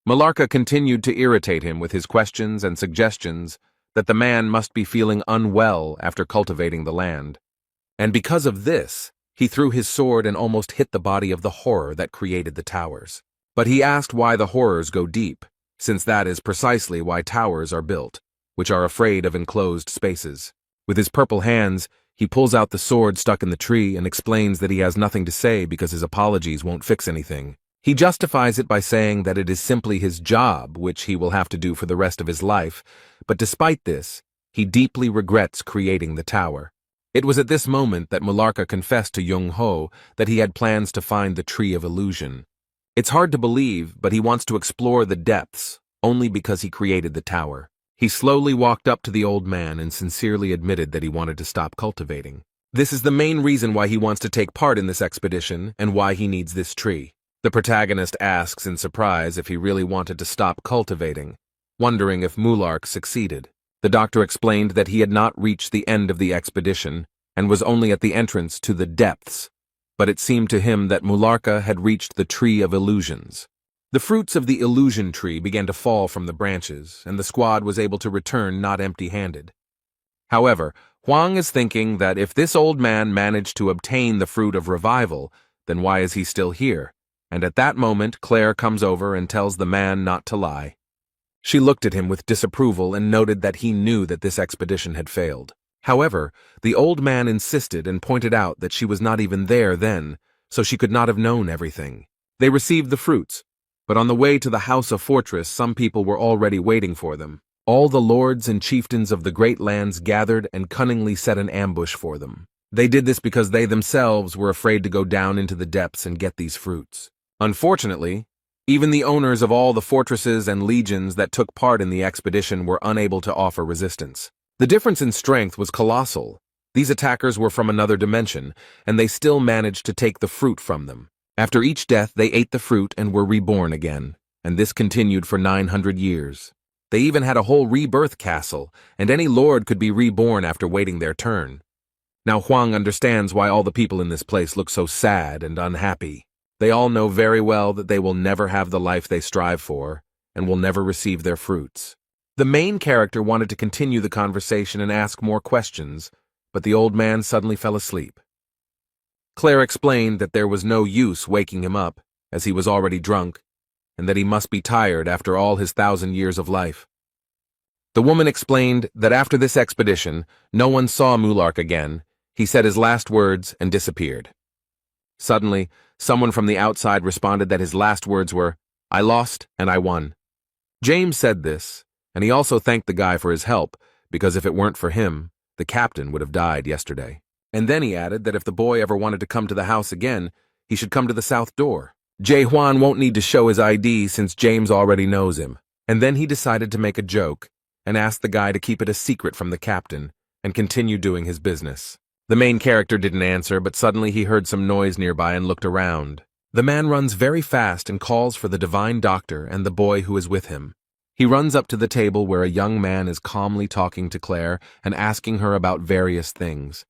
Mularka continued to irritate him with his questions and suggestions that the man must be feeling unwell after cultivating the land. And because of this, he threw his sword and almost hit the body of the horror that created the towers. But he asked why the horrors go deep, since that is precisely why towers are built, which are afraid of enclosed spaces. With his purple hands, he pulls out the sword stuck in the tree and explains that he has nothing to say because his apologies won't fix anything. He justifies it by saying that it is simply his job, which he will have to do for the rest of his life, but despite this, he deeply regrets creating the tower. It was at this moment that Mularka confessed to Young-ho that he had plans to find the Tree of Illusion. It's hard to believe, but he wants to explore the depths, only because he created the tower. He slowly walked up to the old man and sincerely admitted that he wanted to stop cultivating. This is the main reason why he wants to take part in this expedition and why he needs this tree. The protagonist asks in surprise if he really wanted to stop cultivating, wondering if Mulark succeeded. The doctor explained that he had not reached the end of the expedition and was only at the entrance to the depths. but it seemed to him that Mularka had reached the tree of illusions. The fruits of the illusion tree began to fall from the branches, and the squad was able to return not empty-handed. However, Huang is thinking that if this old man managed to obtain the fruit of revival, then why is he still here? And at that moment, Claire comes over and tells the man not to lie. She looked at him with disapproval and noted that he knew that this expedition had failed. However, the old man insisted and pointed out that she was not even there then, so she could not have known everything. They received the fruits, but on the way to the house of fortress, some people were already waiting for them. All the lords and chieftains of the great lands gathered and cunningly set an ambush for them. They did this because they themselves were afraid to go down into the depths and get these fruits. Unfortunately, even the owners of all the fortresses and legions that took part in the expedition were unable to offer resistance. The difference in strength was colossal. These attackers were from another dimension, and they still managed to take the fruit from them. After each death, they ate the fruit and were reborn again, and this continued for 900 years. They even had a whole rebirth castle, and any lord could be reborn after waiting their turn. Now Huang understands why all the people in this place look so sad and unhappy. They all know very well that they will never have the life they strive for, and will never receive their fruits. The main character wanted to continue the conversation and ask more questions, but the old man suddenly fell asleep. Claire explained that there was no use waking him up, as he was already drunk, and that he must be tired after all his 1,000 years of life. The woman explained that after this expedition, no one saw Mulark again. He said his last words and disappeared. Suddenly, someone from the outside responded that his last words were, "I lost and I won." James said this, and he also thanked the guy for his help, because if it weren't for him, the captain would have died yesterday. And then he added that if the boy ever wanted to come to the house again, he should come to the south door. Jae Hwan won't need to show his ID since James already knows him. And then he decided to make a joke and asked the guy to keep it a secret from the captain and continue doing his business. The main character didn't answer, but suddenly he heard some noise nearby and looked around. The man runs very fast and calls for the divine doctor and the boy who is with him. He runs up to the table where a young man is calmly talking to Claire and asking her about various things.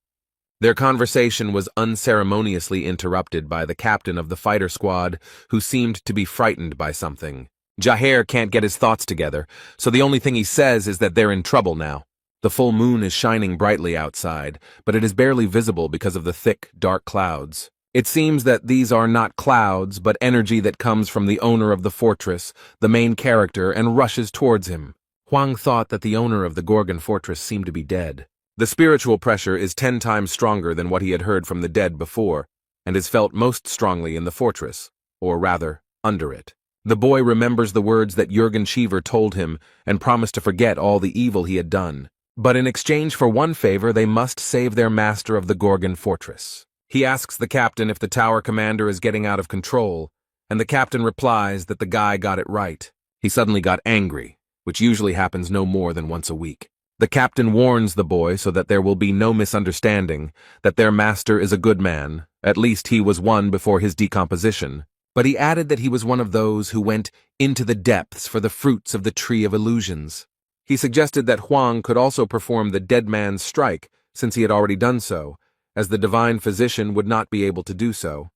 Their conversation was unceremoniously interrupted by the captain of the fighter squad, who seemed to be frightened by something. Jaher can't get his thoughts together, so the only thing he says is that they're in trouble now. The full moon is shining brightly outside, but it is barely visible because of the thick, dark clouds. It seems that these are not clouds, but energy that comes from the owner of the fortress, the main character, and rushes towards him. Huang thought that the owner of the Gorgon fortress seemed to be dead. The spiritual pressure is 10 times stronger than what he had heard from the dead before, and is felt most strongly in the fortress, or rather, under it. The boy remembers the words that Jürgen Cheever told him and promised to forget all the evil he had done. But in exchange for one favor, they must save their master of the Gorgon fortress. He asks the captain if the tower commander is getting out of control, and the captain replies that the guy got it right. He suddenly got angry, which usually happens no more than once a week. The captain warns the boy so that there will be no misunderstanding, that their master is a good man, at least he was one before his decomposition, but he added that he was one of those who went into the depths for the fruits of the tree of illusions. He suggested that Huang could also perform the dead man's strike, since he had already done so, as the divine physician would not be able to do so.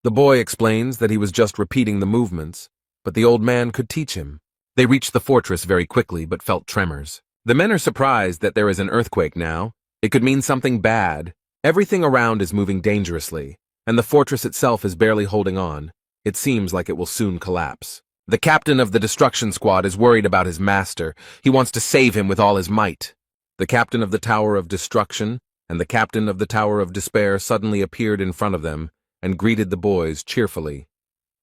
The boy explains that he was just repeating the movements, but the old man could teach him. They reached the fortress very quickly, but felt tremors. The men are surprised that there is an earthquake now. It could mean something bad. Everything around is moving dangerously, and the fortress itself is barely holding on. It seems like it will soon collapse. The captain of the destruction squad is worried about his master. He wants to save him with all his might. The captain of the Tower of Destruction and the captain of the Tower of Despair suddenly appeared in front of them and greeted the boys cheerfully.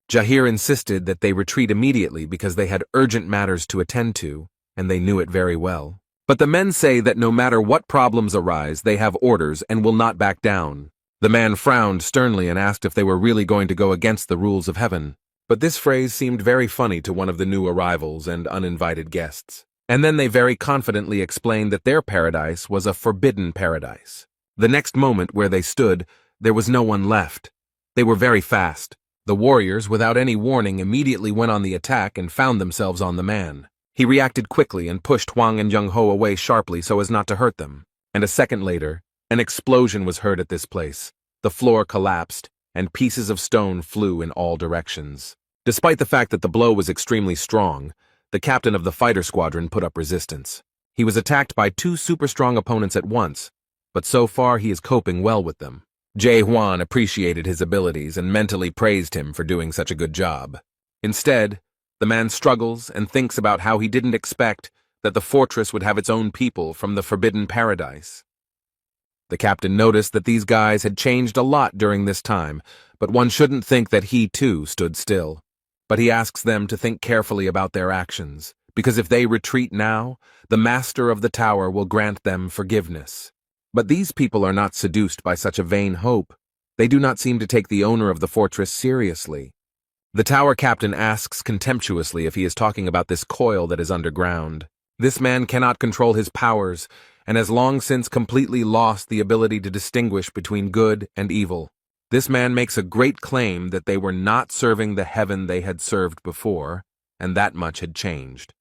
Jahir insisted that they retreat immediately because they had urgent matters to attend to, and they knew it very well. But the men say that no matter what problems arise, they have orders and will not back down. The man frowned sternly and asked if they were really going to go against the rules of heaven. But this phrase seemed very funny to one of the new arrivals and uninvited guests. And then they very confidently explained that their paradise was a forbidden paradise. The next moment where they stood, there was no one left. They were very fast. The warriors, without any warning, immediately went on the attack and found themselves on the man. He reacted quickly and pushed Huang and Young Ho away sharply so as not to hurt them. And a second later, an explosion was heard at this place. The floor collapsed, and pieces of stone flew in all directions. Despite the fact that the blow was extremely strong, the captain of the fighter squadron put up resistance. He was attacked by two super-strong opponents at once, but so far he is coping well with them. Jae Hwan appreciated his abilities and mentally praised him for doing such a good job. Instead, the man struggles and thinks about how he didn't expect that the fortress would have its own people from the Forbidden Paradise. The captain noticed that these guys had changed a lot during this time, but one shouldn't think that he too stood still. But he asks them to think carefully about their actions, because if they retreat now, the master of the tower will grant them forgiveness. But these people are not seduced by such a vain hope. They do not seem to take the owner of the fortress seriously. The tower captain asks contemptuously if he is talking about this coil that is underground. This man cannot control his powers, and has long since completely lost the ability to distinguish between good and evil. This man makes a great claim that they were not serving the heaven they had served before, and that much had changed.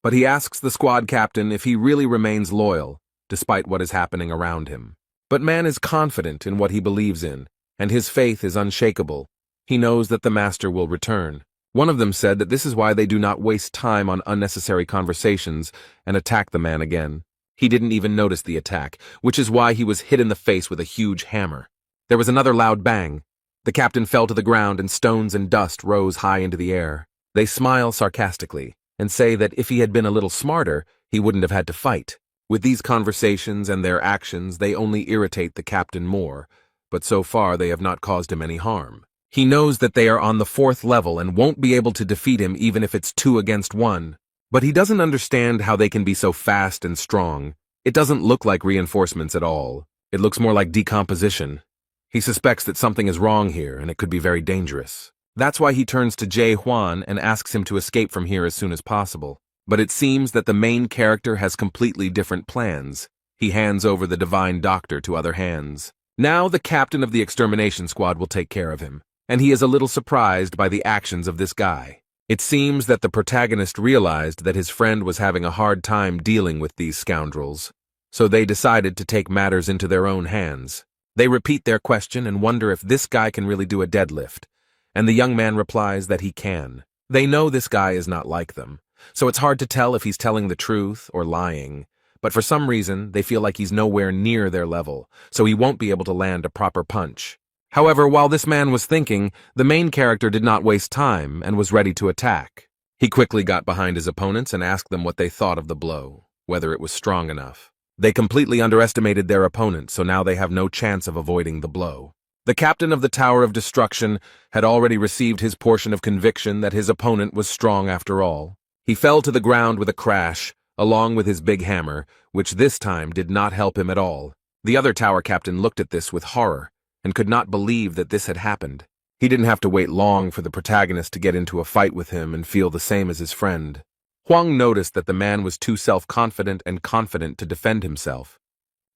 But he asks the squad captain if he really remains loyal, despite what is happening around him. But man is confident in what he believes in, and his faith is unshakable. He knows that the master will return. One of them said that this is why they do not waste time on unnecessary conversations and attack the man again. He didn't even notice the attack, which is why he was hit in the face with a huge hammer. There was another loud bang. The captain fell to the ground and stones and dust rose high into the air. They smile sarcastically and say that if he had been a little smarter, he wouldn't have had to fight. With these conversations and their actions, they only irritate the captain more, but so far they have not caused him any harm. He knows that they are on the 4th level and won't be able to defeat him even if it's 2 against 1. But he doesn't understand how they can be so fast and strong. It doesn't look like reinforcements at all. It looks more like decomposition. He suspects that something is wrong here and it could be very dangerous. That's why he turns to Jae Hwan and asks him to escape from here as soon as possible. But it seems that the main character has completely different plans. He hands over the divine doctor to other hands. Now the captain of the extermination squad will take care of him, and he is a little surprised by the actions of this guy. It seems that the protagonist realized that his friend was having a hard time dealing with these scoundrels, so they decided to take matters into their own hands. They repeat their question and wonder if this guy can really do a deadlift, and the young man replies that he can. They know this guy is not like them, so it's hard to tell if he's telling the truth or lying, but for some reason they feel like he's nowhere near their level, so he won't be able to land a proper punch. However, while this man was thinking, the main character did not waste time and was ready to attack. He quickly got behind his opponents and asked them what they thought of the blow, whether it was strong enough. They completely underestimated their opponent, so now they have no chance of avoiding the blow. The captain of the Tower of Destruction had already received his portion of conviction that his opponent was strong after all. He fell to the ground with a crash, along with his big hammer, which this time did not help him at all. The other tower captain looked at this with horror, and could not believe that this had happened. He didn't have to wait long for the protagonist to get into a fight with him and feel the same as his friend. Huang noticed that the man was too self-confident and confident to defend himself.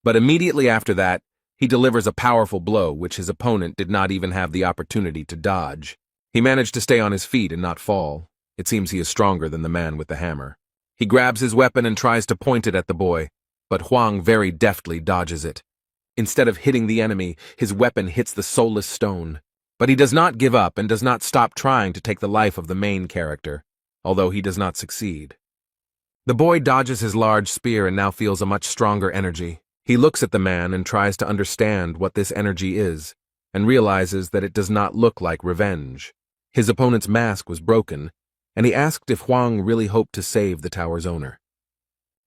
But immediately after that, he delivers a powerful blow which his opponent did not even have the opportunity to dodge. He managed to stay on his feet and not fall. It seems he is stronger than the man with the hammer. He grabs his weapon and tries to point it at the boy, but Huang very deftly dodges it. Instead of hitting the enemy, his weapon hits the soulless stone. But he does not give up and does not stop trying to take the life of the main character, although he does not succeed. The boy dodges his large spear and now feels a much stronger energy. He looks at the man and tries to understand what this energy is, and realizes that it does not look like revenge. His opponent's mask was broken, and he asked if Huang really hoped to save the tower's owner.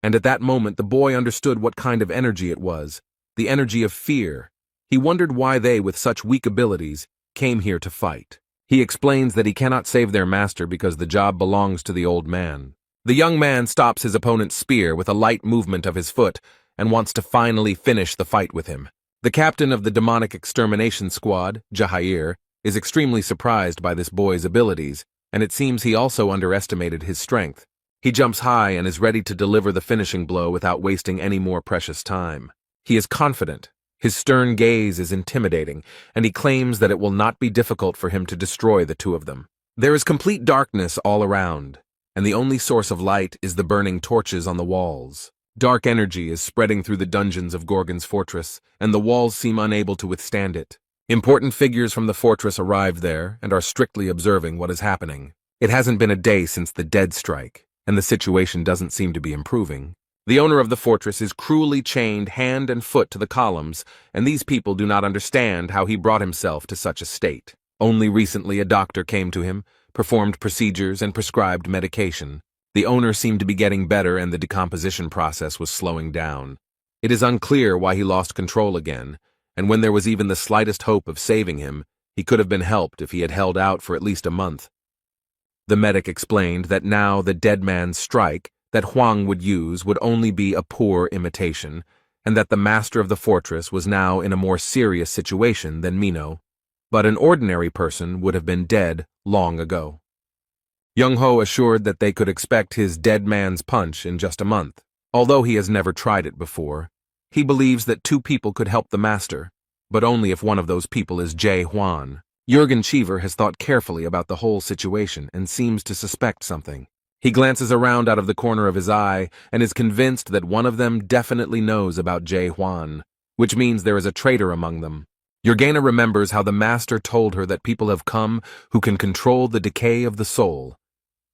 And at that moment the boy understood what kind of energy it was, the energy of fear. He wondered why they, with such weak abilities, came here to fight. He explains that he cannot save their master because the job belongs to the old man. The young man stops his opponent's spear with a light movement of his foot and wants to finally finish the fight with him. The captain of the demonic extermination squad, Jahair, is extremely surprised by this boy's abilities, and it seems he also underestimated his strength. He jumps high and is ready to deliver the finishing blow without wasting any more precious time. He is confident. His stern gaze is intimidating, and he claims that it will not be difficult for him to destroy the two of them. There is complete darkness all around, and the only source of light is the burning torches on the walls. Dark energy is spreading through the dungeons of Gorgon's fortress, and the walls seem unable to withstand it. Important figures from the fortress arrived there and are strictly observing what is happening. It hasn't been a day since the dead strike, and the situation doesn't seem to be improving. The owner of the fortress is cruelly chained hand and foot to the columns, and these people do not understand how he brought himself to such a state. Only recently a doctor came to him, performed procedures, and prescribed medication. The owner seemed to be getting better and the decomposition process was slowing down. It is unclear why he lost control again, and when there was even the slightest hope of saving him, he could have been helped if he had held out for at least a month. The medic explained that now the dead man's strike that Huang would use would only be a poor imitation, and that the master of the fortress was now in a more serious situation than Mino. But an ordinary person would have been dead long ago. Young-ho assured that they could expect his dead man's punch in just a month. Although he has never tried it before, he believes that 2 people could help the master, but only if one of those people is Jae Hwan. Jurgen Cheever has thought carefully about the whole situation and seems to suspect something. He glances around out of the corner of his eye and is convinced that one of them definitely knows about Jae Hwan, which means there is a traitor among them. Jurgena remembers how the master told her that people have come who can control the decay of the soul,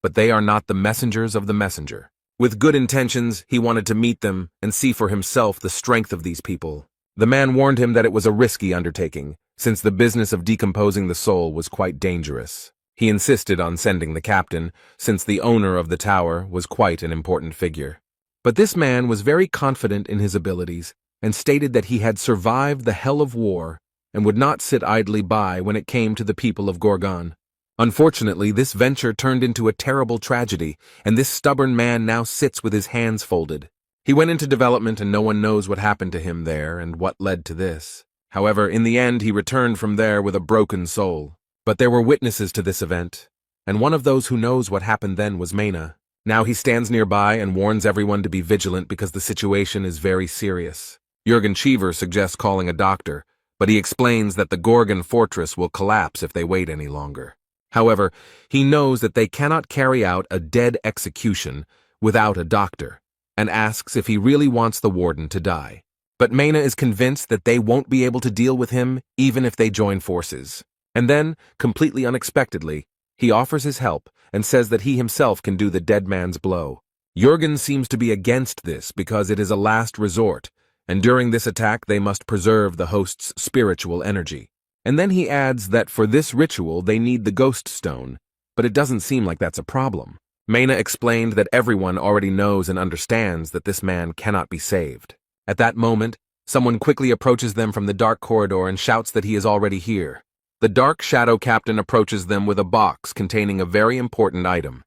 but they are not the messengers of the messenger. With good intentions, he wanted to meet them and see for himself the strength of these people. The man warned him that it was a risky undertaking, since the business of decomposing the soul was quite dangerous. He insisted on sending the captain, since the owner of the tower was quite an important figure. But this man was very confident in his abilities, and stated that he had survived the hell of war, and would not sit idly by when it came to the people of Gorgon. Unfortunately, this venture turned into a terrible tragedy, and this stubborn man now sits with his hands folded. He went into development and no one knows what happened to him there and what led to this. However, in the end he returned from there with a broken soul. But there were witnesses to this event, and one of those who knows what happened then was Mena. Now he stands nearby and warns everyone to be vigilant because the situation is very serious. Jurgen Cheever suggests calling a doctor, but he explains that the Gorgon fortress will collapse if they wait any longer. However, he knows that they cannot carry out a dead execution without a doctor, and asks if he really wants the warden to die. But Mena is convinced that they won't be able to deal with him even if they join forces. And then, completely unexpectedly, he offers his help and says that he himself can do the dead man's blow. Jurgen seems to be against this because it is a last resort, and during this attack they must preserve the host's spiritual energy. And then he adds that for this ritual they need the ghost stone, but it doesn't seem like that's a problem. Mena explained that everyone already knows and understands that this man cannot be saved. At that moment, someone quickly approaches them from the dark corridor and shouts that he is already here. The dark shadow captain approaches them with a box containing a very important item.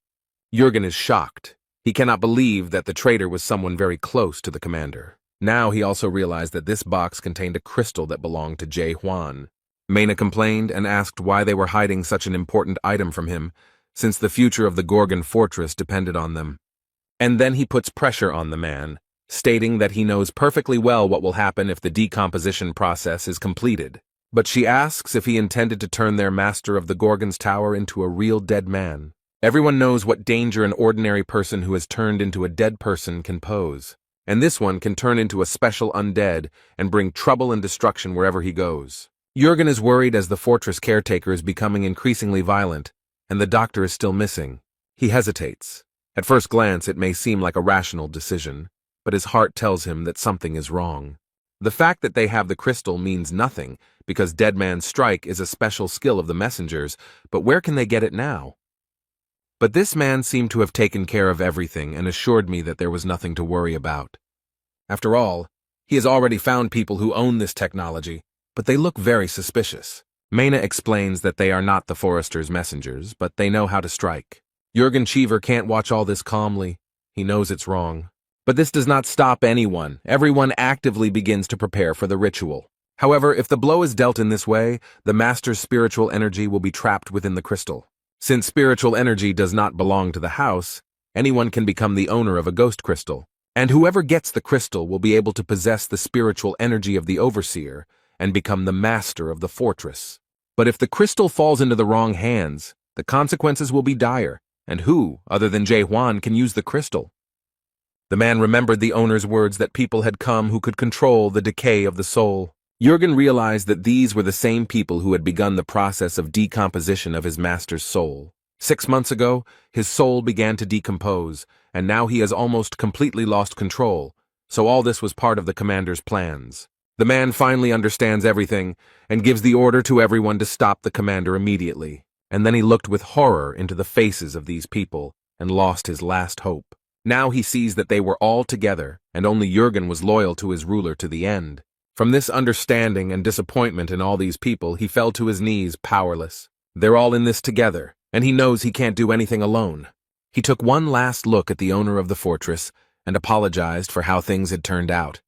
Jurgen is shocked. He cannot believe that the traitor was someone very close to the commander. Now he also realized that this box contained a crystal that belonged to Jae Hwan. Mena complained and asked why they were hiding such an important item from him, since the future of the Gorgon fortress depended on them. And then he puts pressure on the man, stating that he knows perfectly well what will happen if the decomposition process is completed. But she asks if he intended to turn their master of the Gorgon's tower into a real dead man. Everyone knows what danger an ordinary person who has turned into a dead person can pose, and this one can turn into a special undead and bring trouble and destruction wherever he goes. Jurgen is worried as the fortress caretaker is becoming increasingly violent, and the doctor is still missing. He hesitates. At first glance, it may seem like a rational decision, but his heart tells him that something is wrong. The fact that they have the crystal means nothing, because Dead Man's Strike is a special skill of the messengers, but where can they get it now? But this man seemed to have taken care of everything and assured me that there was nothing to worry about. After all, he has already found people who own this technology, but they look very suspicious. Mena explains that they are not the Forester's messengers, but they know how to strike. Jurgen Cheever can't watch all this calmly. He knows it's wrong. But this does not stop anyone. Everyone actively begins to prepare for the ritual. However, if the blow is dealt in this way, the master's spiritual energy will be trapped within the crystal. Since spiritual energy does not belong to the house, anyone can become the owner of a ghost crystal. And whoever gets the crystal will be able to possess the spiritual energy of the overseer and become the master of the fortress. But if the crystal falls into the wrong hands, the consequences will be dire, and who, other than Jae Hwan, can use the crystal? The man remembered the owner's words that people had come who could control the decay of the soul. Jurgen realized that these were the same people who had begun the process of decomposition of his master's soul. 6 months ago, his soul began to decompose, and now he has almost completely lost control, so all this was part of the commander's plans. The man finally understands everything and gives the order to everyone to stop the commander immediately, and then he looked with horror into the faces of these people and lost his last hope. Now he sees that they were all together, and only Jurgen was loyal to his ruler to the end. From this understanding and disappointment in all these people, he fell to his knees, powerless. They're all in this together, and he knows he can't do anything alone. He took one last look at the owner of the fortress and apologized for how things had turned out.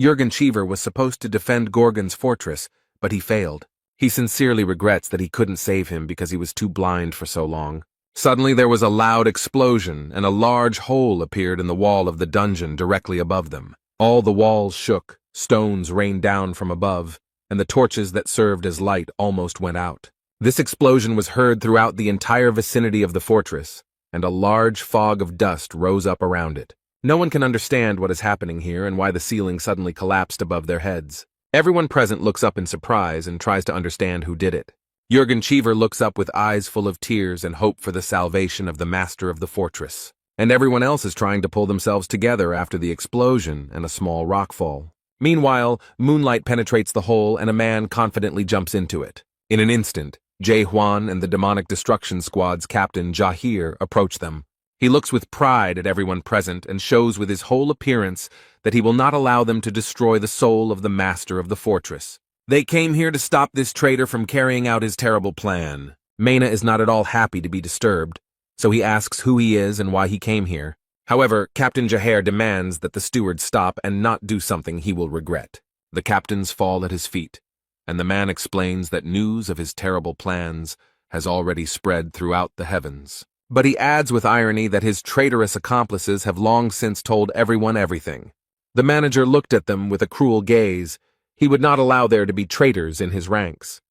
Jurgen Cheever was supposed to defend Gorgon's fortress, but he failed. He sincerely regrets that he couldn't save him because he was too blind for so long. Suddenly there was a loud explosion, and a large hole appeared in the wall of the dungeon directly above them. All the walls shook, stones rained down from above, and the torches that served as light almost went out. This explosion was heard throughout the entire vicinity of the fortress, and a large fog of dust rose up around it. No one can understand what is happening here and why the ceiling suddenly collapsed above their heads. Everyone present looks up in surprise and tries to understand who did it. Jurgen Cheever looks up with eyes full of tears and hope for the salvation of the master of the fortress. And everyone else is trying to pull themselves together after the explosion and a small rockfall. Meanwhile, moonlight penetrates the hole and a man confidently jumps into it. In an instant, Jae Hwan and the demonic destruction squad's captain Jahir approach them. He looks with pride at everyone present and shows with his whole appearance that he will not allow them to destroy the soul of the master of the fortress. They came here to stop this traitor from carrying out his terrible plan. Mena is not at all happy to be disturbed, so he asks who he is and why he came here. However, Captain Jahir demands that the steward stop and not do something he will regret. The captains fall at his feet, and the man explains that news of his terrible plans has already spread throughout the heavens. But he adds with irony that his traitorous accomplices have long since told everyone everything. The manager looked at them with a cruel gaze. He would not allow there to be traitors in his ranks.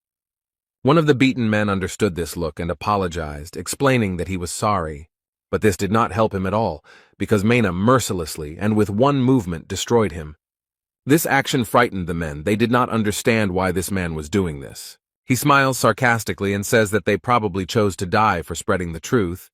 One of the beaten men understood this look and apologized, explaining that he was sorry. But this did not help him at all, because Mena mercilessly and with one movement destroyed him. This action frightened the men. They did not understand why this man was doing this. He smiles sarcastically and says that they probably chose to die for spreading the truth,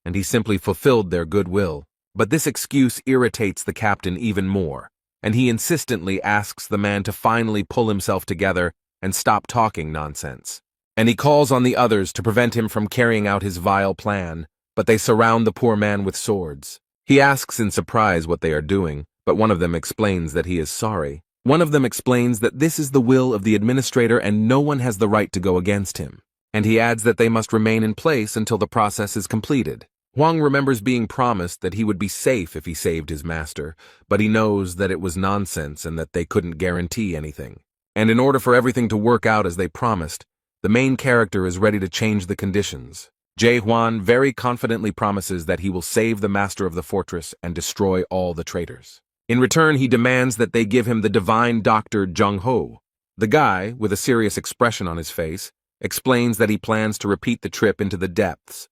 and he simply fulfilled their goodwill. But this excuse irritates the captain even more, and he insistently asks the man to finally pull himself together and stop talking nonsense. And he calls on the others to prevent him from carrying out his vile plan, but they surround the poor man with swords. He asks in surprise what they are doing, but one of them explains that he is sorry. One of them explains that this is the will of the administrator and no one has the right to go against him. And he adds that they must remain in place until the process is completed. Huang remembers being promised that he would be safe if he saved his master, but he knows that it was nonsense and that they couldn't guarantee anything. And in order for everything to work out as they promised, the main character is ready to change the conditions. Jae Hwan very confidently promises that he will save the master of the fortress and destroy all the traitors. In return, he demands that they give him the divine doctor Jung Ho. The guy, with a serious expression on his face, explains that he plans to repeat the trip into the depths.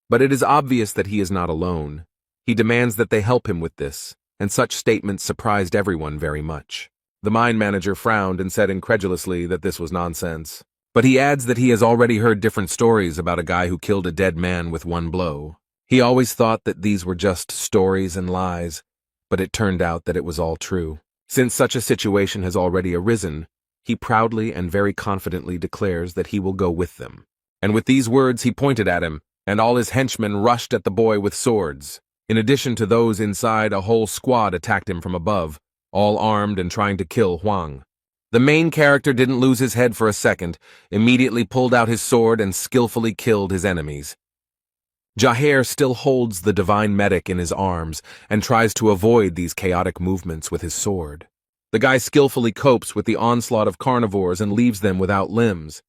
But it is obvious that he is not alone. He demands that they help him with this, and such statements surprised everyone very much. The mine manager frowned and said incredulously that this was nonsense. But he adds that he has already heard different stories about a guy who killed a dead man with one blow. He always thought that these were just stories and lies, but it turned out that it was all true. Since such a situation has already arisen, he proudly and very confidently declares that he will go with them. And with these words he pointed at him, and all his henchmen rushed at the boy with swords. In addition to those inside, a whole squad attacked him from above, all armed and trying to kill Huang. The main character didn't lose his head for a second, immediately pulled out his sword and skillfully killed his enemies. Jahir still holds the divine medic in his arms and tries to avoid these chaotic movements with his sword. The guy skillfully copes with the onslaught of carnivores and leaves them without limbs.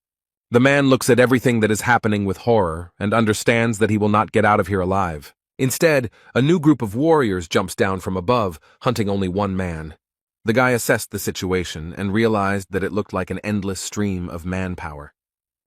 The man looks at everything that is happening with horror and understands that he will not get out of here alive. Instead, a new group of warriors jumps down from above, hunting only one man. The guy assessed the situation and realized that it looked like an endless stream of manpower.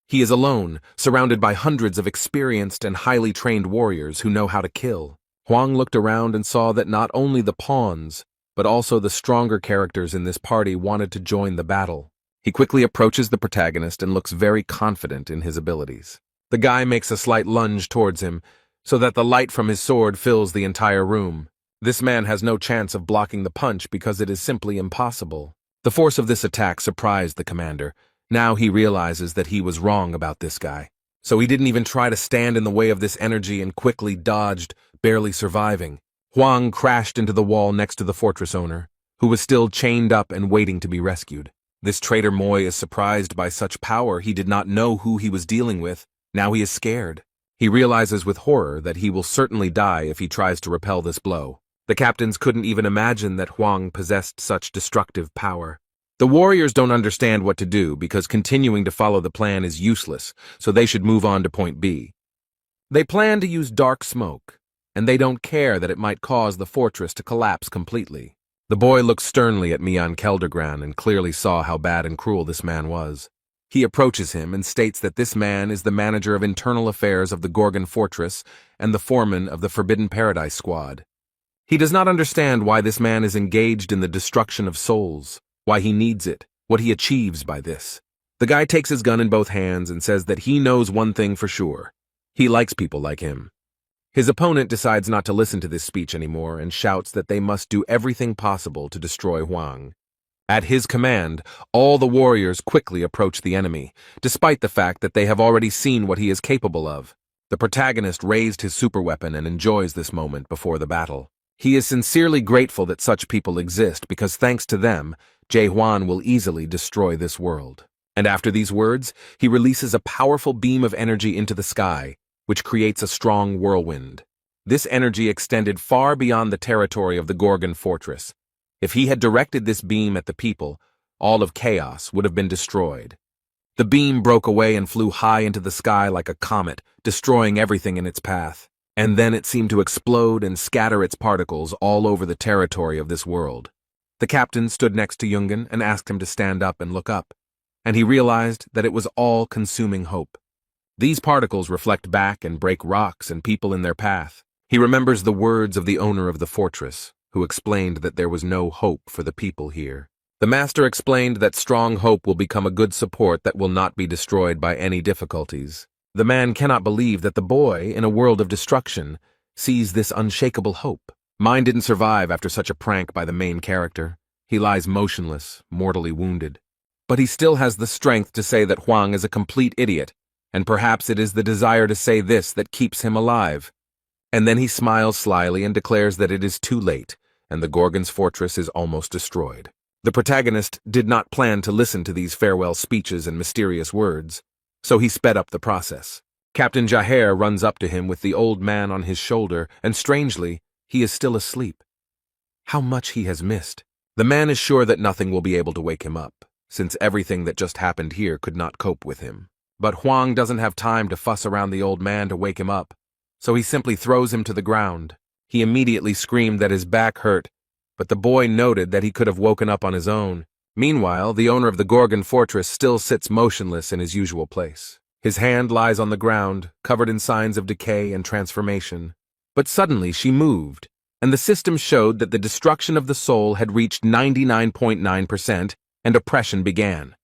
He is alone, surrounded by hundreds of experienced and highly trained warriors who know how to kill. Huang looked around and saw that not only the pawns, but also the stronger characters in this party wanted to join the battle. He quickly approaches the protagonist and looks very confident in his abilities. The guy makes a slight lunge towards him, so that the light from his sword fills the entire room. This man has no chance of blocking the punch because it is simply impossible. The force of this attack surprised the commander. Now he realizes that he was wrong about this guy. So he didn't even try to stand in the way of this energy and quickly dodged, barely surviving. Huang crashed into the wall next to the fortress owner, who was still chained up and waiting to be rescued. This traitor Moy is surprised by such power. He did not know who he was dealing with. Now he is scared. He realizes with horror that he will certainly die if he tries to repel this blow. The captains couldn't even imagine that Huang possessed such destructive power. The warriors don't understand what to do because continuing to follow the plan is useless, so they should move on to point B. They plan to use dark smoke, and they don't care that it might cause the fortress to collapse completely. The boy looked sternly at Mian Keldergran and clearly saw how bad and cruel this man was. He approaches him and states that this man is the manager of internal affairs of the Gorgon Fortress and the foreman of the Forbidden Paradise Squad. He does not understand why this man is engaged in the destruction of souls, why he needs it, what he achieves by this. The guy takes his gun in both hands and says that he knows one thing for sure. He likes people like him. His opponent decides not to listen to this speech anymore and shouts that they must do everything possible to destroy Huang. At his command, all the warriors quickly approach the enemy, despite the fact that they have already seen what he is capable of. The protagonist raised his superweapon and enjoys this moment before the battle. He is sincerely grateful that such people exist because thanks to them, Jae-hwan will easily destroy this world. And after these words, he releases a powerful beam of energy into the sky, which creates a strong whirlwind. This energy extended far beyond the territory of the Gorgon Fortress. If he had directed this beam at the people, all of chaos would have been destroyed. The beam broke away and flew high into the sky like a comet, destroying everything in its path. And then it seemed to explode and scatter its particles all over the territory of this world. The captain stood next to Yungen and asked him to stand up and look up, and he realized that it was all-consuming hope. These particles reflect back and break rocks and people in their path. He remembers the words of the owner of the fortress, who explained that there was no hope for the people here. The master explained that strong hope will become a good support that will not be destroyed by any difficulties. The man cannot believe that the boy, in a world of destruction, sees this unshakable hope. Mine didn't survive after such a prank by the main character. He lies motionless, mortally wounded. But he still has the strength to say that Huang is a complete idiot, and perhaps it is the desire to say this that keeps him alive. And then he smiles slyly and declares that it is too late, and the Gorgon's fortress is almost destroyed. The protagonist did not plan to listen to these farewell speeches and mysterious words, so he sped up the process. Captain Jaher runs up to him with the old man on his shoulder, and strangely, he is still asleep. How much he has missed. The man is sure that nothing will be able to wake him up, since everything that just happened here could not cope with him. But Huang doesn't have time to fuss around the old man to wake him up, so he simply throws him to the ground. He immediately screamed that his back hurt, but the boy noted that he could have woken up on his own. Meanwhile, the owner of the Gorgon Fortress still sits motionless in his usual place. His hand lies on the ground, covered in signs of decay and transformation. But suddenly she moved, and the system showed that the destruction of the soul had reached 99.9%, and oppression began.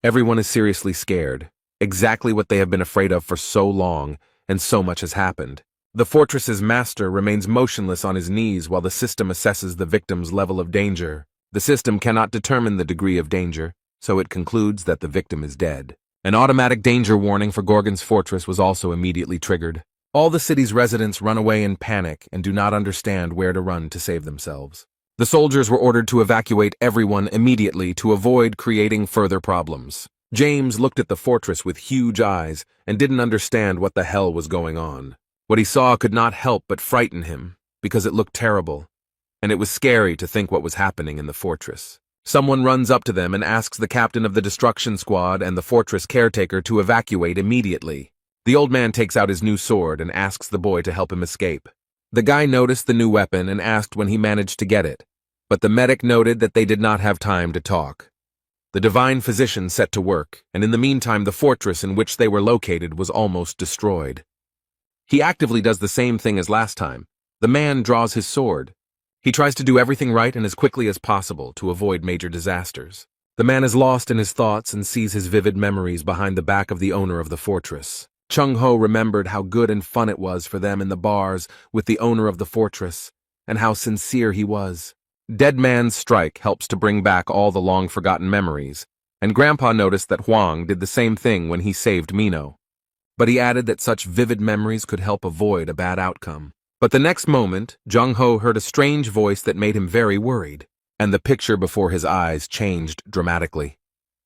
Everyone is seriously scared, exactly what they have been afraid of for so long, and so much has happened. The fortress's master remains motionless on his knees while the system assesses the victim's level of danger. The system cannot determine the degree of danger, so it concludes that the victim is dead. An automatic danger warning for Gorgon's fortress was also immediately triggered. All the city's residents run away in panic and do not understand where to run to save themselves. The soldiers were ordered to evacuate everyone immediately to avoid creating further problems. James looked at the fortress with huge eyes and didn't understand what the hell was going on. What he saw could not help but frighten him, because it looked terrible, and it was scary to think what was happening in the fortress. Someone runs up to them and asks the captain of the destruction squad and the fortress caretaker to evacuate immediately. The old man takes out his new sword and asks the boy to help him escape. The guy noticed the new weapon and asked when he managed to get it, but the medic noted that they did not have time to talk. The divine physician set to work, and in the meantime the fortress in which they were located was almost destroyed. He actively does the same thing as last time. The man draws his sword. He tries to do everything right and as quickly as possible to avoid major disasters. The man is lost in his thoughts and sees his vivid memories behind the back of the owner of the fortress. Chung-ho remembered how good and fun it was for them in the bars with the owner of the fortress, and how sincere he was. Dead Man's Strike helps to bring back all the long-forgotten memories, and Grandpa noticed that Huang did the same thing when he saved Mino. But he added that such vivid memories could help avoid a bad outcome. But the next moment, Jung-ho heard a strange voice that made him very worried, and the picture before his eyes changed dramatically.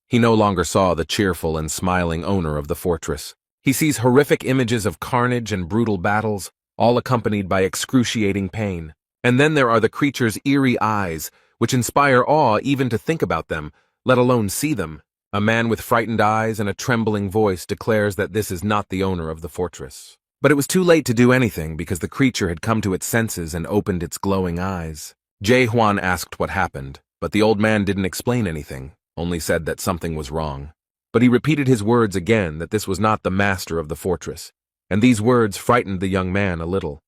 He no longer saw the cheerful and smiling owner of the fortress. He sees horrific images of carnage and brutal battles, all accompanied by excruciating pain. And then there are the creature's eerie eyes, which inspire awe even to think about them, let alone see them. A man with frightened eyes and a trembling voice declares that this is not the owner of the fortress. But it was too late to do anything because the creature had come to its senses and opened its glowing eyes. Jae-hwan asked what happened, but the old man didn't explain anything, only said that something was wrong. But he repeated his words again that this was not the master of the fortress, and these words frightened the young man a little.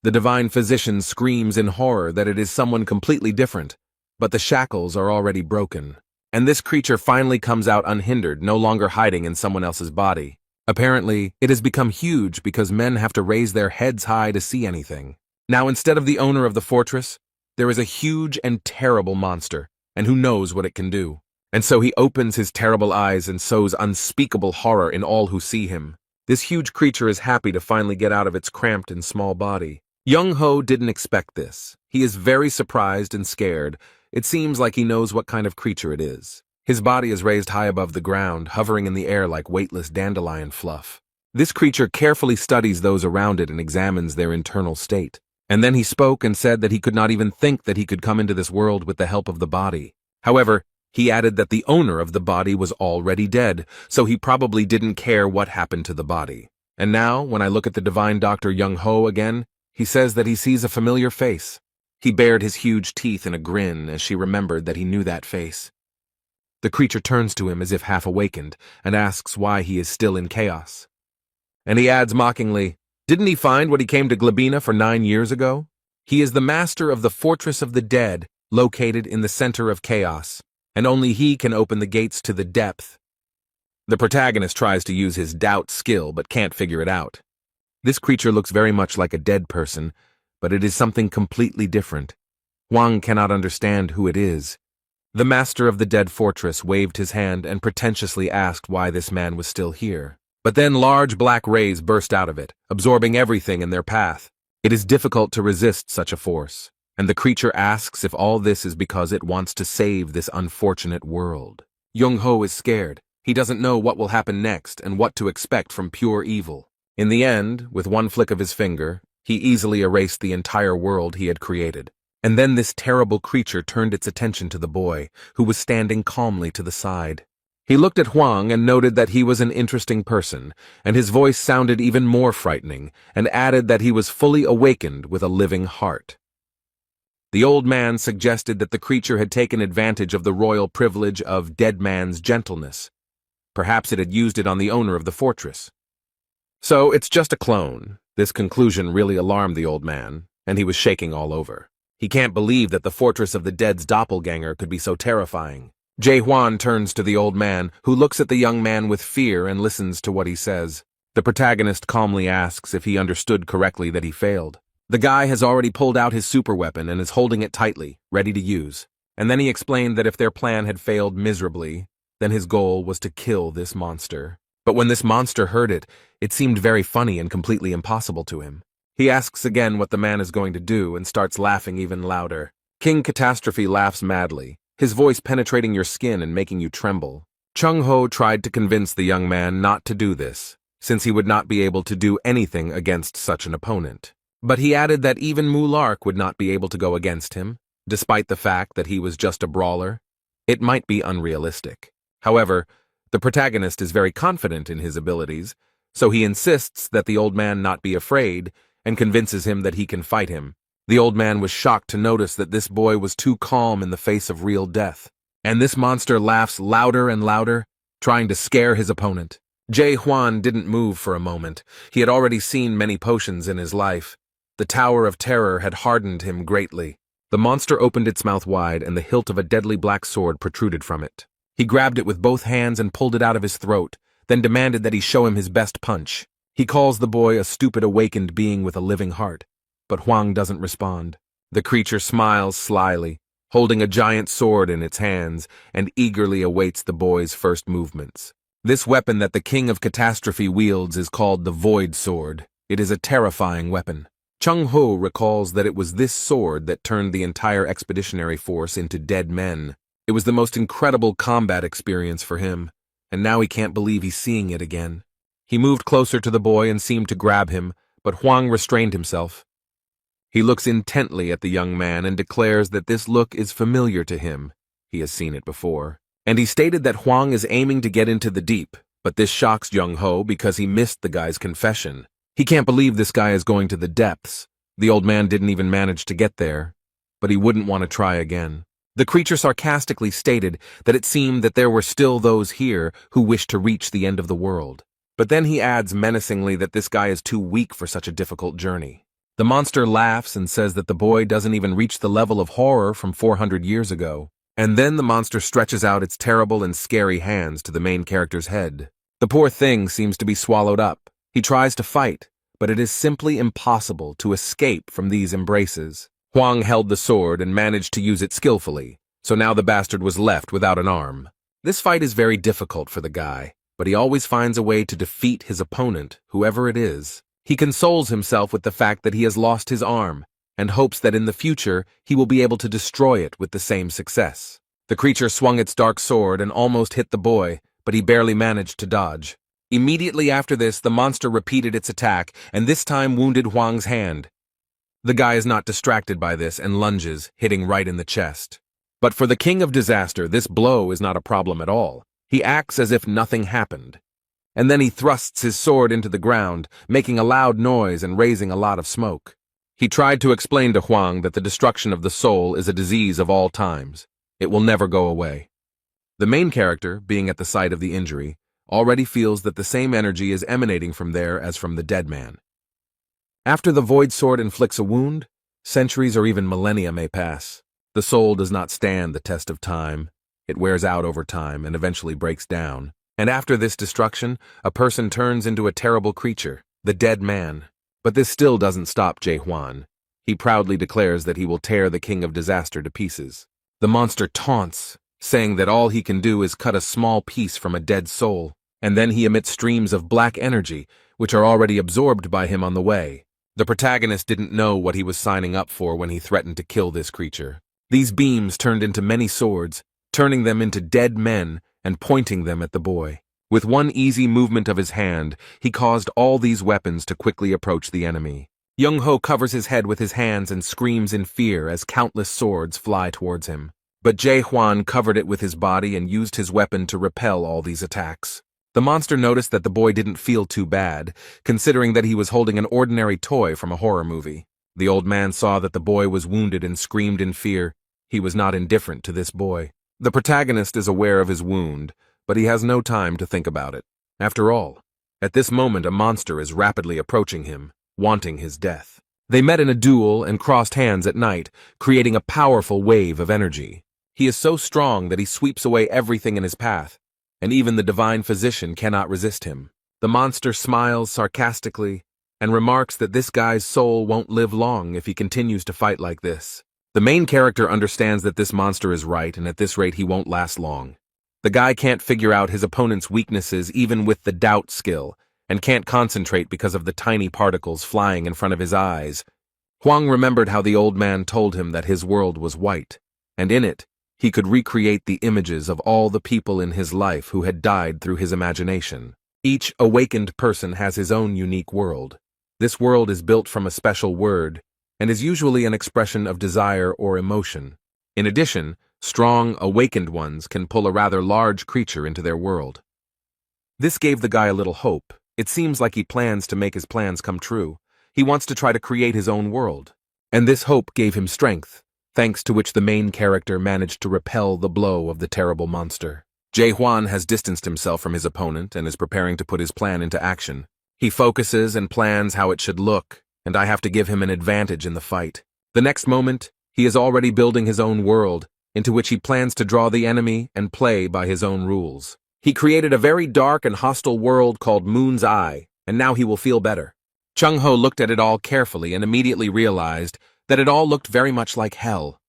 The divine physician screams in horror that it is someone completely different, but the shackles are already broken, and this creature finally comes out unhindered, no longer hiding in someone else's body. Apparently, it has become huge because men have to raise their heads high to see anything. Now, instead of the owner of the fortress, there is a huge and terrible monster, and who knows what it can do. And so he opens his terrible eyes and sows unspeakable horror in all who see him. This huge creature is happy to finally get out of its cramped and small body. Jung-ho didn't expect this. He is very surprised and scared. It seems like he knows what kind of creature it is. His body is raised high above the ground, hovering in the air like weightless dandelion fluff. This creature carefully studies those around it and examines their internal state. And then he spoke and said that he could not even think that he could come into this world with the help of the body. However, he added that the owner of the body was already dead, so he probably didn't care what happened to the body. And now, when I look at the divine Dr. Jung-ho again, he says that he sees a familiar face. He bared his huge teeth in a grin as she remembered that he knew that face. The creature turns to him as if half awakened and asks why he is still in chaos. And he adds mockingly, "Didn't he find what he came to Glebina for 9 years ago? He is the master of the Fortress of the Dead, located in the center of chaos, and only he can open the gates to the depth." The protagonist tries to use his doubt skill but can't figure it out. This creature looks very much like a dead person, but it is something completely different. Huang cannot understand who it is. The master of the dead fortress waved his hand and pretentiously asked why this man was still here. But then large black rays burst out of it, absorbing everything in their path. It is difficult to resist such a force, and the creature asks if all this is because it wants to save this unfortunate world. Jung-ho is scared. He doesn't know what will happen next and what to expect from pure evil. In the end, with one flick of his finger, he easily erased the entire world he had created. And then this terrible creature turned its attention to the boy, who was standing calmly to the side. He looked at Huang and noted that he was an interesting person, and his voice sounded even more frightening, and added that he was fully awakened with a living heart. The old man suggested that the creature had taken advantage of the royal privilege of dead man's gentleness. Perhaps it had used it on the owner of the fortress. So it's just a clone. This conclusion really alarmed the old man, and he was shaking all over. He can't believe that the Fortress of the Dead's doppelganger could be so terrifying. Jae-hwan turns to the old man, who looks at the young man with fear and listens to what he says. The protagonist calmly asks if he understood correctly that he failed. The guy has already pulled out his superweapon and is holding it tightly, ready to use. And then he explained that if their plan had failed miserably, then his goal was to kill this monster. But when this monster heard it, it seemed very funny and completely impossible to him. He asks again what the man is going to do and starts laughing even louder. King Catastrophe laughs madly, his voice penetrating your skin and making you tremble. Chung-ho tried to convince the young man not to do this, since he would not be able to do anything against such an opponent. But he added that even Mulark would not be able to go against him, despite the fact that he was just a brawler. It might be unrealistic. However, the protagonist is very confident in his abilities, so he insists that the old man not be afraid and convinces him that he can fight him. The old man was shocked to notice that this boy was too calm in the face of real death. And this monster laughs louder and louder, trying to scare his opponent. Jae-hwan didn't move for a moment. He had already seen many potions in his life. The Tower of Terror had hardened him greatly. The monster opened its mouth wide and the hilt of a deadly black sword protruded from it. He grabbed it with both hands and pulled it out of his throat, then demanded that he show him his best punch. He calls the boy a stupid awakened being with a living heart, but Huang doesn't respond. The creature smiles slyly, holding a giant sword in its hands, and eagerly awaits the boy's first movements. This weapon that the King of Catastrophe wields is called the Void Sword. It is a terrifying weapon. Chung Ho recalls that it was this sword that turned the entire expeditionary force into dead men. It was the most incredible combat experience for him, and now he can't believe he's seeing it again. He moved closer to the boy and seemed to grab him, but Huang restrained himself. He looks intently at the young man and declares that this look is familiar to him. He has seen it before. And he stated that Huang is aiming to get into the deep, but this shocks Jung Ho because he missed the guy's confession. He can't believe this guy is going to the depths. The old man didn't even manage to get there, but he wouldn't want to try again. The creature sarcastically stated that it seemed that there were still those here who wished to reach the end of the world. But then he adds menacingly that this guy is too weak for such a difficult journey. The monster laughs and says that the boy doesn't even reach the level of horror from 400 years ago. And then the monster stretches out its terrible and scary hands to the main character's head. The poor thing seems to be swallowed up. He tries to fight, but it is simply impossible to escape from these embraces. Huang held the sword and managed to use it skillfully, so now the bastard was left without an arm. This fight is very difficult for the guy, but he always finds a way to defeat his opponent, whoever it is. He consoles himself with the fact that he has lost his arm, and hopes that in the future he will be able to destroy it with the same success. The creature swung its dark sword and almost hit the boy, but he barely managed to dodge. Immediately after this, the monster repeated its attack, and this time wounded Huang's hand. The guy is not distracted by this and lunges, hitting right in the chest. But for the King of Disaster, this blow is not a problem at all. He acts as if nothing happened. And then he thrusts his sword into the ground, making a loud noise and raising a lot of smoke. He tried to explain to Huang that the destruction of the soul is a disease of all times. It will never go away. The main character, being at the site of the injury, already feels that the same energy is emanating from there as from the dead man. After the void sword inflicts a wound, centuries or even millennia may pass. The soul does not stand the test of time. It wears out over time and eventually breaks down. And after this destruction, a person turns into a terrible creature, the dead man. But this still doesn't stop Jae Hwan. He proudly declares that he will tear the King of Disaster to pieces. The monster taunts, saying that all he can do is cut a small piece from a dead soul, and then he emits streams of black energy, which are already absorbed by him on the way. The protagonist didn't know what he was signing up for when he threatened to kill this creature. These beams turned into many swords, turning them into dead men and pointing them at the boy. With one easy movement of his hand, he caused all these weapons to quickly approach the enemy. Young Ho covers his head with his hands and screams in fear as countless swords fly towards him. But Jae Hwan covered it with his body and used his weapon to repel all these attacks. The monster noticed that the boy didn't feel too bad, considering that he was holding an ordinary toy from a horror movie. The old man saw that the boy was wounded and screamed in fear. He was not indifferent to this boy. The protagonist is aware of his wound, but he has no time to think about it. After all, at this moment a monster is rapidly approaching him, wanting his death. They met in a duel and crossed hands at night, creating a powerful wave of energy. He is so strong that he sweeps away everything in his path, and even the divine physician cannot resist him. The monster smiles sarcastically and remarks that this guy's soul won't live long if he continues to fight like this. The main character understands that this monster is right, and at this rate he won't last long. The guy can't figure out his opponent's weaknesses even with the doubt skill, and can't concentrate because of the tiny particles flying in front of his eyes. Huang remembered how the old man told him that his world was white, and in it, he could recreate the images of all the people in his life who had died through his imagination. Each awakened person has his own unique world. This world is built from a special word, and is usually an expression of desire or emotion. In addition, strong, awakened ones can pull a rather large creature into their world. This gave the guy a little hope. It seems like he plans to make his plans come true. He wants to try to create his own world. And this hope gave him strength, thanks to which the main character managed to repel the blow of the terrible monster. Jae Hwan has distanced himself from his opponent and is preparing to put his plan into action. He focuses and plans how it should look, and I have to give him an advantage in the fight. The next moment, He is already building his own world, into which he plans to draw the enemy and play by his own rules. He created a very dark and hostile world called Moon's Eye, and now he will feel better. Chung-ho looked at it all carefully and immediately realized that it all looked very much like hell.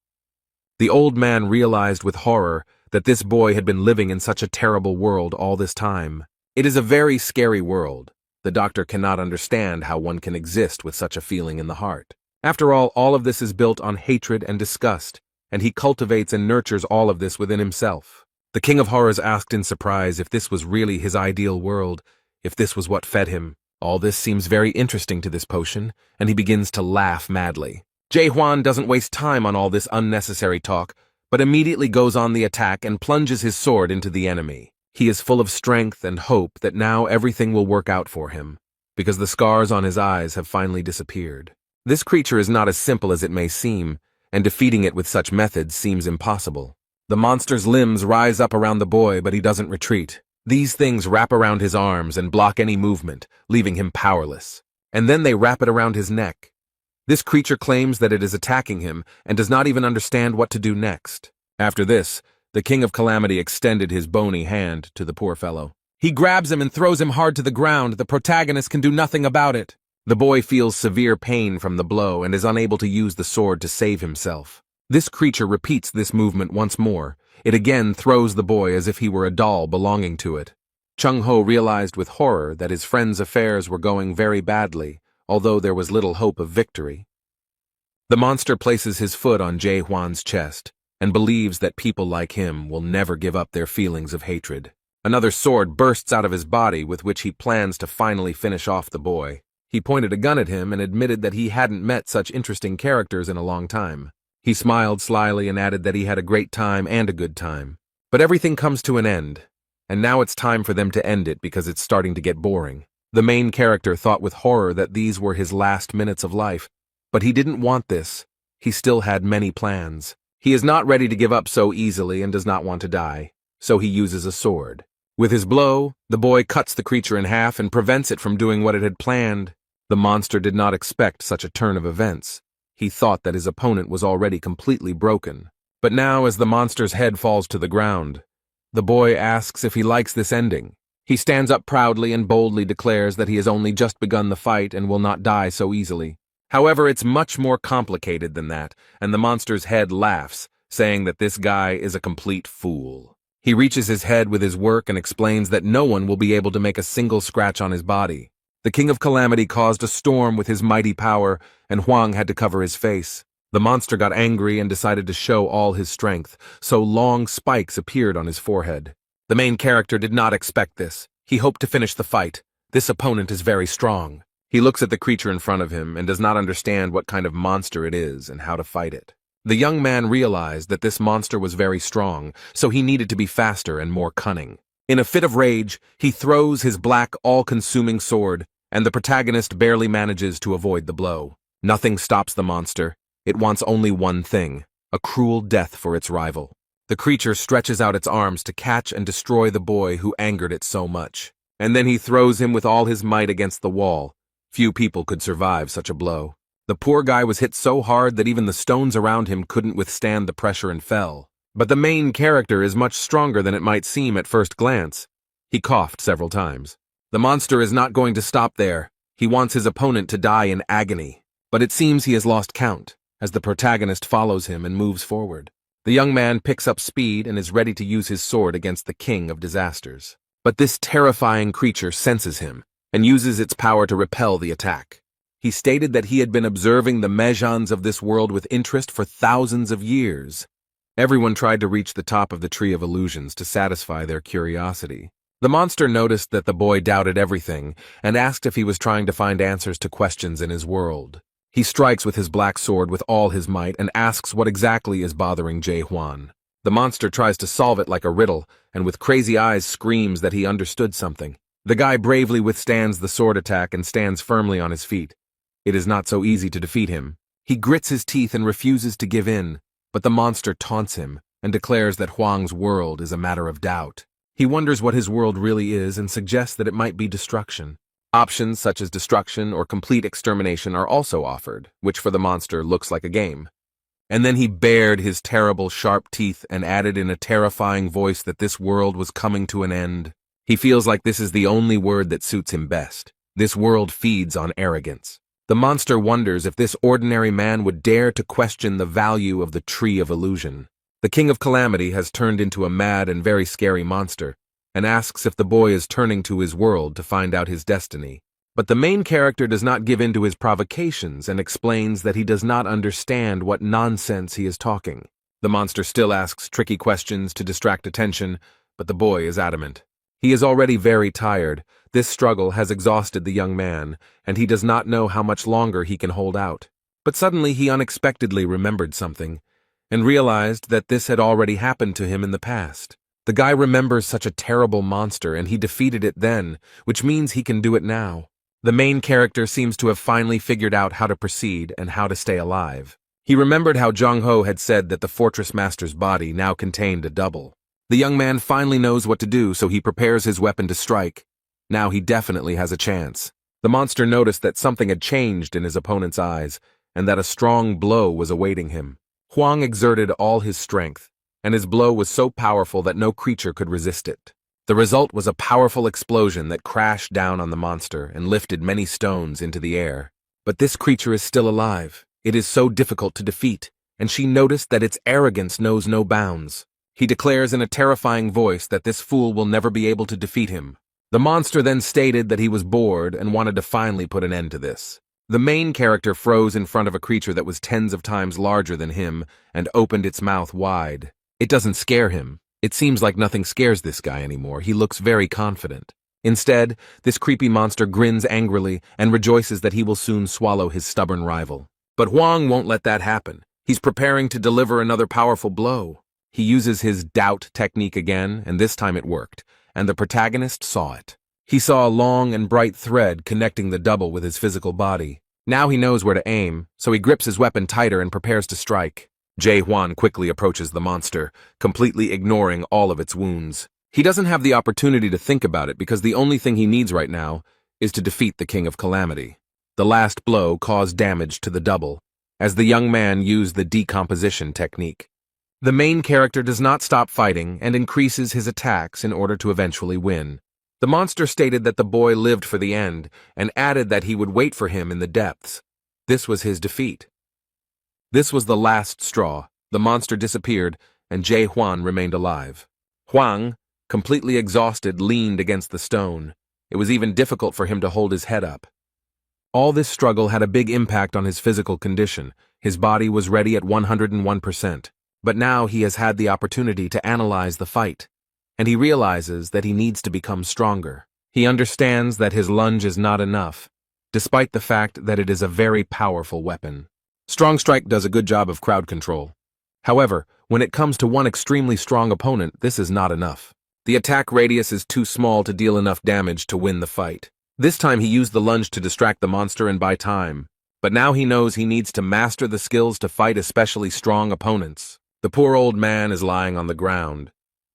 The old man realized with horror that this boy had been living in such a terrible world all this time. It is a very scary world. The doctor cannot understand how one can exist with such a feeling in the heart. After all of this is built on hatred and disgust, and he cultivates and nurtures all of this within himself. The King of Horrors asked in surprise if this was really his ideal world, if this was what fed him. All this seems very interesting to this potion, and he begins to laugh madly. Jae-hwan doesn't waste time on all this unnecessary talk, but immediately goes on the attack and plunges his sword into the enemy. He is full of strength and hope that now everything will work out for him, because the scars on his eyes have finally disappeared. This creature is not as simple as it may seem, and defeating it with such methods seems impossible. The monster's limbs rise up around the boy, but he doesn't retreat. These things wrap around his arms and block any movement, leaving him powerless. And then they wrap it around his neck. This creature claims that it is attacking him and does not even understand what to do next. After this, the King of Calamity extended his bony hand to the poor fellow. He grabs him and throws him hard to the ground. The protagonist can do nothing about it. The boy feels severe pain from the blow and is unable to use the sword to save himself. This creature repeats this movement once more. It again throws the boy as if he were a doll belonging to it. Chung-ho realized with horror that his friend's affairs were going very badly, although there was little hope of victory. The monster places his foot on Jae-hwan's chest and believes that people like him will never give up their feelings of hatred. Another sword bursts out of his body with which he plans to finally finish off the boy. He pointed a gun at him and admitted that he hadn't met such interesting characters in a long time. He smiled slyly and added that he had a great time and a good time. But everything comes to an end, and now it's time for them to end it because it's starting to get boring. The main character thought with horror that these were his last minutes of life, but he didn't want this. He still had many plans. He is not ready to give up so easily and does not want to die, so he uses a sword. With his blow, the boy cuts the creature in half and prevents it from doing what it had planned. The monster did not expect such a turn of events. He thought that his opponent was already completely broken. But now, as the monster's head falls to the ground, the boy asks if he likes this ending. He stands up proudly and boldly declares that he has only just begun the fight and will not die so easily. However, it's much more complicated than that, and the monster's head laughs, saying that this guy is a complete fool. He reaches his head with his work and explains that no one will be able to make a single scratch on his body. The King of Calamity caused a storm with his mighty power, and Hwang had to cover his face. The monster got angry and decided to show all his strength, so long spikes appeared on his forehead. The main character did not expect this. He hoped to finish the fight. This opponent is very strong. He looks at the creature in front of him and does not understand what kind of monster it is and how to fight it. The young man realized that this monster was very strong, so he needed to be faster and more cunning. In a fit of rage, he throws his black, all-consuming sword, and the protagonist barely manages to avoid the blow. Nothing stops the monster. It wants only one thing: a cruel death for its rival. The creature stretches out its arms to catch and destroy the boy who angered it so much. And then he throws him with all his might against the wall. Few people could survive such a blow. The poor guy was hit so hard that even the stones around him couldn't withstand the pressure and fell. But the main character is much stronger than it might seem at first glance. He coughed several times. The monster is not going to stop there. He wants his opponent to die in agony. But it seems he has lost count, as the protagonist follows him and moves forward. The young man picks up speed and is ready to use his sword against the king of disasters. But this terrifying creature senses him and uses its power to repel the attack. He stated that he had been observing the mejans of this world with interest for thousands of years. Everyone tried to reach the top of the Tree of Illusions to satisfy their curiosity. The monster noticed that the boy doubted everything and asked if he was trying to find answers to questions in his world. He strikes with his black sword with all his might and asks what exactly is bothering Jae-hwan. The monster tries to solve it like a riddle, and with crazy eyes screams that he understood something. The guy bravely withstands the sword attack and stands firmly on his feet. It is not so easy to defeat him. He grits his teeth and refuses to give in, but the monster taunts him and declares that Hwang's world is a matter of doubt. He wonders what his world really is and suggests that it might be destruction. Options such as destruction or complete extermination are also offered, which for the monster looks like a game. And then he bared his terrible sharp teeth and added in a terrifying voice that this world was coming to an end. He feels like this is the only word that suits him best. This world feeds on arrogance. The monster wonders if this ordinary man would dare to question the value of the Tree of Illusion. The King of Calamity has turned into a mad and very scary monster, and asks if the boy is turning to his world to find out his destiny. But the main character does not give in to his provocations and explains that he does not understand what nonsense he is talking. The monster still asks tricky questions to distract attention, but the boy is adamant. He is already very tired. This struggle has exhausted the young man, and he does not know how much longer he can hold out. But suddenly he unexpectedly remembered something, and realized that this had already happened to him in the past. The guy remembers such a terrible monster, and he defeated it then, which means he can do it now. The main character seems to have finally figured out how to proceed and how to stay alive. He remembered how Jong-ho had said that the fortress master's body now contained a double. The young man finally knows what to do, so he prepares his weapon to strike. Now he definitely has a chance. The monster noticed that something had changed in his opponent's eyes, and that a strong blow was awaiting him. Hwang exerted all his strength, and his blow was so powerful that no creature could resist it. The result was a powerful explosion that crashed down on the monster and lifted many stones into the air. But this creature is still alive. It is so difficult to defeat, and she noticed that its arrogance knows no bounds. He declares in a terrifying voice that this fool will never be able to defeat him. The monster then stated that he was bored and wanted to finally put an end to this. The main character froze in front of a creature that was tens of times larger than him and opened its mouth wide. It doesn't scare him. It seems like nothing scares this guy anymore. He looks very confident. Instead, this creepy monster grins angrily and rejoices that he will soon swallow his stubborn rival. But Hwang won't let that happen. He's preparing to deliver another powerful blow. He uses his doubt technique again, and this time it worked, and the protagonist saw it. He saw a long and bright thread connecting the double with his physical body. Now he knows where to aim, so he grips his weapon tighter and prepares to strike. Jae-hwan quickly approaches the monster, completely ignoring all of its wounds. He doesn't have the opportunity to think about it because the only thing he needs right now is to defeat the King of Calamity. The last blow caused damage to the double, as the young man used the decomposition technique. The main character does not stop fighting and increases his attacks in order to eventually win. The monster stated that the boy lived for the end and added that he would wait for him in the depths. This was his defeat. This was the last straw. The monster disappeared and Jae-hwan remained alive. Hwang, completely exhausted, leaned against the stone. It was even difficult for him to hold his head up. All this struggle had a big impact on his physical condition. His body was ready at 101%. But now he has had the opportunity to analyze the fight, and he realizes that he needs to become stronger. He understands that his lunge is not enough, despite the fact that it is a very powerful weapon. Strong Strike does a good job of crowd control. However, when it comes to one extremely strong opponent, this is not enough. The attack radius is too small to deal enough damage to win the fight. This time he used the lunge to distract the monster and buy time, but now he knows he needs to master the skills to fight especially strong opponents. The poor old man is lying on the ground.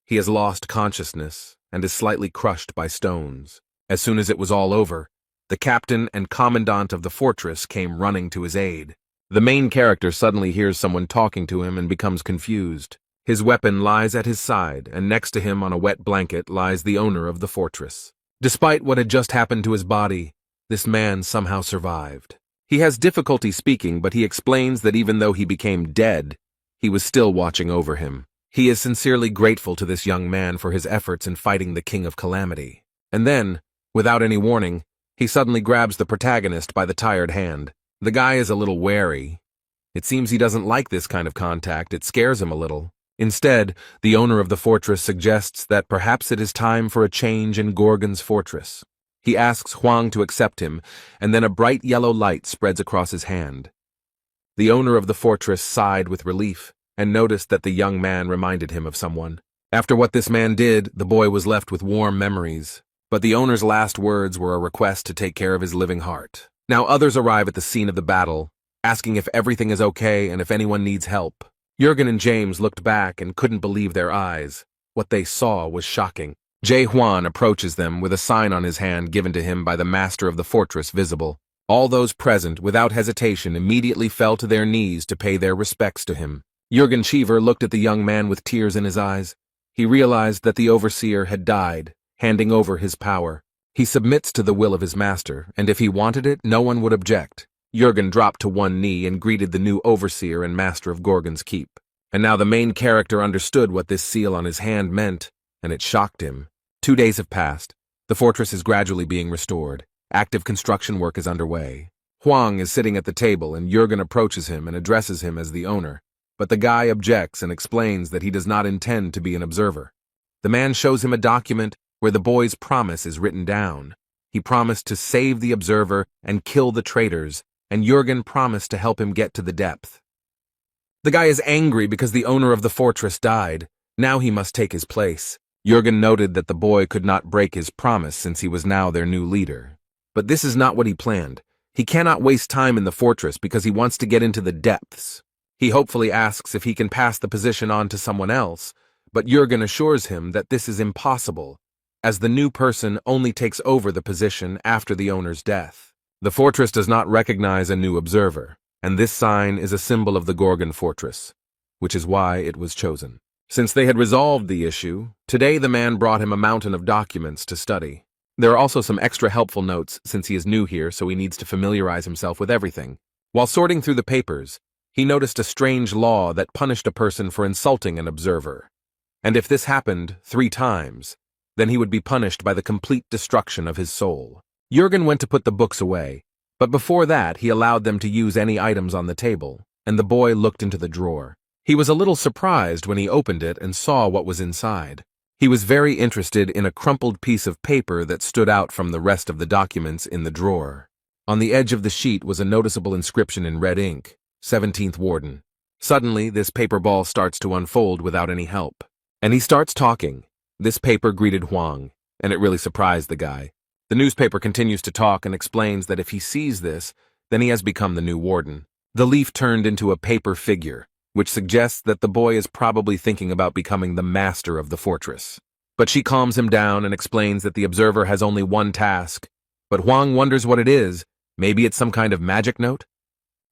He has lost consciousness and is slightly crushed by stones. As soon as it was all over, the captain and commandant of the fortress came running to his aid. The main character suddenly hears someone talking to him and becomes confused. His weapon lies at his side, and next to him on a wet blanket lies the owner of the fortress. Despite what had just happened to his body, this man somehow survived. He has difficulty speaking, but he explains that even though he became dead, he was still watching over him. He is sincerely grateful to this young man for his efforts in fighting the King of Calamity. And then, without any warning, he suddenly grabs the protagonist by the tired hand. The guy is a little wary. It seems he doesn't like this kind of contact. It scares him a little. Instead, the owner of the fortress suggests that perhaps it is time for a change in Gorgon's fortress. He asks Hwang to accept him, and then a bright yellow light spreads across his hand. The owner of the fortress sighed with relief and noticed that the young man reminded him of someone. After what this man did, the boy was left with warm memories. But the owner's last words were a request to take care of his living heart. Now others arrive at the scene of the battle, asking if everything is okay and if anyone needs help. Jurgen and James looked back and couldn't believe their eyes. What they saw was shocking. Jae-hwan approaches them with a sign on his hand given to him by the master of the fortress visible. All those present, without hesitation, immediately fell to their knees to pay their respects to him. Jürgen Cheever looked at the young man with tears in his eyes. He realized that the overseer had died, handing over his power. He submits to the will of his master, and if he wanted it, no one would object. Jürgen dropped to one knee and greeted the new overseer and master of Gorgon's Keep. And now the main character understood what this seal on his hand meant, and it shocked him. 2 days have passed. The fortress is gradually being restored. Active construction work is underway. Huang is sitting at the table, and Jürgen approaches him and addresses him as the owner. But the guy objects and explains that he does not intend to be an observer. The man shows him a document where the boy's promise is written down. He promised to save the observer and kill the traitors, and Jürgen promised to help him get to the depth. The guy is angry because the owner of the fortress died. Now he must take his place. Jürgen noted that the boy could not break his promise since he was now their new leader. But this is not what he planned. He cannot waste time in the fortress because he wants to get into the depths. He hopefully asks if he can pass the position on to someone else, but Jürgen assures him that this is impossible, as the new person only takes over the position after the owner's death. The fortress does not recognize a new observer, and this sign is a symbol of the Gorgon fortress, which is why it was chosen. Since they had resolved the issue, today the man brought him a mountain of documents to study. There are also some extra helpful notes since he is new here, so he needs to familiarize himself with everything. While sorting through the papers, he noticed a strange law that punished a person for insulting an observer. And if this happened 3 times, then he would be punished by the complete destruction of his soul. Jürgen went to put the books away, but before that he allowed them to use any items on the table, and the boy looked into the drawer. He was a little surprised when he opened it and saw what was inside. He was very interested in a crumpled piece of paper that stood out from the rest of the documents in the drawer. On the edge of the sheet was a noticeable inscription in red ink, 17th Warden. Suddenly, this paper ball starts to unfold without any help. And he starts talking. This paper greeted Huang, and it really surprised the guy. The newspaper continues to talk and explains that if he sees this, then he has become the new warden. The leaf turned into a paper figure, which suggests that the boy is probably thinking about becoming the master of the fortress. But she calms him down and explains that the observer has only one task. But Huang wonders what it is. Maybe it's some kind of magic note?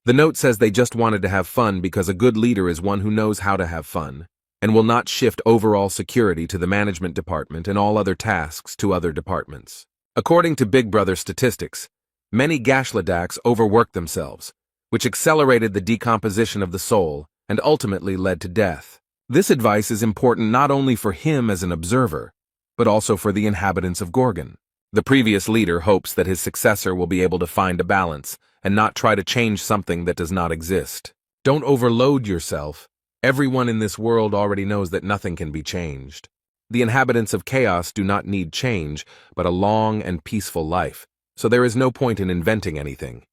The note says they just wanted to have fun because a good leader is one who knows how to have fun, and will not shift overall security to the management department and all other tasks to other departments. According to Big Brother statistics, many Gashlodaks overworked themselves, which accelerated the decomposition of the soul and ultimately led to death. This advice is important not only for him as an observer, but also for the inhabitants of Gorgon. The previous leader hopes that his successor will be able to find a balance and not try to change something that does not exist. Don't overload yourself. Everyone in this world already knows that nothing can be changed. The inhabitants of chaos do not need change, but a long and peaceful life, so there is no point in inventing anything.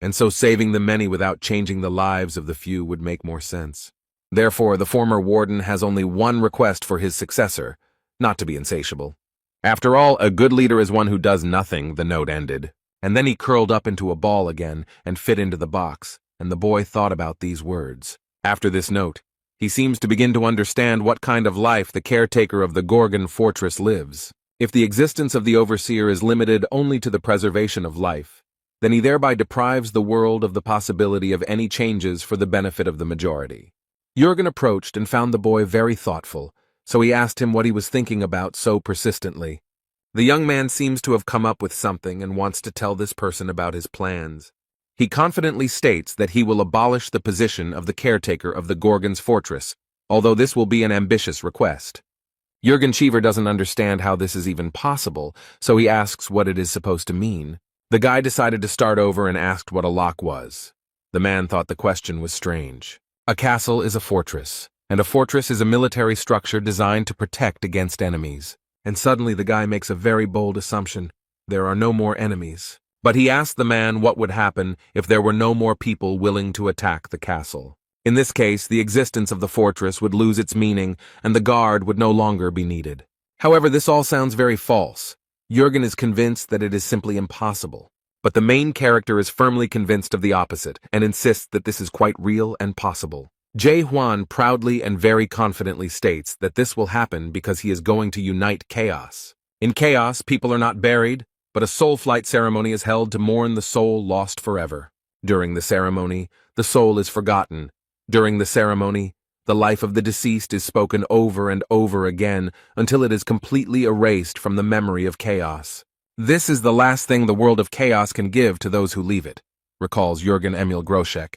And so saving the many without changing the lives of the few would make more sense. Therefore, the former warden has only one request for his successor, not to be insatiable. After all, a good leader is one who does nothing, the note ended. And then he curled up into a ball again and fit into the box, and the boy thought about these words. After this note, he seems to begin to understand what kind of life the caretaker of the Gorgon fortress lives. If the existence of the overseer is limited only to the preservation of life, then he thereby deprives the world of the possibility of any changes for the benefit of the majority. Jürgen approached and found the boy very thoughtful, so he asked him what he was thinking about so persistently. The young man seems to have come up with something and wants to tell this person about his plans. He confidently states that he will abolish the position of the caretaker of the Gorgon's fortress, although this will be an ambitious request. Jürgen Cheever doesn't understand how this is even possible, so he asks what it is supposed to mean. The guy decided to start over and asked what a lock was. The man thought the question was strange. A castle is a fortress, and a fortress is a military structure designed to protect against enemies. And suddenly the guy makes a very bold assumption. There are no more enemies. But he asked the man what would happen if there were no more people willing to attack the castle. In this case, the existence of the fortress would lose its meaning, and the guard would no longer be needed. However, this all sounds very false. Jürgen is convinced that it is simply impossible. But the main character is firmly convinced of the opposite, and insists that this is quite real and possible. Jae Hwan proudly and very confidently states that this will happen because he is going to unite chaos. In chaos, people are not buried, but a soul flight ceremony is held to mourn the soul lost forever. During the ceremony, the soul is forgotten. During the ceremony, the life of the deceased is spoken over and over again until it is completely erased from the memory of chaos. This is the last thing the world of chaos can give to those who leave it, recalls Jürgen Emil Groschek.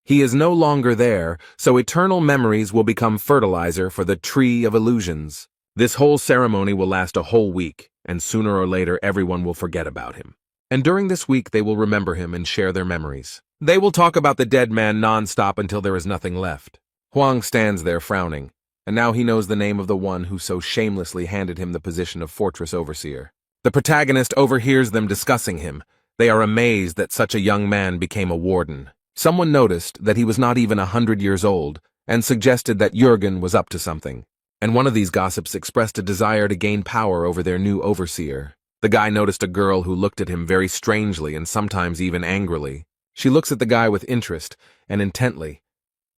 He is no longer there, so eternal memories will become fertilizer for the tree of illusions. This whole ceremony will last a whole week, and sooner or later everyone will forget about him. And during this week they will remember him and share their memories. They will talk about the dead man non-stop until there is nothing left. Huang stands there frowning, and now he knows the name of the one who so shamelessly handed him the position of fortress overseer. The protagonist overhears them discussing him. They are amazed that such a young man became a warden. Someone noticed that he was not even 100 years old, and suggested that Jürgen was up to something. And one of these gossips expressed a desire to gain power over their new overseer. The guy noticed a girl who looked at him very strangely and sometimes even angrily. She looks at the guy with interest and intently,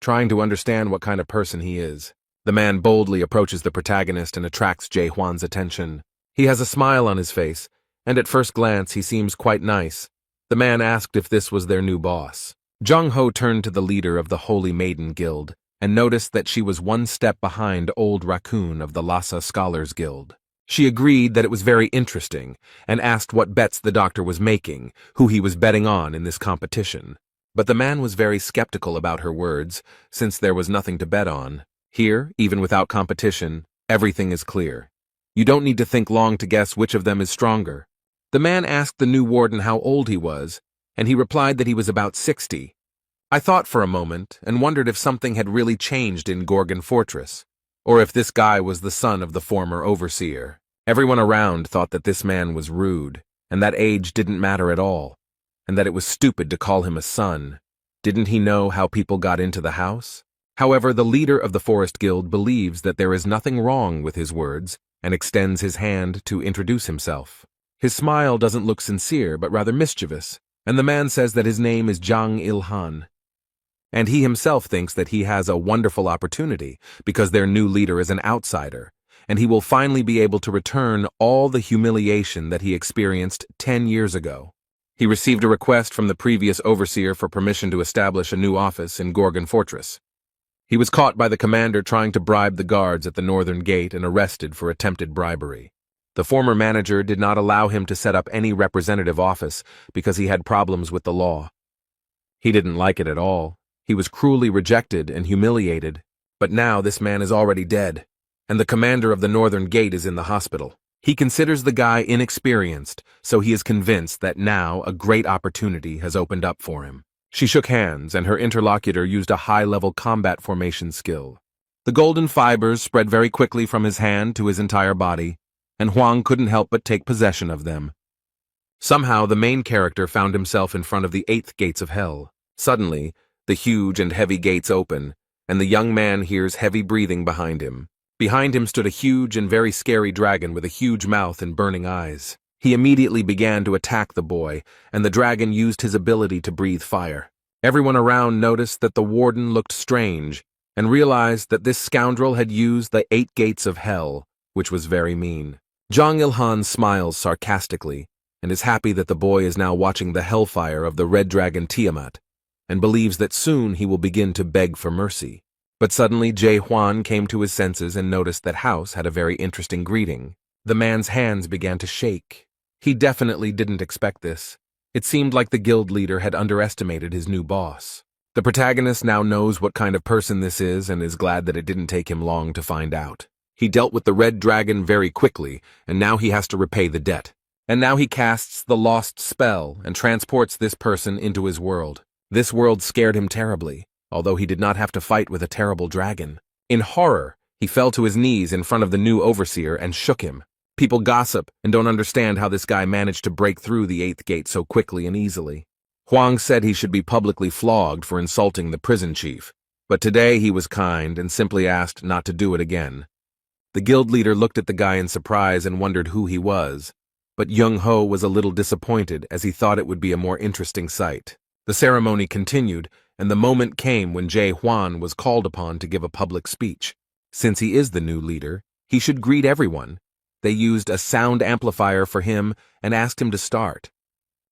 trying to understand what kind of person he is. The man boldly approaches the protagonist and attracts Jae Hwan's attention. He has a smile on his face, and at first glance he seems quite nice. The man asked if this was their new boss. Jung Ho turned to the leader of the Holy Maiden Guild and noticed that she was one step behind Old Raccoon of the Lhasa Scholars Guild. She agreed that it was very interesting and asked what bets the doctor was making, who he was betting on in this competition. But the man was very skeptical about her words, since there was nothing to bet on. Here, even without competition, everything is clear. You don't need to think long to guess which of them is stronger. The man asked the new warden how old he was, and he replied that he was about 60. I thought for a moment and wondered if something had really changed in Gorgon Fortress, or if this guy was the son of the former overseer. Everyone around thought that this man was rude, and that age didn't matter at all, and that it was stupid to call him a son. Didn't he know how people got into the house? However, the leader of the Forest Guild believes that there is nothing wrong with his words and extends his hand to introduce himself. His smile doesn't look sincere, but rather mischievous, and the man says that his name is Jang Il-han. And he himself thinks that he has a wonderful opportunity because their new leader is an outsider, and he will finally be able to return all the humiliation that he experienced 10 years ago. He received a request from the previous overseer for permission to establish a new office in Gorgon Fortress. He was caught by the commander trying to bribe the guards at the northern gate and arrested for attempted bribery. The former manager did not allow him to set up any representative office because he had problems with the law. He didn't like it at all. He was cruelly rejected and humiliated, but now this man is already dead, and the commander of the northern gate is in the hospital. He considers the guy inexperienced, so he is convinced that now a great opportunity has opened up for him. She shook hands, and her interlocutor used a high-level combat formation skill. The golden fibers spread very quickly from his hand to his entire body, and Huang couldn't help but take possession of them. Somehow the main character found himself in front of the 8th gates of hell. Suddenly, the huge and heavy gates open, and the young man hears heavy breathing behind him. Behind him stood a huge and very scary dragon with a huge mouth and burning eyes. He immediately began to attack the boy, and the dragon used his ability to breathe fire. Everyone around noticed that the warden looked strange, and realized that this scoundrel had used the 8 gates of hell, which was very mean. Jang Il-han smiles sarcastically, and is happy that the boy is now watching the hellfire of the red dragon Tiamat, and believes that soon he will begin to beg for mercy. But suddenly Jae Hwan came to his senses and noticed that House had a very interesting greeting. The man's hands began to shake. He definitely didn't expect this. It seemed like the guild leader had underestimated his new boss. The protagonist now knows what kind of person this is and is glad that it didn't take him long to find out. He dealt with the red dragon very quickly, and now he has to repay the debt. And now he casts the lost spell and transports this person into his world. This world scared him terribly, although he did not have to fight with a terrible dragon. In horror, he fell to his knees in front of the new overseer and shook him. People gossip and don't understand how this guy managed to break through the 8th gate so quickly and easily. Huang said he should be publicly flogged for insulting the prison chief, but today he was kind and simply asked not to do it again. The guild leader looked at the guy in surprise and wondered who he was, but Jung Ho was a little disappointed as he thought it would be a more interesting sight. The ceremony continued, and the moment came when Jae Hwan was called upon to give a public speech. Since he is the new leader, he should greet everyone, They used a sound amplifier for him and asked him to start.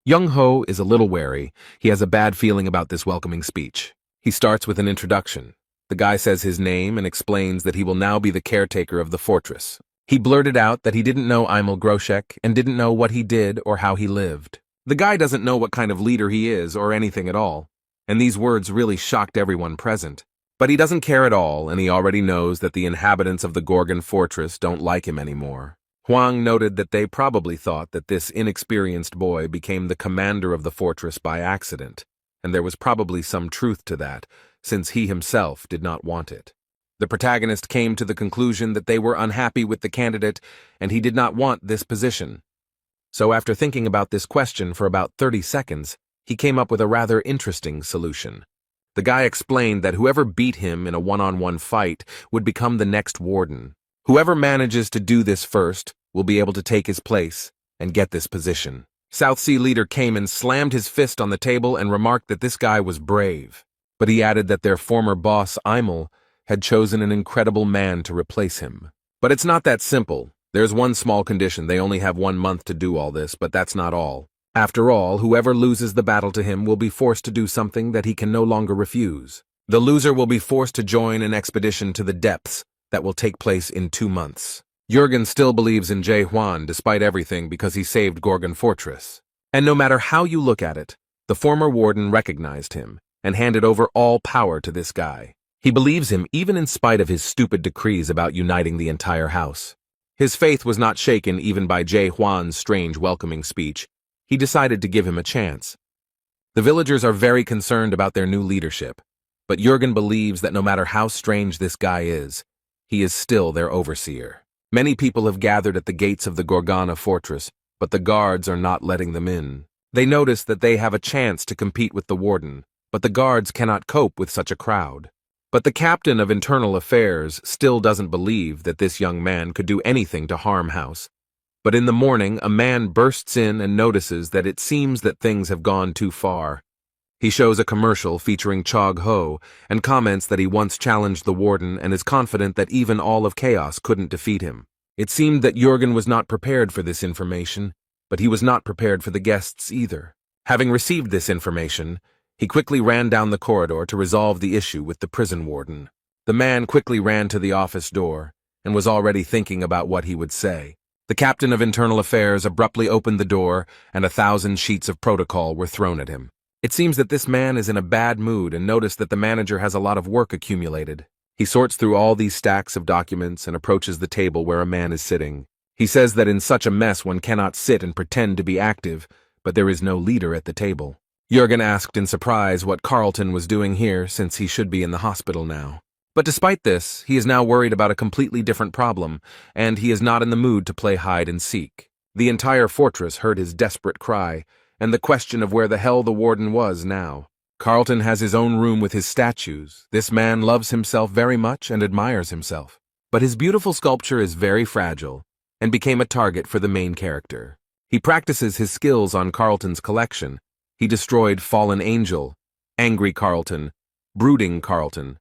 Young-ho is a little wary. He has a bad feeling about this welcoming speech. He starts with an introduction. The guy says his name and explains that he will now be the caretaker of the fortress. He blurted out that he didn't know Imel Groshek and didn't know what he did or how he lived. The guy doesn't know what kind of leader he is or anything at all, and these words really shocked everyone present. But he doesn't care at all, and he already knows that the inhabitants of the Gorgon fortress don't like him anymore. Hwang noted that they probably thought that this inexperienced boy became the commander of the fortress by accident, and there was probably some truth to that, since he himself did not want it. The protagonist came to the conclusion that they were unhappy with the candidate, and he did not want this position. So after thinking about this question for about 30 seconds, he came up with a rather interesting solution. The guy explained that whoever beat him in a one-on-one fight would become the next warden. Whoever manages to do this first will be able to take his place and get this position. South Sea leader came and slammed his fist on the table and remarked that this guy was brave. But he added that their former boss, Imel, had chosen an incredible man to replace him. But it's not that simple. There's one small condition. They only have 1 month to do all this, but that's not all. After all, whoever loses the battle to him will be forced to do something that he can no longer refuse. The loser will be forced to join an expedition to the depths that will take place in 2 months. Jurgen still believes in Jae Hwan despite everything because he saved Gorgon Fortress. And no matter how you look at it, the former warden recognized him and handed over all power to this guy. He believes him even in spite of his stupid decrees about uniting the entire house. His faith was not shaken even by Jae Hwan's strange welcoming speech. He decided to give him a chance. The villagers are very concerned about their new leadership, but Jurgen believes that no matter how strange this guy is, he is still their overseer. Many people have gathered at the gates of the Gorgana fortress, but the guards are not letting them in. They notice that they have a chance to compete with the warden, but the guards cannot cope with such a crowd. But the captain of internal affairs still doesn't believe that this young man could do anything to harm House. But in the morning, a man bursts in and notices that it seems that things have gone too far. He shows a commercial featuring Chog Ho and comments that he once challenged the warden and is confident that even all of Chaos couldn't defeat him. It seemed that Jurgen was not prepared for this information, but he was not prepared for the guests either. Having received this information, he quickly ran down the corridor to resolve the issue with the prison warden. The man quickly ran to the office door and was already thinking about what he would say. The captain of internal affairs abruptly opened the door and 1,000 sheets of protocol were thrown at him. It seems that this man is in a bad mood and noticed that the manager has a lot of work accumulated. He sorts through all these stacks of documents and approaches the table where a man is sitting. He says that in such a mess one cannot sit and pretend to be active, but there is no leader at the table. Jurgen asked in surprise what Carlton was doing here since he should be in the hospital now. But despite this, he is now worried about a completely different problem, and he is not in the mood to play hide and seek. The entire fortress heard his desperate cry, and the question of where the hell the warden was now. Carlton has his own room with his statues. This man loves himself very much and admires himself. But his beautiful sculpture is very fragile, and became a target for the main character. He practices his skills on Carlton's collection. He destroyed Fallen Angel, Angry Carlton, Brooding Carlton.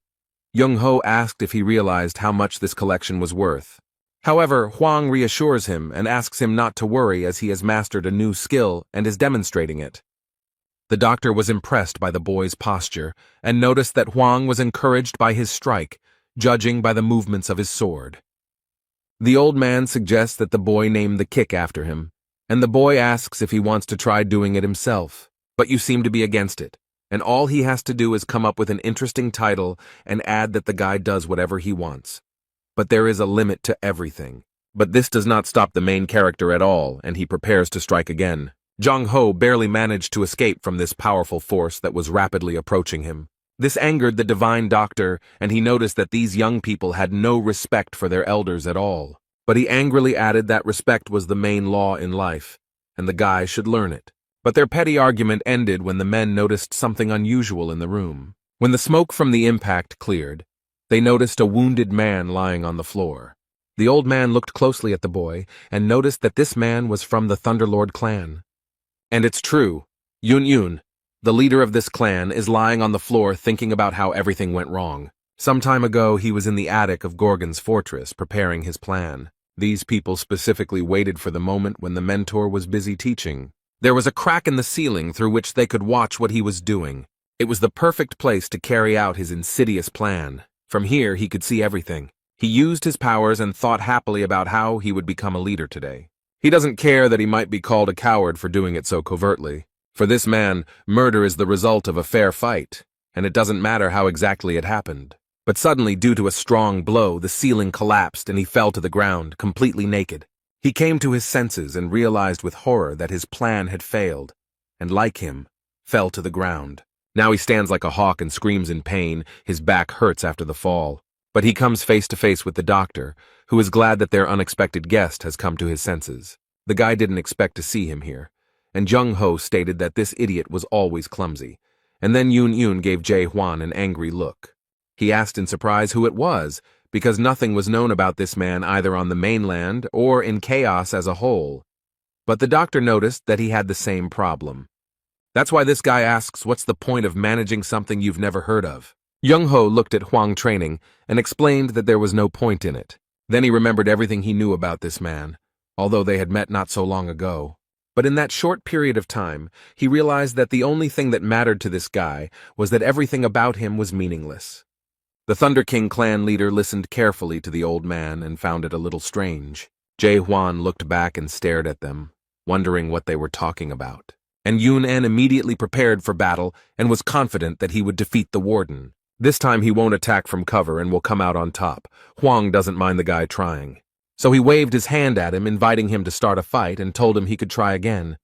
Young-ho asked if he realized how much this collection was worth. However, Hwang reassures him and asks him not to worry as he has mastered a new skill and is demonstrating it. The doctor was impressed by the boy's posture and noticed that Hwang was encouraged by his strike, judging by the movements of his sword. The old man suggests that the boy name the kick after him, and the boy asks if he wants to try doing it himself. But you seem to be against it, and all he has to do is come up with an interesting title and add that the guy does whatever he wants. But there is a limit to everything. But this does not stop the main character at all, and he prepares to strike again. Jong-ho barely managed to escape from this powerful force that was rapidly approaching him. This angered the divine doctor, and he noticed that these young people had no respect for their elders at all. But he angrily added that respect was the main law in life, and the guy should learn it. But their petty argument ended when the men noticed something unusual in the room. When the smoke from the impact cleared, they noticed a wounded man lying on the floor. The old man looked closely at the boy and noticed that this man was from the Thunderlord clan. And it's true. Yun, the leader of this clan, is lying on the floor thinking about how everything went wrong. Some time ago, he was in the attic of Gorgon's fortress preparing his plan. These people specifically waited for the moment when the mentor was busy teaching. There was a crack in the ceiling through which they could watch what he was doing. It was the perfect place to carry out his insidious plan. From here, he could see everything. He used his powers and thought happily about how he would become a leader today. He doesn't care that he might be called a coward for doing it so covertly. For this man, murder is the result of a fair fight, and it doesn't matter how exactly it happened. But suddenly, due to a strong blow, the ceiling collapsed and he fell to the ground, completely naked. He came to his senses and realized with horror that his plan had failed, and like him, fell to the ground. Now he stands like a hawk and screams in pain. His back hurts after the fall. But he comes face to face with the doctor, who is glad that their unexpected guest has come to his senses. The guy didn't expect to see him here, and Jung-ho stated that this idiot was always clumsy. And then Yoon gave Jae-hwan an angry look. He asked in surprise who it was, because nothing was known about this man either on the mainland or in chaos as a whole. But the doctor noticed that he had the same problem. That's why this guy asks, what's the point of managing something you've never heard of? Jung-ho looked at Hwang training and explained that there was no point in it. Then he remembered everything he knew about this man, although they had met not so long ago. But in that short period of time, he realized that the only thing that mattered to this guy was that everything about him was meaningless. The Thunder King clan leader listened carefully to the old man and found it a little strange. Jae-hwan looked back and stared at them, wondering what they were talking about. And Yoon-en immediately prepared for battle and was confident that he would defeat the warden. This time he won't attack from cover and will come out on top. Hwang doesn't mind the guy trying. So he waved his hand at him, inviting him to start a fight, and told him he could try again.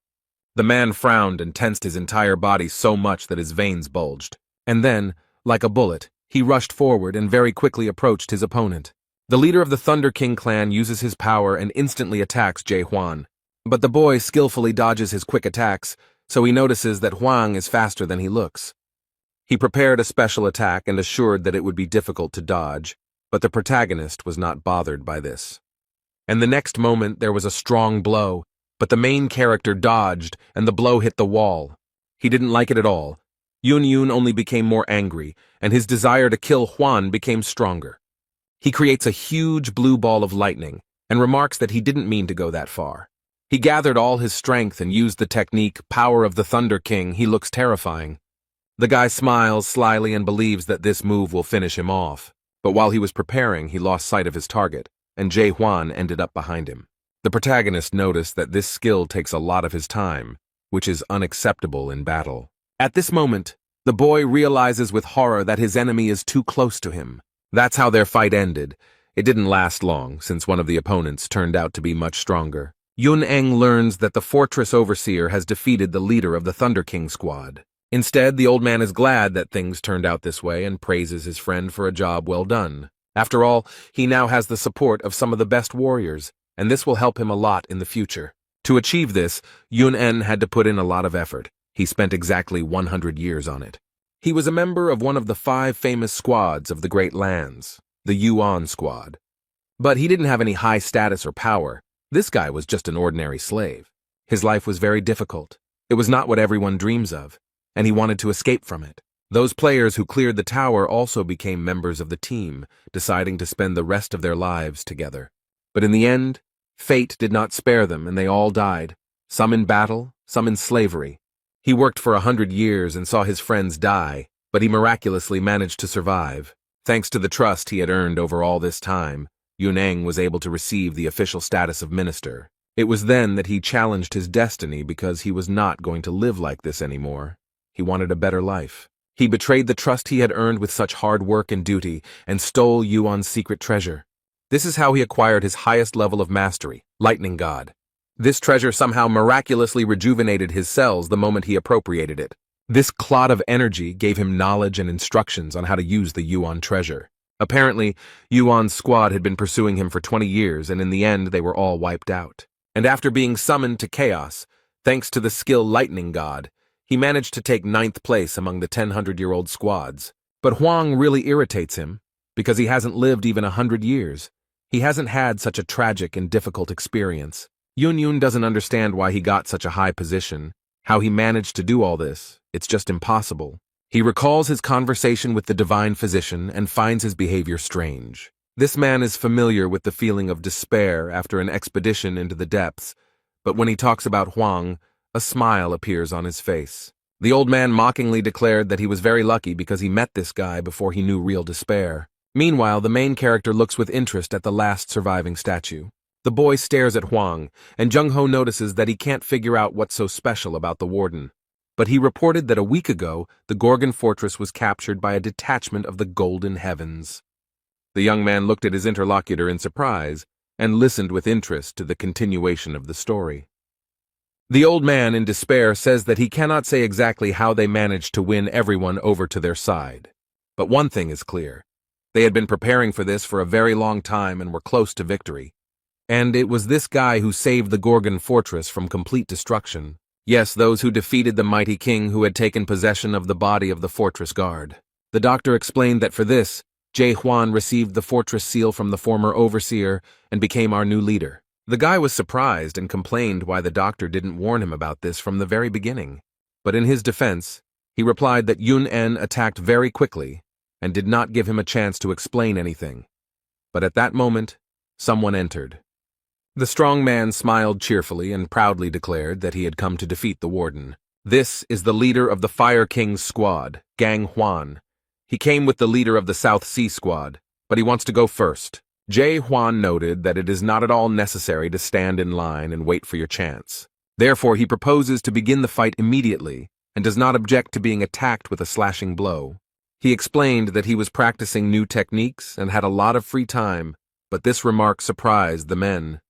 The man frowned and tensed his entire body so much that his veins bulged. And then, like a bullet, he rushed forward and very quickly approached his opponent. The leader of the Thunder King clan uses his power and instantly attacks Jae-hwan. But the boy skillfully dodges his quick attacks, so he notices that Hwang is faster than he looks. He prepared a special attack and assured that it would be difficult to dodge, but the protagonist was not bothered by this. And the next moment there was a strong blow, but the main character dodged and the blow hit the wall. He didn't like it at all. Yoon only became more angry, and his desire to kill Hwan became stronger. He creates a huge blue ball of lightning and remarks that he didn't mean to go that far. He gathered all his strength and used the technique, Power of the Thunder King. He looks terrifying. The guy smiles slyly and believes that this move will finish him off. But while he was preparing, he lost sight of his target, and Jae-hwan ended up behind him. The protagonist noticed that this skill takes a lot of his time, which is unacceptable in battle. At this moment, the boy realizes with horror that his enemy is too close to him. That's how their fight ended. It didn't last long, since one of the opponents turned out to be much stronger. Yoon learns that the fortress overseer has defeated the leader of the Thunder King squad. Instead, the old man is glad that things turned out this way and praises his friend for a job well done. After all, he now has the support of some of the best warriors, and this will help him a lot in the future. To achieve this, Yoon had to put in a lot of effort. He spent exactly 100 years on it. He was a member of one of the 5 famous squads of the Great Lands, the Yuan squad. But he didn't have any high status or power. This guy was just an ordinary slave. His life was very difficult. It was not what everyone dreams of, and he wanted to escape from it. Those players who cleared the tower also became members of the team, deciding to spend the rest of their lives together. But in the end, fate did not spare them, and they all died, some in battle, some in slavery. He worked for 100 years and saw his friends die, but he miraculously managed to survive. Thanks to the trust he had earned over all this time, Yoon was able to receive the official status of minister. It was then that he challenged his destiny because he was not going to live like this anymore. He wanted a better life. He betrayed the trust he had earned with such hard work and duty and stole Yuan's secret treasure. This is how he acquired his highest level of mastery, Lightning God. This treasure somehow miraculously rejuvenated his cells the moment he appropriated it. This clot of energy gave him knowledge and instructions on how to use the Yuan treasure. Apparently, Yuan's squad had been pursuing him for 20 years, and in the end they were all wiped out. And after being summoned to chaos, thanks to the skill Lightning God, he managed to take 9th place among the 1,000-year-old squads. But Hwang really irritates him, because he hasn't lived even 100 years. He hasn't had such a tragic and difficult experience. Yoon doesn't understand why he got such a high position, how he managed to do all this. It's just impossible. He recalls his conversation with the divine physician and finds his behavior strange. This man is familiar with the feeling of despair after an expedition into the depths, but when he talks about Huang, a smile appears on his face. The old man mockingly declared that he was very lucky because he met this guy before he knew real despair. Meanwhile, the main character looks with interest at the last surviving statue. The boy stares at Huang, and Jung-ho notices that he can't figure out what's so special about the warden. But he reported that a week ago, the Gorgon fortress was captured by a detachment of the Golden Heavens. The young man looked at his interlocutor in surprise and listened with interest to the continuation of the story. The old man, in despair, says that he cannot say exactly how they managed to win everyone over to their side. But one thing is clear. They had been preparing for this for a very long time and were close to victory. And it was this guy who saved the Gorgon fortress from complete destruction. Yes, those who defeated the mighty king who had taken possession of the body of the fortress guard. The doctor explained that for this, Jae Hwan received the fortress seal from the former overseer and became our new leader. The guy was surprised and complained why the doctor didn't warn him about this from the very beginning. But in his defense, he replied that Yun-en attacked very quickly and did not give him a chance to explain anything. But at that moment, someone entered. The strong man smiled cheerfully and proudly declared that he had come to defeat the warden. This is the leader of the Fire King's squad, Gang Hwan. He came with the leader of the South Sea squad, but he wants to go first. Jae Hwan noted that it is not at all necessary to stand in line and wait for your chance. Therefore, he proposes to begin the fight immediately and does not object to being attacked with a slashing blow. He explained that he was practicing new techniques and had a lot of free time, but this remark surprised the men.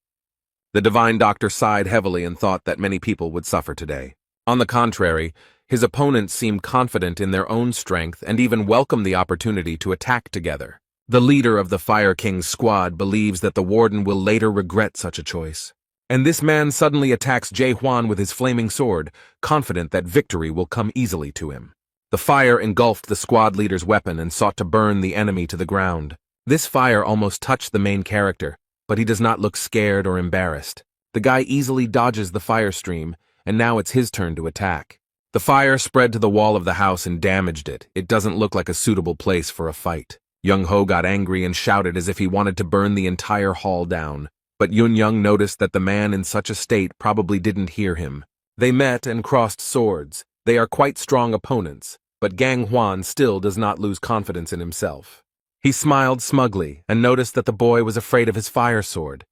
The divine doctor sighed heavily and thought that many people would suffer today. On the contrary, his opponents seemed confident in their own strength and even welcomed the opportunity to attack together. The leader of the Fire King's squad believes that the warden will later regret such a choice. And this man suddenly attacks Jae Hwan with his flaming sword, confident that victory will come easily to him. The fire engulfed the squad leader's weapon and sought to burn the enemy to the ground. This fire almost touched the main character, but he does not look scared or embarrassed. The guy easily dodges the fire stream, and now it's his turn to attack. The fire spread to the wall of the house and damaged it. It doesn't look like a suitable place for a fight. Jung-ho got angry and shouted as if he wanted to burn the entire hall down, but Yun-young noticed that the man in such a state probably didn't hear him. They met and crossed swords. They are quite strong opponents, but Gang Hwan still does not lose confidence in himself. He smiled smugly and noticed that the boy was afraid of his fire sword.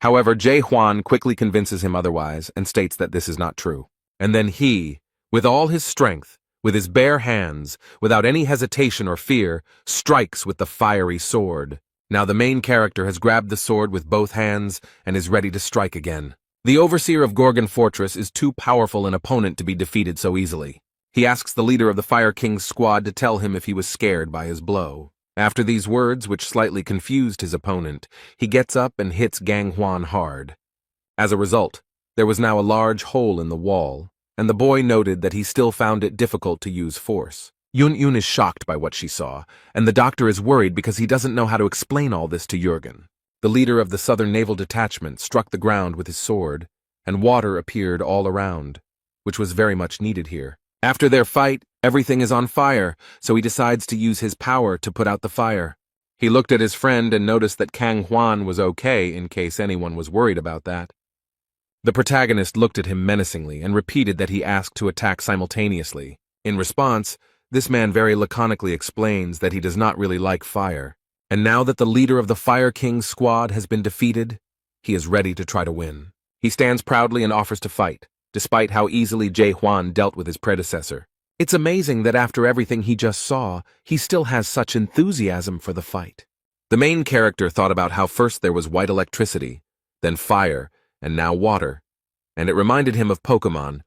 However, Jae Hwan quickly convinces him otherwise and states that this is not true. And then he, with all his strength, with his bare hands, without any hesitation or fear, strikes with the fiery sword. Now the main character has grabbed the sword with both hands and is ready to strike again. The overseer of Gorgon Fortress is too powerful an opponent to be defeated so easily. He asks the leader of the Fire King's squad to tell him if he was scared by his blow. After these words, which slightly confused his opponent, he gets up and hits Gang Hwan hard. As a result, there was now a large hole in the wall, and the boy noted that he still found it difficult to use force. Yun-yun is shocked by what she saw, and the doctor is worried because he doesn't know how to explain all this to Jurgen. The leader of the Southern Naval Detachment struck the ground with his sword, and water appeared all around, which was very much needed here. After their fight, everything is on fire, so he decides to use his power to put out the fire. He looked at his friend and noticed that Kang Hwan was okay in case anyone was worried about that. The protagonist looked at him menacingly and repeated that he asked to attack simultaneously. In response, this man very laconically explains that he does not really like fire, and now that the leader of the Fire King's squad has been defeated, he is ready to try to win. He stands proudly and offers to fight, despite how easily Jae Hwan dealt with his predecessor. It's amazing that after everything he just saw, he still has such enthusiasm for the fight. The main character thought about how first there was white electricity, then fire, and now water, and it reminded him of Pokemon.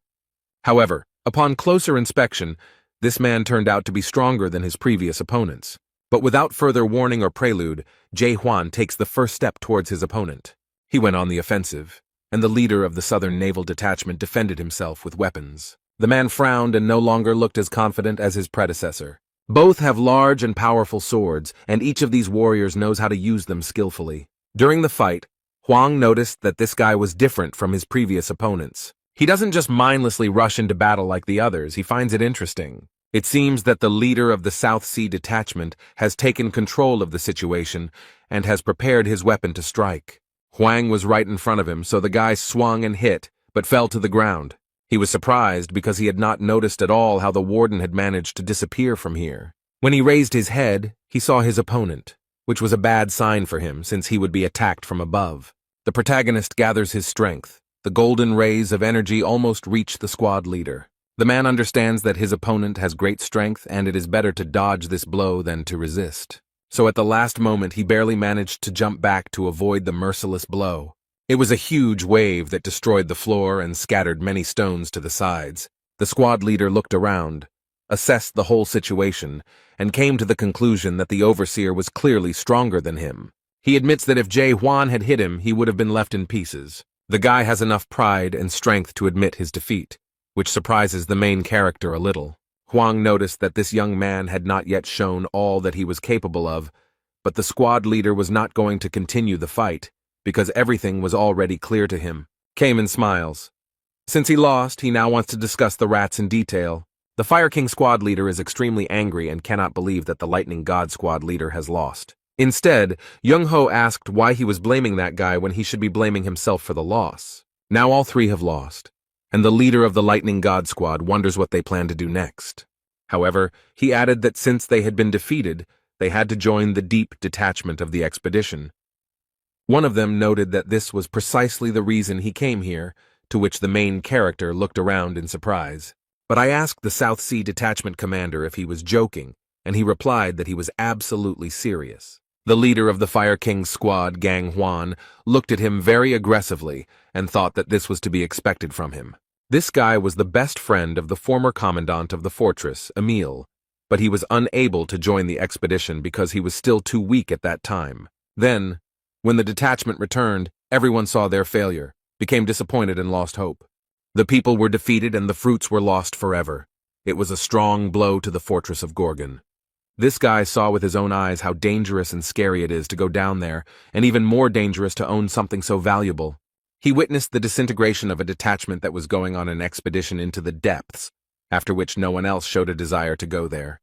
However, upon closer inspection, this man turned out to be stronger than his previous opponents. But without further warning or prelude, Jae Hwan takes the first step towards his opponent. He went on the offensive, and the leader of the Southern Naval Detachment defended himself with weapons. The man frowned and no longer looked as confident as his predecessor. Both have large and powerful swords, and each of these warriors knows how to use them skillfully. During the fight, Huang noticed that this guy was different from his previous opponents. He doesn't just mindlessly rush into battle like the others, he finds it interesting. It seems that the leader of the South Sea detachment has taken control of the situation and has prepared his weapon to strike. Huang was right in front of him, so the guy swung and hit, but fell to the ground. He was surprised because he had not noticed at all how the warden had managed to disappear from here. When he raised his head, he saw his opponent, which was a bad sign for him since he would be attacked from above. The protagonist gathers his strength. The golden rays of energy almost reach the squad leader. The man understands that his opponent has great strength and it is better to dodge this blow than to resist. So at the last moment he barely managed to jump back to avoid the merciless blow. It was a huge wave that destroyed the floor and scattered many stones to the sides. The squad leader looked around, assessed the whole situation, and came to the conclusion that the overseer was clearly stronger than him. He admits that if Jae Hwan had hit him, he would have been left in pieces. The guy has enough pride and strength to admit his defeat, which surprises the main character a little. Huang noticed that this young man had not yet shown all that he was capable of, but the squad leader was not going to continue the fight, because everything was already clear to him. Cayman smiles. Since he lost, he now wants to discuss the rats in detail. The Fire King squad leader is extremely angry and cannot believe that the Lightning God squad leader has lost. Instead, Young-ho asked why he was blaming that guy when he should be blaming himself for the loss. Now all three have lost, and the leader of the Lightning God squad wonders what they plan to do next. However, he added that since they had been defeated, they had to join the deep detachment of the expedition. One of them noted that this was precisely the reason he came here, to which the main character looked around in surprise. But I asked the South Sea Detachment commander if he was joking, and he replied that he was absolutely serious. The leader of the Fire King's squad, Gang Hwan, looked at him very aggressively and thought that this was to be expected from him. This guy was the best friend of the former commandant of the fortress, Emil, but he was unable to join the expedition because he was still too weak at that time. Then, when the detachment returned, everyone saw their failure, became disappointed and lost hope. The people were defeated and the fruits were lost forever. It was a strong blow to the fortress of Gorgon. This guy saw with his own eyes how dangerous and scary it is to go down there, and even more dangerous to own something so valuable. He witnessed the disintegration of a detachment that was going on an expedition into the depths, after which no one else showed a desire to go there.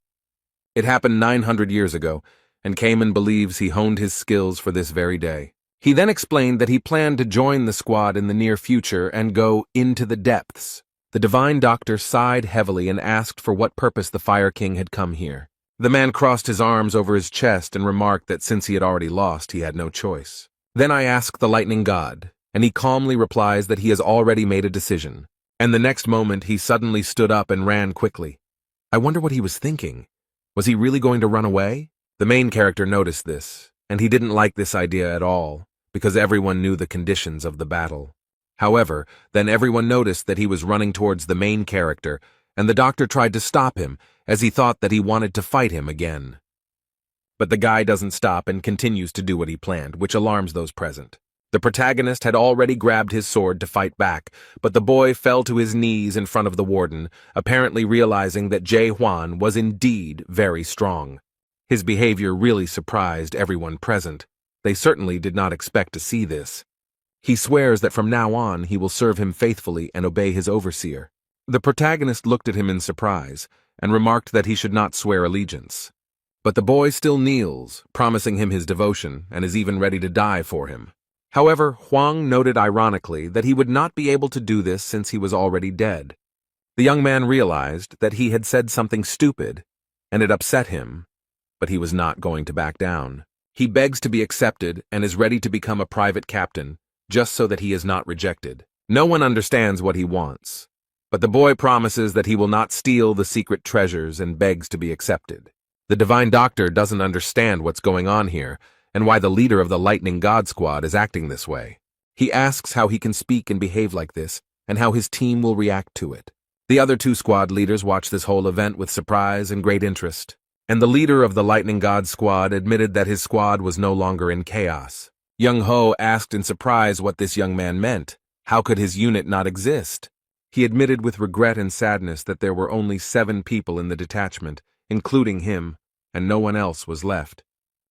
It happened 900 years ago, and Cayman believes he honed his skills for this very day. He then explained that he planned to join the squad in the near future and go into the depths. The divine doctor sighed heavily and asked for what purpose the Fire King had come here. The man crossed his arms over his chest and remarked that since he had already lost, he had no choice. Then I asked the lightning god, and he calmly replies that he has already made a decision. And the next moment, he suddenly stood up and ran quickly. I wonder what he was thinking. Was he really going to run away? The main character noticed this, and he didn't like this idea at all, because everyone knew the conditions of the battle. However, then everyone noticed that he was running towards the main character, and the doctor tried to stop him, as he thought that he wanted to fight him again. But the guy doesn't stop and continues to do what he planned, which alarms those present. The protagonist had already grabbed his sword to fight back, but the boy fell to his knees in front of the warden, apparently realizing that Jae Hwan was indeed very strong. His behavior really surprised everyone present. They certainly did not expect to see this. He swears that from now on he will serve him faithfully and obey his overseer. The protagonist looked at him in surprise and remarked that he should not swear allegiance. But the boy still kneels, promising him his devotion, and is even ready to die for him. However, Huang noted ironically that he would not be able to do this since he was already dead. The young man realized that he had said something stupid, and it upset him, but he was not going to back down. He begs to be accepted and is ready to become a private captain, just so that he is not rejected. No one understands what he wants, but the boy promises that he will not steal the secret treasures and begs to be accepted. The divine doctor doesn't understand what's going on here and why the leader of the Lightning God Squad is acting this way. He asks how he can speak and behave like this and how his team will react to it. The other two squad leaders watch this whole event with surprise and great interest, and the leader of the Lightning God Squad admitted that his squad was no longer in chaos. Young-ho asked in surprise what this young man meant. How could his unit not exist? He admitted with regret and sadness that there were only 7 people in the detachment, including him, and no one else was left.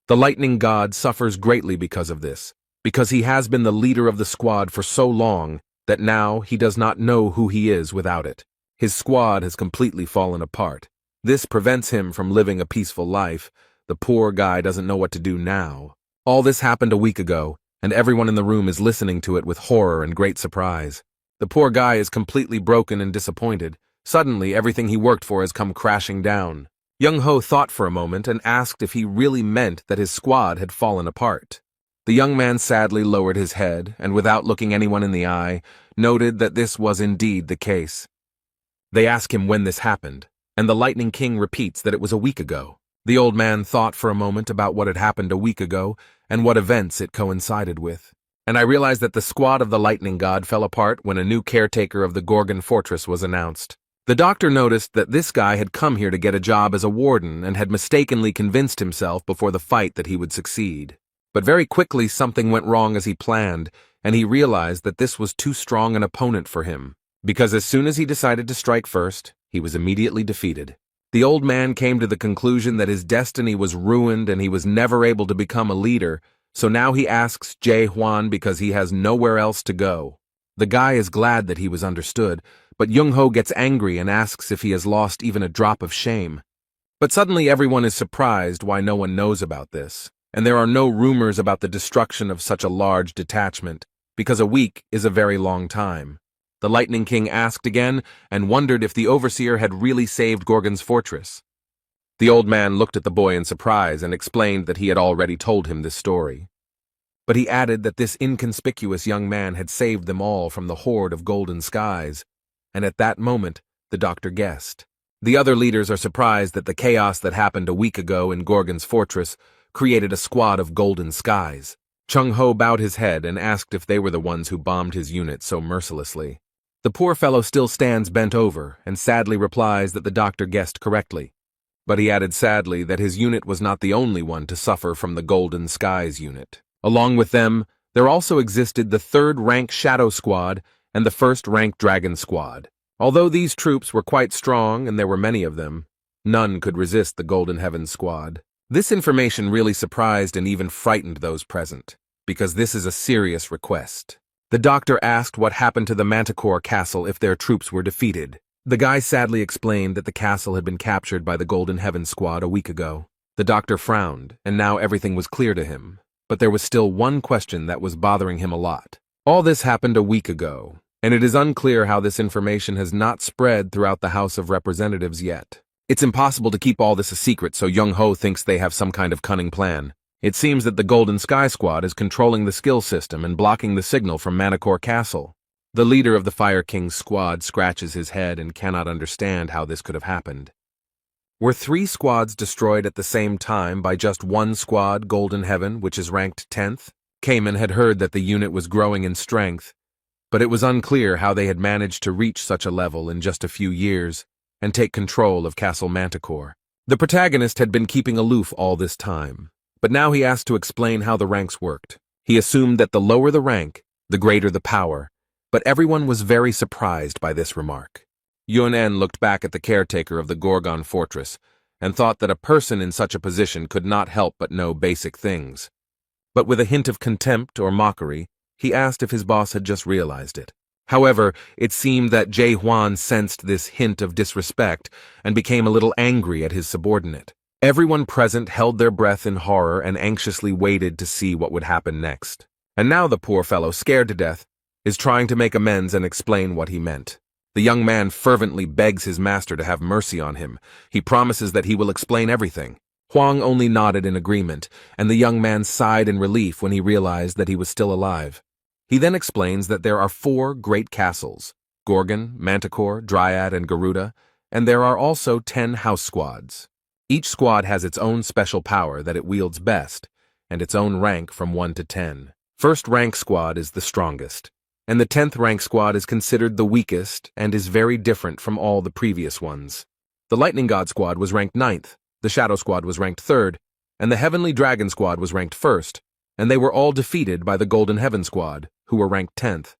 The Lightning God suffers greatly because of this, because he has been the leader of the squad for so long that now he does not know who he is without it. His squad has completely fallen apart, This prevents him from living a peaceful life. The poor guy doesn't know what to do now. All this happened a week ago, and everyone in the room is listening to it with horror and great surprise. The poor guy is completely broken and disappointed. Suddenly, everything he worked for has come crashing down. Young-ho thought for a moment and asked if he really meant that his squad had fallen apart. The young man sadly lowered his head and, without looking anyone in the eye, noted that this was indeed the case. They ask him when this happened, and the Lightning King repeats that it was a week ago. The old man thought for a moment about what had happened a week ago and what events it coincided with. And I realized that the squad of the Lightning God fell apart when a new caretaker of the Gorgon Fortress was announced. The doctor noticed that this guy had come here to get a job as a warden and had mistakenly convinced himself before the fight that he would succeed. But very quickly something went wrong as he planned, and he realized that this was too strong an opponent for him, because as soon as he decided to strike first, he was immediately defeated. The old man came to the conclusion that his destiny was ruined and he was never able to become a leader, so now he asks Jae Hwan because he has nowhere else to go. The guy is glad that he was understood, but Young-ho gets angry and asks if he has lost even a drop of shame. But suddenly everyone is surprised why no one knows about this, and there are no rumors about the destruction of such a large detachment, because a week is a very long time. The Lightning King asked again and wondered if the overseer had really saved Gorgon's fortress. The old man looked at the boy in surprise and explained that he had already told him this story. But he added that this inconspicuous young man had saved them all from the horde of golden skies, and at that moment the doctor guessed. The other leaders are surprised that the chaos that happened a week ago in Gorgon's fortress created a squad of golden skies. Chung-ho bowed his head and asked if they were the ones who bombed his unit so mercilessly. The poor fellow still stands bent over and sadly replies that the doctor guessed correctly. But he added sadly that his unit was not the only one to suffer from the Golden Skies unit. Along with them, there also existed the 3rd rank Shadow Squad and the 1st rank Dragon Squad. Although these troops were quite strong and there were many of them, none could resist the Golden Heavens Squad. This information really surprised and even frightened those present, because this is a serious request. The doctor asked what happened to the Manticore castle if their troops were defeated. The guy sadly explained that the castle had been captured by the Golden Heavens Squad a week ago. The doctor frowned, and now everything was clear to him. But there was still one question that was bothering him a lot. All this happened a week ago, and it is unclear how this information has not spread throughout the House of Representatives yet. It's impossible to keep all this a secret, so Young-ho thinks they have some kind of cunning plan. It seems that the Golden Sky Squad is controlling the skill system and blocking the signal from Manticore Castle. The leader of the Fire King's squad scratches his head and cannot understand how this could have happened. Were 3 squads destroyed at the same time by just one squad, Golden Heaven, which is ranked 10th? Cayman had heard that the unit was growing in strength, but it was unclear how they had managed to reach such a level in just a few years and take control of Castle Manticore. The protagonist had been keeping aloof all this time, but now he asked to explain how the ranks worked. He assumed that the lower the rank, the greater the power, but everyone was very surprised by this remark. Yun-en looked back at the caretaker of the Gorgon fortress and thought that a person in such a position could not help but know basic things. But with a hint of contempt or mockery, he asked if his boss had just realized it. However, it seemed that Jae Hwan sensed this hint of disrespect and became a little angry at his subordinate. Everyone present held their breath in horror and anxiously waited to see what would happen next. And now the poor fellow, scared to death, is trying to make amends and explain what he meant. The young man fervently begs his master to have mercy on him. He promises that he will explain everything. Huang only nodded in agreement, and the young man sighed in relief when he realized that he was still alive. He then explains that there are 4 great castles, Gorgon, Manticore, Dryad, and Garuda, and there are also 10 house squads. Each squad has its own special power that it wields best, and its own rank from 1 to 10. First rank squad is the strongest, and the 10th rank squad is considered the weakest and is very different from all the previous ones. The Lightning God squad was ranked 9th, the Shadow squad was ranked 3rd, and the Heavenly Dragon squad was ranked 1st, and they were all defeated by the Golden Heaven squad, who were ranked 10th.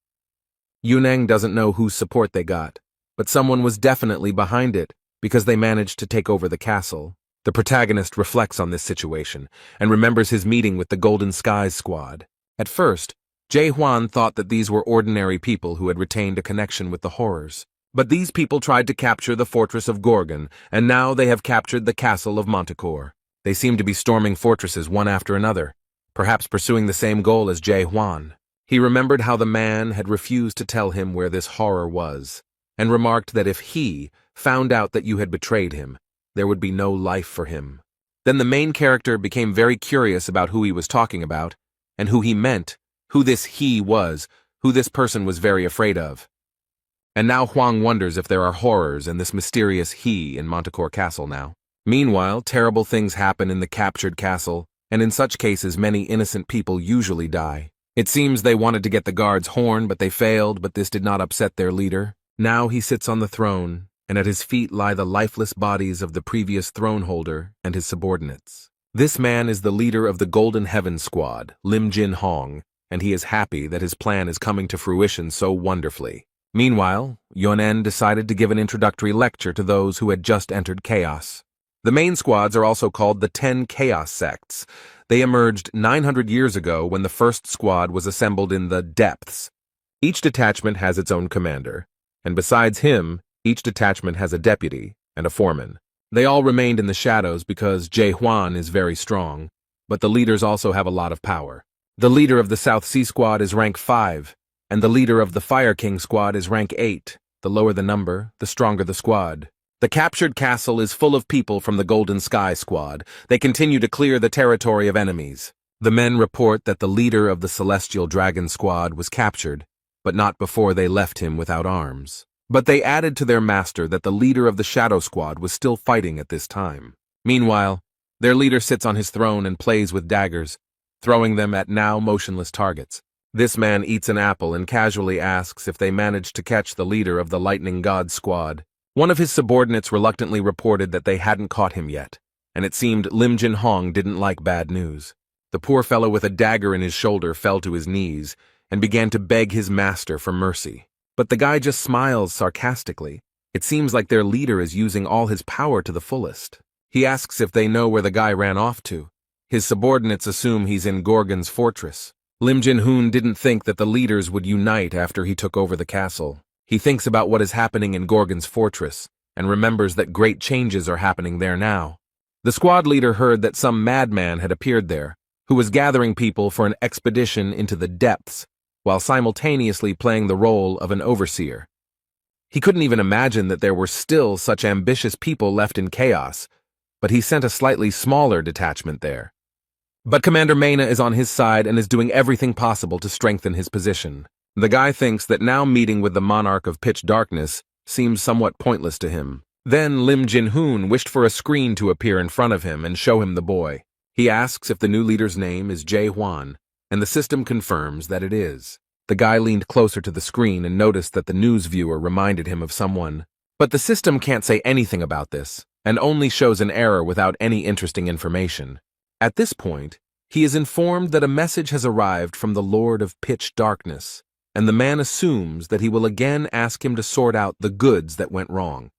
Yuneng doesn't know whose support they got, but someone was definitely behind it because they managed to take over the castle. The protagonist reflects on this situation and remembers his meeting with the Golden Skies squad. At first, Jae Hwan thought that these were ordinary people who had retained a connection with the horrors. But these people tried to capture the fortress of Gorgon, and now they have captured the castle of Manticore. They seem to be storming fortresses one after another, perhaps pursuing the same goal as Jae-hwan. He remembered how the man had refused to tell him where this horror was, and remarked that if he found out that you had betrayed him, there would be no life for him. Then the main character became very curious about who he was talking about, and who he meant, who this he was, who this person was very afraid of. And now Huang wonders if there are horrors in this mysterious he in Manticore Castle now. Meanwhile, terrible things happen in the captured castle, and in such cases many innocent people usually die. It seems they wanted to get the guard's horn, but they failed, but this did not upset their leader. Now he sits on the throne, and at his feet lie the lifeless bodies of the previous throne holder and his subordinates. This man is the leader of the Golden Heaven Squad, Lim Jin Hong, and he is happy that his plan is coming to fruition so wonderfully. Meanwhile, Yonen decided to give an introductory lecture to those who had just entered Chaos. The main squads are also called the 10 Chaos Sects. They emerged 900 years ago when the first squad was assembled in the Depths. Each detachment has its own commander, and besides him, each detachment has a deputy and a foreman. They all remained in the shadows because Jae-hwan is very strong, but the leaders also have a lot of power. The leader of the South Sea Squad is rank 5, and the leader of the Fire King Squad is rank 8. The lower the number, the stronger the squad. The captured castle is full of people from the Golden Sky Squad. They continue to clear the territory of enemies. The men report that the leader of the Celestial Dragon Squad was captured, but not before they left him without arms. But they added to their master that the leader of the Shadow Squad was still fighting at this time. Meanwhile, their leader sits on his throne and plays with daggers, throwing them at now motionless targets. This man eats an apple and casually asks if they managed to catch the leader of the Lightning God Squad. One of his subordinates reluctantly reported that they hadn't caught him yet, and it seemed Lim Jin Hong didn't like bad news. The poor fellow with a dagger in his shoulder fell to his knees and began to beg his master for mercy. But the guy just smiles sarcastically. It seems like their leader is using all his power to the fullest. He asks if they know where the guy ran off to. His subordinates assume he's in Gorgon's fortress. Lim Jin Hoon didn't think that the leaders would unite after he took over the castle. He thinks about what is happening in Gorgon's fortress, and remembers that great changes are happening there now. The squad leader heard that some madman had appeared there, who was gathering people for an expedition into the depths, while simultaneously playing the role of an overseer. He couldn't even imagine that there were still such ambitious people left in Chaos, but he sent a slightly smaller detachment there. But Commander Mena is on his side and is doing everything possible to strengthen his position. The guy thinks that now meeting with the monarch of pitch darkness seems somewhat pointless to him. Then Lim Jin Hoon wished for a screen to appear in front of him and show him the boy. He asks if the new leader's name is Jae-hwan, and the system confirms that it is. The guy leaned closer to the screen and noticed that the news viewer reminded him of someone. But the system can't say anything about this, and only shows an error without any interesting information. At this point, he is informed that a message has arrived from the Lord of Pitch Darkness, and the man assumes that he will again ask him to sort out the goods that went wrong.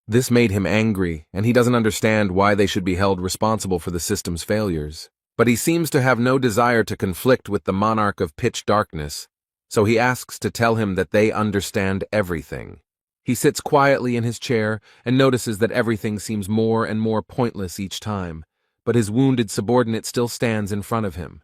This made him angry, and he doesn't understand why they should be held responsible for the system's failures. But he seems to have no desire to conflict with the monarch of pitch darkness, so he asks to tell him that they understand everything. He sits quietly in his chair and notices that everything seems more and more pointless each time, but his wounded subordinate still stands in front of him.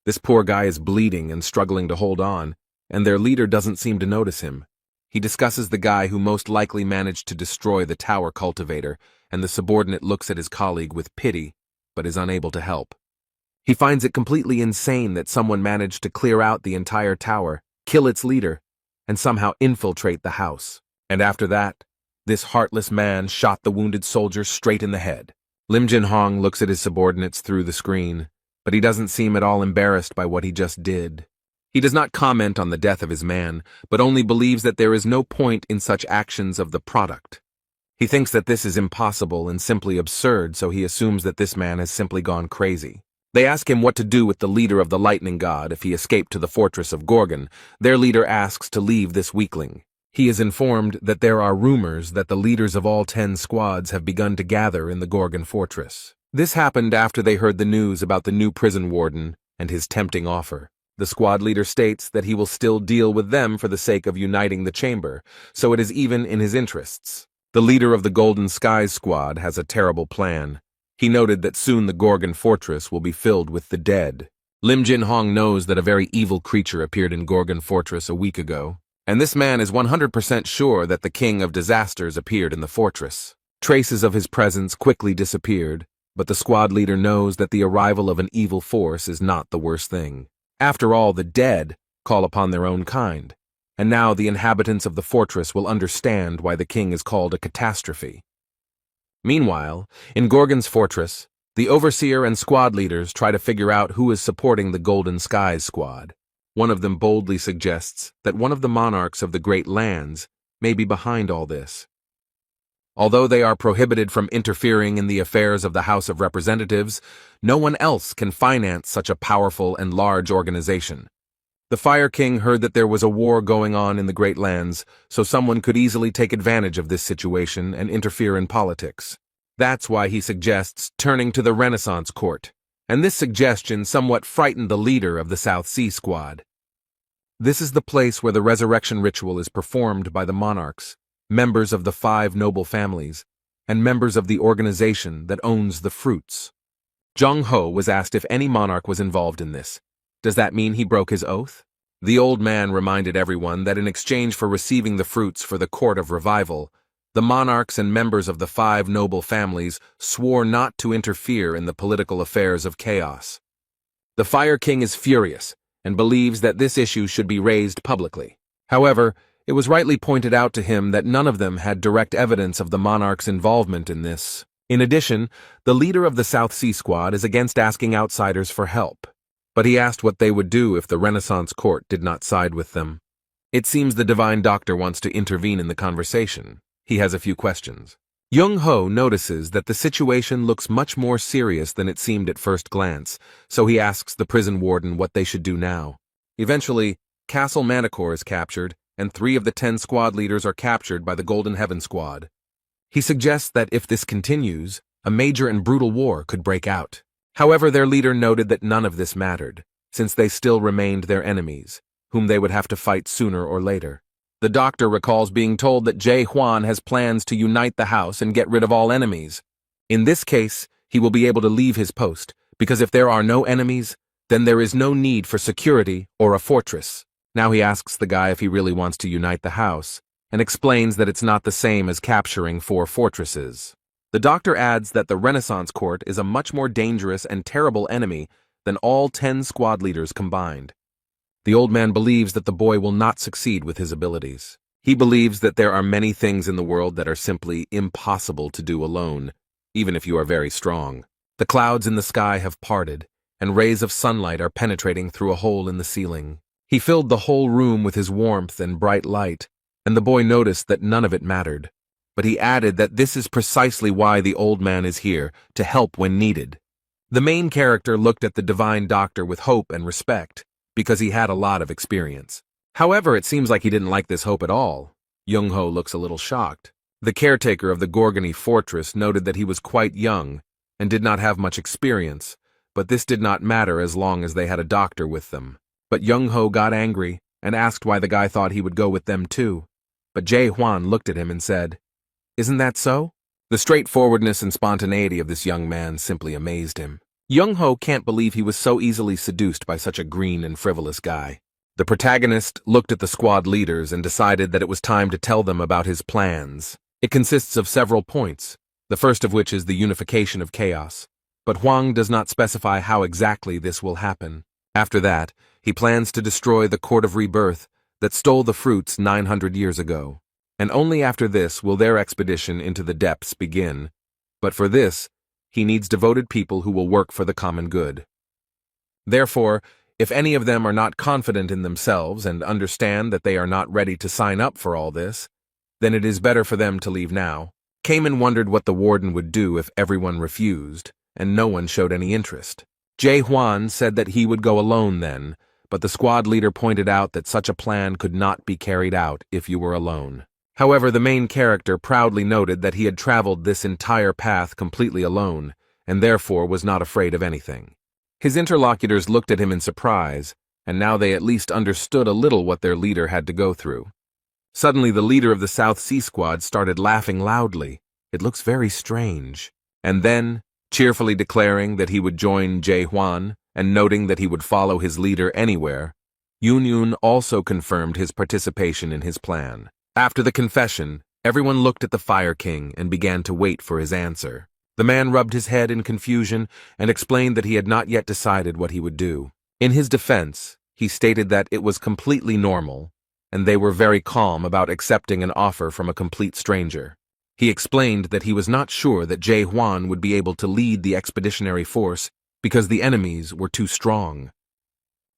This poor guy is bleeding and struggling to hold on, and their leader doesn't seem to notice him. He discusses the guy who most likely managed to destroy the tower cultivator, and the subordinate looks at his colleague with pity, but is unable to help. He finds it completely insane that someone managed to clear out the entire tower, kill its leader, and somehow infiltrate the house. And after that, this heartless man shot the wounded soldier straight in the head. Lim Jin Hong looks at his subordinates through the screen, but he doesn't seem at all embarrassed by what he just did. He does not comment on the death of his man, but only believes that there is no point in such actions of the product. He thinks that this is impossible and simply absurd, so he assumes that this man has simply gone crazy. They ask him what to do with the leader of the Lightning God if he escaped to the fortress of Gorgon. Their leader asks to leave this weakling. He is informed that there are rumors that the leaders of all 10 squads have begun to gather in the Gorgon fortress. This happened after they heard the news about the new prison warden and his tempting offer. The squad leader states that he will still deal with them for the sake of uniting the chamber, so it is even in his interests. The leader of the Golden Skies squad has a terrible plan. He noted that soon the Gorgon fortress will be filled with the dead. Lim Jin Hong knows that a very evil creature appeared in Gorgon fortress a week ago, and this man is 100% sure that the king of disasters appeared in the fortress. Traces of his presence quickly disappeared, but the squad leader knows that the arrival of an evil force is not the worst thing. After all, the dead call upon their own kind, and now the inhabitants of the fortress will understand why the king is called a catastrophe. Meanwhile, in Gorgon's fortress, the overseer and squad leaders try to figure out who is supporting the Golden Skies squad. One of them boldly suggests that one of the monarchs of the Great Lands may be behind all this. Although they are prohibited from interfering in the affairs of the House of Representatives, no one else can finance such a powerful and large organization. The Fire King heard that there was a war going on in the Great Lands, so someone could easily take advantage of this situation and interfere in politics. That's why he suggests turning to the Renaissance Court, and this suggestion somewhat frightened the leader of the South Sea Squad. This is the place where the resurrection ritual is performed by the monarchs, members of the 5 noble families, and members of the organization that owns the fruits. Zhang Ho was asked if any monarch was involved in this. Does that mean he broke his oath? The old man reminded everyone that in exchange for receiving the fruits for the Court of Revival, the monarchs and members of the 5 noble families swore not to interfere in the political affairs of chaos. The Fire King is furious and believes that this issue should be raised publicly. However, it was rightly pointed out to him that none of them had direct evidence of the monarch's involvement in this. In addition, the leader of the South Sea Squad is against asking outsiders for help, but he asked what they would do if the Renaissance Court did not side with them. It seems the Divine Doctor wants to intervene in the conversation. He has a few questions. Young Ho notices that the situation looks much more serious than it seemed at first glance, so he asks the prison warden what they should do now. Eventually, Castle Manticore is captured, and 3 of the 10 squad leaders are captured by the Golden Heaven Squad. He suggests that if this continues, a major and brutal war could break out. However, their leader noted that none of this mattered, since they still remained their enemies, whom they would have to fight sooner or later. The doctor recalls being told that Jae Hwan has plans to unite the house and get rid of all enemies. In this case, he will be able to leave his post, because if there are no enemies, then there is no need for security or a fortress. Now he asks the guy if he really wants to unite the house, and explains that it's not the same as capturing 4 fortresses. The doctor adds that the Renaissance Court is a much more dangerous and terrible enemy than all 10 squad leaders combined. The old man believes that the boy will not succeed with his abilities. He believes that there are many things in the world that are simply impossible to do alone, even if you are very strong. The clouds in the sky have parted, and rays of sunlight are penetrating through a hole in the ceiling. He filled the whole room with his warmth and bright light, and the boy noticed that none of it mattered. But he added that this is precisely why the old man is here, to help when needed. The main character looked at the Divine Doctor with hope and respect, because he had a lot of experience. However, it seems like he didn't like this hope at all. Young-ho looks a little shocked. The caretaker of the Gorgony fortress noted that he was quite young and did not have much experience, but this did not matter as long as they had a doctor with them. But Young-ho got angry and asked why the guy thought he would go with them too. But Jae Hwan looked at him and said, "Isn't that so?" The straightforwardness and spontaneity of this young man simply amazed him. Young-ho can't believe he was so easily seduced by such a green and frivolous guy. The protagonist looked at the squad leaders and decided that it was time to tell them about his plans. It consists of several points, the first of which is the unification of chaos. But Hwang does not specify how exactly this will happen. After that, he plans to destroy the Court of Rebirth that stole the fruits 900 years ago. And only after this will their expedition into the depths begin. But for this, he needs devoted people who will work for the common good. Therefore, if any of them are not confident in themselves and understand that they are not ready to sign up for all this, then it is better for them to leave now. Cayman wondered what the warden would do if everyone refused, and no one showed any interest. Jae Hwan said that he would go alone then, but the squad leader pointed out that such a plan could not be carried out if you were alone. However, the main character proudly noted that he had traveled this entire path completely alone, and therefore was not afraid of anything. His interlocutors looked at him in surprise, and now they at least understood a little what their leader had to go through. Suddenly, the leader of the South Sea Squad started laughing loudly. It looks very strange. And then, cheerfully declaring that he would join Jae-hwan and noting that he would follow his leader anywhere, Yoon also confirmed his participation in his plan. After the confession, everyone looked at the Fire King and began to wait for his answer. The man rubbed his head in confusion and explained that he had not yet decided what he would do. In his defense, he stated that it was completely normal, and they were very calm about accepting an offer from a complete stranger. He explained that he was not sure that Jae-hwan would be able to lead the expeditionary force because the enemies were too strong.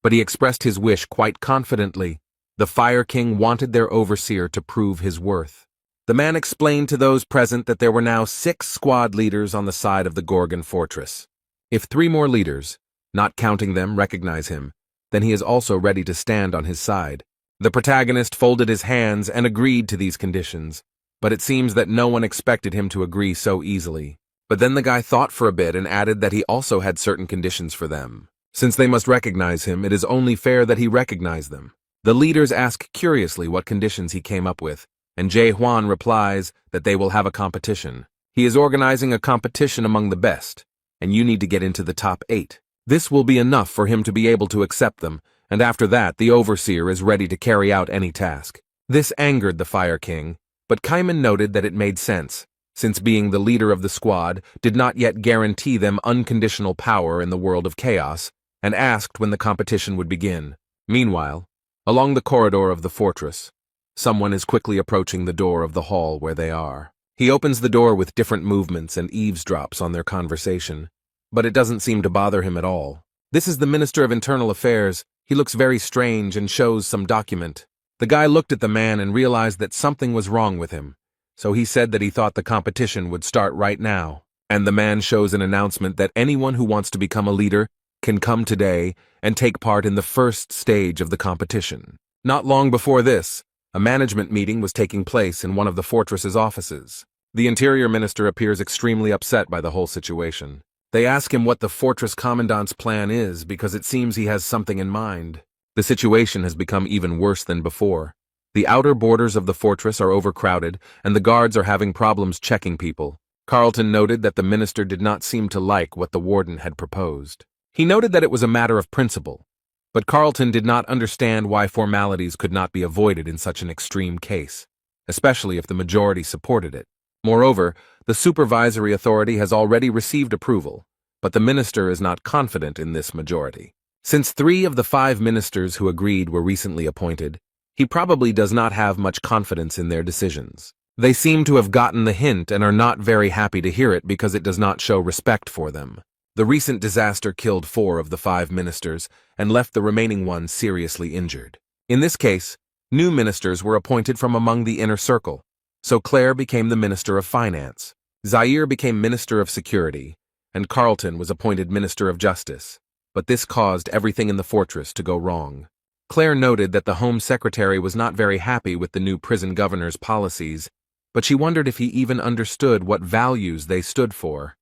But he expressed his wish quite confidently. The Fire King wanted their overseer to prove his worth. The man explained to those present that there were now 6 squad leaders on the side of the Gorgon fortress. If 3 more leaders, not counting them, recognize him, then he is also ready to stand on his side. The protagonist folded his hands and agreed to these conditions, but it seems that no one expected him to agree so easily. But then the guy thought for a bit and added that he also had certain conditions for them. Since they must recognize him, it is only fair that he recognize them. The leaders ask curiously what conditions he came up with, and Jae-hwan replies that they will have a competition. He is organizing a competition among the best, and you need to get into the top 8. This will be enough for him to be able to accept them, and after that the overseer is ready to carry out any task. This angered the Fire King, but Kaiman noted that it made sense, since being the leader of the squad did not yet guarantee them unconditional power in the world of chaos, and asked when the competition would begin. Meanwhile, along the corridor of the fortress, someone is quickly approaching the door of the hall where they are. He opens the door with different movements and eavesdrops on their conversation, but it doesn't seem to bother him at all. This is the Minister of Internal Affairs. He looks very strange and shows some document. The guy looked at the man and realized that something was wrong with him, so he said that he thought the competition would start right now. And the man shows an announcement that anyone who wants to become a leader can come today and take part in the first stage of the competition. Not long before this, a management meeting was taking place in one of the fortress's offices. The Interior Minister appears extremely upset by the whole situation. They ask him what the fortress commandant's plan is because it seems he has something in mind. The situation has become even worse than before. The outer borders of the fortress are overcrowded, and the guards are having problems checking people. Carlton noted that the minister did not seem to like what the warden had proposed. He noted that it was a matter of principle, but Carlton did not understand why formalities could not be avoided in such an extreme case, especially if the majority supported it. Moreover, the supervisory authority has already received approval, but the minister is not confident in this majority. Since 3 of the 5 ministers who agreed were recently appointed, he probably does not have much confidence in their decisions. They seem to have gotten the hint and are not very happy to hear it because it does not show respect for them. The recent disaster killed 4 of the 5 ministers and left the remaining ones seriously injured. In this case, new ministers were appointed from among the inner circle, so Claire became the Minister of Finance, Zaire became Minister of Security, and Carlton was appointed Minister of Justice. But this caused everything in the fortress to go wrong. Claire noted that the Home Secretary was not very happy with the new prison governor's policies, but she wondered if he even understood what values they stood for.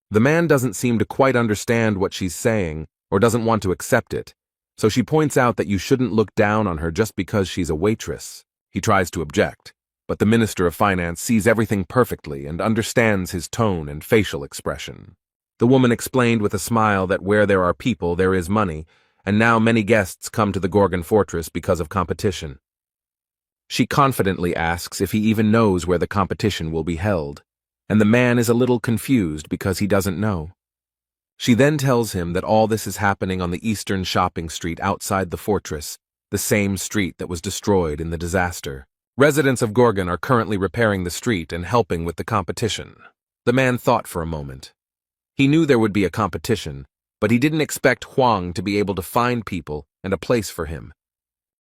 The man doesn't seem to quite understand what she's saying or doesn't want to accept it, so she points out that you shouldn't look down on her just because she's a waitress. He tries to object, but the Minister of Finance sees everything perfectly and understands his tone and facial expression. The woman explained with a smile that where there are people, there is money, and now many guests come to the Gorgon fortress because of competition. She confidently asks if he even knows where the competition will be held, and the man is a little confused because he doesn't know. She then tells him that all this is happening on the eastern shopping street outside the fortress, the same street that was destroyed in the disaster. Residents of Gorgon are currently repairing the street and helping with the competition. The man thought for a moment. He knew there would be a competition, but he didn't expect Huang to be able to find people and a place for him.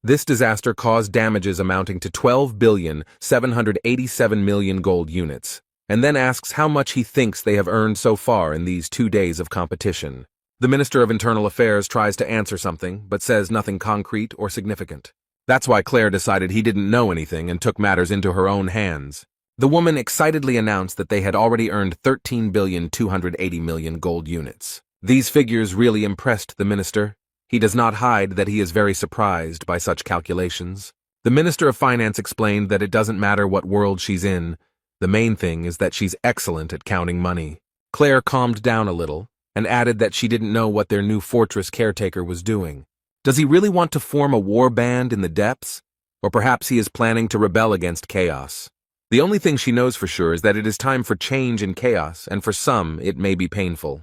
This disaster caused damages amounting to 12,787,000,000 gold units, and then asks how much he thinks they have earned so far in these 2 days of competition. The Minister of Internal Affairs tries to answer something, but says nothing concrete or significant. That's why Claire decided he didn't know anything and took matters into her own hands. The woman excitedly announced that they had already earned 13,280,000,000 gold units. These figures really impressed the minister. He does not hide that he is very surprised by such calculations. The Minister of Finance explained that it doesn't matter what world she's in, the main thing is that she's excellent at counting money. Claire calmed down a little and added that she didn't know what their new fortress caretaker was doing. Does he really want to form a war band in the depths? Or perhaps he is planning to rebel against chaos? The only thing she knows for sure is that it is time for change in chaos, and for some, it may be painful.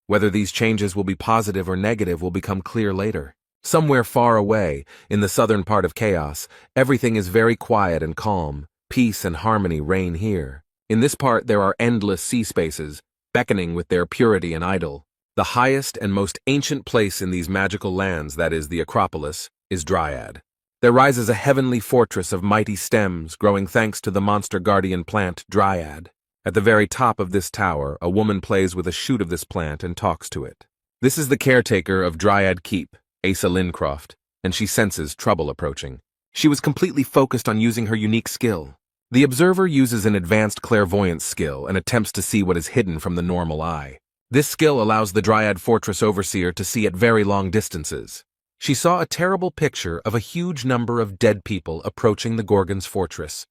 Whether these changes will be positive or negative will become clear later. Somewhere far away, in the southern part of chaos, everything is very quiet and calm. Peace and harmony reign here. In this part there are endless sea spaces, beckoning with their purity and idol. The highest and most ancient place in these magical lands, that is the Acropolis, is Dryad. There rises a heavenly fortress of mighty stems growing thanks to the monster guardian plant Dryad. At the very top of this tower, a woman plays with a shoot of this plant and talks to it. This is the caretaker of Dryad Keep, Asa Lincroft, and she senses trouble approaching. She was completely focused on using her unique skill. The observer uses an advanced clairvoyance skill and attempts to see what is hidden from the normal eye. This skill allows the Dryad Fortress Overseer to see at very long distances. She saw a terrible picture of a huge number of dead people approaching the Gorgon's fortress.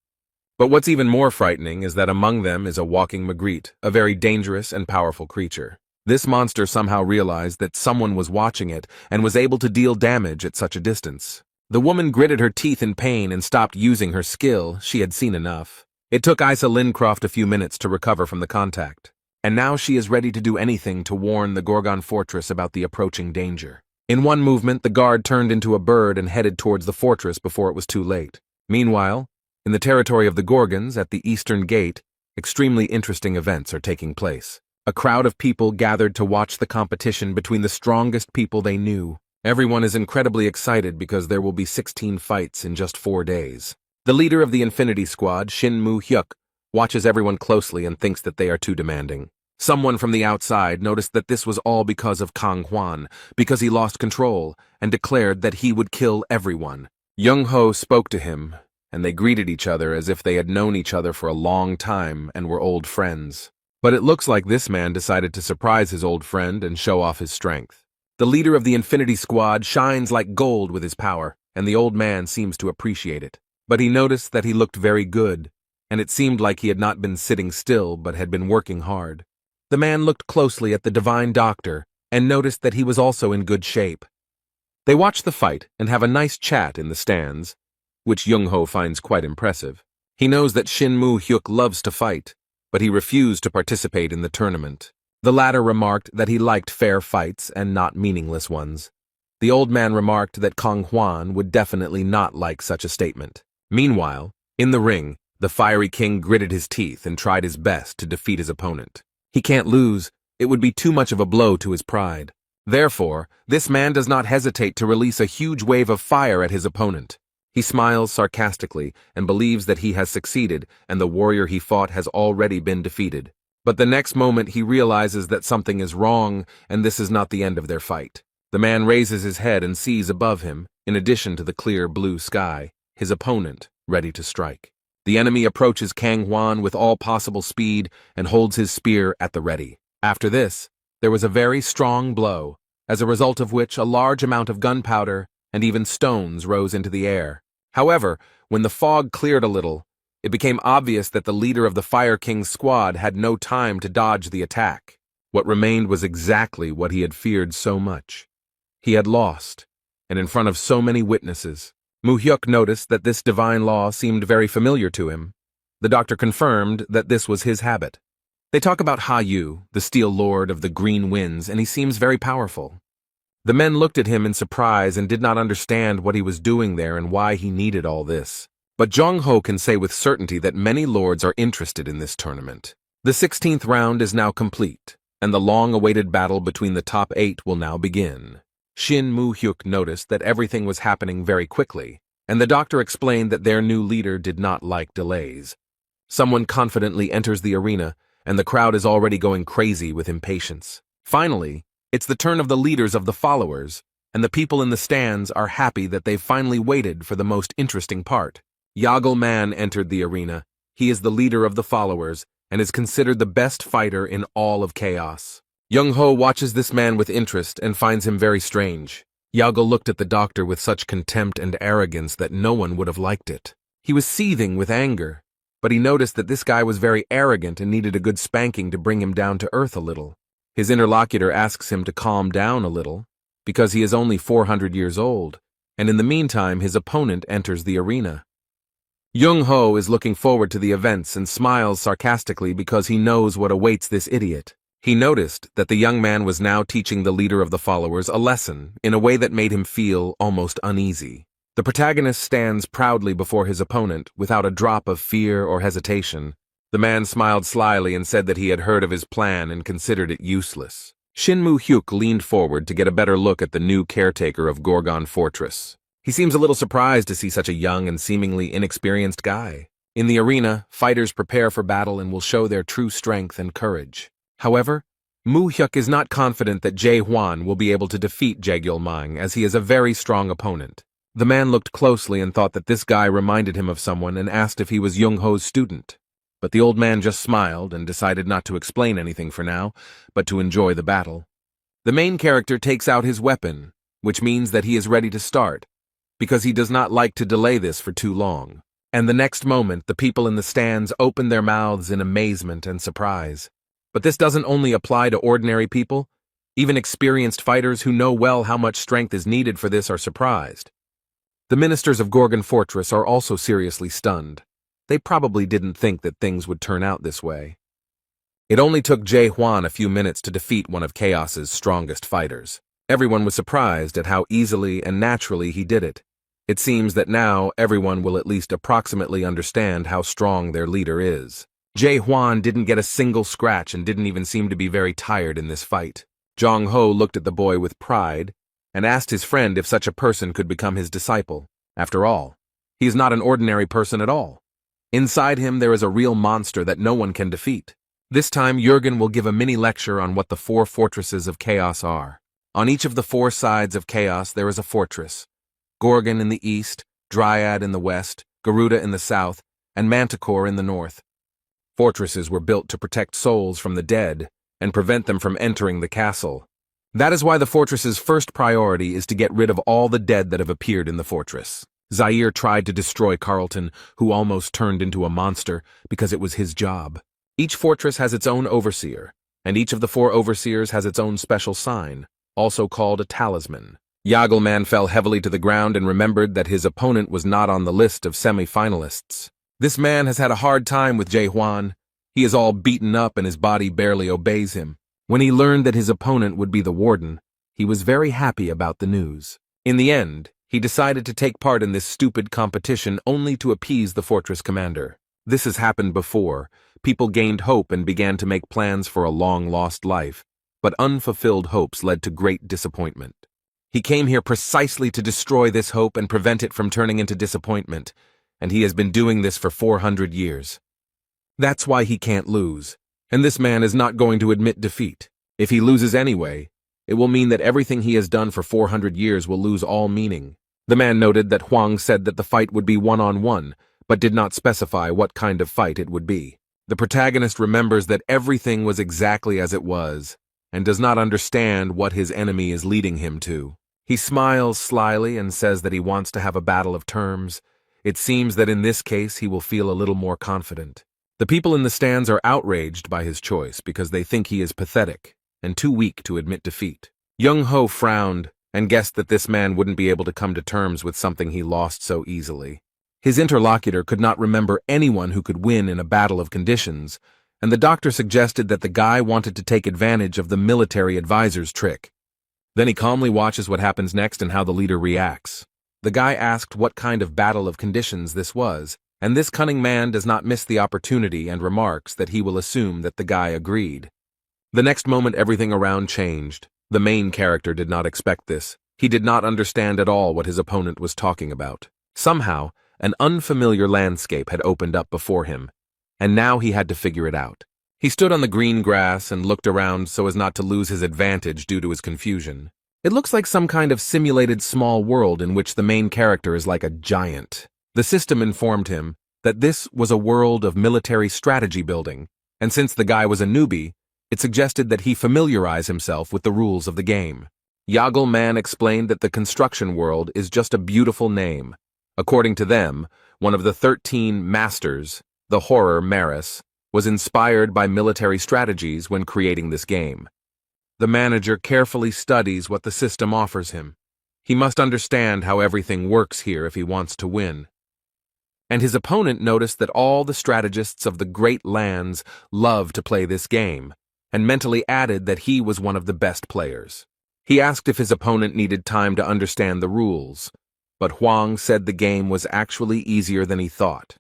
But what's even more frightening is that among them is a walking Magritte, a very dangerous and powerful creature. This monster somehow realized that someone was watching it and was able to deal damage at such a distance. The woman gritted her teeth in pain and stopped using her skill. She had seen enough. It took Asa Lincroft a few minutes to recover from the contact. And now she is ready to do anything to warn the Gorgon fortress about the approaching danger. In one movement, the guard turned into a bird and headed towards the fortress before it was too late. Meanwhile, in the territory of the Gorgons, at the eastern gate, extremely interesting events are taking place. A crowd of people gathered to watch the competition between the strongest people they knew. Everyone is incredibly excited because there will be 16 fights in just 4 days. The leader of the Infinity Squad, Shin Moo-hyuk, watches everyone closely and thinks that they are too demanding. Someone from the outside noticed that this was all because of Kang Hwan, because he lost control, and declared that he would kill everyone. Young-ho spoke to him, and they greeted each other as if they had known each other for a long time and were old friends. But it looks like this man decided to surprise his old friend and show off his strength. The leader of the Infinity Squad shines like gold with his power, and the old man seems to appreciate it. But he noticed that he looked very good, and it seemed like he had not been sitting still but had been working hard. The man looked closely at the divine doctor and noticed that he was also in good shape. They watch the fight and have a nice chat in the stands, which Young-ho finds quite impressive. He knows that Shin Moo-hyuk loves to fight, but he refused to participate in the tournament. The latter remarked that he liked fair fights and not meaningless ones. The old man remarked that Kang Hwan would definitely not like such a statement. Meanwhile, in the ring, the fiery king gritted his teeth and tried his best to defeat his opponent. He can't lose. It would be too much of a blow to his pride. Therefore, this man does not hesitate to release a huge wave of fire at his opponent. He smiles sarcastically and believes that he has succeeded and the warrior he fought has already been defeated. But the next moment he realizes that something is wrong and this is not the end of their fight. The man raises his head and sees above him, in addition to the clear blue sky, his opponent ready to strike. The enemy approaches Kang Hwan with all possible speed and holds his spear at the ready. After this, there was a very strong blow, as a result of which a large amount of gunpowder and even stones rose into the air. However, when the fog cleared a little, it became obvious that the leader of the Fire King's squad had no time to dodge the attack. What remained was exactly what he had feared so much. He had lost, and in front of so many witnesses. Moo-hyuk noticed that this divine law seemed very familiar to him. The doctor confirmed that this was his habit. They talk about Ha-yu, the Steel Lord of the Green Winds, and he seems very powerful. The men looked at him in surprise and did not understand what he was doing there and why he needed all this. But Jong-ho can say with certainty that many lords are interested in this tournament. The 16th round is now complete, and the long-awaited battle between the top 8 will now begin. Shin Moo-hyuk noticed that everything was happening very quickly, and the doctor explained that their new leader did not like delays. Someone confidently enters the arena, and the crowd is already going crazy with impatience. Finally, it's the turn of the leaders of the followers, and the people in the stands are happy that they've finally waited for the most interesting part. Yagello Man entered the arena. He is the leader of the followers, and is considered the best fighter in all of Chaos. Young-ho watches this man with interest and finds him very strange. Yago looked at the doctor with such contempt and arrogance that no one would have liked it. He was seething with anger, but he noticed that this guy was very arrogant and needed a good spanking to bring him down to earth a little. His interlocutor asks him to calm down a little, because he is only 400 years old, and in the meantime his opponent enters the arena. Young-ho is looking forward to the events and smiles sarcastically because he knows what awaits this idiot. He noticed that the young man was now teaching the leader of the followers a lesson in a way that made him feel almost uneasy. The protagonist stands proudly before his opponent without a drop of fear or hesitation. The man smiled slyly and said that he had heard of his plan and considered it useless. Shinmu Hyuk leaned forward to get a better look at the new caretaker of Gorgon Fortress. He seems a little surprised to see such a young and seemingly inexperienced guy. In the arena, fighters prepare for battle and will show their true strength and courage. However, Mu Hyuk is not confident that Jae Hwan will be able to defeat Jaegyul Mang, as he is a very strong opponent. The man looked closely and thought that this guy reminded him of someone and asked if he was Young-ho's student. But the old man just smiled and decided not to explain anything for now, but to enjoy the battle. The main character takes out his weapon, which means that he is ready to start, because he does not like to delay this for too long. And the next moment, the people in the stands open their mouths in amazement and surprise. But this doesn't only apply to ordinary people. Even experienced fighters who know well how much strength is needed for this are surprised. The ministers of Gorgon Fortress are also seriously stunned. They probably didn't think that things would turn out this way. It only took Jae Hwan a few minutes to defeat one of Chaos's strongest fighters. Everyone was surprised at how easily and naturally he did it. It seems that now everyone will at least approximately understand how strong their leader is. Jae Hwan didn't get a single scratch and didn't even seem to be very tired in this fight. Jong-ho looked at the boy with pride and asked his friend if such a person could become his disciple. After all, he is not an ordinary person at all. Inside him there is a real monster that no one can defeat. This time Jurgen will give a mini lecture on what the 4 fortresses of Chaos are. On each of the 4 sides of Chaos there is a fortress. Gorgon in the east, Dryad in the west, Garuda in the south, and Manticore in the north. Fortresses were built to protect souls from the dead and prevent them from entering the castle. That is why the fortress's first priority is to get rid of all the dead that have appeared in the fortress. Zaire tried to destroy Carlton, who almost turned into a monster, because it was his job. Each fortress has its own overseer, and each of the 4 overseers has its own special sign, also called a talisman. Yagelman fell heavily to the ground and remembered that his opponent was not on the list of semi-finalists. This man has had a hard time with Jae Hwan. He is all beaten up and his body barely obeys him. When he learned that his opponent would be the warden, he was very happy about the news. In the end, he decided to take part in this stupid competition only to appease the fortress commander. This has happened before. People gained hope and began to make plans for a long-lost life, but unfulfilled hopes led to great disappointment. He came here precisely to destroy this hope and prevent it from turning into disappointment, and he has been doing this for 400 years. That's why he can't lose, and this man is not going to admit defeat. If he loses anyway, it will mean that everything he has done for 400 years will lose all meaning. The man noted that Huang said that the fight would be one-on-one, but did not specify what kind of fight it would be. The protagonist remembers that everything was exactly as it was, and does not understand what his enemy is leading him to. He smiles slyly and says that he wants to have a battle of terms. It seems that in this case he will feel a little more confident. The people in the stands are outraged by his choice because they think he is pathetic and too weak to admit defeat. Young-ho frowned and guessed that this man wouldn't be able to come to terms with something he lost so easily. His interlocutor could not remember anyone who could win in a battle of conditions, and the doctor suggested that the guy wanted to take advantage of the military advisor's trick. Then he calmly watches what happens next and how the leader reacts. The guy asked what kind of battle of conditions this was, and this cunning man does not miss the opportunity and remarks that he will assume that the guy agreed. The next moment everything around changed. The main character did not expect this. He did not understand at all what his opponent was talking about. Somehow, an unfamiliar landscape had opened up before him, and now he had to figure it out. He stood on the green grass and looked around so as not to lose his advantage due to his confusion. It looks like some kind of simulated small world in which the main character is like a giant. The system informed him that this was a world of military strategy building, and since the guy was a newbie, it suggested that he familiarize himself with the rules of the game. Yagelman explained that the construction world is just a beautiful name. According to them, one of the 13 masters, the horror Maris, was inspired by military strategies when creating this game. The manager carefully studies what the system offers him. He must understand how everything works here if he wants to win. And his opponent noticed that all the strategists of the Great Lands love to play this game, and mentally added that he was one of the best players. He asked if his opponent needed time to understand the rules, but Huang said the game was actually easier than he thought.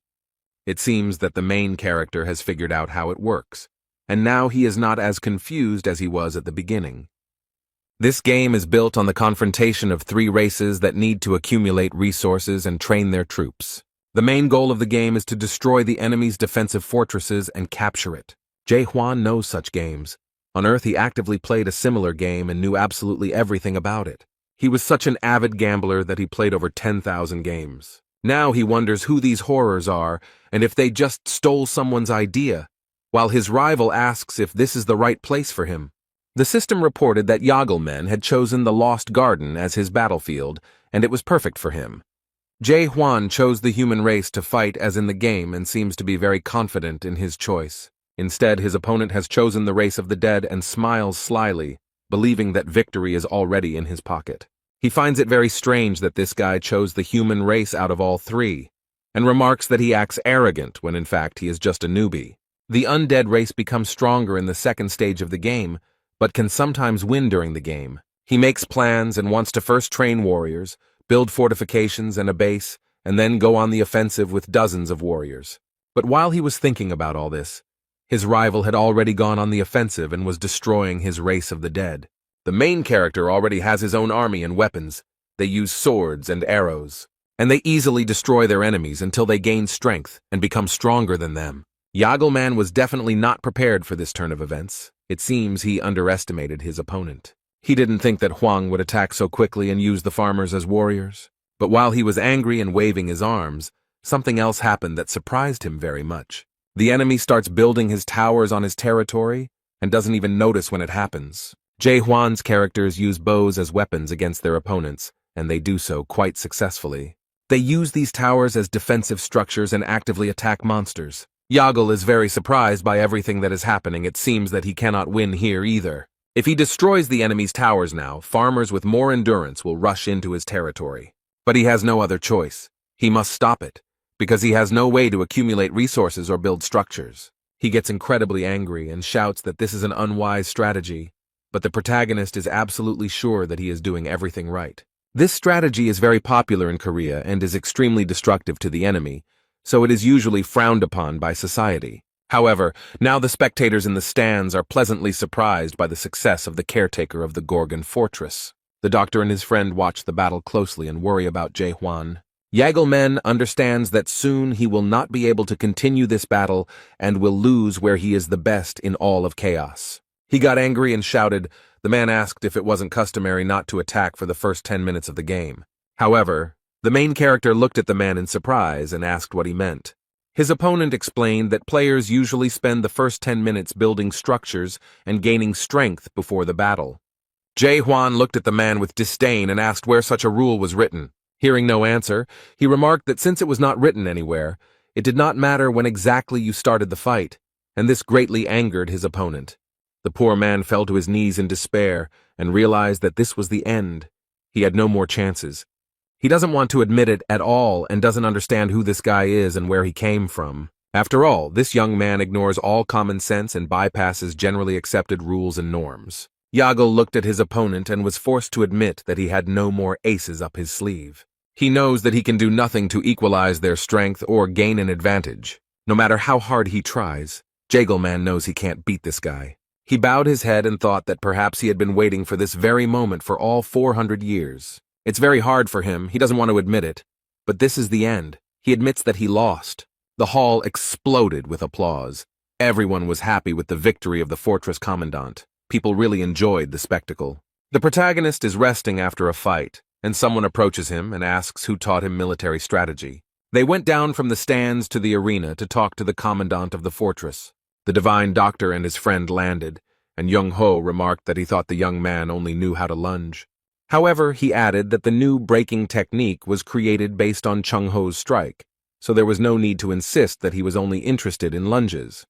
It seems that the main character has figured out how it works, and now he is not as confused as he was at the beginning. This game is built on the confrontation of 3 races that need to accumulate resources and train their troops. The main goal of the game is to destroy the enemy's defensive fortresses and capture it. Jae Hwan knows such games. On Earth, he actively played a similar game and knew absolutely everything about it. He was such an avid gambler that he played over 10,000 games. Now he wonders who these horrors are and if they just stole someone's idea, while his rival asks if this is the right place for him. The system reported that Yagelman had chosen the Lost Garden as his battlefield, and it was perfect for him. Jae Hwan chose the human race to fight as in the game and seems to be very confident in his choice. Instead, his opponent has chosen the race of the dead and smiles slyly, believing that victory is already in his pocket. He finds it very strange that this guy chose the human race out of all 3, and remarks that he acts arrogant when in fact he is just a newbie. The undead race becomes stronger in the second stage of the game, but can sometimes win during the game. He makes plans and wants to first train warriors, build fortifications and a base, and then go on the offensive with dozens of warriors. But while he was thinking about all this, his rival had already gone on the offensive and was destroying his race of the dead. The main character already has his own army and weapons. They use swords and arrows, and they easily destroy their enemies until they gain strength and become stronger than them. Yagelman was definitely not prepared for this turn of events. It seems he underestimated his opponent. He didn't think that Huang would attack so quickly and use the farmers as warriors. But while he was angry and waving his arms, something else happened that surprised him very much. The enemy starts building his towers on his territory and doesn't even notice when it happens. Jae Hwan's characters use bows as weapons against their opponents, and they do so quite successfully. They use these towers as defensive structures and actively attack monsters. Yagel is very surprised by everything that is happening. It seems that he cannot win here either. If he destroys the enemy's towers now, farmers with more endurance will rush into his territory. But he has no other choice. He must stop it, because he has no way to accumulate resources or build structures. He gets incredibly angry and shouts that this is an unwise strategy, but the protagonist is absolutely sure that he is doing everything right. This strategy is very popular in Korea and is extremely destructive to the enemy, so it is usually frowned upon by society. However, now the spectators in the stands are pleasantly surprised by the success of the caretaker of the Gorgon fortress. The doctor and his friend watch the battle closely and worry about Jae Hwan. Yagelman understands that soon he will not be able to continue this battle and will lose where he is the best in all of chaos. He got angry and shouted. The man asked if it wasn't customary not to attack for the first 10 minutes of the game. However, the main character looked at the man in surprise and asked what he meant. His opponent explained that players usually spend the first 10 minutes building structures and gaining strength before the battle. Jae Hwan looked at the man with disdain and asked where such a rule was written. Hearing no answer, he remarked that since it was not written anywhere, it did not matter when exactly you started the fight, and this greatly angered his opponent. The poor man fell to his knees in despair and realized that this was the end. He had no more chances. He doesn't want to admit it at all and doesn't understand who this guy is and where he came from. After all, this young man ignores all common sense and bypasses generally accepted rules and norms. Yagel looked at his opponent and was forced to admit that he had no more aces up his sleeve. He knows that he can do nothing to equalize their strength or gain an advantage. No matter how hard he tries, Jagelman knows he can't beat this guy. He bowed his head and thought that perhaps he had been waiting for this very moment for all 400 years. It's very hard for him, he doesn't want to admit it, but this is the end. He admits that he lost. The hall exploded with applause. Everyone was happy with the victory of the fortress commandant. People really enjoyed the spectacle. The protagonist is resting after a fight, and someone approaches him and asks who taught him military strategy. They went down from the stands to the arena to talk to the commandant of the fortress. The divine doctor and his friend landed, and Young Ho remarked that he thought the young man only knew how to lunge. However, he added that the new breaking technique was created based on Chung-Ho's strike, so there was no need to insist that he was only interested in lunges.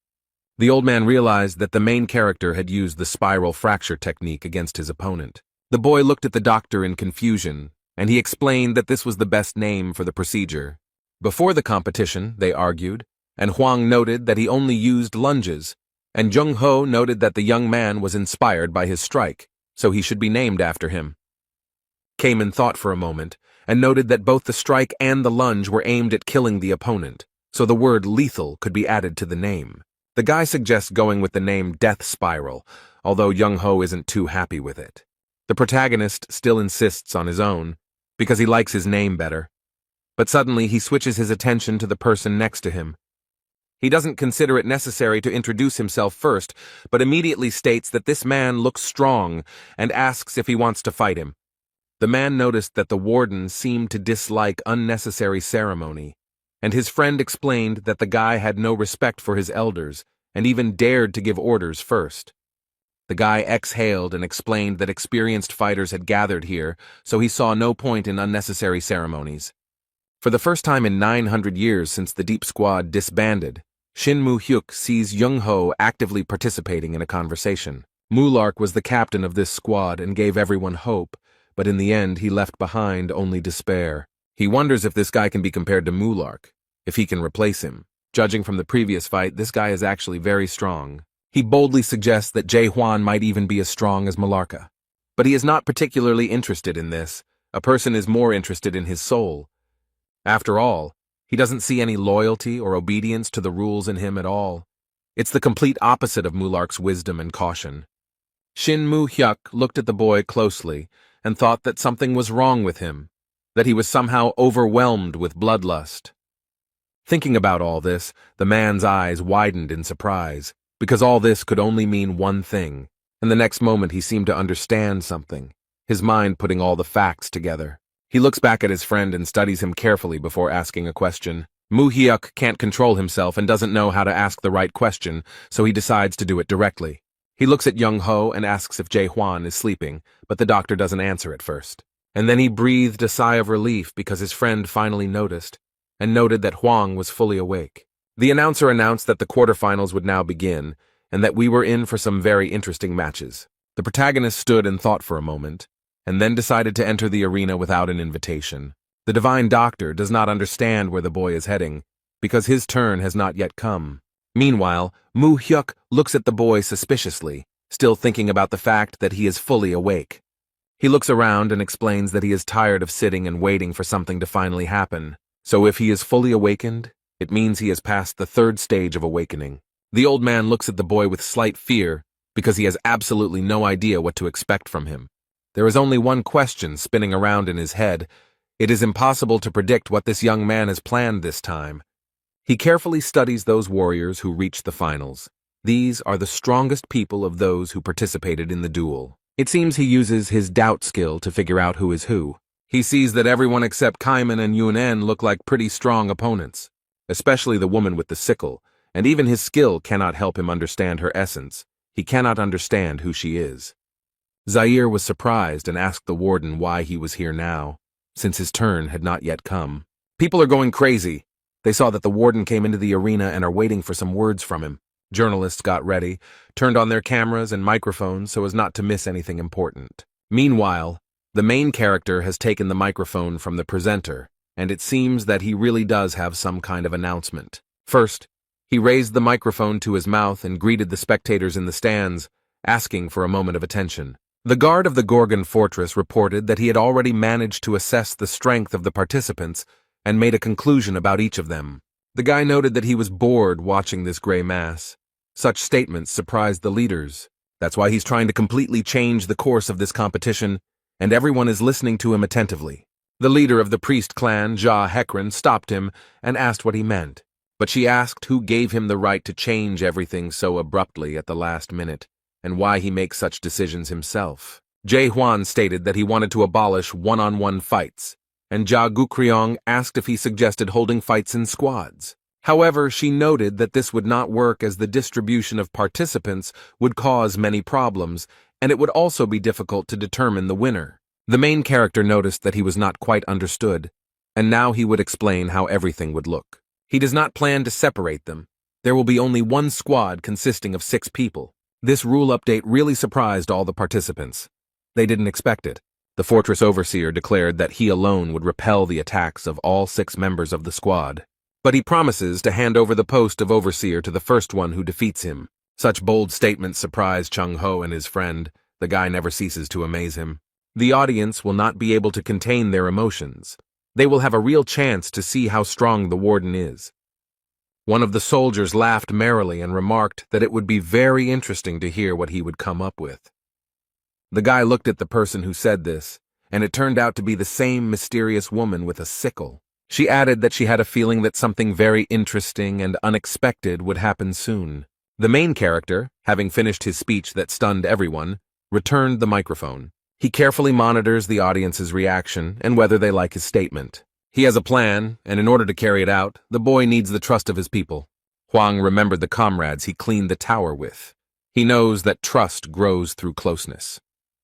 The old man realized that the main character had used the spiral fracture technique against his opponent. The boy looked at the doctor in confusion, and he explained that this was the best name for the procedure. Before the competition, they argued, and Huang noted that he only used lunges, and Jung-Ho noted that the young man was inspired by his strike, so he should be named after him. Kamen thought for a moment, and noted that both the strike and the lunge were aimed at killing the opponent, so the word lethal could be added to the name. The guy suggests going with the name Death Spiral, although Jung-Ho isn't too happy with it. The protagonist still insists on his own, because he likes his name better. But suddenly he switches his attention to the person next to him. He doesn't consider it necessary to introduce himself first, but immediately states that this man looks strong and asks if he wants to fight him. The man noticed that the warden seemed to dislike unnecessary ceremony, and his friend explained that the guy had no respect for his elders and even dared to give orders first. The guy exhaled and explained that experienced fighters had gathered here, so he saw no point in unnecessary ceremonies. For the first time in 900 years since the Deep Squad disbanded, Shin Mu-hyuk sees Jung-Ho actively participating in a conversation. Mulark was the captain of this squad and gave everyone hope, but in the end he left behind only despair. He wonders if this guy can be compared to Mulark, if he can replace him. Judging from the previous fight, this guy is actually very strong. He boldly suggests that Jae-hwan might even be as strong as Malarka. But he is not particularly interested in this. A person is more interested in his soul. After all, he doesn't see any loyalty or obedience to the rules in him at all. It's the complete opposite of Mulark's wisdom and caution. Shin Mu-hyuk looked at the boy closely and thought that something was wrong with him, that he was somehow overwhelmed with bloodlust. Thinking about all this, the man's eyes widened in surprise, because all this could only mean one thing, and the next moment he seemed to understand something, his mind putting all the facts together. He looks back at his friend and studies him carefully before asking a question. Mu-hyuk can't control himself and doesn't know how to ask the right question, so he decides to do it directly. He looks at Jung-Ho and asks if Jae-hwan is sleeping, but the doctor doesn't answer at first. And then he breathed a sigh of relief because his friend finally noticed, and noted that Hwang was fully awake. The announcer announced that the quarterfinals would now begin, and that we were in for some very interesting matches. The protagonist stood and thought for a moment, and then decided to enter the arena without an invitation. The divine doctor does not understand where the boy is heading, because his turn has not yet come. Meanwhile, Mu-hyuk looks at the boy suspiciously, still thinking about the fact that he is fully awake. He looks around and explains that he is tired of sitting and waiting for something to finally happen. So if he is fully awakened, it means he has passed the third stage of awakening. The old man looks at the boy with slight fear, because he has absolutely no idea what to expect from him. There is only one question spinning around in his head. It is impossible to predict what this young man has planned this time. He carefully studies those warriors who reached the finals. These are the strongest people of those who participated in the duel. It seems he uses his doubt skill to figure out who is who. He sees that everyone except Kaiman and Yun-en look like pretty strong opponents, especially the woman with the sickle, and even his skill cannot help him understand her essence. He cannot understand who she is. Zaire was surprised and asked the warden why he was here now, since his turn had not yet come. People are going crazy. They saw that the warden came into the arena and are waiting for some words from him. Journalists got ready, turned on their cameras and microphones so as not to miss anything important. Meanwhile, the main character has taken the microphone from the presenter, and it seems that he really does have some kind of announcement. First, he raised the microphone to his mouth and greeted the spectators in the stands, asking for a moment of attention. The guard of the Gorgon fortress reported that he had already managed to assess the strength of the participants and made a conclusion about each of them. The guy noted that he was bored watching this gray mass. Such statements surprised the leaders. That's why he's trying to completely change the course of this competition, and everyone is listening to him attentively. The leader of the priest clan, Ja Hekran, stopped him and asked what he meant, but she asked who gave him the right to change everything so abruptly at the last minute, and why he makes such decisions himself. Jae-hwan stated that he wanted to abolish one-on-one fights, and Ja Gukryong asked if he suggested holding fights in squads. However, she noted that this would not work as the distribution of participants would cause many problems, and it would also be difficult to determine the winner. The main character noticed that he was not quite understood, and now he would explain how everything would look. He does not plan to separate them. There will be only one squad consisting of 6 people. This rule update really surprised all the participants. They didn't expect it. The fortress overseer declared that he alone would repel the attacks of all 6 members of the squad. But he promises to hand over the post of overseer to the first one who defeats him. Such bold statements surprise Chung-ho and his friend. The guy never ceases to amaze him. The audience will not be able to contain their emotions. They will have a real chance to see how strong the warden is. One of the soldiers laughed merrily and remarked that it would be very interesting to hear what he would come up with. The guy looked at the person who said this, and it turned out to be the same mysterious woman with a sickle. She added that she had a feeling that something very interesting and unexpected would happen soon. The main character, having finished his speech that stunned everyone, returned the microphone. He carefully monitors the audience's reaction and whether they like his statement. He has a plan, and in order to carry it out, the boy needs the trust of his people. Hwang remembered the comrades he cleaned the tower with. He knows that trust grows through closeness.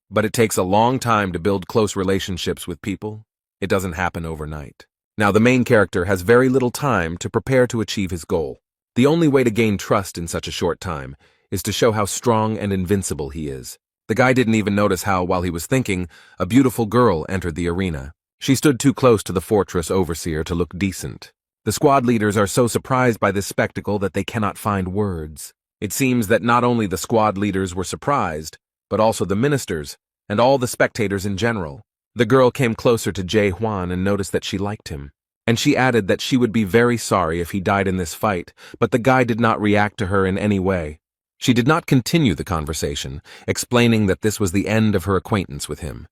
But it takes a long time to build close relationships with people. It doesn't happen overnight. Now, the main character has very little time to prepare to achieve his goal. The only way to gain trust in such a short time is to show how strong and invincible he is. The guy didn't even notice how, while he was thinking, a beautiful girl entered the arena. She stood too close to the fortress overseer to look decent. The squad leaders are so surprised by this spectacle that they cannot find words. It seems that not only the squad leaders were surprised, but also the ministers, and all the spectators in general. The girl came closer to Jae-hwan and noticed that she liked him. And she added that she would be very sorry if he died in this fight, but the guy did not react to her in any way. She did not continue the conversation, explaining that this was the end of her acquaintance with him.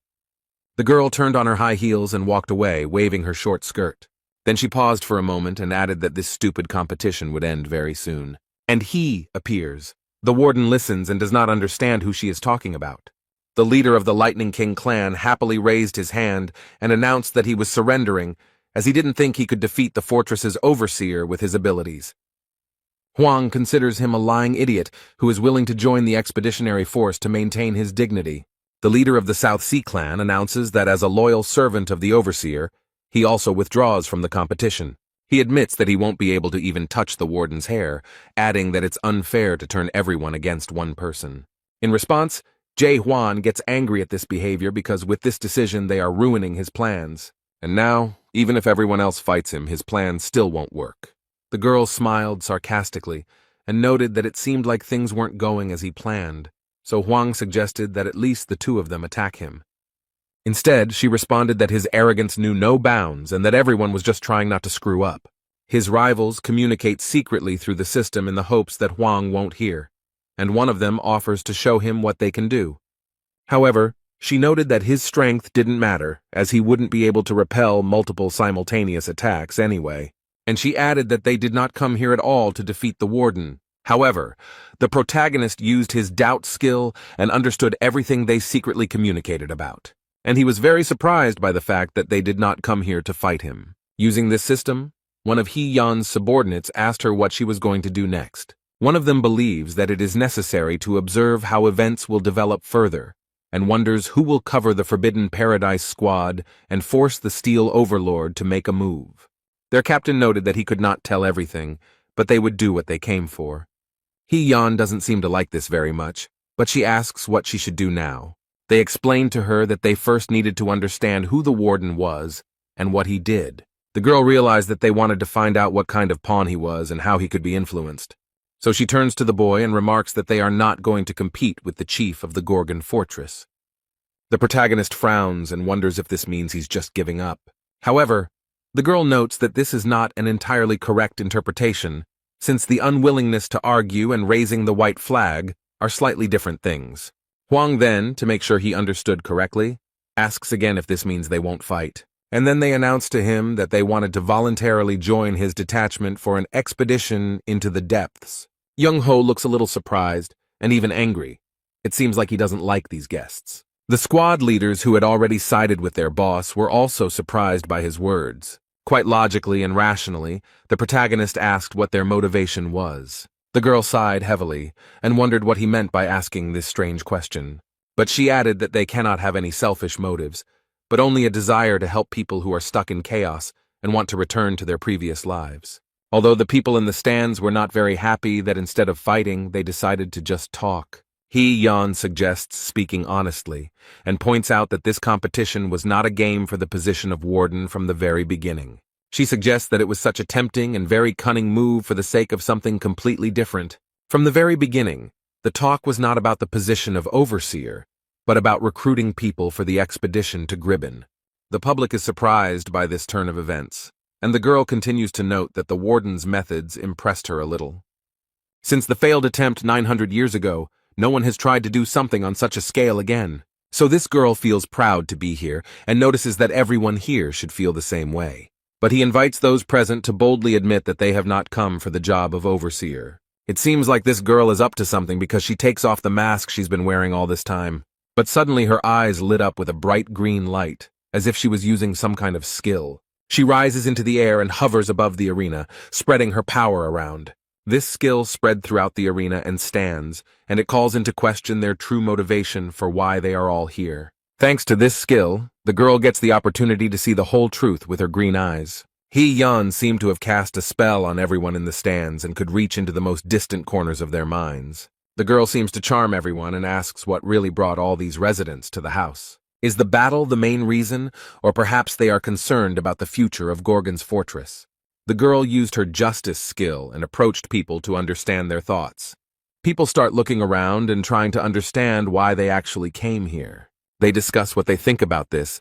The girl turned on her high heels and walked away, waving her short skirt. Then she paused for a moment and added that this stupid competition would end very soon. And he appears. The warden listens and does not understand who she is talking about. The leader of the Lightning King clan happily raised his hand and announced that he was surrendering, as he didn't think he could defeat the fortress's overseer with his abilities. Hwang considers him a lying idiot who is willing to join the expeditionary force to maintain his dignity. The leader of the South Sea clan announces that as a loyal servant of the overseer, he also withdraws from the competition. He admits that he won't be able to even touch the warden's hair, adding that it's unfair to turn everyone against one person. In response, Jae-hwan gets angry at this behavior because with this decision they are ruining his plans. And now, even if everyone else fights him, his plan still won't work. The girl smiled sarcastically and noted that it seemed like things weren't going as he planned, so Hwang suggested that at least the 2 of them attack him. Instead, she responded that his arrogance knew no bounds and that everyone was just trying not to screw up. His rivals communicate secretly through the system in the hopes that Hwang won't hear, and one of them offers to show him what they can do. However, she noted that his strength didn't matter, as he wouldn't be able to repel multiple simultaneous attacks anyway. And she added that they did not come here at all to defeat the warden. However, the protagonist used his doubt skill and understood everything they secretly communicated about. And he was very surprised by the fact that they did not come here to fight him. Using this system, one of Hee-yeon's subordinates asked her what she was going to do next. One of them believes that it is necessary to observe how events will develop further, and wonders who will cover the Forbidden Paradise squad and force the Steel Overlord to make a move. Their captain noted that he could not tell everything, but they would do what they came for. Hee-yeon doesn't seem to like this very much, but she asks what she should do now. They explained to her that they first needed to understand who the warden was and what he did. The girl realized that they wanted to find out what kind of pawn he was and how he could be influenced. So she turns to the boy and remarks that they are not going to compete with the chief of the Gorgon fortress. The protagonist frowns and wonders if this means he's just giving up. However, the girl notes that this is not an entirely correct interpretation, since the unwillingness to argue and raising the white flag are slightly different things. Hwang then, to make sure he understood correctly, asks again if this means they won't fight. And then they announce to him that they wanted to voluntarily join his detachment for an expedition into the depths. Young-ho looks a little surprised and even angry. It seems like he doesn't like these guests. The squad leaders who had already sided with their boss were also surprised by his words. Quite logically and rationally, the protagonist asked what their motivation was. The girl sighed heavily and wondered what he meant by asking this strange question. But she added that they cannot have any selfish motives, but only a desire to help people who are stuck in chaos and want to return to their previous lives. Although the people in the stands were not very happy that instead of fighting, they decided to just talk. Yan suggests speaking honestly, and points out that this competition was not a game for the position of warden from the very beginning. She suggests that it was such a tempting and very cunning move for the sake of something completely different. From the very beginning, the talk was not about the position of overseer, but about recruiting people for the expedition to Gribben. The public is surprised by this turn of events, and the girl continues to note that the warden's methods impressed her a little. Since the failed attempt 900 years ago, no one has tried to do something on such a scale again. So this girl feels proud to be here and notices that everyone here should feel the same way. But he invites those present to boldly admit that they have not come for the job of overseer. It seems like this girl is up to something because she takes off the mask she's been wearing all this time. But suddenly her eyes lit up with a bright green light, as if she was using some kind of skill. She rises into the air and hovers above the arena, spreading her power around. This skill spread throughout the arena and stands, and it calls into question their true motivation for why they are all here. Thanks to this skill, the girl gets the opportunity to see the whole truth with her green eyes. Yan seemed to have cast a spell on everyone in the stands and could reach into the most distant corners of their minds. The girl seems to charm everyone and asks what really brought all these residents to the house. Is the battle the main reason, or perhaps they are concerned about the future of Gorgon's fortress? The girl used her justice skill and approached people to understand their thoughts. People start looking around and trying to understand why they actually came here. They discuss what they think about this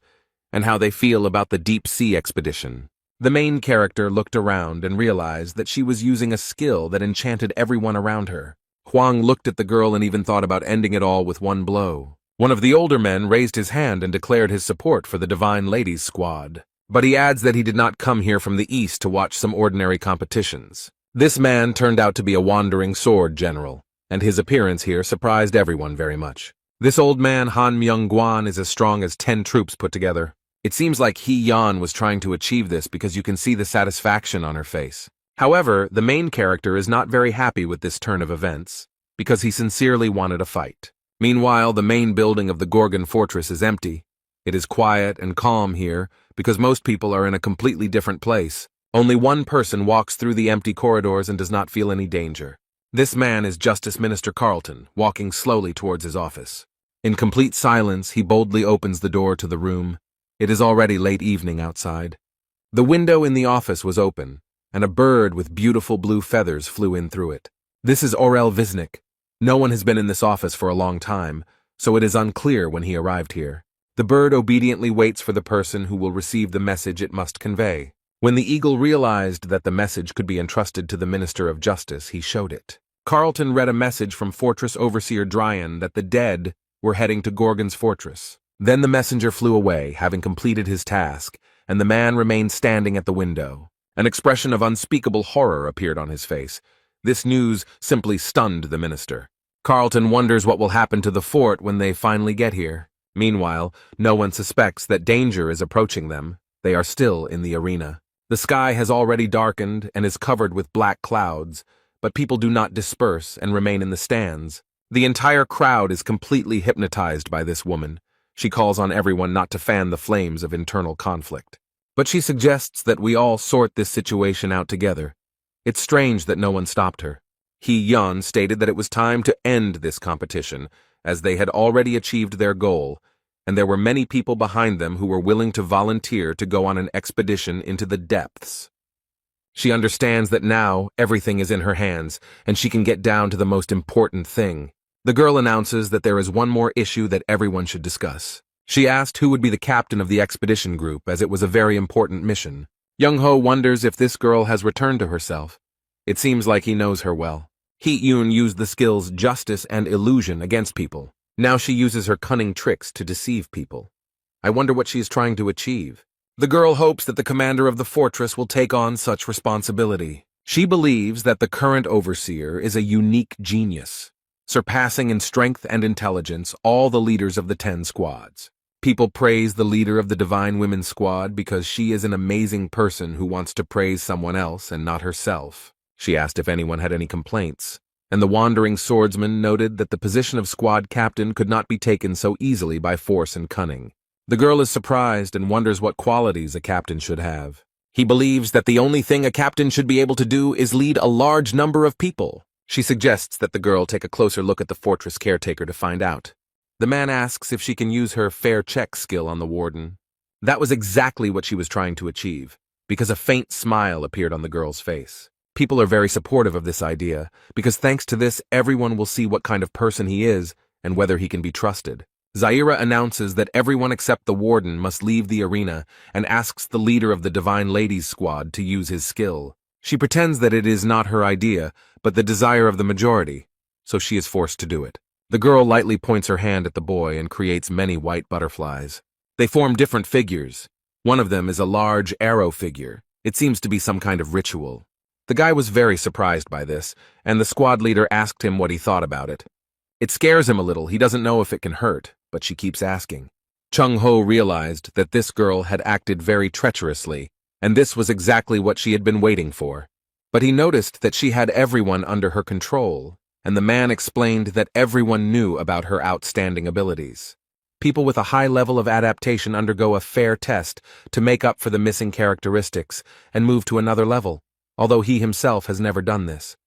and how they feel about the deep sea expedition. The main character looked around and realized that she was using a skill that enchanted everyone around her. Huang looked at the girl and even thought about ending it all with one blow. One of the older men raised his hand and declared his support for the Divine Ladies squad. But he adds that he did not come here from the east to watch some ordinary competitions. This man turned out to be a wandering sword general, and his appearance here surprised everyone very much. This old man, Han Myung-gwan, is as strong as 10 troops put together. It seems like Yan was trying to achieve this because you can see the satisfaction on her face. However, the main character is not very happy with this turn of events, because he sincerely wanted a fight. Meanwhile, the main building of the Gorgon fortress is empty. It is quiet and calm here, because most people are in a completely different place. Only one person walks through the empty corridors and does not feel any danger. This man is Justice Minister Carlton, walking slowly towards his office. In complete silence, he boldly opens the door to the room. It is already late evening outside. The window in the office was open, and a bird with beautiful blue feathers flew in through it. This is Orel Visnik. No one has been in this office for a long time, so it is unclear when he arrived here. The bird obediently waits for the person who will receive the message it must convey. When the eagle realized that the message could be entrusted to the Minister of Justice, he showed it. Carlton read a message from Fortress Overseer Dryan that the dead were heading to Gorgon's fortress. Then the messenger flew away, having completed his task, and the man remained standing at the window. An expression of unspeakable horror appeared on his face. This news simply stunned the minister. Carlton wonders what will happen to the fort when they finally get here. Meanwhile, no one suspects that danger is approaching them. They are still in the arena. The sky has already darkened and is covered with black clouds, but people do not disperse and remain in the stands. The entire crowd is completely hypnotized by this woman. She calls on everyone not to fan the flames of internal conflict. But she suggests that we all sort this situation out together. It's strange that no one stopped her. Yan stated that it was time to end this competition, as they had already achieved their goal, and there were many people behind them who were willing to volunteer to go on an expedition into the depths. She understands that now everything is in her hands, and she can get down to the most important thing. The girl announces that there is one more issue that everyone should discuss. She asked who would be the captain of the expedition group, as it was a very important mission. Young-ho wonders if this girl has returned to herself. It seems like he knows her well. Hee-yoon used the skills justice and illusion against people. Now she uses her cunning tricks to deceive people. I wonder what she is trying to achieve. The girl hopes that the commander of the fortress will take on such responsibility. She believes that the current overseer is a unique genius, surpassing in strength and intelligence all the leaders of the 10 squads. People praise the leader of the Divine Women's Squad because she is an amazing person who wants to praise someone else and not herself. She asked if anyone had any complaints, and the wandering swordsman noted that the position of squad captain could not be taken so easily by force and cunning. The girl is surprised and wonders what qualities a captain should have. He believes that the only thing a captain should be able to do is lead a large number of people. She suggests that the girl take a closer look at the fortress caretaker to find out. The man asks if she can use her fair check skill on the warden. That was exactly what she was trying to achieve, because a faint smile appeared on the girl's face. People are very supportive of this idea, because thanks to this, everyone will see what kind of person he is and whether he can be trusted. Zaira announces that everyone except the warden must leave the arena and asks the leader of the Divine Ladies Squad to use his skill. She pretends that it is not her idea, but the desire of the majority, so she is forced to do it. The girl lightly points her hand at the boy and creates many white butterflies. They form different figures. One of them is a large arrow figure. It seems to be some kind of ritual. The guy was very surprised by this, and the squad leader asked him what he thought about it. It scares him a little. He doesn't know if it can hurt, but she keeps asking. Chung-ho realized that this girl had acted very treacherously, and this was exactly what she had been waiting for. But he noticed that she had everyone under her control, and the man explained that everyone knew about her outstanding abilities. People with a high level of adaptation undergo a fair test to make up for the missing characteristics and move to another level, although he himself has never done this.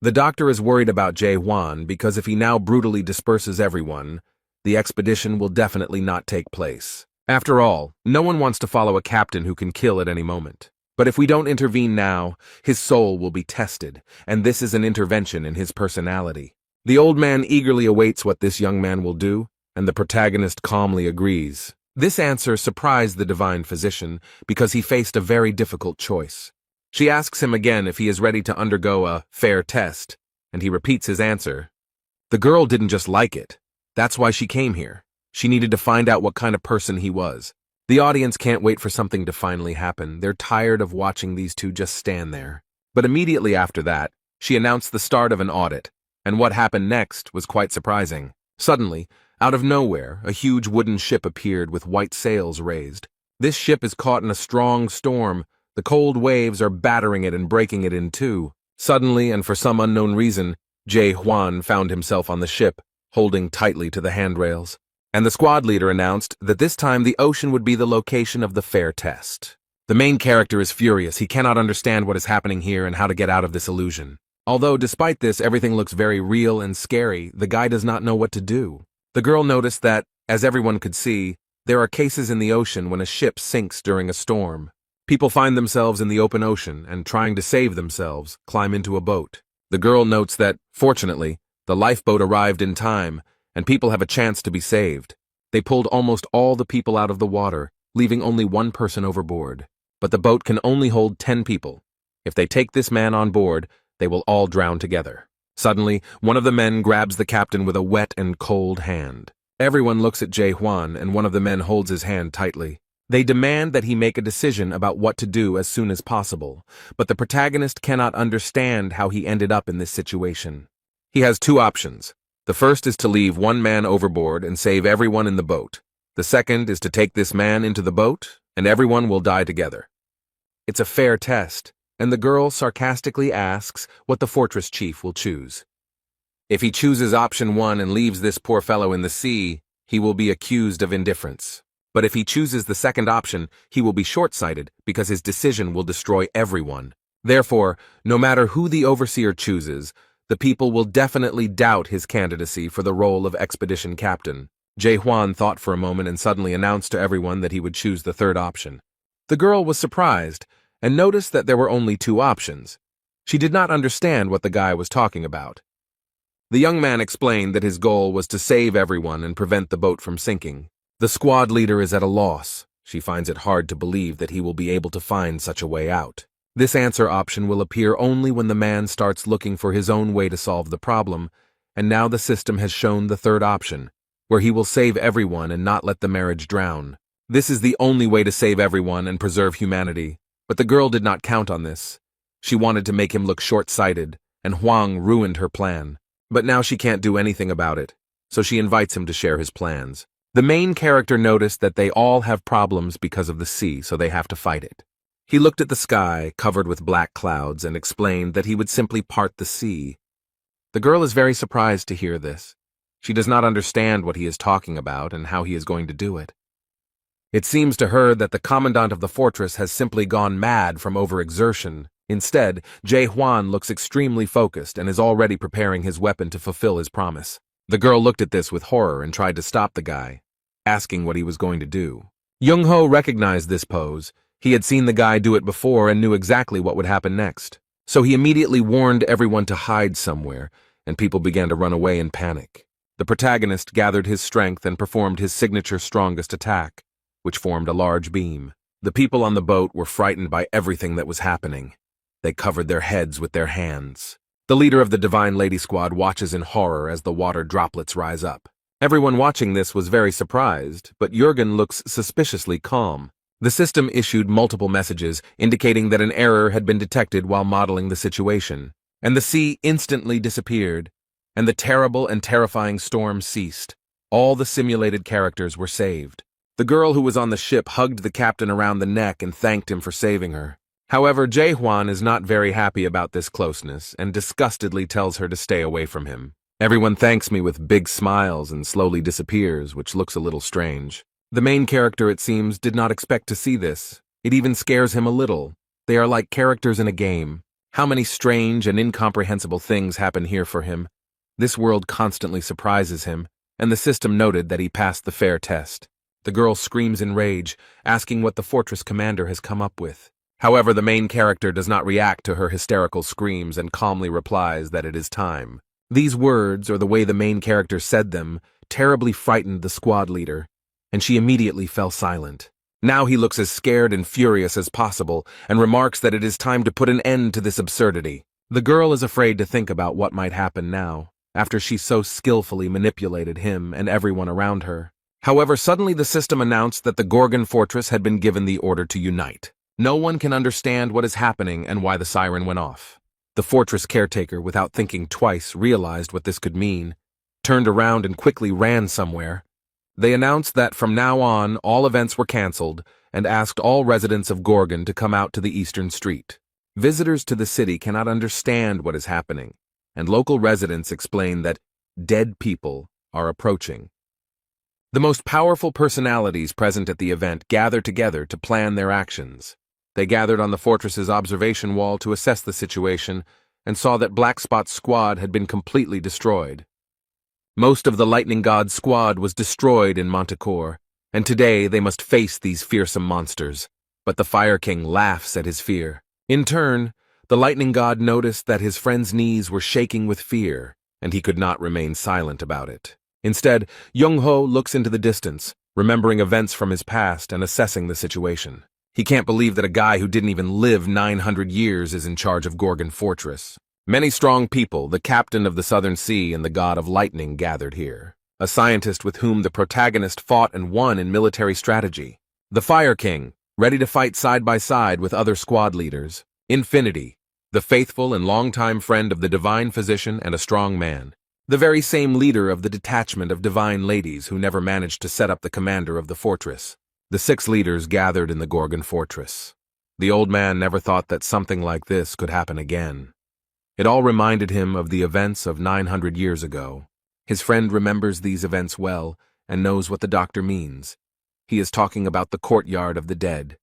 The doctor is worried about Jae-hwan because if he now brutally disperses everyone, the expedition will definitely not take place. After all, no one wants to follow a captain who can kill at any moment. But if we don't intervene now, his soul will be tested, and this is an intervention in his personality. The old man eagerly awaits what this young man will do, and the protagonist calmly agrees. This answer surprised the divine physician because he faced a very difficult choice. She asks him again if he is ready to undergo a fair test, and he repeats his answer. The girl didn't just like it. That's why she came here. She needed to find out what kind of person he was. The audience can't wait for something to finally happen. They're tired of watching these two just stand there. But immediately after that, she announced the start of an audit, and what happened next was quite surprising. Suddenly, out of nowhere, a huge wooden ship appeared with white sails raised. This ship is caught in a strong storm. The cold waves are battering it and breaking it in two. Suddenly, and for some unknown reason, Jae-hwan found himself on the ship, holding tightly to the handrails. And the squad leader announced that this time the ocean would be the location of the fair test. The main character is furious. He cannot understand what is happening here and how to get out of this illusion. Although, despite this, everything looks very real and scary, the guy does not know what to do. The girl noticed that, as everyone could see, there are cases in the ocean when a ship sinks during a storm. People find themselves in the open ocean and, trying to save themselves, climb into a boat. The girl notes that, fortunately, the lifeboat arrived in time, and people have a chance to be saved. They pulled almost all the people out of the water, leaving only one person overboard. But the boat can only hold 10 people. If they take this man on board, they will all drown together. Suddenly, one of the men grabs the captain with a wet and cold hand. Everyone looks at Jae-hwan, and one of the men holds his hand tightly. They demand that he make a decision about what to do as soon as possible, but the protagonist cannot understand how he ended up in this situation. He has two options. The first is to leave one man overboard and save everyone in the boat. The second is to take this man into the boat, and everyone will die together. It's a fair test, and the girl sarcastically asks what the fortress chief will choose. If he chooses option 1 and leaves this poor fellow in the sea, he will be accused of indifference. But if he chooses the second option, he will be short-sighted because his decision will destroy everyone. Therefore, no matter who the overseer chooses, the people will definitely doubt his candidacy for the role of expedition captain. Jae-hwan thought for a moment and suddenly announced to everyone that he would choose the third option. The girl was surprised and noticed that there were only 2 options. She did not understand what the guy was talking about. The young man explained that his goal was to save everyone and prevent the boat from sinking. The squad leader is at a loss. She finds it hard to believe that he will be able to find such a way out. This answer option will appear only when the man starts looking for his own way to solve the problem, and now the system has shown the third option, where he will save everyone and not let the marriage drown. This is the only way to save everyone and preserve humanity, but the girl did not count on this. She wanted to make him look short-sighted, and Hwang ruined her plan. But now she can't do anything about it, so she invites him to share his plans. The main character noticed that they all have problems because of the sea, so they have to fight it. He looked at the sky, covered with black clouds, and explained that he would simply part the sea. The girl is very surprised to hear this. She does not understand what he is talking about and how he is going to do it. It seems to her that the commandant of the fortress has simply gone mad from overexertion. Instead, Jae-hwan looks extremely focused and is already preparing his weapon to fulfill his promise. The girl looked at this with horror and tried to stop the guy, asking what he was going to do. Young-ho recognized this pose. He had seen the guy do it before and knew exactly what would happen next. So he immediately warned everyone to hide somewhere, and people began to run away in panic. The protagonist gathered his strength and performed his signature strongest attack, which formed a large beam. The people on the boat were frightened by everything that was happening. They covered their heads with their hands. The leader of the Divine Lady Squad watches in horror as the water droplets rise up. Everyone watching this was very surprised, but Jurgen looks suspiciously calm. The system issued multiple messages indicating that an error had been detected while modeling the situation, and the sea instantly disappeared, and the terrible and terrifying storm ceased. All the simulated characters were saved. The girl who was on the ship hugged the captain around the neck and thanked him for saving her. However, Jae-hwan is not very happy about this closeness and disgustedly tells her to stay away from him. Everyone thanks me with big smiles and slowly disappears, which looks a little strange. The main character, it seems, did not expect to see this. It even scares him a little. They are like characters in a game. How many strange and incomprehensible things happen here for him. This world constantly surprises him, and the system noted that he passed the fair test. The girl screams in rage, asking what the fortress commander has come up with. However, the main character does not react to her hysterical screams and calmly replies that it is time. These words, or the way the main character said them, terribly frightened the squad leader, and she immediately fell silent. Now he looks as scared and furious as possible and remarks that it is time to put an end to this absurdity. The girl is afraid to think about what might happen now, after she so skillfully manipulated him and everyone around her. However, suddenly the system announced that the Gorgon fortress had been given the order to unite. No one can understand what is happening and why the siren went off. The fortress caretaker, without thinking twice, realized what this could mean, turned around and quickly ran somewhere. They announced that from now on, all events were cancelled and asked all residents of Gorgon to come out to the eastern street. Visitors to the city cannot understand what is happening, and local residents explain that dead people are approaching. The most powerful personalities present at the event gather together to plan their actions. They gathered on the fortress's observation wall to assess the situation and saw that Black Spot's squad had been completely destroyed. Most of the Lightning God's squad was destroyed in Manticore, and today they must face these fearsome monsters. But the Fire King laughs at his fear. In turn, the Lightning God noticed that his friend's knees were shaking with fear, and he could not remain silent about it. Instead, Young-ho looks into the distance, remembering events from his past and assessing the situation. He can't believe that a guy who didn't even live 900 years is in charge of Gorgon Fortress. Many strong people, the captain of the Southern Sea and the god of lightning, gathered here. A scientist with whom the protagonist fought and won in military strategy. The Fire King, ready to fight side by side with other squad leaders. Infinity, the faithful and longtime friend of the divine physician and a strong man. The very same leader of the detachment of divine ladies who never managed to set up the commander of the fortress. The 6 leaders gathered in the Gorgon fortress. The old man never thought that something like this could happen again. It all reminded him of the events of 900 years ago. His friend remembers these events well and knows what the doctor means. He is talking about the courtyard of the dead.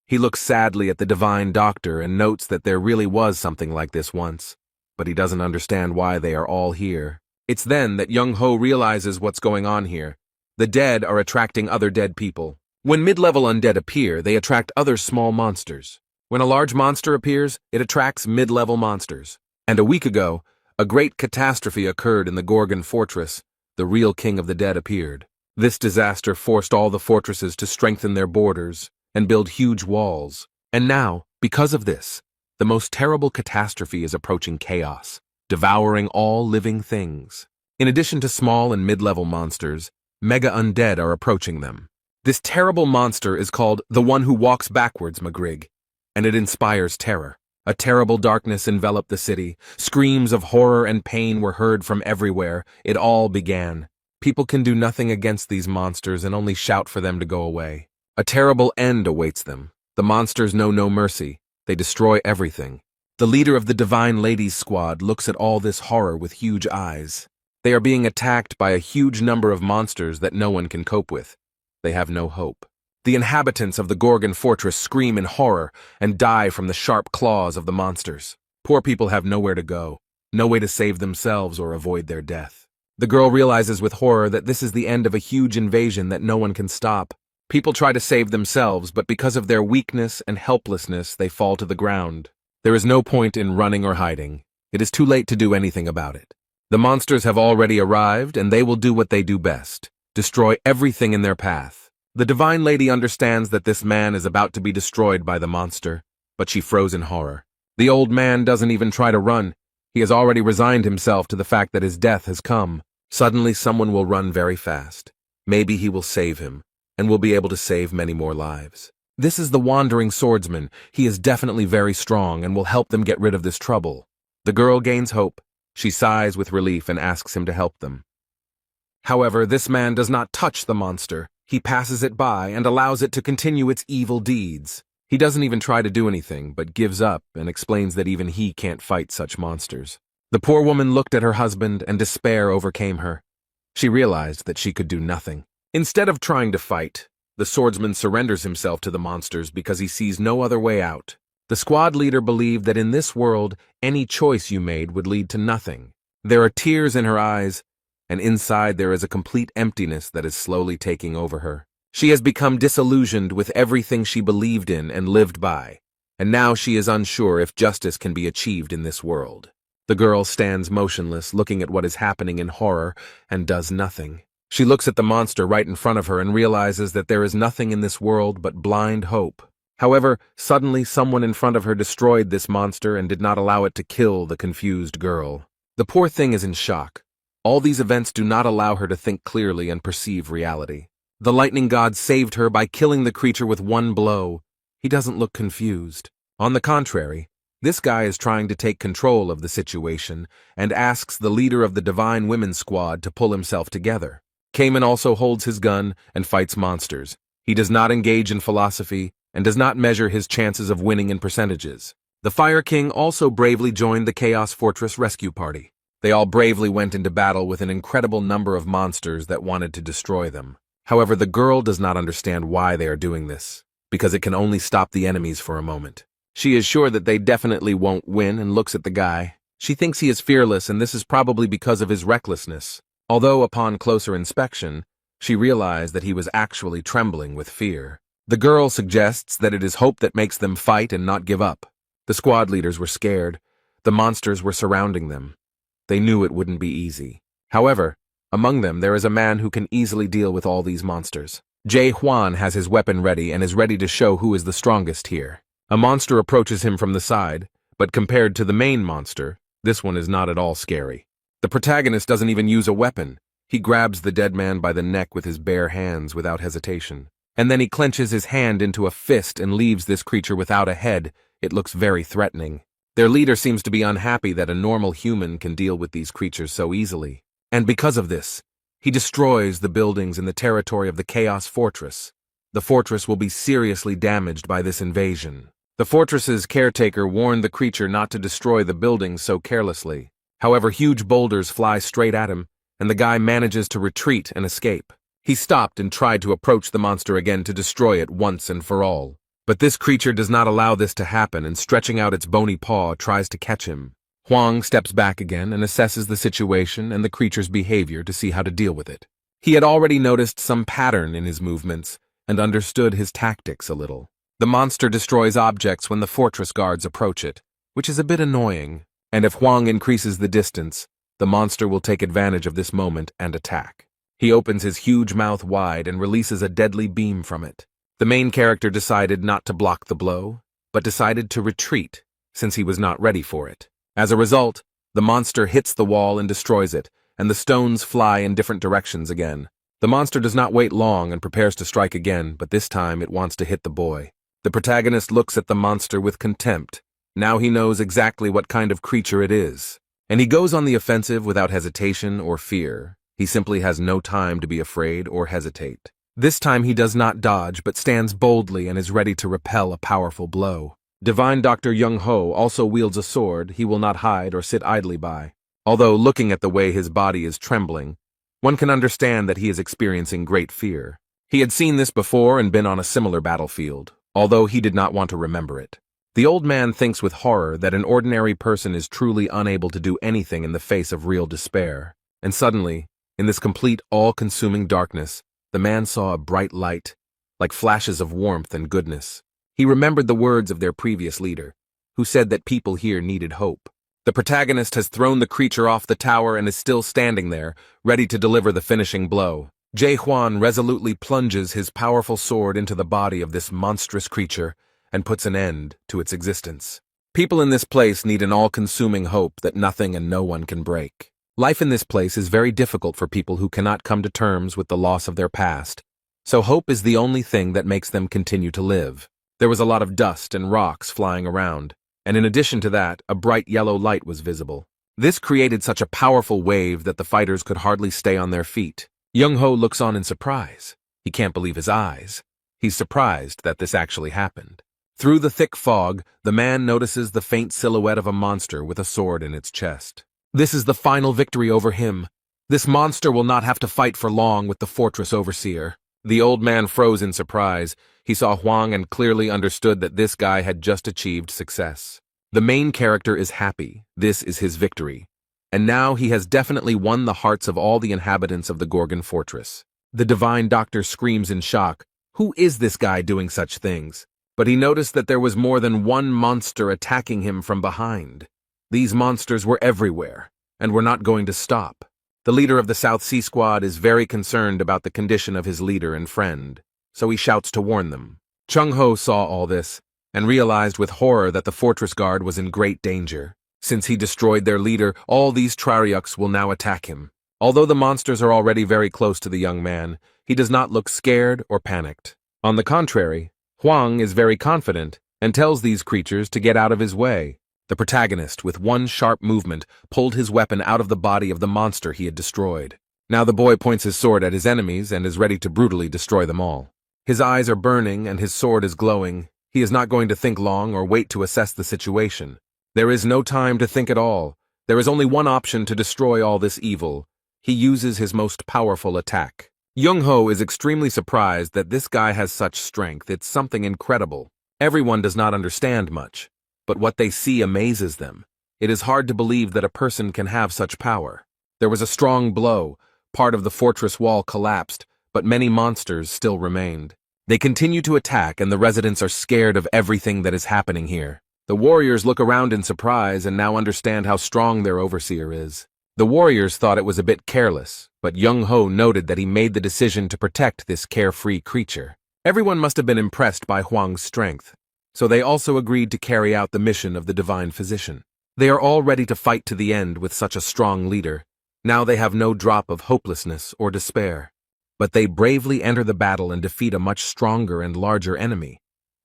He looks sadly at the divine doctor and notes that there really was something like this once, but he doesn't understand why they are all here. It's then that Young-ho realizes what's going on here. The dead are attracting other dead people. When mid-level undead appear, they attract other small monsters. When a large monster appears, it attracts mid-level monsters. And a week ago, a great catastrophe occurred in the Gorgon fortress. The real king of the dead appeared. This disaster forced all the fortresses to strengthen their borders and build huge walls. And now, because of this, the most terrible catastrophe is approaching chaos, devouring all living things. In addition to small and mid-level monsters, mega undead are approaching them. This terrible monster is called the One Who Walks Backwards, Magrig, and it inspires terror. A terrible darkness enveloped the city. Screams of horror and pain were heard from everywhere. It all began. People can do nothing against these monsters and only shout for them to go away. A terrible end awaits them. The monsters know no mercy. They destroy everything. The leader of the Divine Ladies Squad looks at all this horror with huge eyes. They are being attacked by a huge number of monsters that no one can cope with. They have no hope. The inhabitants of the Gorgon fortress scream in horror and die from the sharp claws of the monsters. Poor people have nowhere to go, no way to save themselves or avoid their death. The girl realizes with horror that this is the end of a huge invasion that no one can stop. People try to save themselves, but because of their weakness and helplessness, they fall to the ground. There is no point in running or hiding. It is too late to do anything about it. The monsters have already arrived, and they will do what they do best: destroy everything in their path. The Divine Lady understands that this man is about to be destroyed by the monster, but she froze in horror. The old man doesn't even try to run. He has already resigned himself to the fact that his death has come. Suddenly, someone will run very fast. Maybe he will save him, and will be able to save many more lives. This is the wandering swordsman. He is definitely very strong and will help them get rid of this trouble. The girl gains hope. She sighs with relief and asks him to help them. However, this man does not touch the monster. He passes it by and allows it to continue its evil deeds. He doesn't even try to do anything, but gives up and explains that even he can't fight such monsters. The poor woman looked at her husband and despair overcame her. She realized that she could do nothing. Instead of trying to fight, the swordsman surrenders himself to the monsters because he sees no other way out. The squad leader believed that in this world, any choice you made would lead to nothing. There are tears in her eyes, and inside there is a complete emptiness that is slowly taking over her. She has become disillusioned with everything she believed in and lived by, and now she is unsure if justice can be achieved in this world. The girl stands motionless, looking at what is happening in horror, and does nothing. She looks at the monster right in front of her and realizes that there is nothing in this world but blind hope. However, suddenly someone in front of her destroyed this monster and did not allow it to kill the confused girl. The poor thing is in shock. All these events do not allow her to think clearly and perceive reality. The lightning god saved her by killing the creature with one blow. He doesn't look confused. On the contrary, this guy is trying to take control of the situation and asks the leader of the Divine Women's Squad to pull himself together. Cayman also holds his gun and fights monsters. He does not engage in philosophy and does not measure his chances of winning in percentages. The Fire King also bravely joined the Chaos Fortress rescue party. They all bravely went into battle with an incredible number of monsters that wanted to destroy them. However, the girl does not understand why they are doing this, because it can only stop the enemies for a moment. She is sure that they definitely won't win and looks at the guy. She thinks he is fearless, and this is probably because of his recklessness. Although upon closer inspection, she realized that he was actually trembling with fear. The girl suggests that it is hope that makes them fight and not give up. The squad leaders were scared. The monsters were surrounding them. They knew it wouldn't be easy. However, among them there is a man who can easily deal with all these monsters. Jae Hwan has his weapon ready and is ready to show who is the strongest here. A monster approaches him from the side, but compared to the main monster, this one is not at all scary. The protagonist doesn't even use a weapon. He grabs the dead man by the neck with his bare hands without hesitation. And then he clenches his hand into a fist and leaves this creature without a head. It looks very threatening. Their leader seems to be unhappy that a normal human can deal with these creatures so easily. And because of this, he destroys the buildings in the territory of the Chaos Fortress. The fortress will be seriously damaged by this invasion. The fortress's caretaker warned the creature not to destroy the buildings so carelessly. However, huge boulders fly straight at him, and the guy manages to retreat and escape. He stopped and tried to approach the monster again to destroy it once and for all. But this creature does not allow this to happen and stretching out its bony paw tries to catch him. Huang steps back again and assesses the situation and the creature's behavior to see how to deal with it. He had already noticed some pattern in his movements and understood his tactics a little. The monster destroys objects when the fortress guards approach it, which is a bit annoying, and if Huang increases the distance, the monster will take advantage of this moment and attack. He opens his huge mouth wide and releases a deadly beam from it. The main character decided not to block the blow, but decided to retreat, since he was not ready for it. As a result, the monster hits the wall and destroys it, and the stones fly in different directions again. The monster does not wait long and prepares to strike again, but this time it wants to hit the boy. The protagonist looks at the monster with contempt. Now he knows exactly what kind of creature it is. And he goes on the offensive without hesitation or fear. He simply has no time to be afraid or hesitate. This time he does not dodge, but stands boldly and is ready to repel a powerful blow. Divine Dr. Young Ho also wields a sword he will not hide or sit idly by. Although looking at the way his body is trembling, one can understand that he is experiencing great fear. He had seen this before and been on a similar battlefield, although he did not want to remember it. The old man thinks with horror that an ordinary person is truly unable to do anything in the face of real despair. And suddenly, in this complete, all-consuming darkness, the man saw a bright light, like flashes of warmth and goodness. He remembered the words of their previous leader, who said that people here needed hope. The protagonist has thrown the creature off the tower and is still standing there, ready to deliver the finishing blow. Jae Hwan resolutely plunges his powerful sword into the body of this monstrous creature and puts an end to its existence. People in this place need an all-consuming hope that nothing and no one can break. Life in this place is very difficult for people who cannot come to terms with the loss of their past, so hope is the only thing that makes them continue to live. There was a lot of dust and rocks flying around, and in addition to that, a bright yellow light was visible. This created such a powerful wave that the fighters could hardly stay on their feet. Young-ho looks on in surprise. He can't believe his eyes. He's surprised that this actually happened. Through the thick fog, the man notices the faint silhouette of a monster with a sword in its chest. This is the final victory over him. This monster will not have to fight for long with the fortress overseer. The old man froze in surprise. He saw Huang and clearly understood that this guy had just achieved success. The main character is happy. This is his victory. And now he has definitely won the hearts of all the inhabitants of the Gorgon fortress. The divine doctor screams in shock. Who is this guy doing such things? But he noticed that there was more than one monster attacking him from behind. These monsters were everywhere, and were not going to stop. The leader of the South Sea Squad is very concerned about the condition of his leader and friend, so he shouts to warn them. Chung-ho saw all this, and realized with horror that the fortress guard was in great danger. Since he destroyed their leader, all these Traryuks will now attack him. Although the monsters are already very close to the young man, he does not look scared or panicked. On the contrary, Huang is very confident and tells these creatures to get out of his way. The protagonist, with one sharp movement, pulled his weapon out of the body of the monster he had destroyed. Now the boy points his sword at his enemies and is ready to brutally destroy them all. His eyes are burning and his sword is glowing. He is not going to think long or wait to assess the situation. There is no time to think at all. There is only one option to destroy all this evil. He uses his most powerful attack. Young-ho is extremely surprised that this guy has such strength. It's something incredible. Everyone does not understand much, but what they see amazes them. It is hard to believe that a person can have such power. There was a strong blow. Part of the fortress wall collapsed, but many monsters still remained. They continue to attack, and the residents are scared of everything that is happening here. The warriors look around in surprise and now understand how strong their overseer is. The warriors thought it was a bit careless, but Young-ho noted that he made the decision to protect this carefree creature. Everyone must have been impressed by Huang's strength, so they also agreed to carry out the mission of the divine physician. They are all ready to fight to the end with such a strong leader. Now they have no drop of hopelessness or despair. But they bravely enter the battle and defeat a much stronger and larger enemy.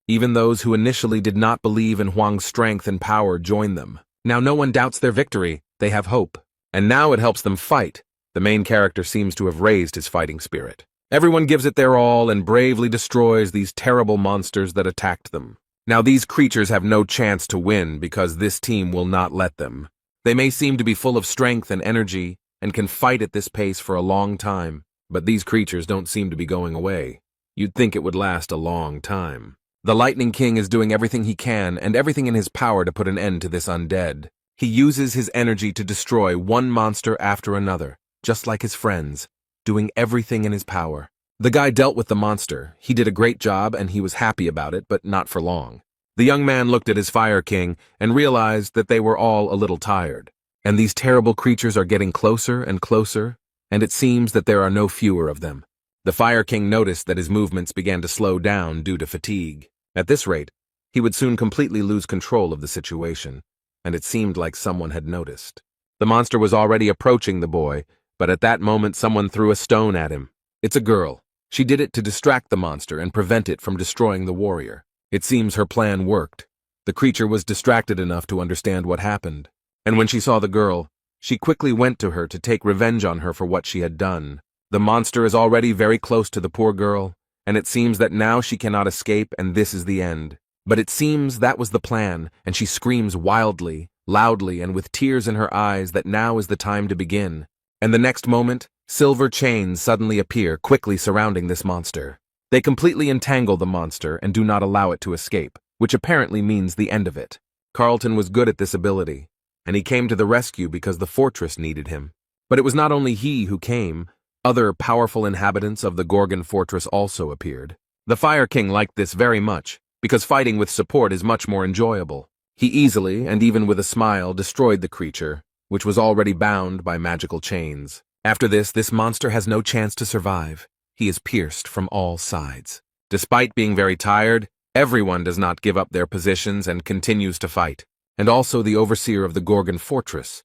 Even those who initially did not believe in Huang's strength and power join them. Now no one doubts their victory. They have hope. And now it helps them fight. The main character seems to have raised his fighting spirit. Everyone gives it their all and bravely destroys these terrible monsters that attacked them. Now these creatures have no chance to win because this team will not let them. They may seem to be full of strength and energy and can fight at this pace for a long time, but these creatures don't seem to be going away. You'd think it would last a long time. The Lightning King is doing everything he can and everything in his power to put an end to this undead. He uses his energy to destroy one monster after another, just like his friends, doing everything in his power. The guy dealt with the monster. He did a great job and he was happy about it, but not for long. The young man looked at his Fire King and realized that they were all a little tired. And these terrible creatures are getting closer and closer, and it seems that there are no fewer of them. The Fire King noticed that his movements began to slow down due to fatigue. At this rate, he would soon completely lose control of the situation, and it seemed like someone had noticed. The monster was already approaching the boy, but at that moment someone threw a stone at him. It's a girl. She did it to distract the monster and prevent it from destroying the warrior. It seems her plan worked. The creature was distracted enough to understand what happened, and when she saw the girl, she quickly went to her to take revenge on her for what she had done. The monster is already very close to the poor girl, and it seems that now she cannot escape and this is the end. But it seems that was the plan, and she screams wildly, loudly, and with tears in her eyes that now is the time to begin. And the next moment, Silver chains suddenly appear, quickly surrounding this monster. They completely entangle the monster and do not allow it to escape, which apparently means the end of it. Carlton was good at this ability, and he came to the rescue because the fortress needed him. But it was not only he who came. Other powerful inhabitants of the Gorgon fortress also appeared. The Fire King liked this very much, because fighting with support is much more enjoyable. He easily, and even with a smile, destroyed the creature, which was already bound by magical chains. After this monster has no chance to survive. He is pierced from all sides. Despite being very tired, everyone does not give up their positions and continues to fight. And also the overseer of the Gorgon fortress,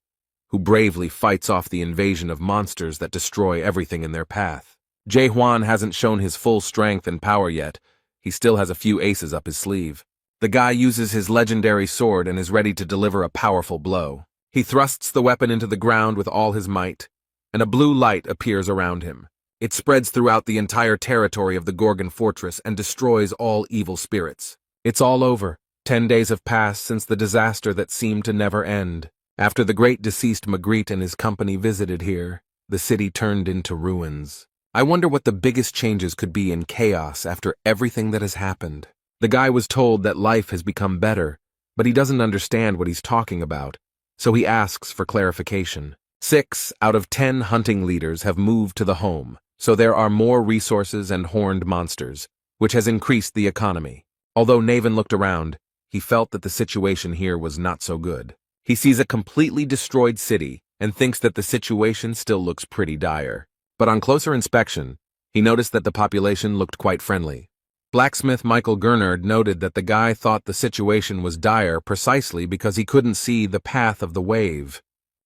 who bravely fights off the invasion of monsters that destroy everything in their path. Jae-hwan hasn't shown his full strength and power yet. He still has a few aces up his sleeve. The guy uses his legendary sword and is ready to deliver a powerful blow. He thrusts the weapon into the ground with all his might, and a blue light appears around him. It spreads throughout the entire territory of the Gorgon fortress and destroys all evil spirits. It's all over. 10 days have passed since the disaster that seemed to never end. After the great deceased Magritte and his company visited here, the city turned into ruins. I wonder what the biggest changes could be in chaos after everything that has happened. The guy was told that life has become better, but he doesn't understand what he's talking about, so he asks for clarification. 6 out of 10 hunting leaders have moved to the home, so there are more resources and horned monsters, which has increased the economy. Although Naven looked around, he felt that the situation here was not so good. He sees a completely destroyed city and thinks that the situation still looks pretty dire. But on closer inspection, he noticed that the population looked quite friendly. Blacksmith Michael Gernard noted that the guy thought the situation was dire precisely because he couldn't see the path of the wave.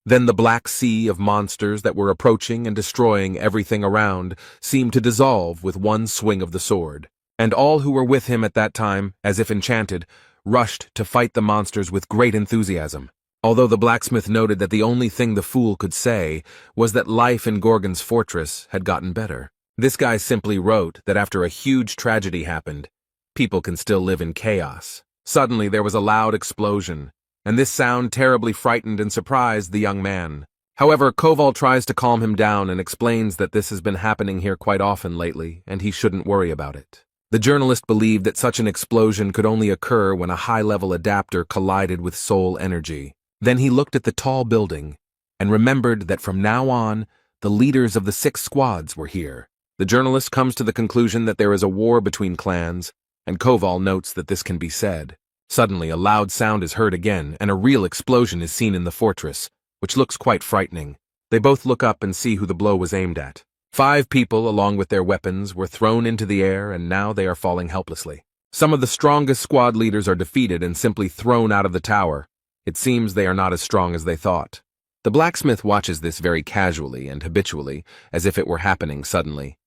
Then the black sea of monsters that were approaching and destroying everything around seemed to dissolve with one swing of the sword. And all who were with him at that time, as if enchanted, rushed to fight the monsters with great enthusiasm. Although the blacksmith noted that the only thing the fool could say was that life in Gorgon's fortress had gotten better. This guy simply wrote that after a huge tragedy happened, people can still live in chaos. Suddenly there was a loud explosion, and this sound terribly frightened and surprised the young man. However, Koval tries to calm him down and explains that this has been happening here quite often lately, and he shouldn't worry about it. The journalist believed that such an explosion could only occur when a high-level adapter collided with soul energy. Then he looked at the tall building and remembered that from now on, the leaders of the 6 squads were here. The journalist comes to the conclusion that there is a war between clans, and Koval notes that this can be said. Suddenly, a loud sound is heard again, and a real explosion is seen in the fortress, which looks quite frightening. They both look up and see who the blow was aimed at. 5 people, along with their weapons, were thrown into the air, and now they are falling helplessly. Some of the strongest squad leaders are defeated and simply thrown out of the tower. It seems they are not as strong as they thought. The blacksmith watches this very casually and habitually, as if it were happening suddenly.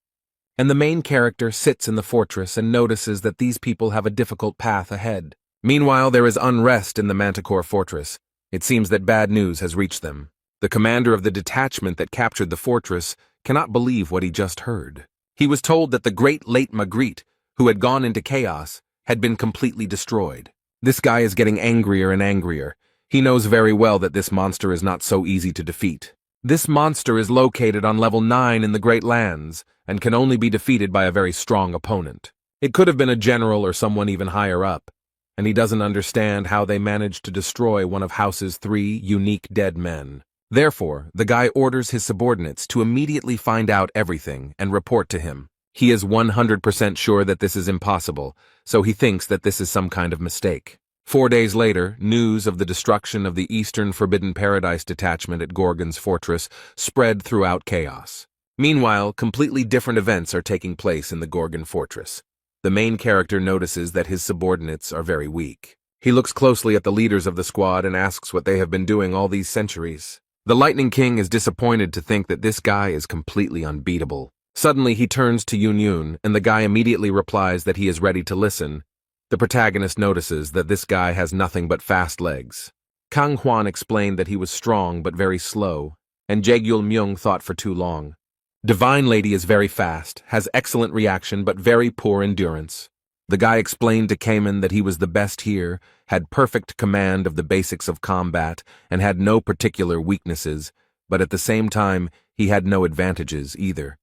And the main character sits in the fortress and notices that these people have a difficult path ahead. Meanwhile, there is unrest in the Manticore fortress. It seems that bad news has reached them. The commander of the detachment that captured the fortress cannot believe what he just heard. He was told that the great late Magritte, who had gone into chaos, had been completely destroyed. This guy is getting angrier and angrier. He knows very well that this monster is not so easy to defeat. This monster is located on level 9 in the Great Lands and can only be defeated by a very strong opponent. It could have been a general or someone even higher up, and he doesn't understand how they managed to destroy one of House's 3 unique dead men. Therefore, the guy orders his subordinates to immediately find out everything and report to him. He is 100% sure that this is impossible, so he thinks that this is some kind of mistake. 4 days later, news of the destruction of the Eastern Forbidden Paradise detachment at Gorgon's fortress spread throughout chaos. Meanwhile, completely different events are taking place in the Gorgon fortress. The main character notices that his subordinates are very weak. He looks closely at the leaders of the squad and asks what they have been doing all these centuries. The Lightning King is disappointed to think that this guy is completely unbeatable. Suddenly, he turns to Yun Yun, and the guy immediately replies that he is ready to listen. The protagonist notices that this guy has nothing but fast legs. Kang Hwan explained that he was strong but very slow, and Jaegyul Myung thought for too long. Divine Lady is very fast, has excellent reaction but very poor endurance. The guy explained to Cayman that he was the best here, had perfect command of the basics of combat, and had no particular weaknesses, but at the same time, he had no advantages either.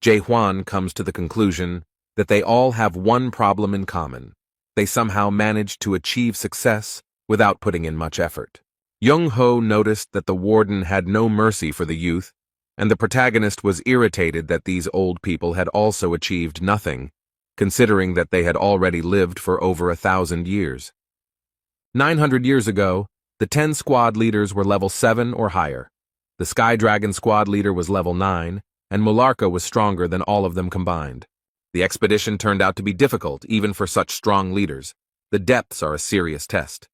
Jae-hwan comes to the conclusion that they all have one problem in common. They somehow managed to achieve success without putting in much effort. Young-ho noticed that the warden had no mercy for the youth, and the protagonist was irritated that these old people had also achieved nothing, considering that they had already lived for over 1,000 years. 900 years ago, the 10 squad leaders were level 7 or higher. The Sky Dragon squad leader was level 9, and Mularka was stronger than all of them combined. The expedition turned out to be difficult, even for such strong leaders. The depths are a serious test.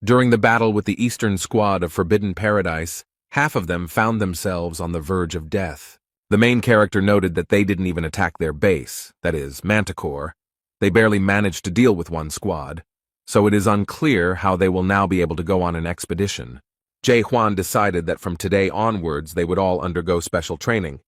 During the battle with the Eastern Squad of Forbidden Paradise, half of them found themselves on the verge of death. The main character noted that they didn't even attack their base, that is, Manticore. They barely managed to deal with one squad, so it is unclear how they will now be able to go on an expedition. Jae-hwan decided that from today onwards they would all undergo special training.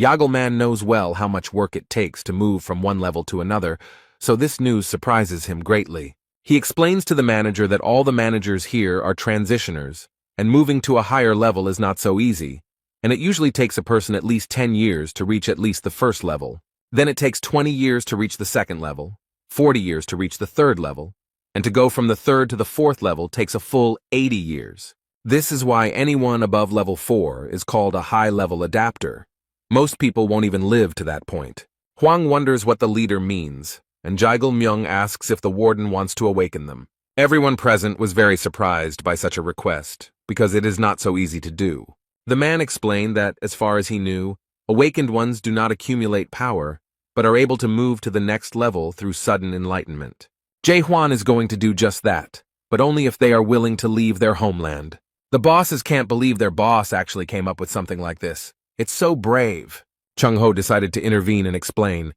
Yagelman knows well how much work it takes to move from one level to another, so this news surprises him greatly. He explains to the manager that all the managers here are transitioners, and moving to a higher level is not so easy, and it usually takes a person at least 10 years to reach at least the first level. Then it takes 20 years to reach the second level, 40 years to reach the third level, and to go from the third to the fourth level takes a full 80 years. This is why anyone above level 4 is called a high-level adapter. Most people won't even live to that point. Hwang wonders what the leader means, and Jaegil-myung asks if the warden wants to awaken them. Everyone present was very surprised by such a request, because it is not so easy to do. The man explained that, as far as he knew, awakened ones do not accumulate power, but are able to move to the next level through sudden enlightenment. Jae-hwan is going to do just that, but only if they are willing to leave their homeland. The bosses can't believe their boss actually came up with something like this. It's so brave. Chung-ho decided to intervene and explain.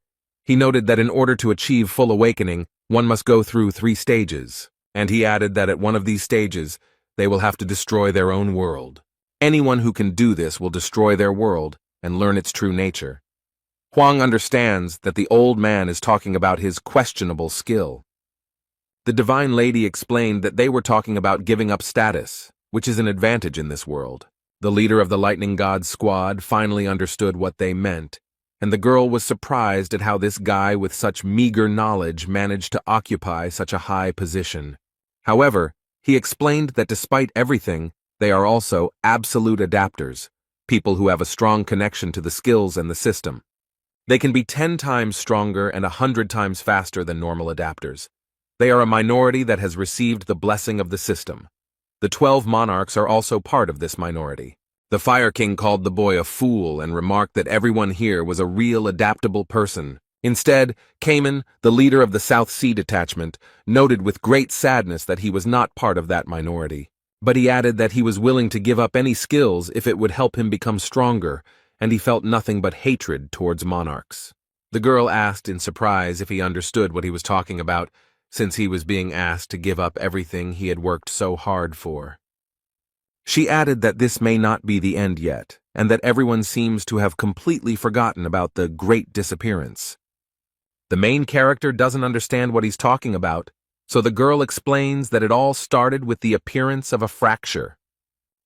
He noted that in order to achieve full awakening, one must go through 3 stages, and he added that at one of these stages, they will have to destroy their own world. Anyone who can do this will destroy their world and learn its true nature. Hwang understands that the old man is talking about his questionable skill. The Divine Lady explained that they were talking about giving up status, which is an advantage in this world. The leader of the Lightning God's squad finally understood what they meant, and the girl was surprised at how this guy with such meager knowledge managed to occupy such a high position. However, he explained that despite everything, they are also absolute adapters, people who have a strong connection to the skills and the system. They can be 10 times stronger and 100 times faster than normal adapters. They are a minority that has received the blessing of the system. The 12 monarchs are also part of this minority. The Fire King called the boy a fool and remarked that everyone here was a real adaptable person. Instead, Kamen, the leader of the South Sea detachment, noted with great sadness that he was not part of that minority. But he added that he was willing to give up any skills if it would help him become stronger, and he felt nothing but hatred towards monarchs. The girl asked in surprise if he understood what he was talking about, since he was being asked to give up everything he had worked so hard for. She added that this may not be the end yet, and that everyone seems to have completely forgotten about the Great Disappearance. The main character doesn't understand what he's talking about, so the girl explains that it all started with the appearance of a fracture.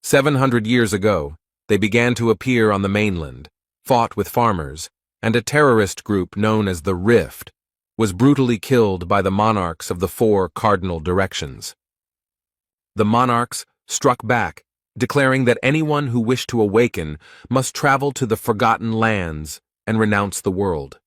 700 years ago, they began to appear on the mainland, fought with farmers, and a terrorist group known as the Rift was brutally killed by the monarchs of the 4 cardinal directions. The monarchs struck back, declaring that anyone who wished to awaken must travel to the Forgotten Lands and renounce the world.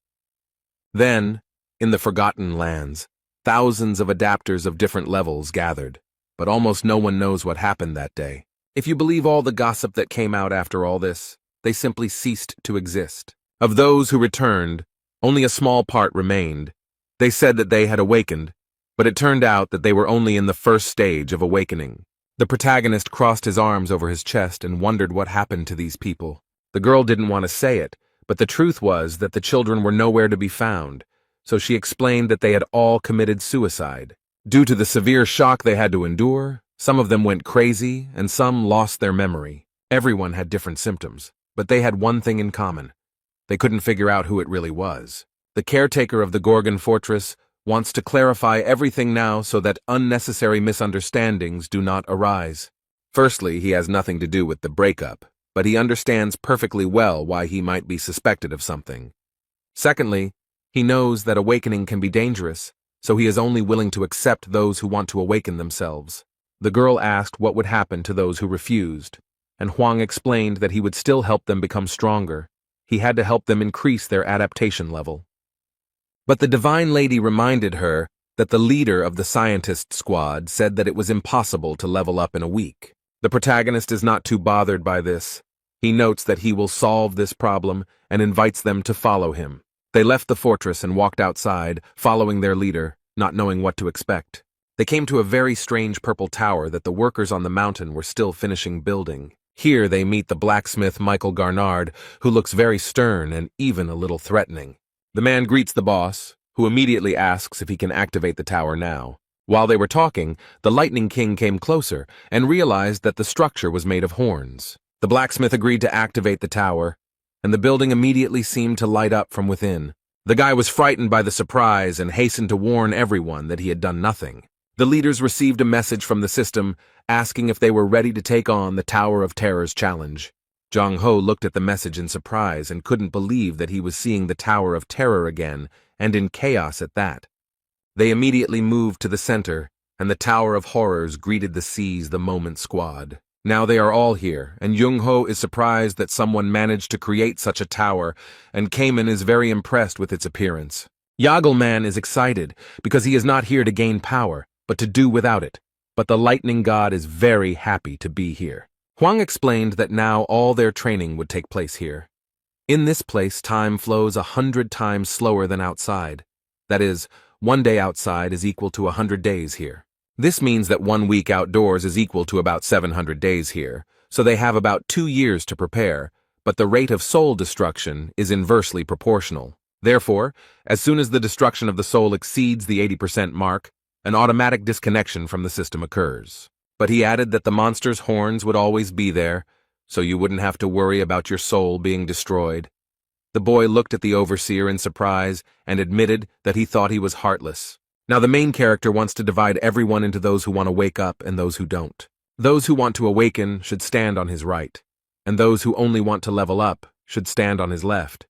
Then, in the Forgotten Lands, thousands of adapters of different levels gathered, but almost no one knows what happened that day. If you believe all the gossip that came out after all this, they simply ceased to exist. Of those who returned, only a small part remained. They said that they had awakened, but it turned out that they were only in the first stage of awakening. The protagonist crossed his arms over his chest and wondered what happened to these people. The girl didn't want to say it, but the truth was that the children were nowhere to be found, so she explained that they had all committed suicide. Due to the severe shock they had to endure, some of them went crazy and some lost their memory. Everyone had different symptoms, but they had one thing in common. They couldn't figure out who it really was. The caretaker of the Gorgon Fortress wants to clarify everything now so that unnecessary misunderstandings do not arise. Firstly, he has nothing to do with the breakup. but he understands perfectly well why he might be suspected of something. Secondly, he knows that awakening can be dangerous, so he is only willing to accept those who want to awaken themselves. The girl asked what would happen to those who refused, and Huang explained that he would still help them become stronger. He had to help them increase their adaptation level. But the Divine Lady reminded her that the leader of the scientist squad said that it was impossible to level up in a week. The protagonist is not too bothered by this. He notes that he will solve this problem and invites them to follow him. They left the fortress and walked outside, following their leader, not knowing what to expect. They came to a very strange purple tower that the workers on the mountain were still finishing building. Here they meet the blacksmith Michael Garnard, who looks very stern and even a little threatening. The man greets the boss, who immediately asks if he can activate the tower now. While they were talking, the Lightning King came closer and realized that the structure was made of horns. The blacksmith agreed to activate the tower, and the building immediately seemed to light up from within. The guy was frightened by the surprise and hastened to warn everyone that he had done nothing. The leaders received a message from the system asking if they were ready to take on the Tower of Terror's challenge. Zhang Ho looked at the message in surprise and couldn't believe that he was seeing the Tower of Terror again, and in chaos at that. They immediately moved to the center, and the Tower of Horrors greeted the Seize the Moment squad. Now they are all here, and Jung Ho is surprised that someone managed to create such a tower, and Cayman is very impressed with its appearance. Yagelman is excited, because he is not here to gain power, but to do without it. But the Lightning God is very happy to be here. Huang explained that now all their training would take place here. In this place, time flows 100 times slower than outside. That is, 1 day outside is equal to 100 days here. This means that 1 week outdoors is equal to about 700 days here, so they have about 2 years to prepare, but the rate of soul destruction is inversely proportional. Therefore, as soon as the destruction of the soul exceeds the 80% mark, an automatic disconnection from the system occurs. But he added that the monster's horns would always be there, so you wouldn't have to worry about your soul being destroyed. The boy looked at the overseer in surprise and admitted that he thought he was heartless. Now the main character wants to divide everyone into those who want to wake up and those who don't. Those who want to awaken should stand on his right, and those who only want to level up should stand on his left.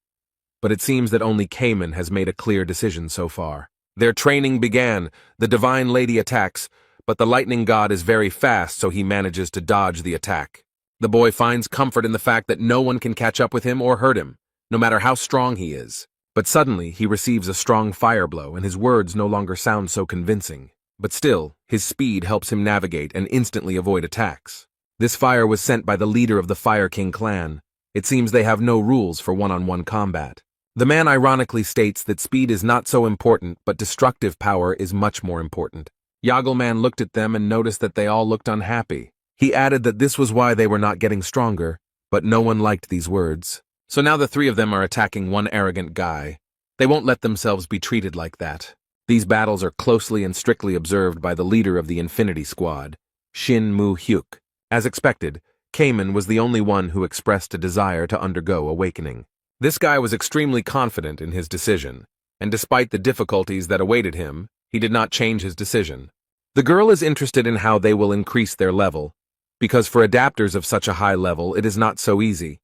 But it seems that only Cayman has made a clear decision so far. Their training began. The Divine Lady attacks, but the Lightning God is very fast, so he manages to dodge the attack. The boy finds comfort in the fact that no one can catch up with him or hurt him, no matter how strong he is. But suddenly, he receives a strong fire blow, and his words no longer sound so convincing. But still, his speed helps him navigate and instantly avoid attacks. This fire was sent by the leader of the Fire King clan. It seems they have no rules for one-on-one combat. The man ironically states that speed is not so important, but destructive power is much more important. Yagelman looked at them and noticed that they all looked unhappy. He added that this was why they were not getting stronger, but no one liked these words. So now the 3 of them are attacking one arrogant guy. They won't let themselves be treated like that. These battles are closely and strictly observed by the leader of the Infinity Squad, Shin Mu-hyuk. As expected, Cayman was the only one who expressed a desire to undergo awakening. This guy was extremely confident in his decision, and despite the difficulties that awaited him, he did not change his decision. The girl is interested in how they will increase their level, because for adapters of such a high level, it is not so easy.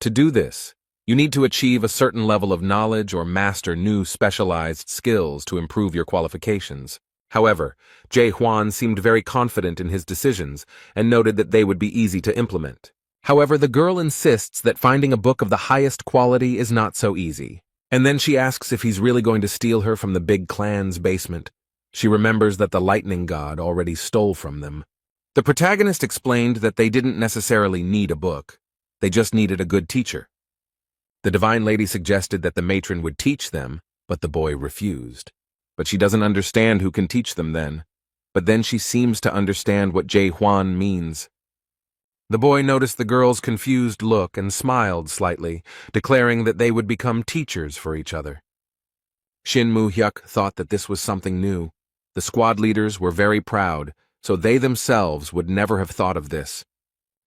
To do this, you need to achieve a certain level of knowledge or master new specialized skills to improve your qualifications. However, Jae Hwan seemed very confident in his decisions and noted that they would be easy to implement. However, the girl insists that finding a book of the highest quality is not so easy. And then she asks if he's really going to steal her from the big clan's basement. She remembers that the Lightning God already stole from them. The protagonist explained that they didn't necessarily need a book. They just needed a good teacher. The Divine Lady suggested that the matron would teach them, but the boy refused. But she doesn't understand who can teach them then. But then she seems to understand what Jae Hwan means. The boy noticed the girl's confused look and smiled slightly, declaring that they would become teachers for each other. Shin Mu-hyuk thought that this was something new. The squad leaders were very proud, so they themselves would never have thought of this.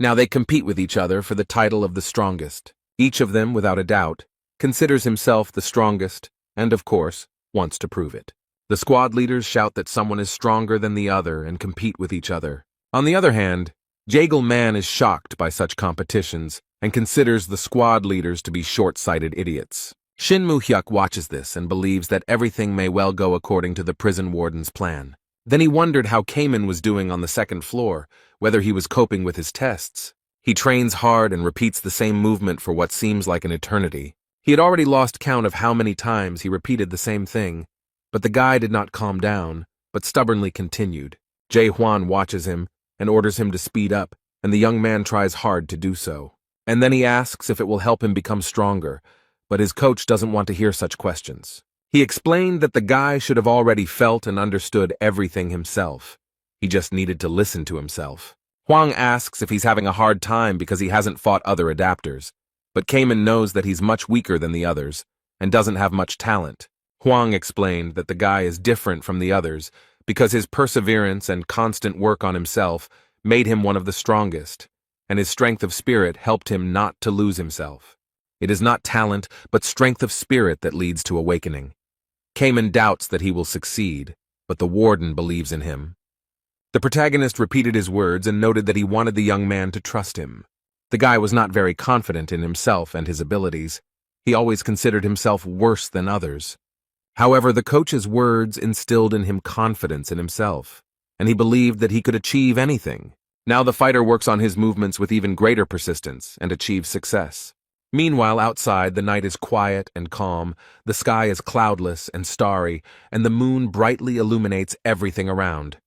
Now they compete with each other for the title of the strongest. Each of them, without a doubt, considers himself the strongest and, of course, wants to prove it. The squad leaders shout that someone is stronger than the other and compete with each other. On the other hand, Jagelman is shocked by such competitions and considers the squad leaders to be short-sighted idiots. Shin Moo-hyuk watches this and believes that everything may well go according to the prison warden's plan. Then he wondered how Cayman was doing on the second floor, whether he was coping with his tests. He trains hard and repeats the same movement for what seems like an eternity. He had already lost count of how many times he repeated the same thing, but the guy did not calm down, but stubbornly continued. Jae-hwan watches him and orders him to speed up, and the young man tries hard to do so. And then he asks if it will help him become stronger, but his coach doesn't want to hear such questions. He explained that the guy should have already felt and understood everything himself. He just needed to listen to himself. Hwang asks if he's having a hard time because he hasn't fought other adapters, but Cayman knows that he's much weaker than the others and doesn't have much talent. Hwang explained that the guy is different from the others because his perseverance and constant work on himself made him one of the strongest, and his strength of spirit helped him not to lose himself. It is not talent, but strength of spirit that leads to awakening. Cayman doubts that he will succeed, but the warden believes in him. The protagonist repeated his words and noted that he wanted the young man to trust him. The guy was not very confident in himself and his abilities. He always considered himself worse than others. However, the coach's words instilled in him confidence in himself, and he believed that he could achieve anything. Now the fighter works on his movements with even greater persistence and achieves success. Meanwhile, outside, the night is quiet and calm, the sky is cloudless and starry, and the moon brightly illuminates everything around.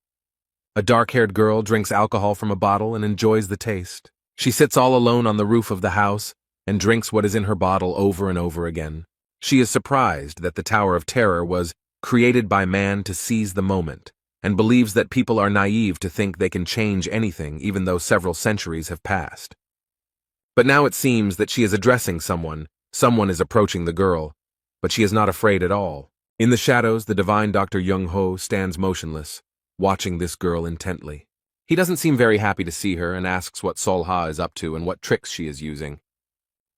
A dark-haired girl drinks alcohol from a bottle and enjoys the taste. She sits all alone on the roof of the house and drinks what is in her bottle over and over again. She is surprised that the Tower of Terror was created by man to seize the moment, and believes that people are naive to think they can change anything even though several centuries have passed. But now it seems that she is addressing someone is approaching the girl, but she is not afraid at all. In the shadows, the divine Dr. Young-ho stands motionless, watching this girl intently. He doesn't seem very happy to see her and asks what Sol-ha is up to and what tricks she is using.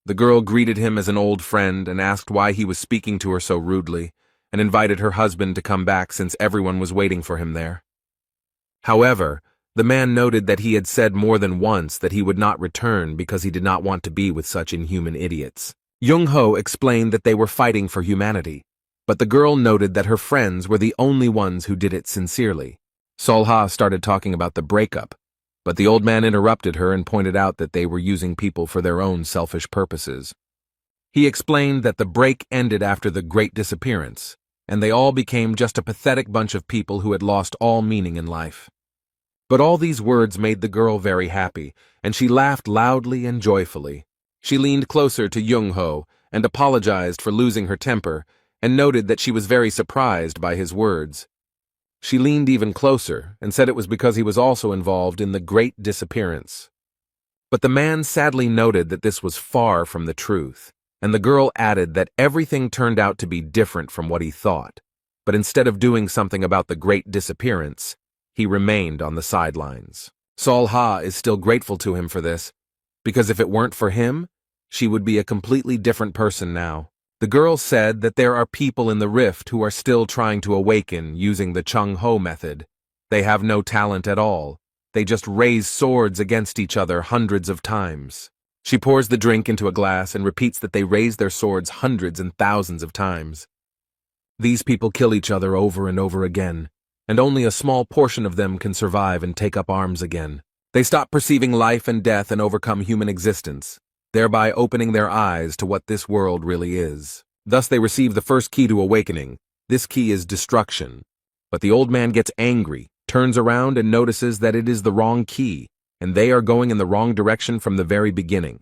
The girl greeted him as an old friend and asked why he was speaking to her so rudely, and invited her husband to come back since everyone was waiting for him there. However, the man noted that he had said more than once that he would not return because he did not want to be with such inhuman idiots. Young-ho explained that they were fighting for humanity, but the girl noted that her friends were the only ones who did it sincerely. Sol-ha started talking about the breakup, but the old man interrupted her and pointed out that they were using people for their own selfish purposes. He explained that the break ended after the Great Disappearance, and they all became just a pathetic bunch of people who had lost all meaning in life. But all these words made the girl very happy, and she laughed loudly and joyfully. She leaned closer to Young-ho and apologized for losing her temper, and noted that she was very surprised by his words. She leaned even closer and said it was because he was also involved in the Great Disappearance. But the man sadly noted that this was far from the truth, and the girl added that everything turned out to be different from what he thought, but instead of doing something about the Great Disappearance, he remained on the sidelines. Sol-ha is still grateful to him for this, because if it weren't for him, she would be a completely different person now. The girl said that there are people in the rift who are still trying to awaken using the Chung-ho method. They have no talent at all. They just raise swords against each other hundreds of times. She pours the drink into a glass and repeats that they raise their swords hundreds and thousands of times. These people kill each other over and over again, and only a small portion of them can survive and take up arms again. They stop perceiving life and death and overcome human existence, thereby opening their eyes to what this world really is. Thus they receive the first key to awakening. This key is destruction. But the old man gets angry, turns around and notices that it is the wrong key, and they are going in the wrong direction from the very beginning.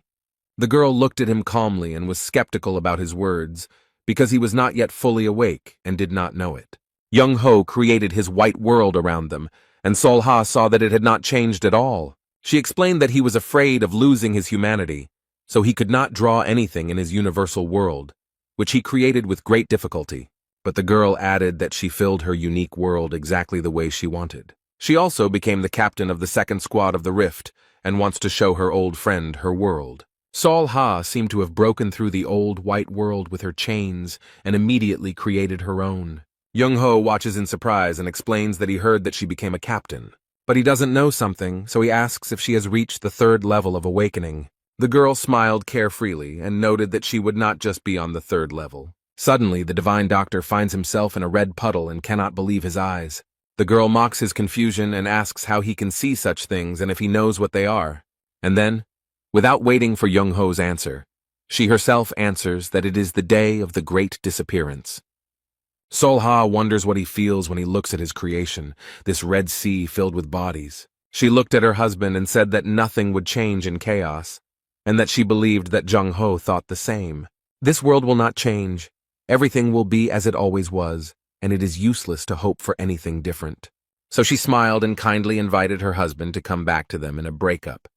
The girl looked at him calmly and was skeptical about his words, because he was not yet fully awake and did not know it. Young-ho created his white world around them, and Sol-ha saw that it had not changed at all. She explained that he was afraid of losing his humanity, so he could not draw anything in his universal world, which he created with great difficulty. But the girl added that she filled her unique world exactly the way she wanted. She also became the captain of the second squad of the Rift, and wants to show her old friend her world. Sol-ha seemed to have broken through the old white world with her chains and immediately created her own. Young-ho watches in surprise and explains that he heard that she became a captain. But he doesn't know something, so he asks if she has reached the third level of awakening. The girl smiled carefreely and noted that she would not just be on the third level. Suddenly, the divine doctor finds himself in a red puddle and cannot believe his eyes. The girl mocks his confusion and asks how he can see such things and if he knows what they are. And then, without waiting for Young-ho's answer, she herself answers that it is the day of the great disappearance. Sol-ha wonders what he feels when he looks at his creation, this red sea filled with bodies. She looked at her husband and said that nothing would change in chaos, and that she believed that Jung-ho thought the same. This world will not change. Everything will be as it always was, and it is useless to hope for anything different. So she smiled and kindly invited her husband to come back to them in a breakup.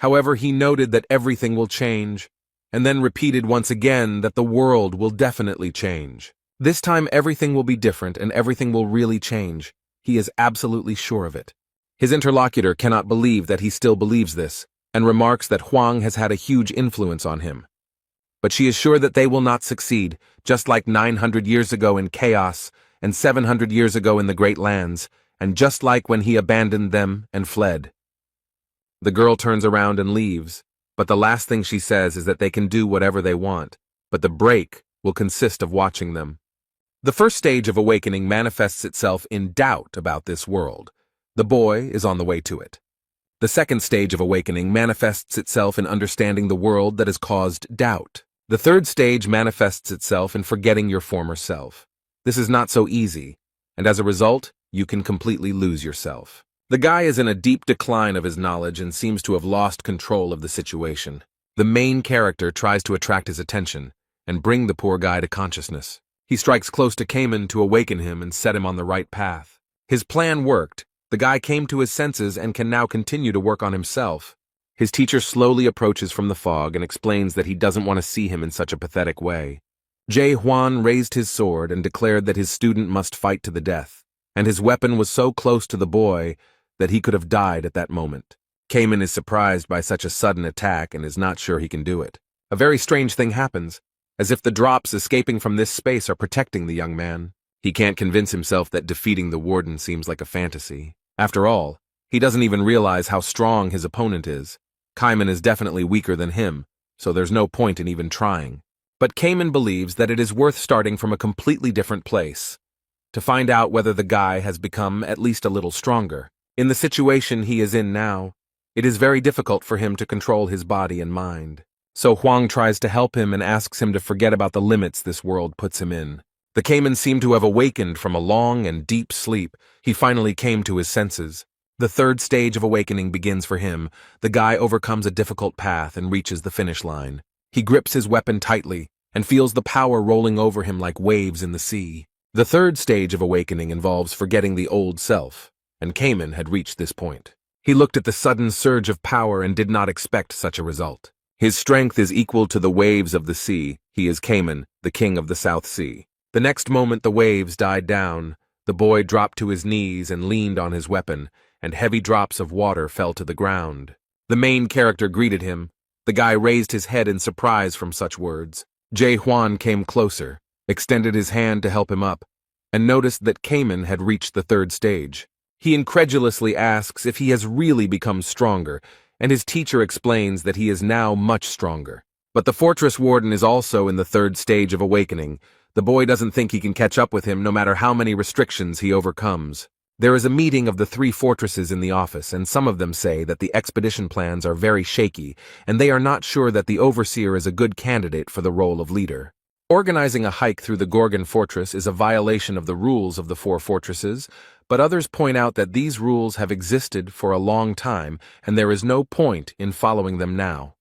However, he noted that everything will change, and then repeated once again that the world will definitely change. This time everything will be different and everything will really change. He is absolutely sure of it. His interlocutor cannot believe that he still believes this, and remarks that Huang has had a huge influence on him. But she is sure that they will not succeed, just like 900 years ago in chaos, and 700 years ago in the Great Lands, and just like when he abandoned them and fled. The girl turns around and leaves, but the last thing she says is that they can do whatever they want, but the break will consist of watching them. The first stage of awakening manifests itself in doubt about this world. The boy is on the way to it. The second stage of awakening manifests itself in understanding the world that has caused doubt. The third stage manifests itself in forgetting your former self. This is not so easy, and as a result, you can completely lose yourself. The guy is in a deep decline of his knowledge and seems to have lost control of the situation. The main character tries to attract his attention and bring the poor guy to consciousness. He strikes close to Cayman to awaken him and set him on the right path. His plan worked. The guy came to his senses and can now continue to work on himself. His teacher slowly approaches from the fog and explains that he doesn't want to see him in such a pathetic way. Jae Hwan raised his sword and declared that his student must fight to the death, and his weapon was so close to the boy that he could have died at that moment. Cayman is surprised by such a sudden attack and is not sure he can do it. A very strange thing happens, as if the drops escaping from this space are protecting the young man. He can't convince himself that defeating the warden seems like a fantasy. After all, he doesn't even realize how strong his opponent is. Cayman is definitely weaker than him, so there's no point in even trying. But Cayman believes that it is worth starting from a completely different place, to find out whether the guy has become at least a little stronger. In the situation he is in now, it is very difficult for him to control his body and mind. So Huang tries to help him and asks him to forget about the limits this world puts him in. The Cayman seemed to have awakened from a long and deep sleep. He finally came to his senses. The third stage of awakening begins for him. The guy overcomes a difficult path and reaches the finish line. He grips his weapon tightly and feels the power rolling over him like waves in the sea. The third stage of awakening involves forgetting the old self, and Cayman had reached this point. He looked at the sudden surge of power and did not expect such a result. His strength is equal to the waves of the sea. He is Cayman, the king of the South Sea. The next moment the waves died down. The boy dropped to his knees and leaned on his weapon, and heavy drops of water fell to the ground. The main character greeted him. The guy raised his head in surprise from such words. Jae Hwan came closer, extended his hand to help him up, and noticed that Cayman had reached the third stage. He incredulously asks if he has really become stronger, and his teacher explains that he is now much stronger. But the fortress warden is also in the third stage of awakening. The boy doesn't think he can catch up with him no matter how many restrictions he overcomes. There is a meeting of the three fortresses in the office, and some of them say that the expedition plans are very shaky, and they are not sure that the overseer is a good candidate for the role of leader. Organizing a hike through the Gorgon fortress is a violation of the rules of the four fortresses, but others point out that these rules have existed for a long time, and there is no point in following them now.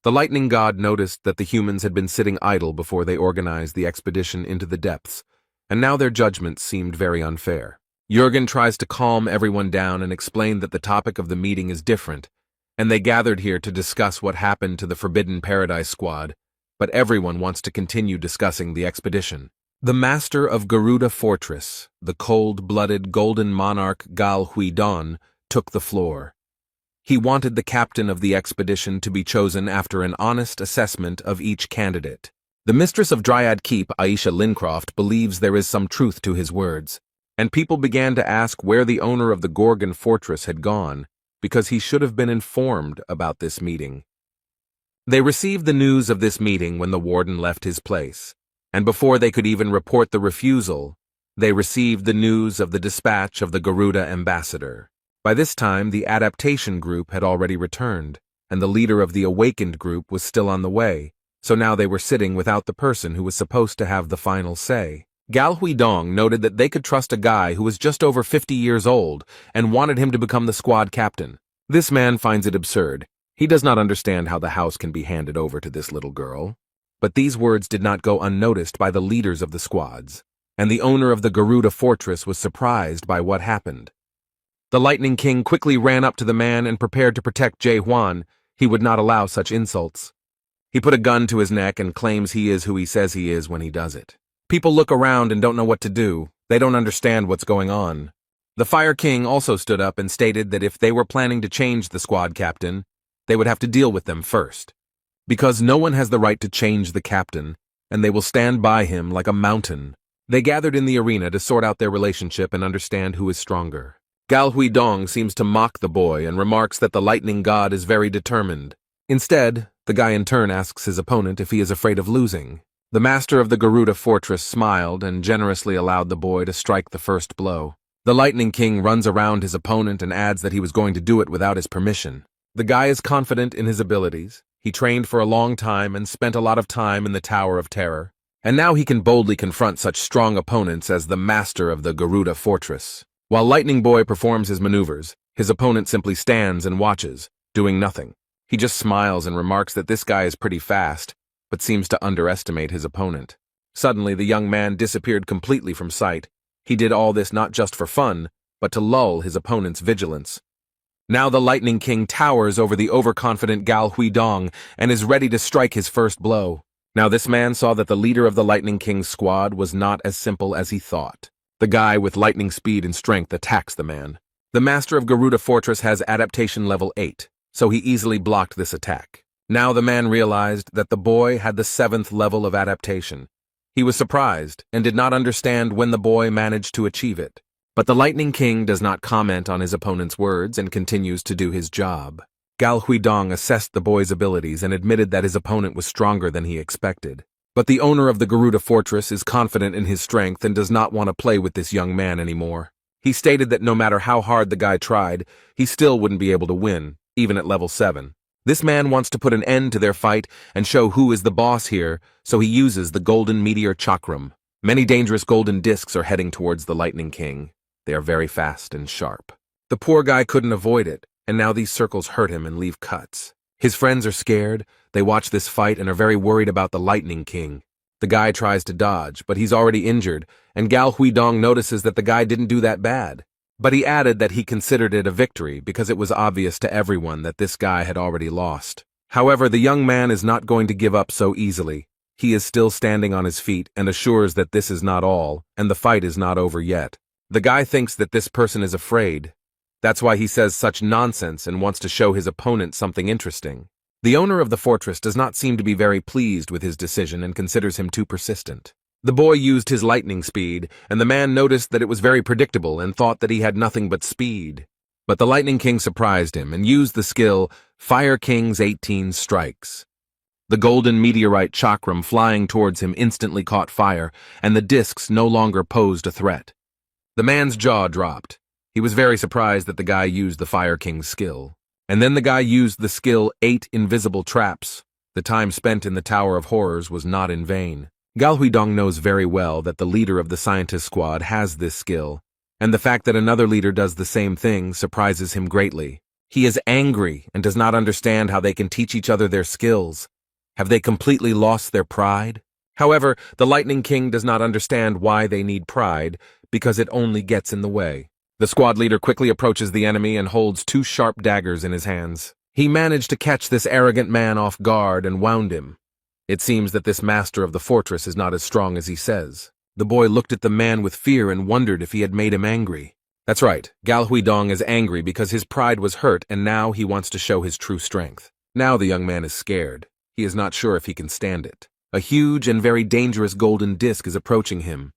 The lightning god noticed that the humans had been sitting idle before they organized the expedition into the depths, and now their judgment seemed very unfair. Jurgen tries to calm everyone down and explain that the topic of the meeting is different, and they gathered here to discuss what happened to the Forbidden Paradise squad, but everyone wants to continue discussing the expedition. The master of Garuda Fortress, the cold-blooded golden monarch Gal Huidon, took the floor. He wanted the captain of the expedition to be chosen after an honest assessment of each candidate. The mistress of Dryad Keep, Aisha Lincroft, believes there is some truth to his words, and people began to ask where the owner of the Gorgon Fortress had gone, because he should have been informed about this meeting. They received the news of this meeting when the warden left his place, and before they could even report the refusal, they received the news of the dispatch of the Garuda ambassador. By this time, the adaptation group had already returned, and the leader of the awakened group was still on the way, so now they were sitting without the person who was supposed to have the final say. Gal Huidong noted that they could trust a guy who was just over 50 years old and wanted him to become the squad captain. This man finds it absurd. He does not understand how the house can be handed over to this little girl. But these words did not go unnoticed by the leaders of the squads, and the owner of the Garuda fortress was surprised by what happened. The Lightning King quickly ran up to the man and prepared to protect Jae Hwan. He would not allow such insults. He put a gun to his neck and claims he is who he says he is when he does it. People look around and don't know what to do. They don't understand what's going on. The Fire King also stood up and stated that if they were planning to change the squad captain, they would have to deal with them first. Because no one has the right to change the captain, and they will stand by him like a mountain. They gathered in the arena to sort out their relationship and understand who is stronger. Gal Huidong seems to mock the boy and remarks that the lightning god is very determined. Instead, the guy in turn asks his opponent if he is afraid of losing. The master of the Garuda fortress smiled and generously allowed the boy to strike the first blow. The Lightning King runs around his opponent and adds that he was going to do it without his permission. The guy is confident in his abilities. He trained for a long time and spent a lot of time in the Tower of Terror. And now he can boldly confront such strong opponents as the master of the Garuda fortress. While Lightning Boy performs his maneuvers, his opponent simply stands and watches, doing nothing. He just smiles and remarks that this guy is pretty fast, but seems to underestimate his opponent. Suddenly, the young man disappeared completely from sight. He did all this not just for fun, but to lull his opponent's vigilance. Now the Lightning King towers over the overconfident Gal Huidong and is ready to strike his first blow. Now this man saw that the leader of the Lightning King's squad was not as simple as he thought. The guy with lightning speed and strength attacks the man. The master of Garuda Fortress has adaptation level 8, so he easily blocked this attack. Now the man realized that the boy had the 7th level of adaptation. He was surprised and did not understand when the boy managed to achieve it. But the Lightning King does not comment on his opponent's words and continues to do his job. Gal Huidong assessed the boy's abilities and admitted that his opponent was stronger than he expected. But the owner of the Garuda Fortress is confident in his strength and does not want to play with this young man anymore. He stated that no matter how hard the guy tried, he still wouldn't be able to win, even at level 7. This man wants to put an end to their fight and show who is the boss here, so he uses the Golden Meteor Chakram. Many dangerous golden discs are heading towards the Lightning King. They are very fast and sharp. The poor guy couldn't avoid it, and now these circles hurt him and leave cuts. His friends are scared, they watch this fight and are very worried about the Lightning King. The guy tries to dodge, but he's already injured, and Gal Huidong notices that the guy didn't do that bad. But he added that he considered it a victory because it was obvious to everyone that this guy had already lost. However, the young man is not going to give up so easily. He is still standing on his feet and assures that this is not all, and the fight is not over yet. The guy thinks that this person is afraid. That's why he says such nonsense and wants to show his opponent something interesting. The owner of the fortress does not seem to be very pleased with his decision and considers him too persistent. The boy used his lightning speed, and the man noticed that it was very predictable and thought that he had nothing but speed. But the Lightning King surprised him and used the skill Fire King's 18 Strikes. The golden meteorite chakram flying towards him instantly caught fire, and the discs no longer posed a threat. The man's jaw dropped. He was very surprised that the guy used the Fire King's skill. And then the guy used the skill 8 Invisible Traps. The time spent in the Tower of Horrors was not in vain. Gal Huidong knows very well that the leader of the scientist squad has this skill, and the fact that another leader does the same thing surprises him greatly. He is angry and does not understand how they can teach each other their skills. Have they completely lost their pride? However, the Lightning King does not understand why they need pride, because it only gets in the way. The squad leader quickly approaches the enemy and holds 2 sharp daggers in his hands. He managed to catch this arrogant man off guard and wound him. It seems that this master of the fortress is not as strong as he says. The boy looked at the man with fear and wondered if he had made him angry. That's right, Gal Huidong is angry because his pride was hurt and now he wants to show his true strength. Now the young man is scared. He is not sure if he can stand it. A huge and very dangerous golden disc is approaching him.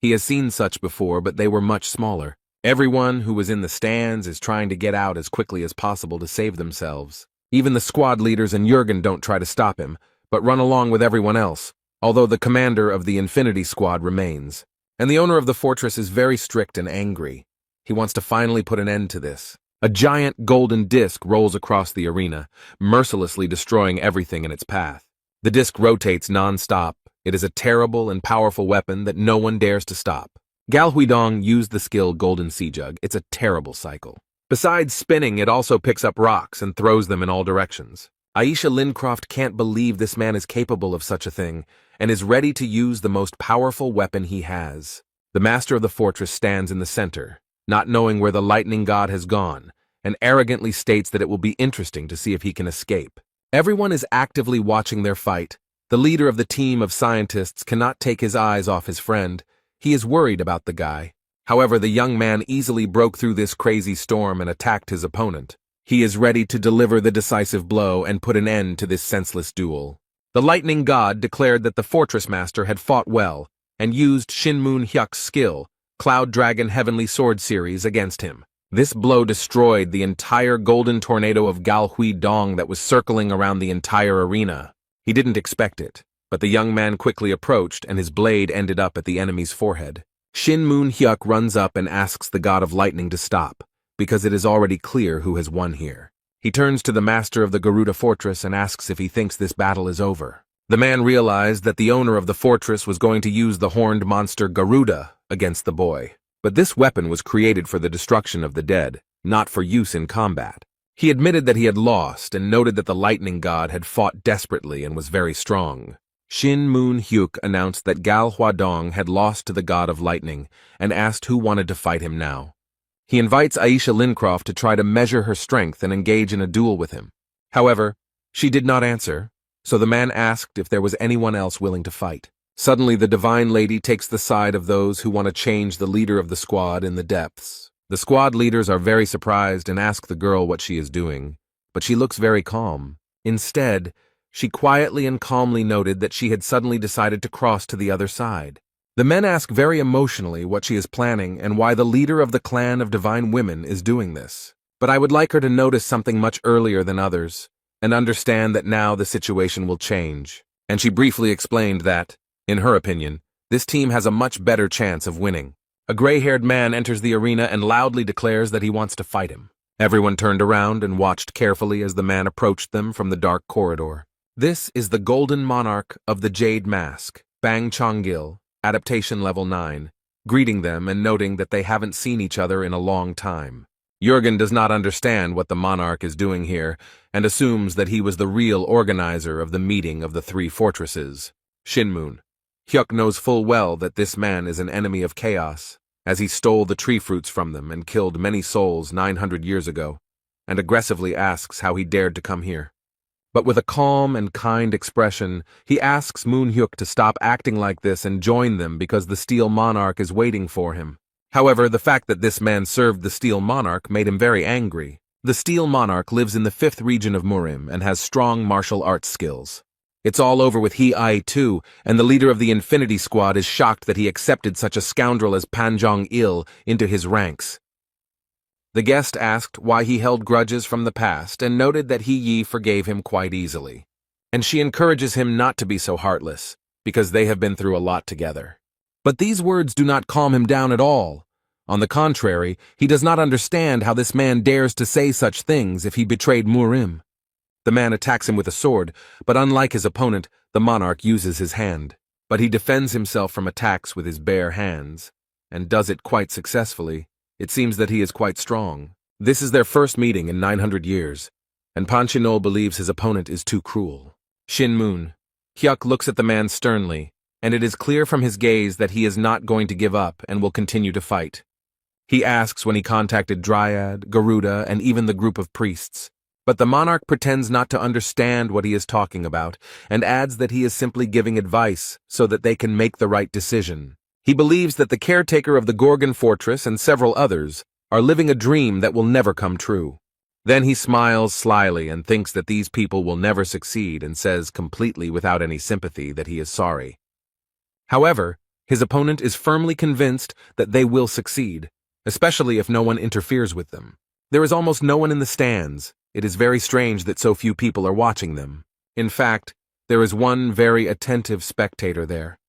He has seen such before, but they were much smaller. Everyone who was in the stands is trying to get out as quickly as possible to save themselves. Even the squad leaders and Jurgen don't try to stop him, but run along with everyone else, although the commander of the Infinity Squad remains. And the owner of the fortress is very strict and angry. He wants to finally put an end to this. A giant golden disc rolls across the arena, mercilessly destroying everything in its path. The disc rotates non-stop. It is a terrible and powerful weapon that no one dares to stop. Gal Huidong used the skill Golden Sea Jug. It's a terrible cycle. Besides spinning, it also picks up rocks and throws them in all directions. Aisha Lincroft can't believe this man is capable of such a thing, and is ready to use the most powerful weapon he has. The master of the fortress stands in the center, not knowing where the lightning god has gone, and arrogantly states that it will be interesting to see if he can escape. Everyone is actively watching their fight. The leader of the team of scientists cannot take his eyes off his friend. He is worried about the guy. However, the young man easily broke through this crazy storm and attacked his opponent. He is ready to deliver the decisive blow and put an end to this senseless duel. The lightning god declared that the fortress master had fought well and used Shinmun Hyuk's skill, Cloud Dragon Heavenly Sword series, against him. This blow destroyed the entire golden tornado of Gal Huidong that was circling around the entire arena. He didn't expect it, but the young man quickly approached and his blade ended up at the enemy's forehead. Shinmun Hyuk runs up and asks the god of lightning to stop, because it is already clear who has won here. He turns to the master of the Garuda fortress and asks if he thinks this battle is over. The man realized that the owner of the fortress was going to use the horned monster Garuda against the boy. But this weapon was created for the destruction of the dead, not for use in combat. He admitted that he had lost and noted that the lightning god had fought desperately and was very strong. Shin Moon Hyuk announced that Gal Huadong had lost to the god of lightning and asked who wanted to fight him now. He invites Aisha Lincroft to try to measure her strength and engage in a duel with him. However, she did not answer, so the man asked if there was anyone else willing to fight. Suddenly, the divine lady takes the side of those who want to change the leader of the squad in the depths. The squad leaders are very surprised and ask the girl what she is doing, but she looks very calm. Instead, she quietly and calmly noted that she had suddenly decided to cross to the other side. The men ask very emotionally what she is planning and why the leader of the clan of divine women is doing this. But I would like her to notice something much earlier than others, and understand that now the situation will change. And she briefly explained that, in her opinion, this team has a much better chance of winning. A gray-haired man enters the arena and loudly declares that he wants to fight him. Everyone turned around and watched carefully as the man approached them from the dark corridor. This is the Golden Monarch of the Jade Mask, Bang Chonggil, Adaptation Level 9, greeting them and noting that they haven't seen each other in a long time. Jurgen does not understand what the monarch is doing here and assumes that he was the real organizer of the meeting of the three fortresses. Shinmun Hyuk knows full well that this man is an enemy of chaos, as he stole the tree fruits from them and killed many souls 900 years ago, and aggressively asks how he dared to come here. But with a calm and kind expression, he asks Moon Hyuk to stop acting like this and join them because the Steel Monarch is waiting for him. However, the fact that this man served the Steel Monarch made him very angry. The Steel Monarch lives in the 5th region of Murim and has strong martial arts skills. It's all over with He-Ai too, and the leader of the Infinity Squad is shocked that he accepted such a scoundrel as Panjong-il into his ranks. The guest asked why he held grudges from the past and noted that He-Yi forgave him quite easily. And she encourages him not to be so heartless, because they have been through a lot together. But these words do not calm him down at all. On the contrary, he does not understand how this man dares to say such things if he betrayed Murim. The man attacks him with a sword, but unlike his opponent, the monarch uses his hand. But he defends himself from attacks with his bare hands, and does it quite successfully. It seems that he is quite strong. This is their first meeting in 900 years, and Panchinol believes his opponent is too cruel. Shinmun Hyuk looks at the man sternly, and it is clear from his gaze that he is not going to give up and will continue to fight. He asks when he contacted Dryad, Garuda, and even the group of priests. But the monarch pretends not to understand what he is talking about, and adds that he is simply giving advice so that they can make the right decision. He believes that the caretaker of the Gorgon Fortress and several others are living a dream that will never come true. Then he smiles slyly and thinks that these people will never succeed and says completely without any sympathy that he is sorry. However, his opponent is firmly convinced that they will succeed, especially if no one interferes with them. There is almost no one in the stands. it is very strange that so few people are watching them. In fact, there is one very attentive spectator there.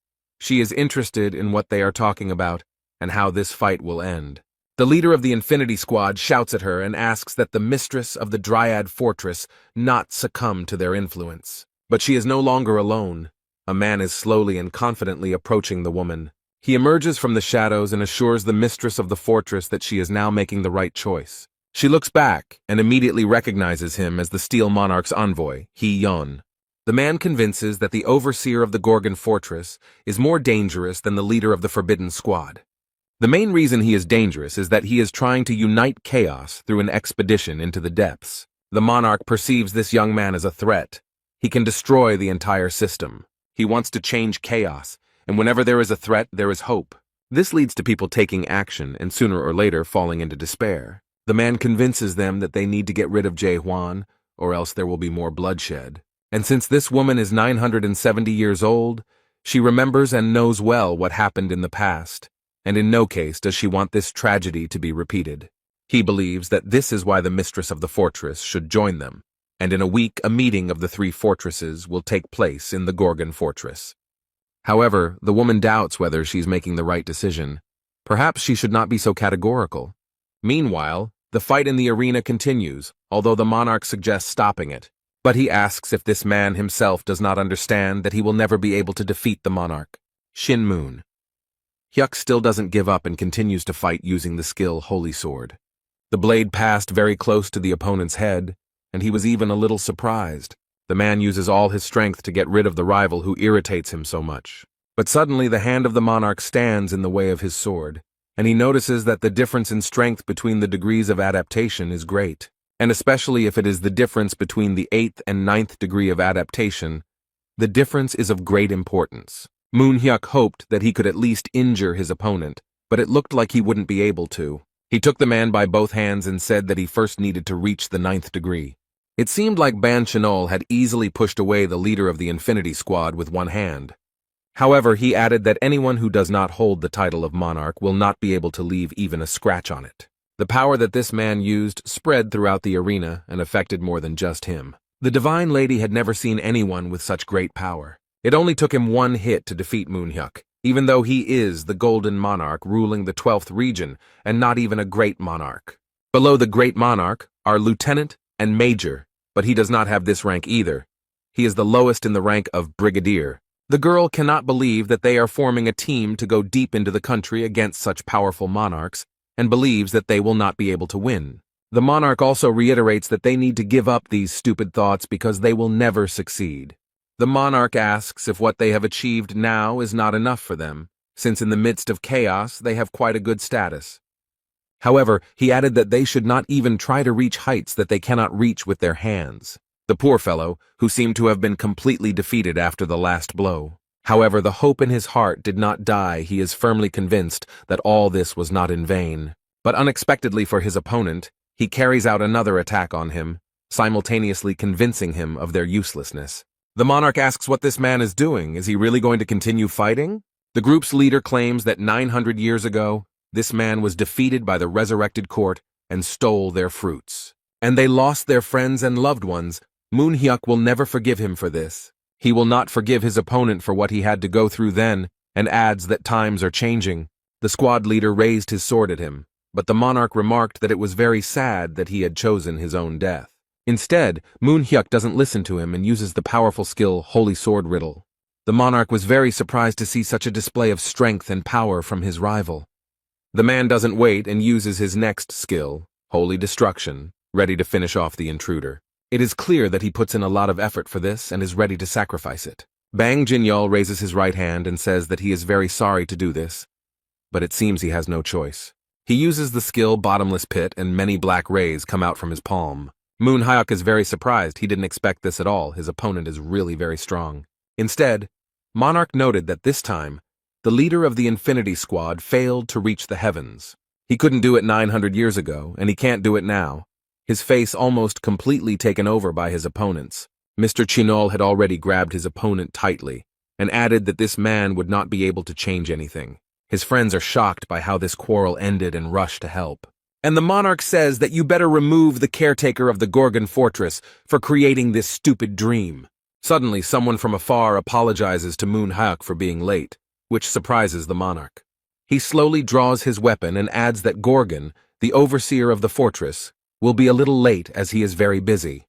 She is interested in what they are talking about and how this fight will end. The leader of the Infinity Squad shouts at her and asks that the mistress of the Dryad Fortress not succumb to their influence. But she is no longer alone. A man is slowly and confidently approaching the woman. He emerges from the shadows and assures the mistress of the fortress that she is now making the right choice. She looks back and immediately recognizes him as the Steel Monarch's envoy, He-Yon. The man convinces that the overseer of the Gorgon Fortress is more dangerous than the leader of the Forbidden Squad. The main reason he is dangerous is that he is trying to unite chaos through an expedition into the depths. The monarch perceives this young man as a threat. He can destroy the entire system. He wants to change chaos, and whenever there is a threat, there is hope. This leads to people taking action and sooner or later falling into despair. The man convinces them that they need to get rid of Jae-Hwan, or else there will be more bloodshed. And since this woman is 970 years old, she remembers and knows well what happened in the past, and in no case does she want this tragedy to be repeated. He believes that this is why the mistress of the fortress should join them, and in a week a meeting of the three fortresses will take place in the Gorgon Fortress. However, the woman doubts whether she's making the right decision. Perhaps she should not be so categorical. Meanwhile, the fight in the arena continues, although the monarch suggests stopping it. But he asks if this man himself does not understand that he will never be able to defeat the monarch. Shin Moon. Hyuk still doesn't give up and continues to fight using the skill Holy Sword. The blade passed very close to the opponent's head, and he was even a little surprised. The man uses all his strength to get rid of the rival who irritates him so much. But suddenly the hand of the monarch stands in the way of his sword, and he notices that the difference in strength between the degrees of adaptation is great. And especially if it is the difference between the 8th and 9th degree of adaptation, the difference is of great importance. Moon Hyuk hoped that he could at least injure his opponent, but it looked like he wouldn't be able to. He took the man by both hands and said that he first needed to reach the 9th degree. It seemed like Ban Chenol had easily pushed away the leader of the Infinity Squad with one hand. However, he added that anyone who does not hold the title of monarch will not be able to leave even a scratch on it. The power that this man used spread throughout the arena and affected more than just him. The Divine Lady had never seen anyone with such great power. It only took him one hit to defeat Moon Hyuk, even though he is the Golden Monarch ruling the 12th region and not even a Great Monarch. Below the Great Monarch are Lieutenant and Major, but he does not have this rank either. He is the lowest in the rank of Brigadier. The girl cannot believe that they are forming a team to go deep into the country against such powerful monarchs, and believes that they will not be able to win. The monarch also reiterates that they need to give up these stupid thoughts because they will never succeed. The monarch asks if what they have achieved now is not enough for them, since in the midst of chaos they have quite a good status. However, he added that they should not even try to reach heights that they cannot reach with their hands. The poor fellow, who seemed to have been completely defeated after the last blow. However, the hope in his heart did not die. He is firmly convinced that all this was not in vain. But unexpectedly for his opponent, he carries out another attack on him, simultaneously convincing him of their uselessness. The monarch asks what this man is doing. Is he really going to continue fighting? The group's leader claims that 900 years ago, this man was defeated by the resurrected court and stole their fruits. And they lost their friends and loved ones. Moon Hyuk will never forgive him for this. He will not forgive his opponent for what he had to go through then, and adds that times are changing. The squad leader raised his sword at him, but the monarch remarked that it was very sad that he had chosen his own death. Instead, Moon Hyuk doesn't listen to him and uses the powerful skill Holy Sword Riddle. The monarch was very surprised to see such a display of strength and power from his rival. The man doesn't wait and uses his next skill, Holy Destruction, ready to finish off the intruder. It is clear that he puts in a lot of effort for this and is ready to sacrifice it. Bang Jinyol raises his right hand and says that he is very sorry to do this, but it seems he has no choice. He uses the skill Bottomless Pit and many black rays come out from his palm. Moon Hyuk is very surprised. He didn't expect this at all. His opponent is really very strong. Instead, Monarch noted that this time, the leader of the Infinity Squad failed to reach the heavens. He couldn't do it 900 years ago, and he can't do it now. His face almost completely taken over by his opponents. Mr. Chinol had already grabbed his opponent tightly, and added that this man would not be able to change anything. His friends are shocked by how this quarrel ended and rush to help. And the monarch says that you better remove the caretaker of the Gorgon fortress for creating this stupid dream. Suddenly, someone from afar apologizes to Manhwa for being late, which surprises the monarch. He slowly draws his weapon and adds that Gorgon, the overseer of the fortress, will be a little late as he is very busy.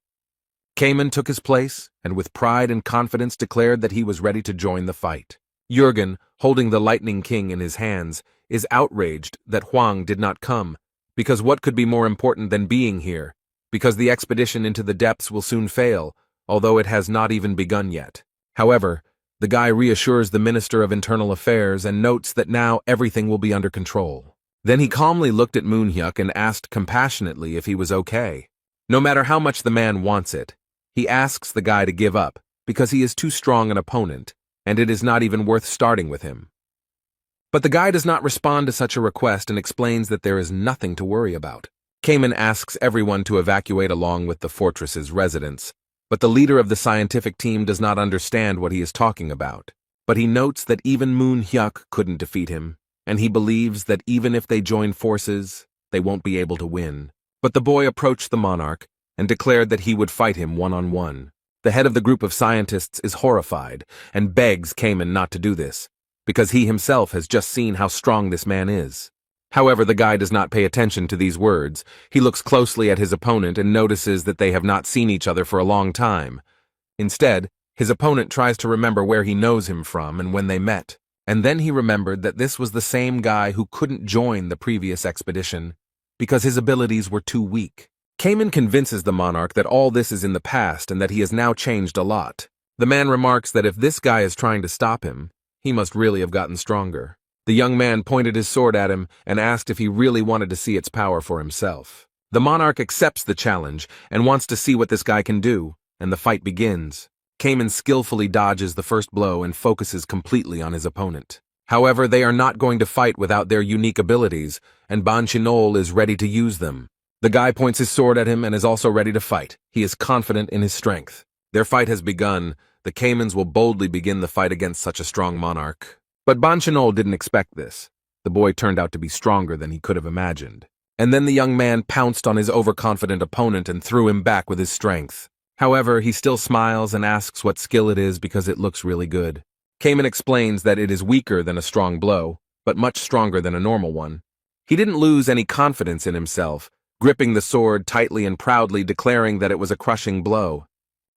Cayman took his place, and with pride and confidence declared that he was ready to join the fight. Jürgen, holding the Lightning King in his hands, is outraged that Huang did not come, because what could be more important than being here? Because the expedition into the depths will soon fail, although it has not even begun yet. However, the guy reassures the Minister of Internal Affairs and notes that now everything will be under control. Then he calmly looked at Manhwa and asked compassionately if he was okay. No matter how much the man wants it, he asks the guy to give up, because he is too strong an opponent, and it is not even worth starting with him. But the guy does not respond to such a request and explains that there is nothing to worry about. Cayman asks everyone to evacuate along with the fortress's residents, but the leader of the scientific team does not understand what he is talking about. But he notes that even Manhwa couldn't defeat him, and he believes that even if they join forces, they won't be able to win. But the boy approached the monarch and declared that he would fight him one-on-one. The head of the group of scientists is horrified and begs Cayman not to do this, because he himself has just seen how strong this man is. However, the guy does not pay attention to these words. He looks closely at his opponent and notices that they have not seen each other for a long time. Instead, his opponent tries to remember where he knows him from and when they met. And then he remembered that this was the same guy who couldn't join the previous expedition because his abilities were too weak. Cayman convinces the monarch that all this is in the past and that he has now changed a lot. The man remarks that if this guy is trying to stop him, he must really have gotten stronger. The young man pointed his sword at him and asked if he really wanted to see its power for himself. The monarch accepts the challenge and wants to see what this guy can do, and the fight begins. Cayman skillfully dodges the first blow and focuses completely on his opponent. However, they are not going to fight without their unique abilities, and Banchinol is ready to use them. The guy points his sword at him and is also ready to fight. He is confident in his strength. Their fight has begun. The Caymans will boldly begin the fight against such a strong monarch. But Banchinol didn't expect this. The boy turned out to be stronger than he could have imagined. And then the young man pounced on his overconfident opponent and threw him back with his strength. However, he still smiles and asks what skill it is because it looks really good. Cayman explains that it is weaker than a strong blow, but much stronger than a normal one. He didn't lose any confidence in himself, gripping the sword tightly and proudly declaring that it was a crushing blow.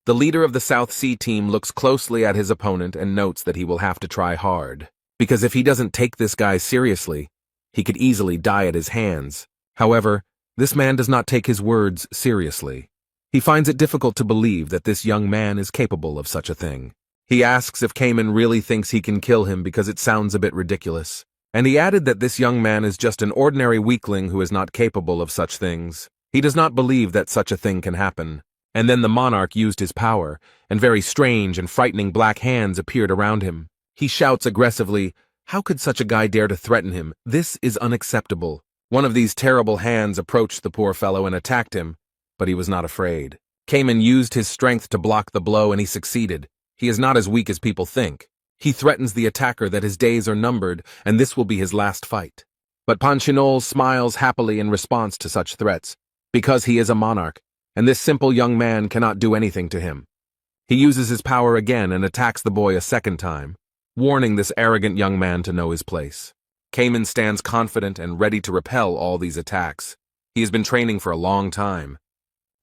The leader of the South Sea team looks closely at his opponent and notes that he will have to try hard, because if he doesn't take this guy seriously, he could easily die at his hands. However, this man does not take his words seriously. He finds it difficult to believe that this young man is capable of such a thing. He asks if Cayman really thinks he can kill him because it sounds a bit ridiculous. And he added that this young man is just an ordinary weakling who is not capable of such things. He does not believe that such a thing can happen. And then the monarch used his power, and very strange and frightening black hands appeared around him. He shouts aggressively, "How could such a guy dare to threaten him? This is unacceptable." One of these terrible hands approached the poor fellow and attacked him, but he was not afraid. Cayman used his strength to block the blow and he succeeded. He is not as weak as people think. He threatens the attacker that his days are numbered and this will be his last fight. But Banchinol smiles happily in response to such threats, because he is a monarch, and this simple young man cannot do anything to him. He uses his power again and attacks the boy a second time, warning this arrogant young man to know his place. Cayman stands confident and ready to repel all these attacks. He has been training for a long time.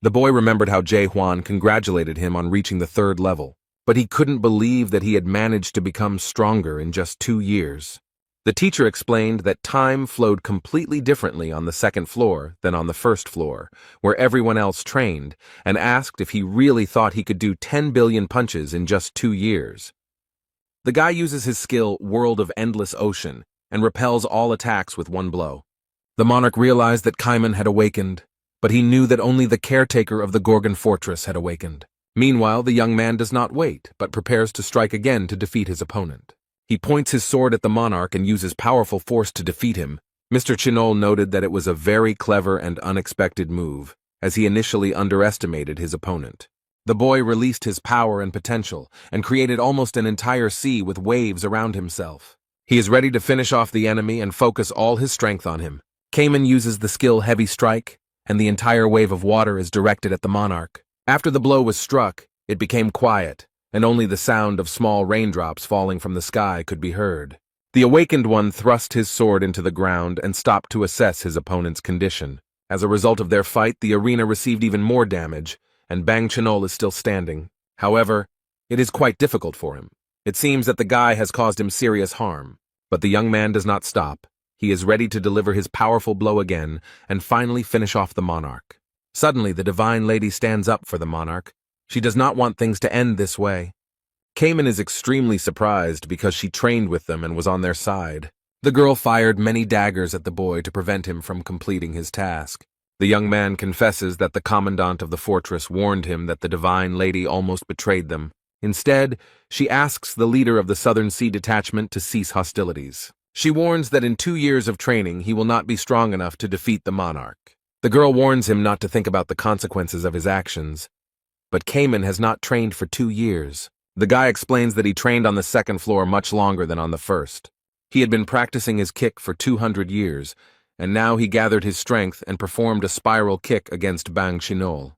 The boy remembered how Jae Hwan congratulated him on reaching the 3rd level, but he couldn't believe that he had managed to become stronger in just 2 years. The teacher explained that time flowed completely differently on the 2nd floor than on the 1st floor, where everyone else trained, and asked if he really thought he could do 10 billion punches in just 2 years. The guy uses his skill World of Endless Ocean and repels all attacks with one blow. The monarch realized that Cayman had awakened, but he knew that only the caretaker of the Gorgon fortress had awakened. Meanwhile, the young man does not wait, but prepares to strike again to defeat his opponent. He points his sword at the monarch and uses powerful force to defeat him. Mr. Chinol noted that it was a very clever and unexpected move, as he initially underestimated his opponent. The boy released his power and potential, and created almost an entire sea with waves around himself. He is ready to finish off the enemy and focus all his strength on him. Cayman uses the skill Heavy Strike, and the entire wave of water is directed at the monarch. After the blow was struck, it became quiet, and only the sound of small raindrops falling from the sky could be heard. The awakened one thrust his sword into the ground and stopped to assess his opponent's condition. As a result of their fight, the arena received even more damage, and Bang Chenol is still standing. However, it is quite difficult for him. It seems that the guy has caused him serious harm. But the young man does not stop. He is ready to deliver his powerful blow again and finally finish off the monarch. Suddenly, the divine lady stands up for the monarch. She does not want things to end this way. Cayman is extremely surprised because she trained with them and was on their side. The girl fired many daggers at the boy to prevent him from completing his task. The young man confesses that the commandant of the fortress warned him that the divine lady almost betrayed them. Instead, she asks the leader of the Southern Sea Detachment to cease hostilities. She warns that in 2 years of training he will not be strong enough to defeat the monarch. The girl warns him not to think about the consequences of his actions. But Cayman has not trained for 2 years. The guy explains that he trained on the second floor much longer than on the first. He had been practicing his kick for 200 years, and now he gathered his strength and performed a spiral kick against Bang Chenol.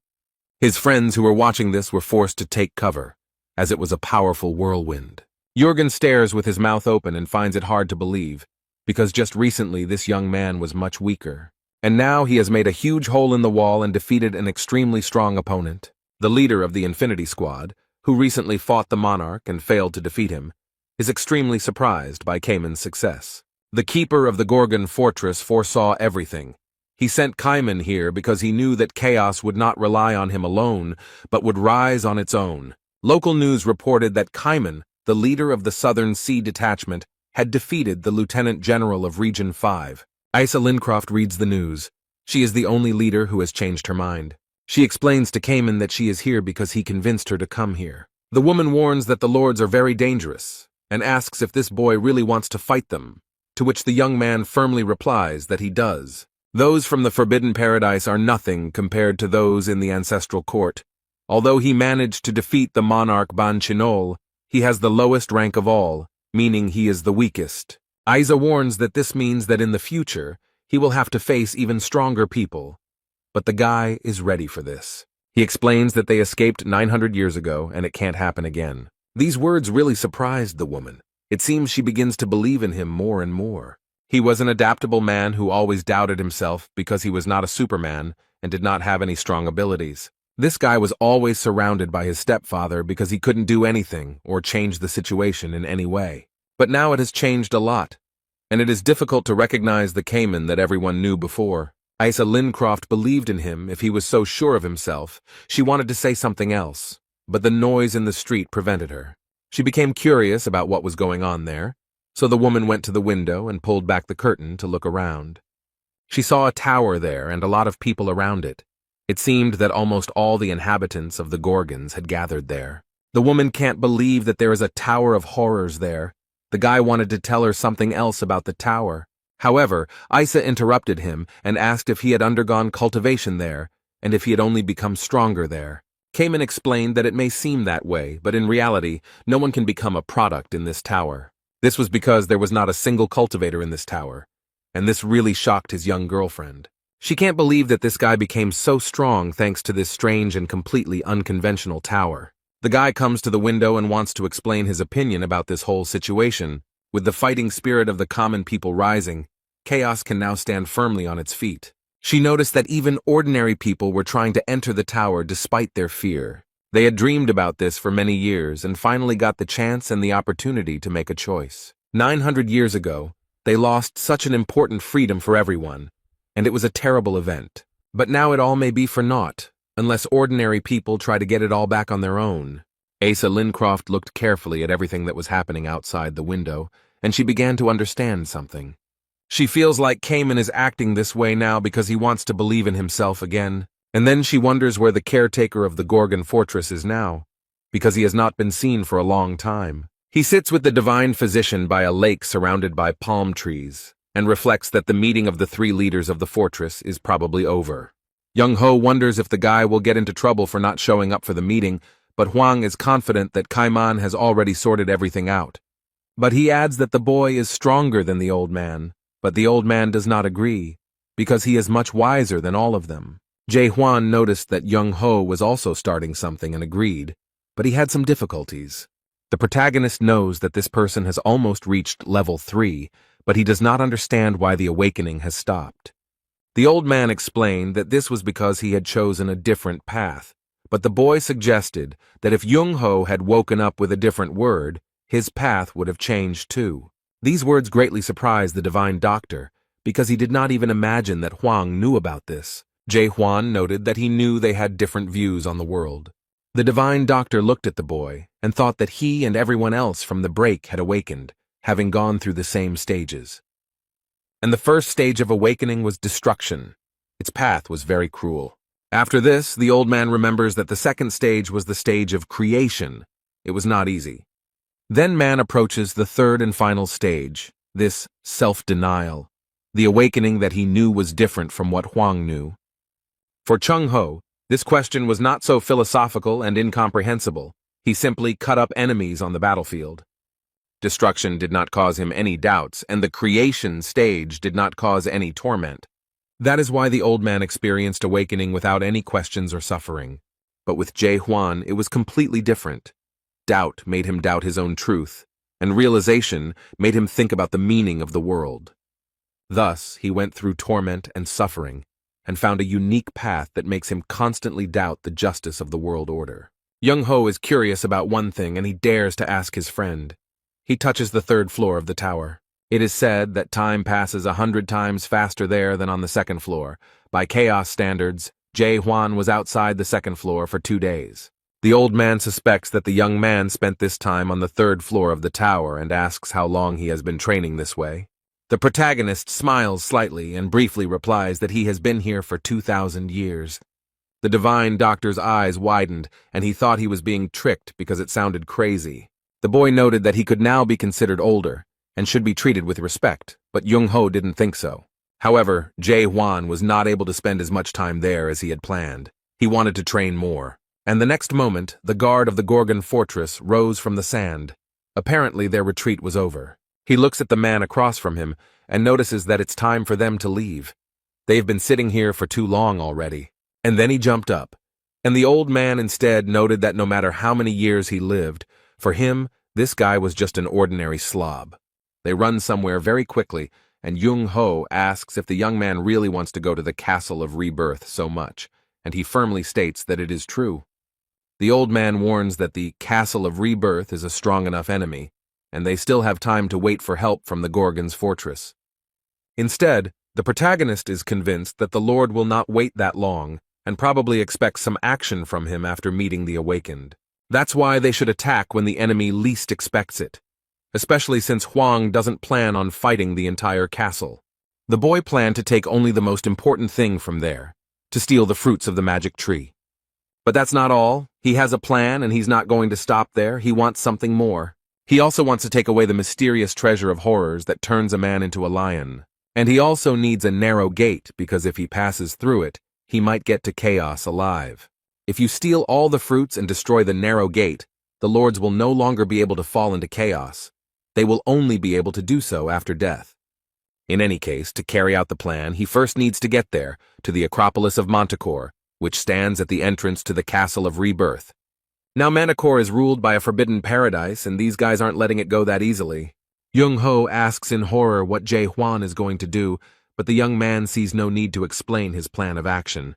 His friends who were watching this were forced to take cover, as it was a powerful whirlwind. Jürgen stares with his mouth open and finds it hard to believe, because just recently this young man was much weaker. And now he has made a huge hole in the wall and defeated an extremely strong opponent. The leader of the Infinity Squad, who recently fought the monarch and failed to defeat him, is extremely surprised by Cayman's success. The keeper of the Gorgon fortress foresaw everything. He sent Cayman here because he knew that chaos would not rely on him alone, but would rise on its own. Local news reported that Cayman, the leader of the Southern Sea Detachment, had defeated the Lieutenant General of Region 5. Isa Lincroft reads the news. She is the only leader who has changed her mind. She explains to Cayman that she is here because he convinced her to come here. The woman warns that the lords are very dangerous, and asks if this boy really wants to fight them, to which the young man firmly replies that he does. Those from the Forbidden Paradise are nothing compared to those in the ancestral court. Although he managed to defeat the monarch Bang Chenol, he has the lowest rank of all, meaning he is the weakest. Isa warns that this means that in the future, he will have to face even stronger people. But the guy is ready for this. He explains that they escaped 900 years ago and it can't happen again. These words really surprised the woman. It seems she begins to believe in him more and more. He was an adaptable man who always doubted himself because he was not a Superman and did not have any strong abilities. This guy was always surrounded by his stepfather because he couldn't do anything or change the situation in any way. But now it has changed a lot, and it is difficult to recognize the Cayman that everyone knew before. Isa Lincroft believed in him if he was so sure of himself. She wanted to say something else, but the noise in the street prevented her. She became curious about what was going on there, so the woman went to the window and pulled back the curtain to look around. She saw a tower there and a lot of people around it. It seemed that almost all the inhabitants of the Gorgons had gathered there. The woman can't believe that there is a tower of horrors there. The guy wanted to tell her something else about the tower. However, Isa interrupted him and asked if he had undergone cultivation there, and if he had only become stronger there. Cayman explained that it may seem that way, but in reality, no one can become a product in this tower. This was because there was not a single cultivator in this tower, and this really shocked his young girlfriend. She can't believe that this guy became so strong thanks to this strange and completely unconventional tower. The guy comes to the window and wants to explain his opinion about this whole situation. With the fighting spirit of the common people rising, chaos can now stand firmly on its feet. She noticed that even ordinary people were trying to enter the tower despite their fear. They had dreamed about this for many years and finally got the chance and the opportunity to make a choice. 900 years ago, they lost such an important freedom for everyone, and it was a terrible event. But now it all may be for naught, unless ordinary people try to get it all back on their own. Asa Lincroft looked carefully at everything that was happening outside the window, and she began to understand something. She feels like Cayman is acting this way now because he wants to believe in himself again, and then she wonders where the caretaker of the Gorgon fortress is now, because he has not been seen for a long time. He sits with the divine physician by a lake surrounded by palm trees, and reflects that the meeting of the 3 leaders of the fortress is probably over. Young Ho wonders if the guy will get into trouble for not showing up for the meeting, but Huang is confident that Cayman has already sorted everything out. But he adds that the boy is stronger than the old man, but the old man does not agree. because he is much wiser than all of them. Jae-hwan noticed that Young-ho was also starting something and agreed, but he had some difficulties. The protagonist knows that this person has almost reached level 3, but he does not understand why the awakening has stopped. The old man explained that this was because he had chosen a different path, but the boy suggested that if Young-ho had woken up with a different word, his path would have changed too. These words greatly surprised the divine doctor, because he did not even imagine that Hwang knew about this. Jae-hwan noted that he knew they had different views on the world. The divine doctor looked at the boy and thought that he and everyone else from the break had awakened, having gone through the same stages. And the first stage of awakening was destruction. Its path was very cruel. After this, the old man remembers that the second stage was the stage of creation. It was not easy. Then man approaches the third and final stage, this self-denial, the awakening that he knew was different from what Hwang knew. For Chung-ho, this question was not so philosophical and incomprehensible. He simply cut up enemies on the battlefield. Destruction did not cause him any doubts, and the creation stage did not cause any torment. That is why the old man experienced awakening without any questions or suffering. But with Jae-hwan, it was completely different. Doubt made him doubt his own truth, and realization made him think about the meaning of the world. Thus, he went through torment and suffering, and found a unique path that makes him constantly doubt the justice of the world order. Young-ho is curious about one thing, and he dares to ask his friend. He touches the third floor of the tower. It is said that time passes 100 times faster there than on the second floor. By chaos standards, Jae-hwan was outside the second floor for 2 days. The old man suspects that the young man spent this time on the third floor of the tower and asks how long he has been training this way. The protagonist smiles slightly and briefly replies that he has been here for 2,000 years. The divine doctor's eyes widened, and he thought he was being tricked because it sounded crazy. The boy noted that he could now be considered older and should be treated with respect, but Young-ho didn't think so. However, Jae-hwan was not able to spend as much time there as he had planned. He wanted to train more. And the next moment, the guard of the Gorgon fortress rose from the sand. Apparently, their retreat was over. He looks at the man across from him and notices that it's time for them to leave. They've been sitting here for too long already. And then he jumped up. And the old man instead noted that no matter how many years he lived, for him, this guy was just an ordinary slob. They run somewhere very quickly, and Young-ho asks if the young man really wants to go to the Castle of Rebirth so much, and he firmly states that it is true. The old man warns that the Castle of Rebirth is a strong enough enemy, and they still have time to wait for help from the Gorgon's fortress. Instead, the protagonist is convinced that the Lord will not wait that long, and probably expects some action from him after meeting the awakened. That's why they should attack when the enemy least expects it, especially since Hwang doesn't plan on fighting the entire castle. The boy planned to take only the most important thing from there, to steal the fruits of the magic tree. But that's not all. He has a plan, and he's not going to stop there. He wants something more. He also wants to take away the mysterious treasure of horrors that turns a man into a lion. And he also needs a narrow gate, because if he passes through it, he might get to chaos alive. If you steal all the fruits and destroy the narrow gate, the lords will no longer be able to fall into chaos. They will only be able to do so after death. In any case, to carry out the plan, he first needs to get there, to the Acropolis of Manticore, which stands at the entrance to the Castle of Rebirth. Now Manticore is ruled by a forbidden paradise, and these guys aren't letting it go that easily. Young-ho asks in horror what Jae-hwan is going to do, but the young man sees no need to explain his plan of action.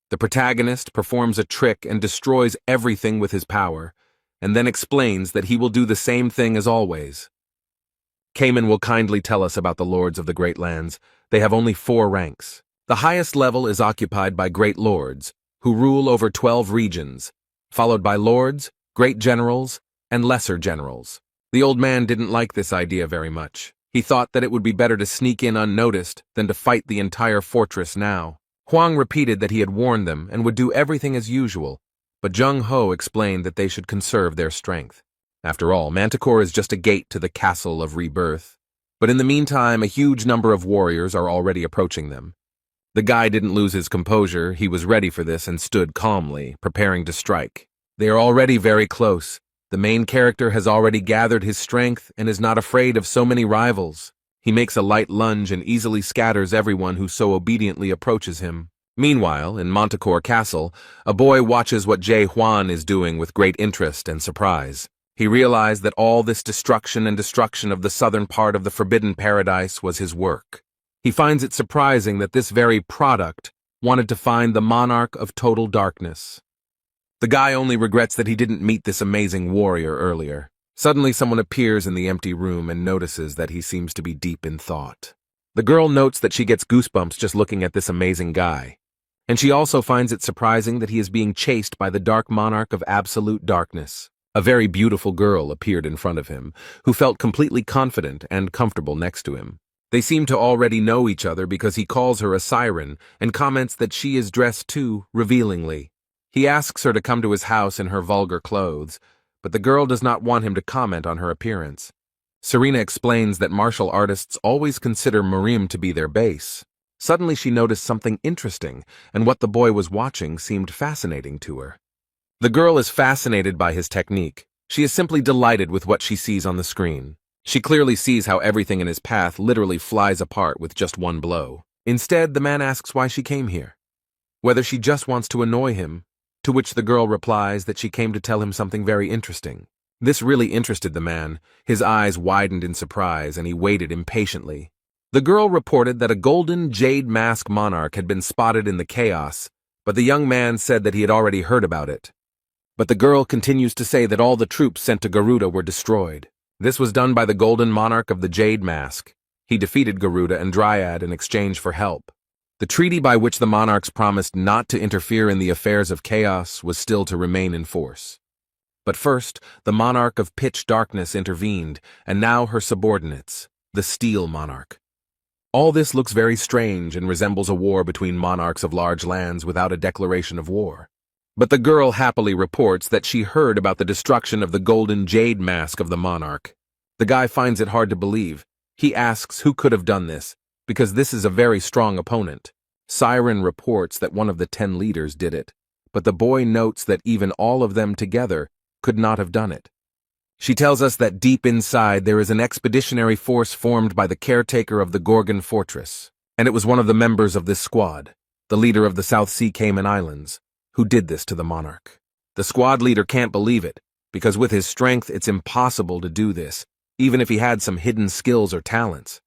The protagonist performs a trick and destroys everything with his power, and then explains that he will do the same thing as always. Cayman will kindly tell us about the lords of the Great Lands. They have only 4 ranks. The highest level is occupied by great lords, who rule over 12 regions, followed by lords, great generals, and lesser generals. The old man didn't like this idea very much. He thought that it would be better to sneak in unnoticed than to fight the entire fortress now. Hwang repeated that he had warned them and would do everything as usual, but Jung-ho explained that they should conserve their strength. After all, Manticore is just a gate to the Castle of Rebirth. But in the meantime, a huge number of warriors are already approaching them. The guy didn't lose his composure. He was ready for this and stood calmly, preparing to strike. They are already very close. The main character has already gathered his strength and is not afraid of so many rivals. He makes a light lunge and easily scatters everyone who so obediently approaches him. Meanwhile, in Manticore Castle, a boy watches what Jae Hwan is doing with great interest and surprise. He realized that all this destruction of the southern part of the Forbidden Paradise was his work. He finds it surprising that this very product wanted to find the monarch of total darkness. The guy only regrets that he didn't meet this amazing warrior earlier. Suddenly someone appears in the empty room and notices that he seems to be deep in thought. The girl notes that she gets goosebumps just looking at this amazing guy. And she also finds it surprising that he is being chased by the dark monarch of absolute darkness. A very beautiful girl appeared in front of him, who felt completely confident and comfortable next to him. They seem to already know each other because he calls her a siren and comments that she is dressed too revealingly. He asks her to come to his house in her vulgar clothes, but the girl does not want him to comment on her appearance. Serena explains that martial artists always consider Marim to be their base. Suddenly she noticed something interesting, and what the boy was watching seemed fascinating to her. The girl is fascinated by his technique. She is simply delighted with what she sees on the screen. She clearly sees how everything in his path literally flies apart with just one blow. Instead, the man asks why she came here, whether she just wants to annoy him, to which the girl replies that she came to tell him something very interesting. This really interested the man. His eyes widened in surprise, and he waited impatiently. The girl reported that a golden jade mask monarch had been spotted in the chaos, but the young man said that he had already heard about it. But the girl continues to say that all the troops sent to Garuda were destroyed. This was done by the golden monarch of the jade mask. He defeated Garuda and Dryad in exchange for help. The treaty by which the monarchs promised not to interfere in the affairs of chaos was still to remain in force. But first, the monarch of pitch darkness intervened, and now her subordinates, the Steel Monarch. All this looks very strange and resembles a war between monarchs of large lands without a declaration of war. But the girl happily reports that she heard about the destruction of the golden jade mask of the monarch. The guy finds it hard to believe. He asks who could have done this, because this is a very strong opponent. Siren reports that one of the 10 leaders did it, but the boy notes that even all of them together could not have done it. She tells us that deep inside there is an expeditionary force formed by the caretaker of the Gorgon Fortress, and it was one of the members of this squad, the leader of the South Sea Cayman Islands, who did this to the monarch. The squad leader can't believe it, because with his strength it's impossible to do this, even if he had some hidden skills or talents.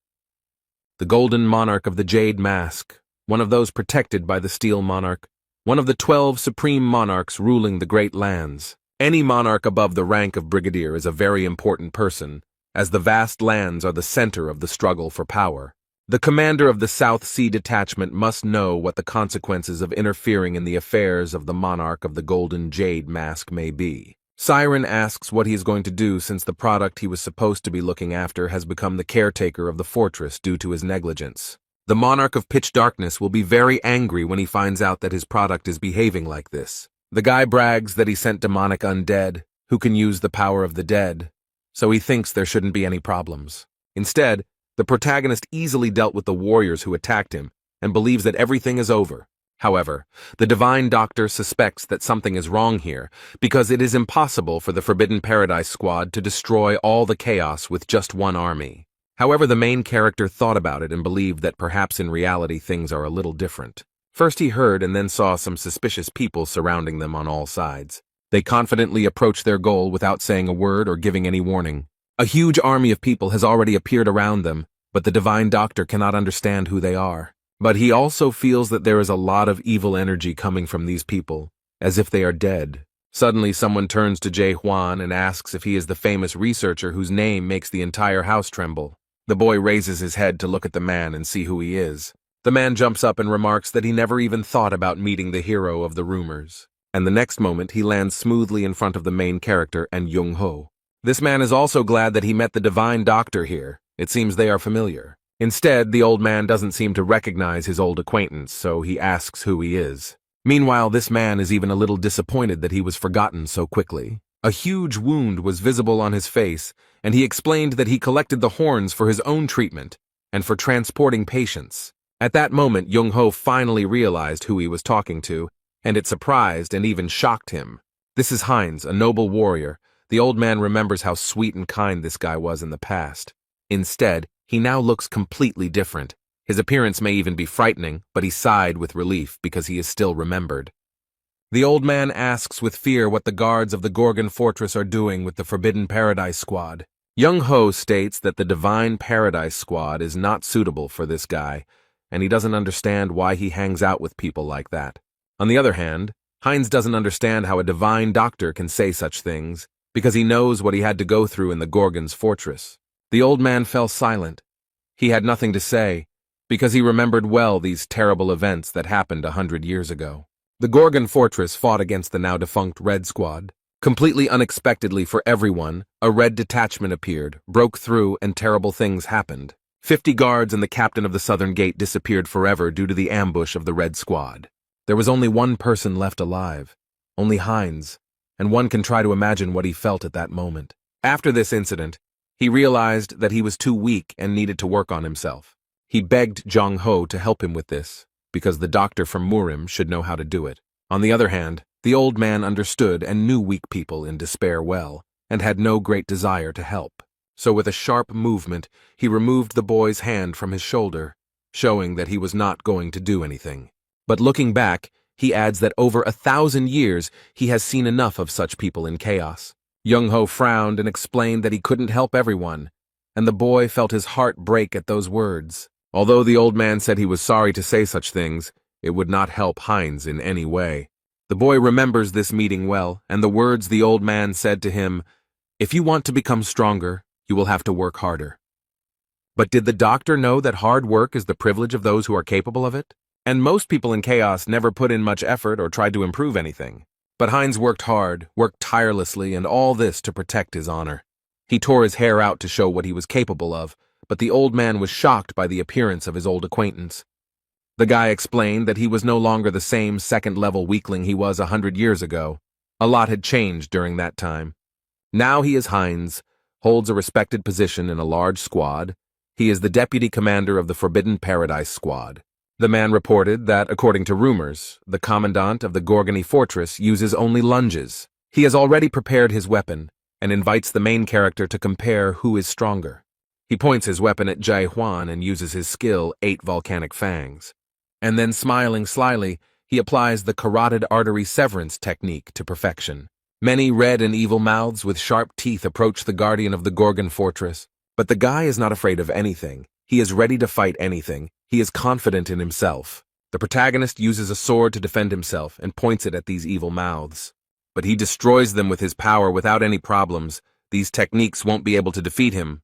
The golden monarch of the Jade Mask, one of those protected by the Steel Monarch, one of the 12 supreme monarchs ruling the great lands. Any monarch above the rank of brigadier is a very important person, as the vast lands are the center of the struggle for power. The commander of the South Sea Detachment must know what the consequences of interfering in the affairs of the monarch of the Golden Jade Mask may be. Siren asks what he is going to do since the product he was supposed to be looking after has become the caretaker of the fortress due to his negligence. The monarch of pitch darkness will be very angry when he finds out that his product is behaving like this. The guy brags that he sent demonic undead, who can use the power of the dead, so he thinks there shouldn't be any problems. Instead, the protagonist easily dealt with the warriors who attacked him and believes that everything is over. However, the Divine Doctor suspects that something is wrong here because it is impossible for the Forbidden Paradise squad to destroy all the chaos with just one army. However, the main character thought about it and believed that perhaps in reality things are a little different. First he heard and then saw some suspicious people surrounding them on all sides. They confidently approached their goal without saying a word or giving any warning. A huge army of people has already appeared around them, but the Divine Doctor cannot understand who they are. But he also feels that there is a lot of evil energy coming from these people, as if they are dead. Suddenly someone turns to Jae Hwan and asks if he is the famous researcher whose name makes the entire house tremble. The boy raises his head to look at the man and see who he is. The man jumps up and remarks that he never even thought about meeting the hero of the rumors. And the next moment he lands smoothly in front of the main character and Young-ho. This man is also glad that he met the Divine Doctor here. It seems they are familiar. Instead, the old man doesn't seem to recognize his old acquaintance, so he asks who he is. Meanwhile, this man is even a little disappointed that he was forgotten so quickly. A huge wound was visible on his face, and he explained that he collected the horns for his own treatment and for transporting patients. At that moment, Young-ho finally realized who he was talking to, and it surprised and even shocked him. This is Heinz, a noble warrior. The old man remembers how sweet and kind this guy was in the past. Instead, He now looks completely different. His appearance may even be frightening, but he sighed with relief because he is still remembered. The old man asks with fear what the guards of the Gorgon Fortress are doing with the Forbidden Paradise Squad. Young Ho states that the Divine Paradise Squad is not suitable for this guy, and he doesn't understand why he hangs out with people like that. On the other hand, Heinz doesn't understand how a divine doctor can say such things, because he knows what he had to go through in the Gorgon's fortress. The old man fell silent. He had nothing to say, because he remembered well these terrible events that happened 100 years ago. The Gorgon Fortress fought against the now-defunct Red Squad. Completely unexpectedly for everyone, a red detachment appeared, broke through, and terrible things happened. 50 guards and the captain of the southern gate disappeared forever due to the ambush of the Red Squad. There was only one person left alive, only Heinz, and one can try to imagine what he felt at that moment. After this incident, he realized that he was too weak and needed to work on himself. He begged Jong Ho to help him with this, because the doctor from Murim should know how to do it. On the other hand, the old man understood and knew weak people in despair well, and had no great desire to help. So with a sharp movement, he removed the boy's hand from his shoulder, showing that he was not going to do anything. But looking back, he adds that over 1,000 years he has seen enough of such people in chaos. Young Ho frowned and explained that he couldn't help everyone, and the boy felt his heart break at those words. Although the old man said he was sorry to say such things, it would not help Heinz in any way. The boy remembers this meeting well, and the words the old man said to him, "If you want to become stronger, you will have to work harder." But did the doctor know that hard work is the privilege of those who are capable of it? And most people in chaos never put in much effort or tried to improve anything. But Heinz worked hard, worked tirelessly, and all this to protect his honor. He tore his hair out to show what he was capable of, but the old man was shocked by the appearance of his old acquaintance. The guy explained that he was no longer the same second-level weakling he was 100 years ago. A lot had changed during that time. Now he is Heinz, holds a respected position in a large squad. He is the deputy commander of the Forbidden Paradise Squad. The man reported that, according to rumors, the commandant of the Gorgony Fortress uses only lunges. He has already prepared his weapon, and invites the main character to compare who is stronger. He points his weapon at Jae Hwan and uses his skill, 8 volcanic fangs. And then, smiling slyly, he applies the carotid artery severance technique to perfection. Many red and evil mouths with sharp teeth approach the guardian of the Gorgon Fortress. But the guy is not afraid of anything. He is ready to fight anything. He is confident in himself. The protagonist uses a sword to defend himself and points it at these evil mouths. But he destroys them with his power without any problems. These techniques won't be able to defeat him.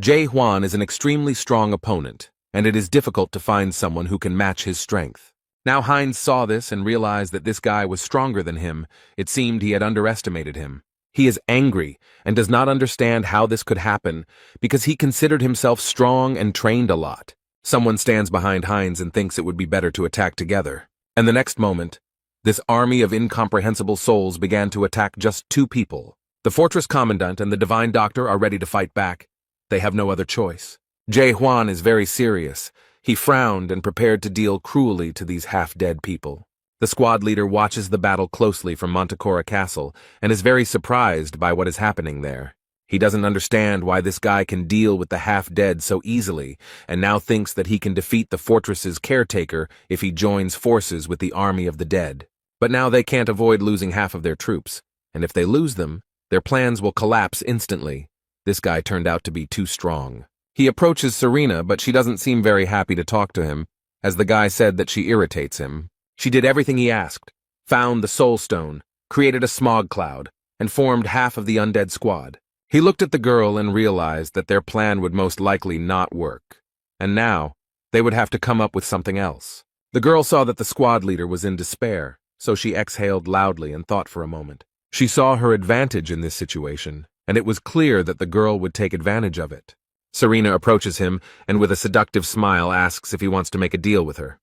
Jae Hwan is an extremely strong opponent, and it is difficult to find someone who can match his strength. Now Heinz saw this and realized that this guy was stronger than him. It seemed he had underestimated him. He is angry and does not understand how this could happen because he considered himself strong and trained a lot. Someone stands behind Heinz and thinks it would be better to attack together. And the next moment, this army of incomprehensible souls began to attack just 2 people. The fortress commandant and the divine doctor are ready to fight back. They have no other choice. Jae Hwan is very serious. He frowned and prepared to deal cruelly to these half-dead people. The squad leader watches the battle closely from Manticora Castle and is very surprised by what is happening there. He doesn't understand why this guy can deal with the half-dead so easily, and now thinks that he can defeat the fortress's caretaker if he joins forces with the army of the dead. But now they can't avoid losing half of their troops, and if they lose them, their plans will collapse instantly. This guy turned out to be too strong. He approaches Serena, but she doesn't seem very happy to talk to him, as the guy said that she irritates him. She did everything he asked, found the soul stone, created a smog cloud, and formed half of the undead squad. He looked at the girl and realized that their plan would most likely not work, and now they would have to come up with something else. The girl saw that the squad leader was in despair, so she exhaled loudly and thought for a moment. She saw her advantage in this situation, and it was clear that the girl would take advantage of it. Serena approaches him and with a seductive smile asks if he wants to make a deal with her.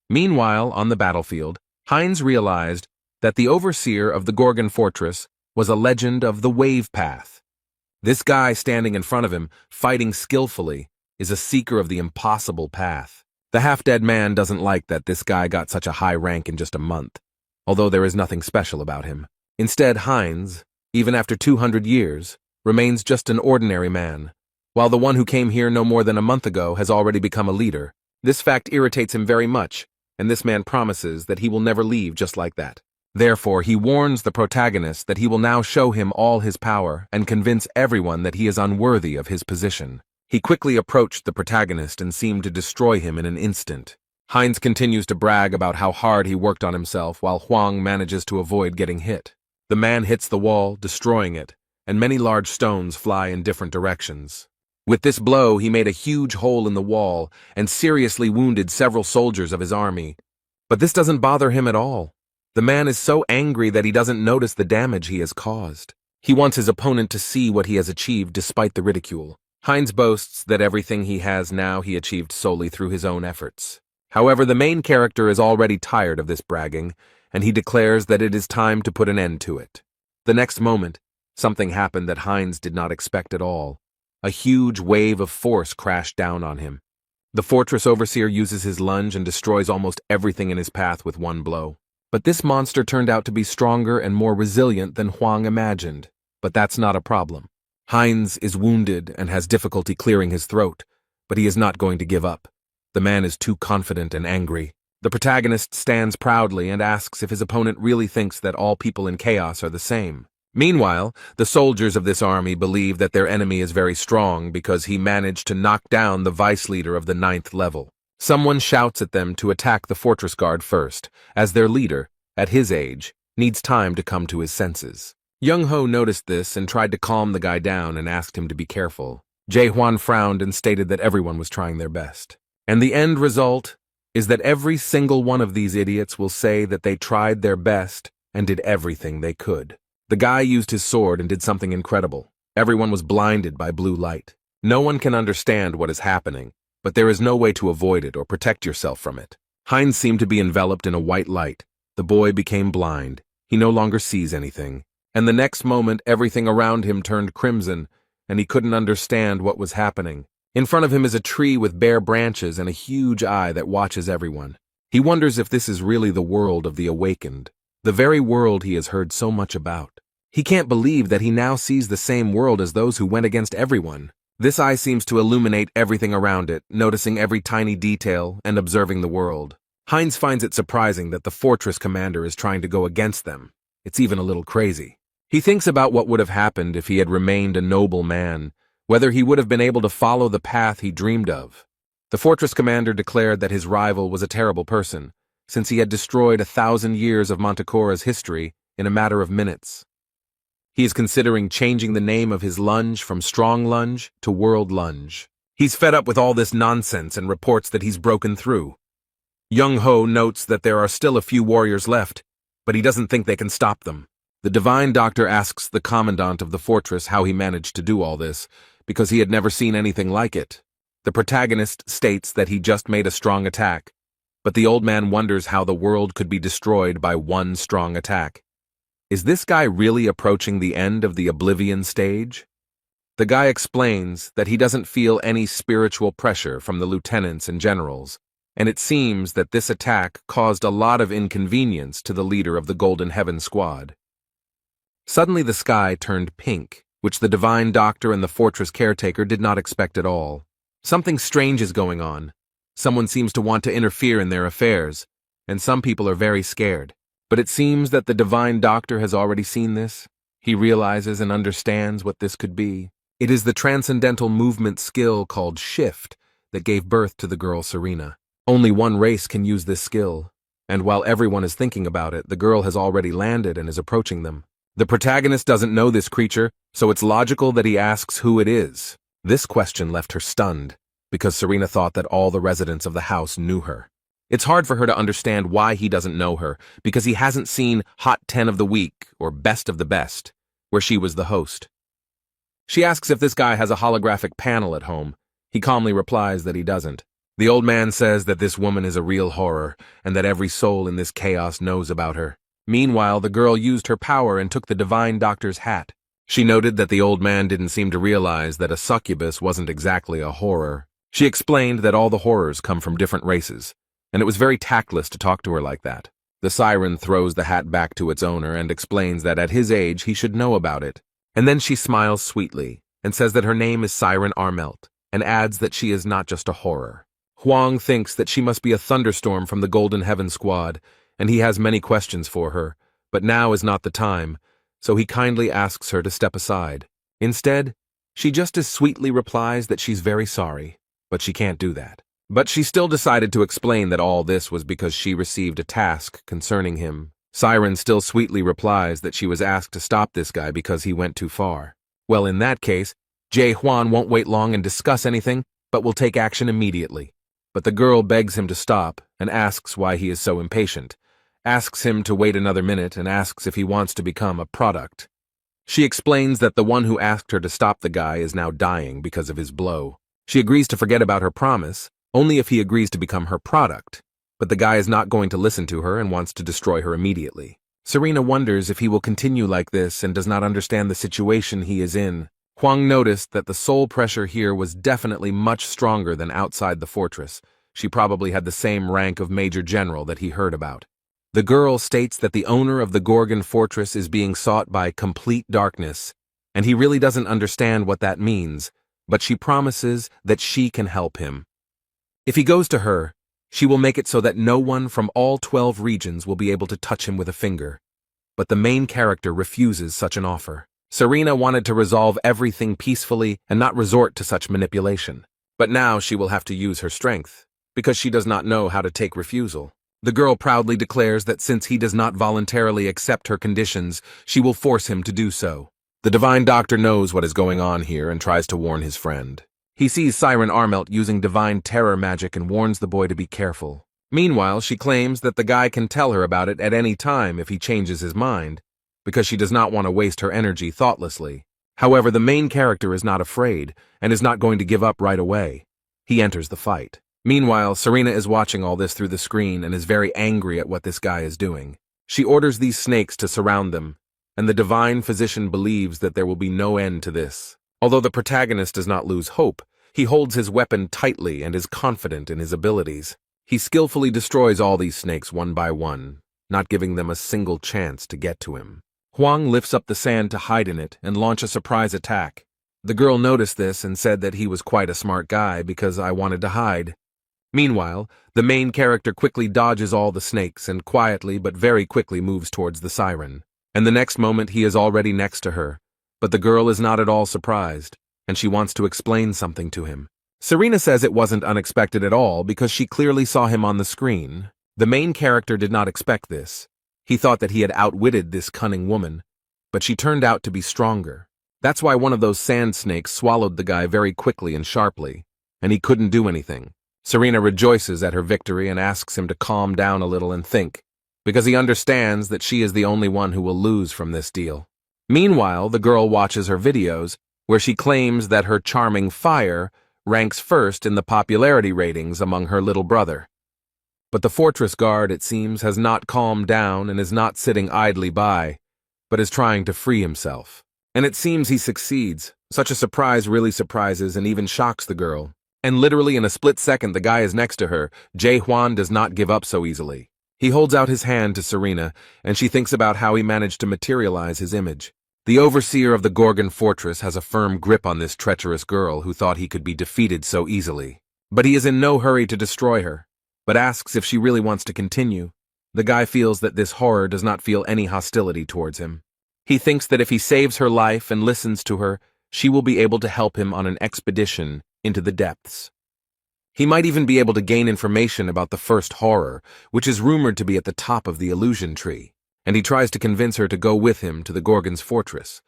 Meanwhile, on the battlefield, Heinz realized that the overseer of the Gorgon Fortress was a legend of the Wave Path. This guy standing in front of him, fighting skillfully, is a seeker of the impossible path. The half-dead man doesn't like that this guy got such a high rank in just a month, although there is nothing special about him. Instead, Heinz, even after 200 years, remains just an ordinary man, while the one who came here no more than a month ago has already become a leader. This fact irritates him very much, and this man promises that he will never leave just like that. Therefore, he warns the protagonist that he will now show him all his power and convince everyone that he is unworthy of his position. He quickly approached the protagonist and seemed to destroy him in an instant. Heinz continues to brag about how hard he worked on himself while Huang manages to avoid getting hit. The man hits the wall, destroying it, and many large stones fly in different directions. With this blow, he made a huge hole in the wall and seriously wounded several soldiers of his army. But this doesn't bother him at all. The man is so angry that he doesn't notice the damage he has caused. He wants his opponent to see what he has achieved despite the ridicule. Heinz boasts that everything he has now he achieved solely through his own efforts. However, the main character is already tired of this bragging, and he declares that it is time to put an end to it. The next moment, something happened that Heinz did not expect at all. A huge wave of force crashed down on him. The fortress overseer uses his lunge and destroys almost everything in his path with one blow. But this monster turned out to be stronger and more resilient than Huang imagined. But that's not a problem. Heinz is wounded and has difficulty clearing his throat, but he is not going to give up. The man is too confident and angry. The protagonist stands proudly and asks if his opponent really thinks that all people in chaos are the same. Meanwhile, the soldiers of this army believe that their enemy is very strong because he managed to knock down the vice leader of the 9th level. Someone shouts at them to attack the fortress guard first, as their leader, at his age, needs time to come to his senses. Young Ho noticed this and tried to calm the guy down and asked him to be careful. Jae Hwan frowned and stated that everyone was trying their best. And the end result is that every single one of these idiots will say that they tried their best and did everything they could. The guy used his sword and did something incredible. Everyone was blinded by blue light. No one can understand what is happening, but there is no way to avoid it or protect yourself from it. Heinz seemed to be enveloped in a white light. The boy became blind. He no longer sees anything. And the next moment, everything around him turned crimson, and he couldn't understand what was happening. In front of him is a tree with bare branches and a huge eye that watches everyone. He wonders if this is really the world of the awakened, the very world he has heard so much about. He can't believe that he now sees the same world as those who went against everyone. This eye seems to illuminate everything around it, noticing every tiny detail and observing the world. Heinz finds it surprising that the fortress commander is trying to go against them. It's even a little crazy. He thinks about what would have happened if he had remained a noble man, whether he would have been able to follow the path he dreamed of. The fortress commander declared that his rival was a terrible person, since he had destroyed 1,000 years of Manticora's history in a matter of minutes. He is considering changing the name of his lunge from Strong Lunge to World Lunge. He's fed up with all this nonsense and reports that he's broken through. Young Ho notes that there are still a few warriors left, but he doesn't think they can stop them. The divine doctor asks the commandant of the fortress how he managed to do all this, because he had never seen anything like it. The protagonist states that he just made a strong attack, but the old man wonders how the world could be destroyed by one strong attack. Is this guy really approaching the end of the oblivion stage? The guy explains that he doesn't feel any spiritual pressure from the lieutenants and generals, and it seems that this attack caused a lot of inconvenience to the leader of the Golden Heaven Squad. Suddenly the sky turned pink, which the divine doctor and the fortress caretaker did not expect at all. Something strange is going on. Someone seems to want to interfere in their affairs, and some people are very scared. But it seems that the divine doctor has already seen this. He realizes and understands what this could be. It is the transcendental movement skill called Shift that gave birth to the girl Serena. Only one race can use this skill, and while everyone is thinking about it, the girl has already landed and is approaching them. The protagonist doesn't know this creature, so it's logical that he asks who it is. This question left her stunned, because Serena thought that all the residents of the house knew her. It's hard for her to understand why he doesn't know her, because he hasn't seen Hot 10 of the Week or Best of the Best, where she was the host. She asks if this guy has a holographic panel at home. He calmly replies that he doesn't. The old man says that this woman is a real horror, and that every soul in this chaos knows about her. Meanwhile, the girl used her power and took the divine doctor's hat. She noted that the old man didn't seem to realize that a succubus wasn't exactly a horror. She explained that all the horrors come from different races, and it was very tactless to talk to her like that. The siren throws the hat back to its owner and explains that at his age he should know about it. And then she smiles sweetly, and says that her name is Siren Armelt, and adds that she is not just a horror. Huang thinks that she must be a thunderstorm from the Golden Heaven Squad, and he has many questions for her, but now is not the time, so he kindly asks her to step aside. Instead, she just as sweetly replies that she's very sorry, but she can't do that. But she still decided to explain that all this was because she received a task concerning him. Siren still sweetly replies that she was asked to stop this guy because he went too far. Well, in that case, Jae Hwan won't wait long and discuss anything, but will take action immediately. But the girl begs him to stop and asks why he is so impatient, asks him to wait another minute and asks if he wants to become a product. She explains that the one who asked her to stop the guy is now dying because of his blow. She agrees to forget about her promise, only if he agrees to become her product. But the guy is not going to listen to her and wants to destroy her immediately. Serena wonders if he will continue like this and does not understand the situation he is in. Huang noticed that the soul pressure here was definitely much stronger than outside the fortress. She probably had the same rank of Major General that he heard about. The girl states that the owner of the Gorgon Fortress is being sought by complete darkness, and he really doesn't understand what that means, but she promises that she can help him. If he goes to her, she will make it so that no one from all 12 regions will be able to touch him with a finger. But the main character refuses such an offer. Serena wanted to resolve everything peacefully and not resort to such manipulation. But now she will have to use her strength, because she does not know how to take refusal. The girl proudly declares that since he does not voluntarily accept her conditions, she will force him to do so. The Divine Doctor knows what is going on here and tries to warn his friend. He sees Siren Armelt using divine terror magic and warns the boy to be careful. Meanwhile, she claims that the guy can tell her about it at any time if he changes his mind, because she does not want to waste her energy thoughtlessly. However, the main character is not afraid and is not going to give up right away. He enters the fight. Meanwhile, Serena is watching all this through the screen and is very angry at what this guy is doing. She orders these snakes to surround them, and the divine physician believes that there will be no end to this. Although the protagonist does not lose hope, he holds his weapon tightly and is confident in his abilities. He skillfully destroys all these snakes one by one, not giving them a single chance to get to him. Huang lifts up the sand to hide in it and launch a surprise attack. The girl noticed this and said that he was quite a smart guy because I wanted to hide. Meanwhile, the main character quickly dodges all the snakes and quietly but very quickly moves towards the siren. And the next moment he is already next to her. But the girl is not at all surprised, and she wants to explain something to him. Serena says it wasn't unexpected at all because she clearly saw him on the screen. The main character did not expect this. He thought that he had outwitted this cunning woman, but she turned out to be stronger. That's why one of those sand snakes swallowed the guy very quickly and sharply, and he couldn't do anything. Serena rejoices at her victory and asks him to calm down a little and think, because he understands that she is the only one who will lose from this deal. Meanwhile, the girl watches her videos, where she claims that her charming fire ranks first in the popularity ratings among her little brother. But the fortress guard, it seems, has not calmed down and is not sitting idly by, but is trying to free himself. And it seems he succeeds. Such a surprise really surprises and even shocks the girl. And literally in a split second the guy is next to her. Jae Hwan does not give up so easily. He holds out his hand to Serena, and she thinks about how he managed to materialize his image. The overseer of the Gorgon fortress has a firm grip on this treacherous girl who thought he could be defeated so easily. But he is in no hurry to destroy her, but asks if she really wants to continue. The guy feels that this horror does not feel any hostility towards him. He thinks that if he saves her life and listens to her, she will be able to help him on an expedition into the depths. He might even be able to gain information about the first horror, which is rumored to be at the top of the illusion tree, and he tries to convince her to go with him to the Gorgon's fortress.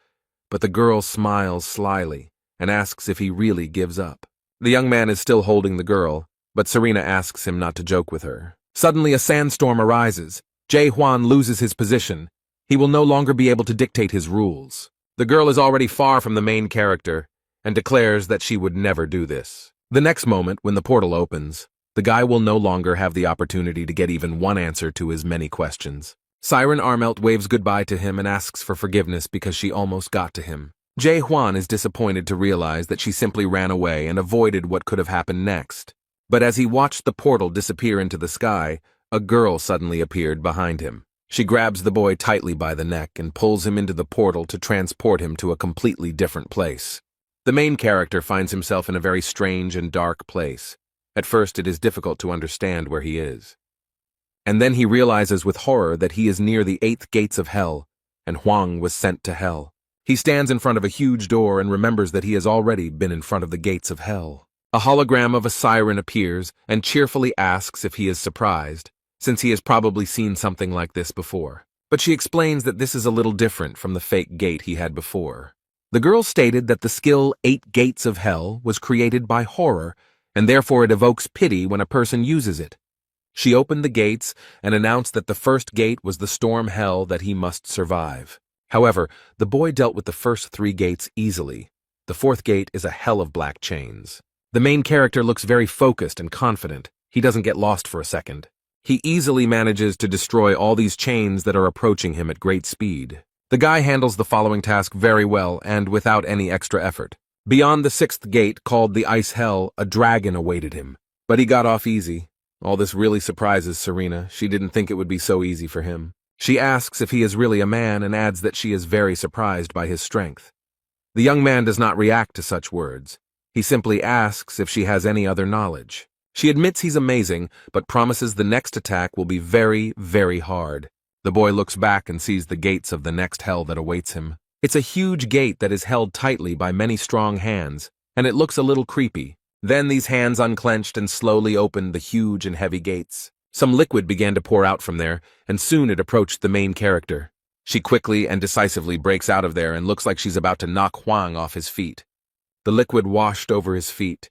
But the girl smiles slyly and asks if he really gives up. The young man is still holding the girl, but Serena asks him not to joke with her. Suddenly a sandstorm arises. Jae Hwan loses his position. He will no longer be able to dictate his rules. The girl is already far from the main character and declares that she would never do this. The next moment, when the portal opens, the guy will no longer have the opportunity to get even one answer to his many questions. Siren Armelt waves goodbye to him and asks for forgiveness because she almost got to him. Jae Hwan is disappointed to realize that she simply ran away and avoided what could have happened next. But as he watched the portal disappear into the sky, a girl suddenly appeared behind him. She grabs the boy tightly by the neck and pulls him into the portal to transport him to a completely different place. The main character finds himself in a very strange and dark place. At first, it is difficult to understand where he is. And then he realizes with horror that he is near the 8th gates of hell, and Huang was sent to hell. He stands in front of a huge door and remembers that he has already been in front of the gates of hell. A hologram of a siren appears and cheerfully asks if he is surprised, since he has probably seen something like this before. But she explains that this is a little different from the fake gate he had before. The girl stated that the skill 8 Gates of Hell was created by horror, and therefore it evokes pity when a person uses it. She opened the gates and announced that the first gate was the storm hell that he must survive. However, the boy dealt with the first 3 gates easily. The 4th gate is a hell of black chains. The main character looks very focused and confident. He doesn't get lost for a second. He easily manages to destroy all these chains that are approaching him at great speed. The guy handles the following task very well and without any extra effort. Beyond the 6th gate, called the Ice Hell, a dragon awaited him. But he got off easy. All this really surprises Serena. She didn't think it would be so easy for him. She asks if he is really a man and adds that she is very surprised by his strength. The young man does not react to such words. He simply asks if she has any other knowledge. She admits he's amazing, but promises the next attack will be very, very hard. The boy looks back and sees the gates of the next hell that awaits him. It's a huge gate that is held tightly by many strong hands, and it looks a little creepy. Then these hands unclenched and slowly opened the huge and heavy gates. Some liquid began to pour out from there, and soon it approached the main character. She quickly and decisively breaks out of there and looks like she's about to knock Huang off his feet. The liquid washed over his feet,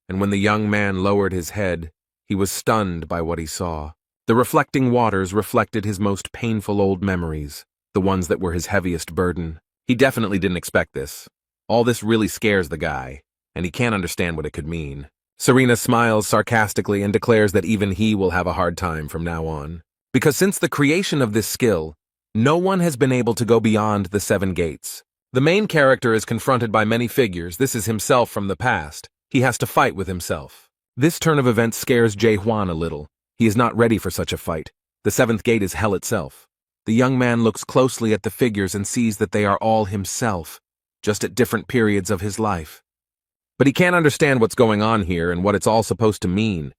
and when the young man lowered his head, he was stunned by what he saw. The reflecting waters reflected his most painful old memories, the ones that were his heaviest burden. He definitely didn't expect this. All this really scares the guy, and he can't understand what it could mean. Serena smiles sarcastically and declares that even he will have a hard time from now on. Because since the creation of this skill, no one has been able to go beyond the 7 gates. The main character is confronted by many figures. This is himself from the past. He has to fight with himself. This turn of events scares Jae-hwan a little. He is not ready for such a fight. The 7th gate is hell itself. The young man looks closely at the figures and sees that they are all himself, just at different periods of his life. But he can't understand what's going on here and what it's all supposed to mean.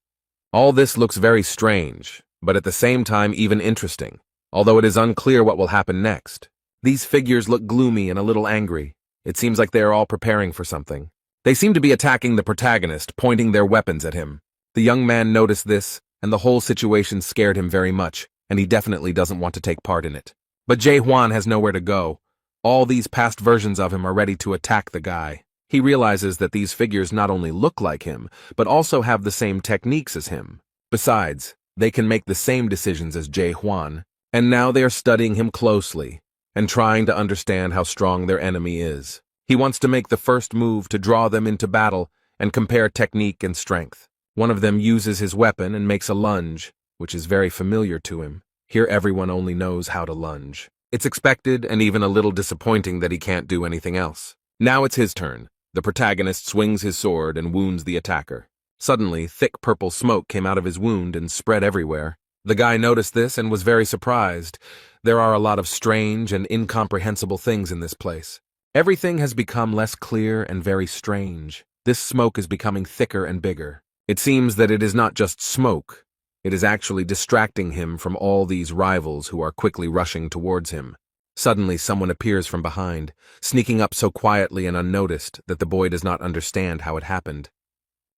All this looks very strange, but at the same time even interesting, although it is unclear what will happen next. These figures look gloomy and a little angry. It seems like they are all preparing for something. They seem to be attacking the protagonist, pointing their weapons at him. The young man noticed this, and the whole situation scared him very much, and he definitely doesn't want to take part in it. But Jae-hwan has nowhere to go. All these past versions of him are ready to attack the guy. He realizes that these figures not only look like him, but also have the same techniques as him. Besides, they can make the same decisions as Jae-hwan, and now they are studying him closely and trying to understand how strong their enemy is. He wants to make the first move to draw them into battle and compare technique and strength. One of them uses his weapon and makes a lunge, which is very familiar to him. Here everyone only knows how to lunge. It's expected and even a little disappointing that he can't do anything else. Now it's his turn. The protagonist swings his sword and wounds the attacker. Suddenly, thick purple smoke came out of his wound and spread everywhere. The guy noticed this and was very surprised. There are a lot of strange and incomprehensible things in this place. Everything has become less clear and very strange. This smoke is becoming thicker and bigger. It seems that it is not just smoke. It is actually distracting him from all these rivals who are quickly rushing towards him. Suddenly, someone appears from behind, sneaking up so quietly and unnoticed that the boy does not understand how it happened.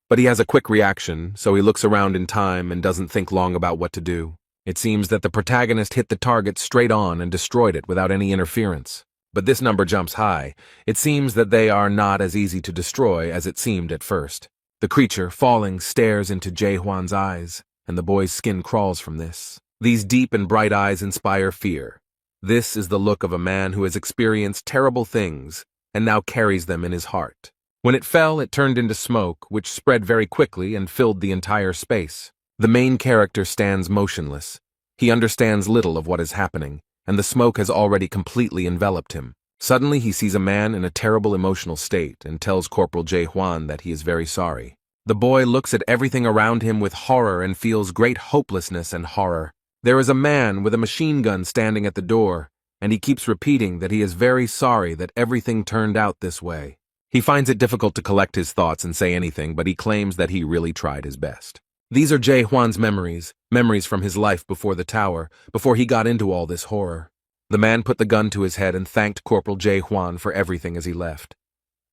But he has a quick reaction, so he looks around in time and doesn't think long about what to do. It seems that the protagonist hit the target straight on and destroyed it without any interference. But this number jumps high. It seems that they are not as easy to destroy as it seemed at first. The creature, falling, stares into Jae-hwan's eyes, and the boy's skin crawls from this. These deep and bright eyes inspire fear. This is the look of a man who has experienced terrible things and now carries them in his heart. When it fell, it turned into smoke, which spread very quickly and filled the entire space. The main character stands motionless. He understands little of what is happening, and the smoke has already completely enveloped him. Suddenly, he sees a man in a terrible emotional state and tells Corporal Jae-hwan that he is very sorry. The boy looks at everything around him with horror and feels great hopelessness and horror. There is a man with a machine gun standing at the door, and he keeps repeating that he is very sorry that everything turned out this way. He finds it difficult to collect his thoughts and say anything, but he claims that he really tried his best. These are Jae Hwan's memories from his life before the tower, before he got into all this horror. The man put the gun to his head and thanked Corporal Jae Hwan for everything as he left.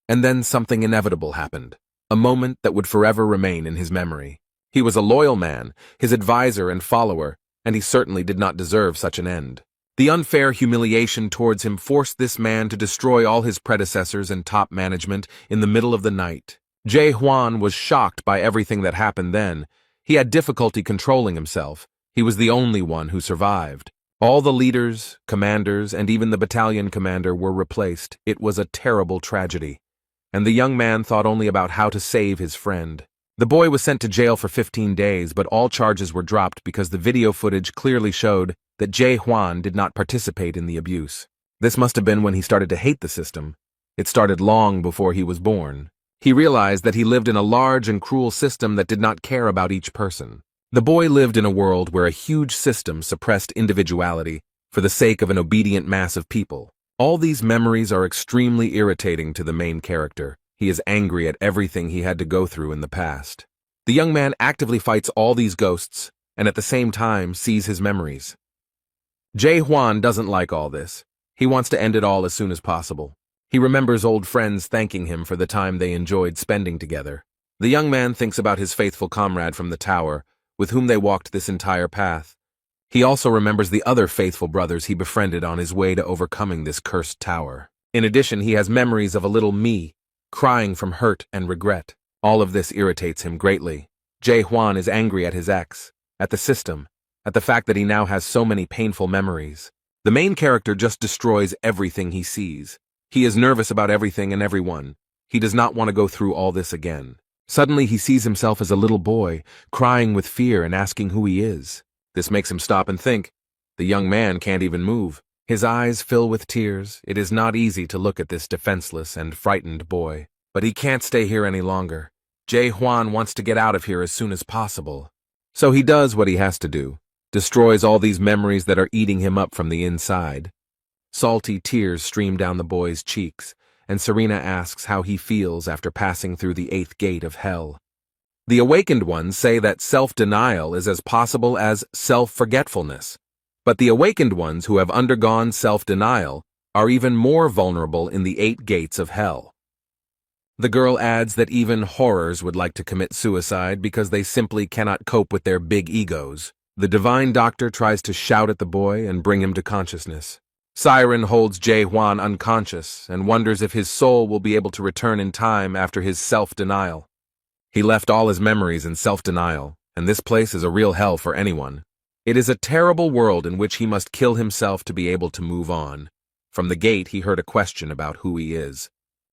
And then something inevitable happened, a moment that would forever remain in his memory. He was a loyal man, his advisor and follower, and he certainly did not deserve such an end. The unfair humiliation towards him forced this man to destroy all his predecessors and top management in the middle of the night. Jae Hwan was shocked by everything that happened then. He had difficulty controlling himself. He was the only one who survived. All the leaders, commanders, and even the battalion commander were replaced. It was a terrible tragedy. And the young man thought only about how to save his friend. The boy was sent to jail for 15 days, but all charges were dropped because the video footage clearly showed that Jae Hwan did not participate in the abuse. This must have been when he started to hate the system. It started long before he was born. He realized that he lived in a large and cruel system that did not care about each person. The boy lived in a world where a huge system suppressed individuality for the sake of an obedient mass of people. All these memories are extremely irritating to the main character. He is angry at everything he had to go through in the past. The young man actively fights all these ghosts and at the same time sees his memories. Jae Hwan doesn't like all this. He wants to end it all as soon as possible. He remembers old friends thanking him for the time they enjoyed spending together. The young man thinks about his faithful comrade from the tower, with whom they walked this entire path. He also remembers the other faithful brothers he befriended on his way to overcoming this cursed tower. In addition, he has memories of a little me, crying from hurt and regret. All of this irritates him greatly. Jae Hwan is angry at his ex, at the system, at the fact that he now has so many painful memories. The main character just destroys everything he sees. He is nervous about everything and everyone. He does not want to go through all this again. Suddenly he sees himself as a little boy, crying with fear and asking who he is. This makes him stop and think. The young man can't even move. His eyes fill with tears. It is not easy to look at this defenseless and frightened boy. But he can't stay here any longer. Jae Hwan wants to get out of here as soon as possible. So he does what he has to do. Destroys all these memories that are eating him up from the inside. Salty tears stream down the boy's cheeks, and Serena asks how he feels after passing through the 8th gate of hell. The awakened ones say that self-denial is as possible as self-forgetfulness. But the awakened ones who have undergone self-denial are even more vulnerable in the 8 gates of hell. The girl adds that even horrors would like to commit suicide because they simply cannot cope with their big egos. The divine doctor tries to shout at the boy and bring him to consciousness. Siren holds Jae Hwan unconscious and wonders if his soul will be able to return in time after his self-denial. He left all his memories in self-denial, and this place is a real hell for anyone. It is a terrible world in which he must kill himself to be able to move on. From the gate, he heard a question about who he is.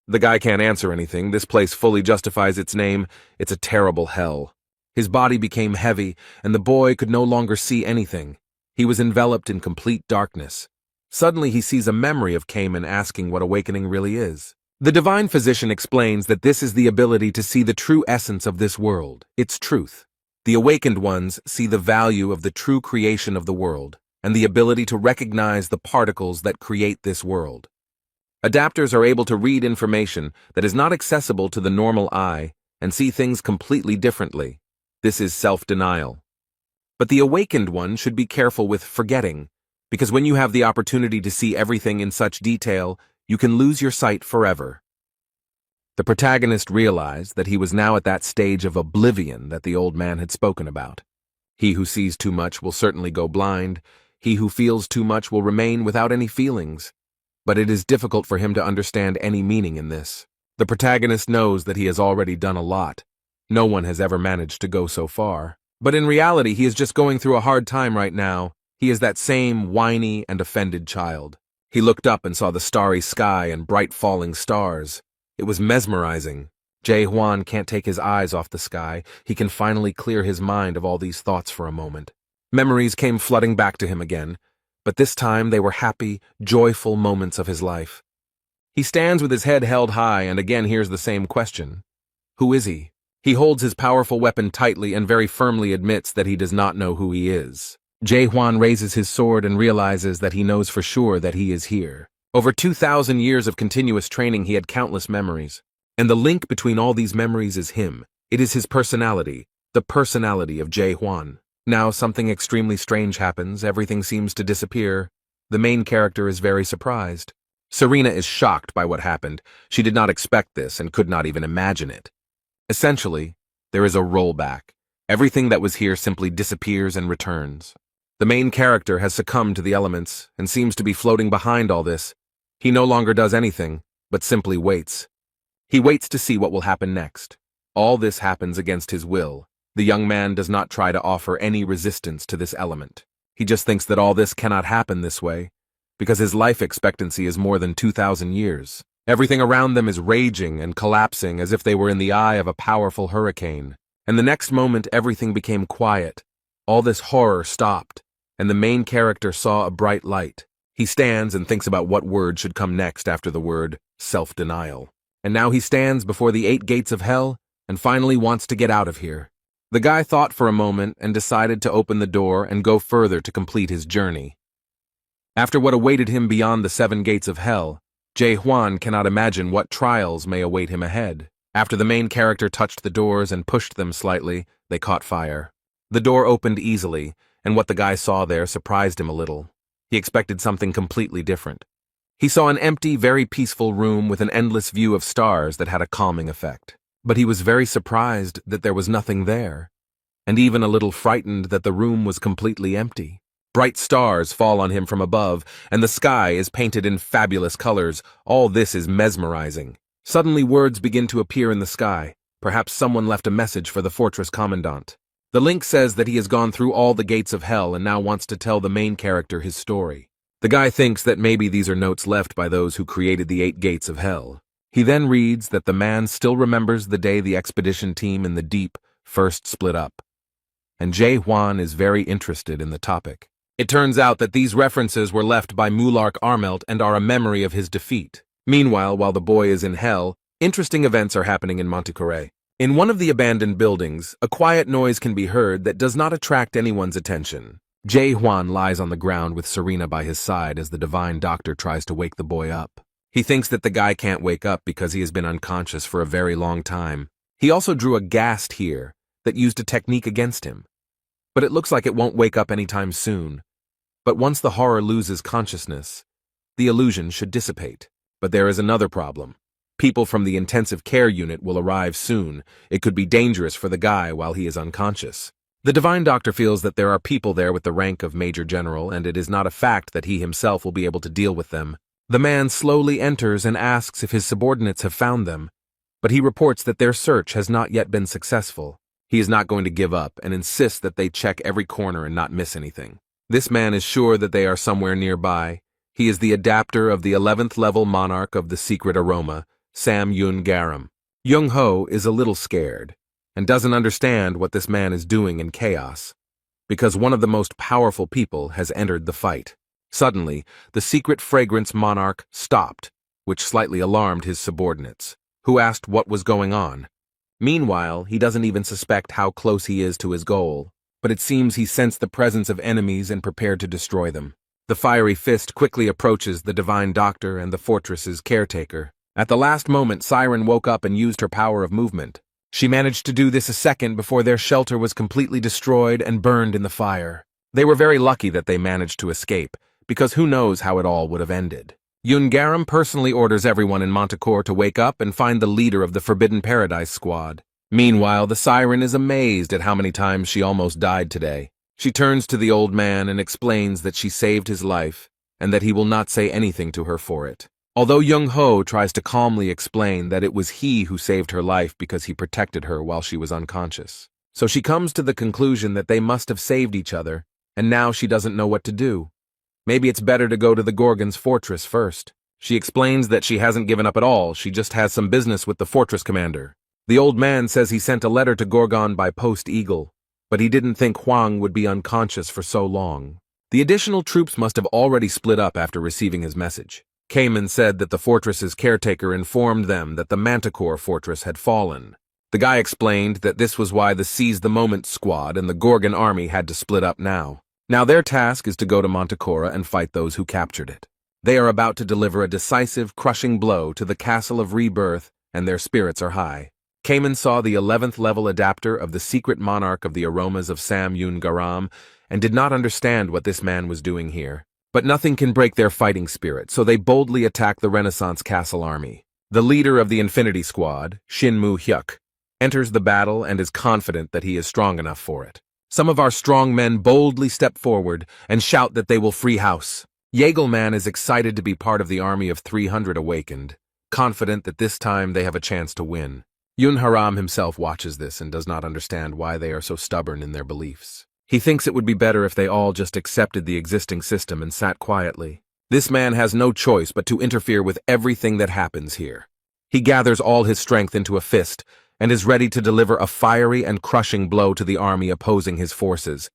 The guy can't answer anything. This place fully justifies its name. It's a terrible hell. His body became heavy, and the boy could no longer see anything. He was enveloped in complete darkness. Suddenly he sees a memory of Cayman asking what awakening really is. The divine physician explains that this is the ability to see the true essence of this world, its truth. The awakened ones see the value of the true creation of the world, and the ability to recognize the particles that create this world. Adapters are able to read information that is not accessible to the normal eye and see things completely differently. This is self-denial. But the awakened one should be careful with forgetting, because when you have the opportunity to see everything in such detail, you can lose your sight forever. The protagonist realized that he was now at that stage of oblivion that the old man had spoken about. He who sees too much will certainly go blind. He who feels too much will remain without any feelings. But it is difficult for him to understand any meaning in this. The protagonist knows that he has already done a lot. No one has ever managed to go so far. But in reality, he is just going through a hard time right now. He is that same whiny and offended child. He looked up and saw the starry sky and bright falling stars. It was mesmerizing. Jae Hwan can't take his eyes off the sky. He can finally clear his mind of all these thoughts for a moment. Memories came flooding back to him again, but this time they were happy, joyful moments of his life. He stands with his head held high and again hears the same question. Who is he? He holds his powerful weapon tightly and very firmly admits that he does not know who he is. Jae Hwan raises his sword and realizes that he knows for sure that he is here. Over 2,000 years of continuous training, he had countless memories. And the link between all these memories is him. It is his personality, the personality of Jae-hwan. Now something extremely strange happens, everything seems to disappear. The main character is very surprised. Serena is shocked by what happened. She did not expect this and could not even imagine it. Essentially, there is a rollback. Everything that was here simply disappears and returns. The main character has succumbed to the elements and seems to be floating behind all this. He no longer does anything, but simply waits. He waits to see what will happen next. All this happens against his will. The young man does not try to offer any resistance to this element. He just thinks that all this cannot happen this way, because his life expectancy is more than 2,000 years. Everything around them is raging and collapsing as if they were in the eye of a powerful hurricane. And the next moment everything became quiet. All this horror stopped, and the main character saw a bright light. He stands and thinks about what word should come next after the word self-denial. And now he stands before the 8 gates of hell and finally wants to get out of here. The guy thought for a moment and decided to open the door and go further to complete his journey. After what awaited him beyond the 7 gates of hell, Jae-hwan cannot imagine what trials may await him ahead. After the main character touched the doors and pushed them slightly, they caught fire. The door opened easily, and what the guy saw there surprised him a little. He expected something completely different. He saw an empty, very peaceful room with an endless view of stars that had a calming effect. But he was very surprised that there was nothing there, and even a little frightened that the room was completely empty. Bright stars fall on him from above, and the sky is painted in fabulous colors. All this is mesmerizing. Suddenly words begin to appear in the sky. Perhaps someone left a message for the fortress commandant. The link says that he has gone through all the gates of hell and now wants to tell the main character his story. The guy thinks that maybe these are notes left by those who created the 8 gates of hell. He then reads that the man still remembers the day the expedition team in the deep first split up. And Jae-hwan is very interested in the topic. It turns out that these references were left by Mulark Armelt and are a memory of his defeat. Meanwhile, while the boy is in hell, interesting events are happening in Montecore. In one of the abandoned buildings, a quiet noise can be heard that does not attract anyone's attention. Jae-hwan lies on the ground with Serena by his side as the divine doctor tries to wake the boy up. He thinks that the guy can't wake up because he has been unconscious for a very long time. He also drew a ghast here that used a technique against him. But it looks like it won't wake up anytime soon. But once the horror loses consciousness, the illusion should dissipate. But there is another problem. People from the intensive care unit will arrive soon. It could be dangerous for the guy while he is unconscious. The divine doctor feels that there are people there with the rank of Major General, and it is not a fact that he himself will be able to deal with them. The man slowly enters and asks if his subordinates have found them, but he reports that their search has not yet been successful. He is not going to give up and insists that they check every corner and not miss anything. This man is sure that they are somewhere nearby. He is the adapter of the 11th level monarch of the secret aroma, Sam Yun-garam. Young-ho is a little scared and doesn't understand what this man is doing in chaos, because one of the most powerful people has entered the fight. Suddenly, the secret fragrance monarch stopped, which slightly alarmed his subordinates, who asked what was going on. Meanwhile, he doesn't even suspect how close he is to his goal, but it seems he sensed the presence of enemies and prepared to destroy them. The fiery fist quickly approaches the divine doctor and the fortress's caretaker. At the last moment, Siren woke up and used her power of movement. She managed to do this a second before their shelter was completely destroyed and burned in the fire. They were very lucky that they managed to escape, because who knows how it all would have ended. Yun-garam personally orders everyone in Montecore to wake up and find the leader of the Forbidden Paradise squad. Meanwhile, the Siren is amazed at how many times she almost died today. She turns to the old man and explains that she saved his life and that he will not say anything to her for it. Although Young-ho tries to calmly explain that it was he who saved her life because he protected her while she was unconscious. So she comes to the conclusion that they must have saved each other, and now she doesn't know what to do. Maybe it's better to go to the Gorgon's fortress first. She explains that she hasn't given up at all, she just has some business with the fortress commander. The old man says he sent a letter to Gorgon by Post Eagle, but he didn't think Huang would be unconscious for so long. The additional troops must have already split up after receiving his message. Cayman said that the fortress's caretaker informed them that the Manticore fortress had fallen. The guy explained that this was why the Seize the Moment squad and the Gorgon army had to split up now. Now their task is to go to Manticore and fight those who captured it. They are about to deliver a decisive, crushing blow to the Castle of Rebirth and their spirits are high. Cayman saw the 11th level adapter of the secret monarch of the aromas of Sam Yun Garam and did not understand what this man was doing here. But nothing can break their fighting spirit, so they boldly attack the Renaissance Castle army. The leader of the Infinity Squad, Shin Mu Hyuk, enters the battle and is confident that he is strong enough for it. Some of our strong men boldly step forward and shout that they will free house. Yagelman is excited to be part of the army of 300 awakened, confident that this time they have a chance to win. Yun Haram himself watches this and does not understand why they are so stubborn in their beliefs. He thinks it would be better if they all just accepted the existing system and sat quietly. This man has no choice but to interfere with everything that happens here. He gathers all his strength into a fist and is ready to deliver a fiery and crushing blow to the army opposing his forces.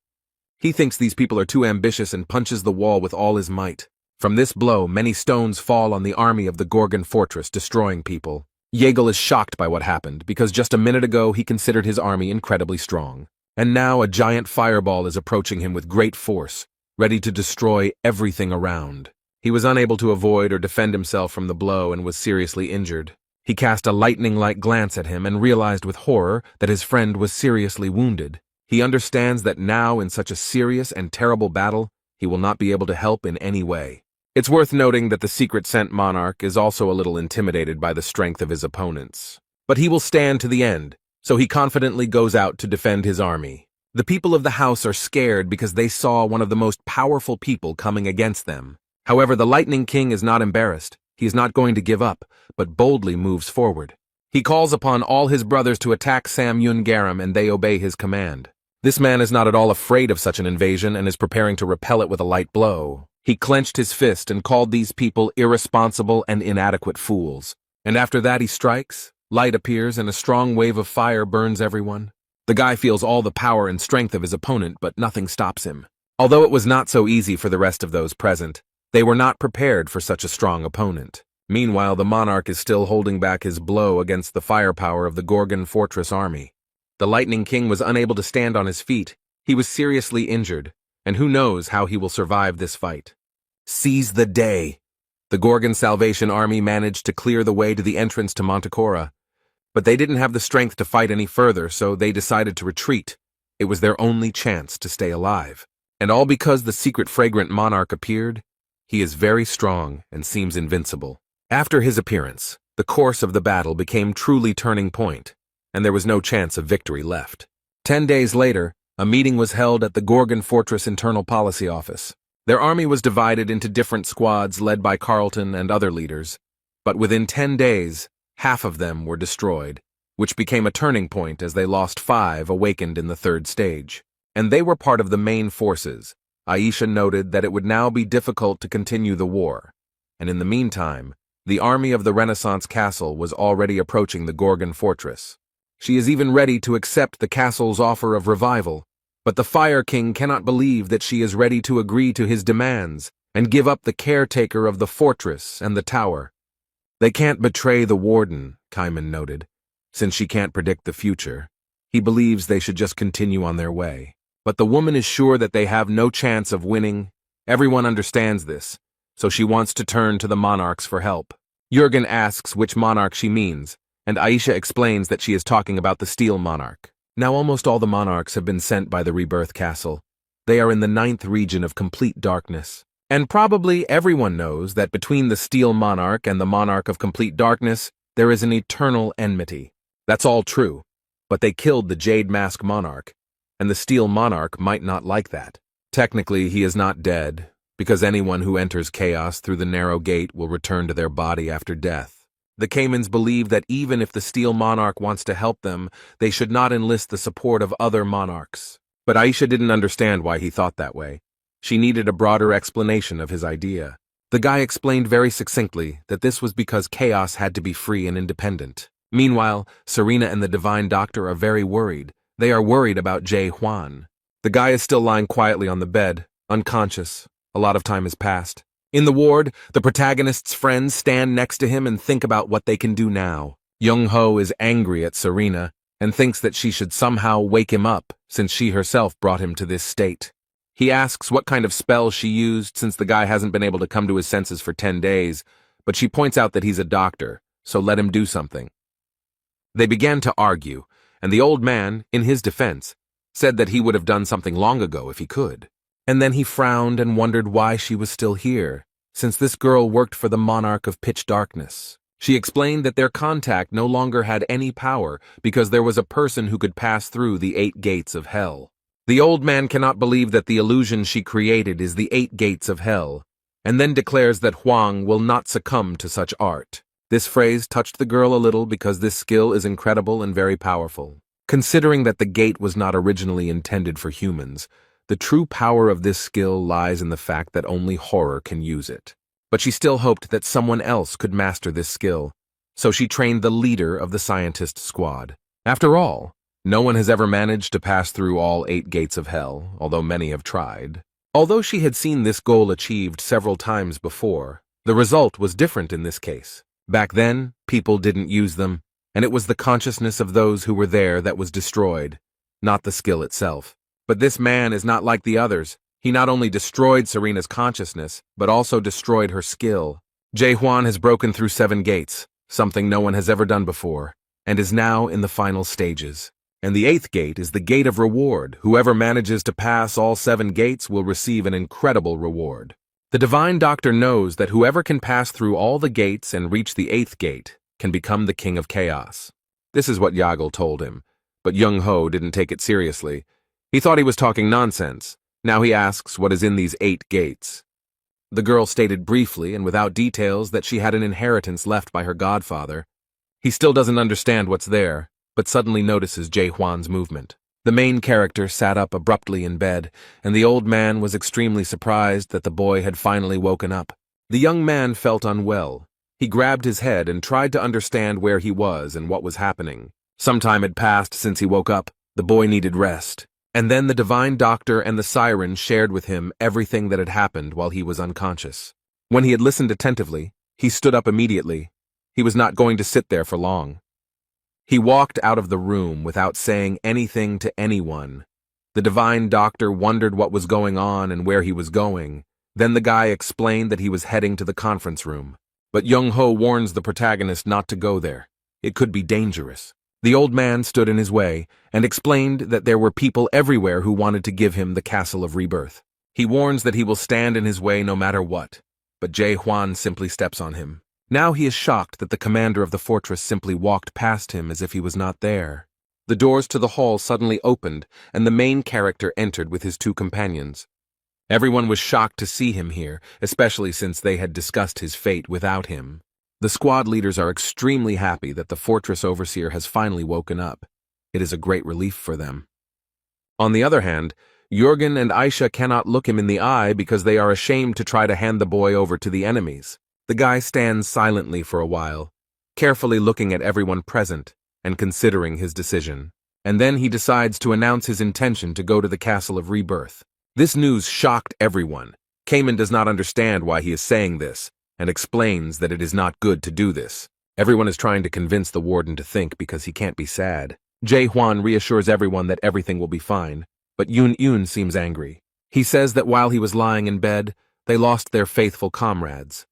He thinks these people are too ambitious and punches the wall with all his might. From this blow, many stones fall on the army of the Gorgon fortress, destroying people. Yegel is shocked by what happened, because just a minute ago he considered his army incredibly strong. And now a giant fireball is approaching him with great force, ready to destroy everything around. He was unable to avoid or defend himself from the blow and was seriously injured. He cast a lightning-like glance at him and realized with horror that his friend was seriously wounded. He understands that now, in such a serious and terrible battle, he will not be able to help in any way. It's worth noting that the secret sent monarch is also a little intimidated by the strength of his opponents. But he will stand to the end, so he confidently goes out to defend his army. The people of the house are scared because they saw one of the most powerful people coming against them. However, the Lightning King is not embarrassed. He is not going to give up, but boldly moves forward. He calls upon all his brothers to attack Sam Yun Garam, and they obey his command. This man is not at all afraid of such an invasion and is preparing to repel it with a light blow. He clenched his fist and called these people irresponsible and inadequate fools. And after that he strikes, light appears, and a strong wave of fire burns everyone. The guy feels all the power and strength of his opponent, but nothing stops him. Although it was not so easy for the rest of those present, they were not prepared for such a strong opponent. Meanwhile, the monarch is still holding back his blow against the firepower of the Gorgon fortress army. The Lightning King was unable to stand on his feet. He was seriously injured, and who knows how he will survive this fight. Seize the day! The Gorgon Salvation Army managed to clear the way to the entrance to Montecora, but they didn't have the strength to fight any further, so they decided to retreat. It was their only chance to stay alive. And all because the secret fragrant monarch appeared. He is very strong and seems invincible. After his appearance, the course of the battle became truly turning point, and there was no chance of victory left. 10 days later, a meeting was held at the Gorgon Fortress Internal Policy Office. Their army was divided into different squads led by Carlton and other leaders, but within 10 days, half of them were destroyed, which became a turning point as they lost 5 awakened in the 3rd stage. And they were part of the main forces. Aisha noted that it would now be difficult to continue the war, and in the meantime, the army of the Renaissance Castle was already approaching the Gorgon fortress. She is even ready to accept the castle's offer of revival, but the Fire King cannot believe that she is ready to agree to his demands and give up the caretaker of the fortress and the tower. They can't betray the warden, Kaiman noted, since she can't predict the future. He believes they should just continue on their way. But the woman is sure that they have no chance of winning. Everyone understands this, so she wants to turn to the monarchs for help. Jürgen asks which monarch she means, and Aisha explains that she is talking about the Steel Monarch. Now almost all the monarchs have been sent by the Rebirth Castle. They are in the 9th region of complete darkness. And probably everyone knows that between the Steel Monarch and the Monarch of Complete Darkness, there is an eternal enmity. That's all true, but they killed the Jade Mask Monarch, and the Steel Monarch might not like that. Technically, he is not dead, because anyone who enters chaos through the narrow gate will return to their body after death. The Caymans believe that even if the Steel Monarch wants to help them, they should not enlist the support of other monarchs. But Aisha didn't understand why he thought that way. She needed a broader explanation of his idea. The guy explained very succinctly that this was because chaos had to be free and independent. Meanwhile, Serena and the Divine Doctor are very worried. They are worried about Jay Huan. The guy is still lying quietly on the bed, unconscious. A lot of time has passed. In the ward, the protagonist's friends stand next to him and think about what they can do now. Young-ho is angry at Serena and thinks that she should somehow wake him up since she herself brought him to this state. He asks what kind of spell she used since the guy hasn't been able to come to his senses for 10 days, but she points out that he's a doctor, so let him do something. They began to argue, and the old man, in his defense, said that he would have done something long ago if he could. And then he frowned and wondered why she was still here, since this girl worked for the monarch of pitch darkness. She explained that their contact no longer had any power because there was a person who could pass through the 8 gates of hell. The old man cannot believe that the illusion she created is the 8 gates of hell, and then declares that Huang will not succumb to such art. This phrase touched the girl a little because this skill is incredible and very powerful. Considering that the gate was not originally intended for humans, the true power of this skill lies in the fact that only horror can use it. But she still hoped that someone else could master this skill, so she trained the leader of the scientist squad. After all, no one has ever managed to pass through all 8 gates of hell, although many have tried. Although she had seen this goal achieved several times before, the result was different in this case. Back then, people didn't use them, and it was the consciousness of those who were there that was destroyed, not the skill itself. But this man is not like the others. He not only destroyed Serena's consciousness, but also destroyed her skill. Jae-hwan has broken through 7 gates, something no one has ever done before, and is now in the final stages. And the 8th gate is the gate of reward. Whoever manages to pass all 7 gates will receive an incredible reward. The Divine Doctor knows that whoever can pass through all the gates and reach the 8th gate can become the King of Chaos. This is what Yahello told him, but Young-ho didn't take it seriously. He thought he was talking nonsense. Now he asks what is in these 8 gates. The girl stated briefly and without details that she had an inheritance left by her godfather. He still doesn't understand what's there, but suddenly notices Jae-hwan's movement. The main character sat up abruptly in bed, and the old man was extremely surprised that the boy had finally woken up. The young man felt unwell. He grabbed his head and tried to understand where he was and what was happening. Some time had passed since he woke up. The boy needed rest. And then the Divine Doctor and the Siren shared with him everything that had happened while he was unconscious. When he had listened attentively, he stood up immediately. He was not going to sit there for long. He walked out of the room without saying anything to anyone. The Divine Doctor wondered what was going on and where he was going. Then the guy explained that he was heading to the conference room. But Young-ho warns the protagonist not to go there. It could be dangerous. The old man stood in his way and explained that there were people everywhere who wanted to give him the Castle of Rebirth. He warns that he will stand in his way no matter what, but Jae-hwan simply steps on him. Now he is shocked that the commander of the fortress simply walked past him as if he was not there. The doors to the hall suddenly opened, and the main character entered with his 2 companions. Everyone was shocked to see him here, especially since they had discussed his fate without him. The squad leaders are extremely happy that the fortress overseer has finally woken up. It is a great relief for them. On the other hand, Jürgen and Aisha cannot look him in the eye because they are ashamed to try to hand the boy over to the enemies. The guy stands silently for a while, carefully looking at everyone present and considering his decision. And then he decides to announce his intention to go to the Castle of Rebirth. This news shocked everyone. Cayman does not understand why he is saying this, and explains that it is not good to do this. Everyone is trying to convince the warden to think because he can't be sad. Jae-hwan reassures everyone that everything will be fine, but Yoon seems angry. He says that while he was lying in bed, they lost their faithful comrades.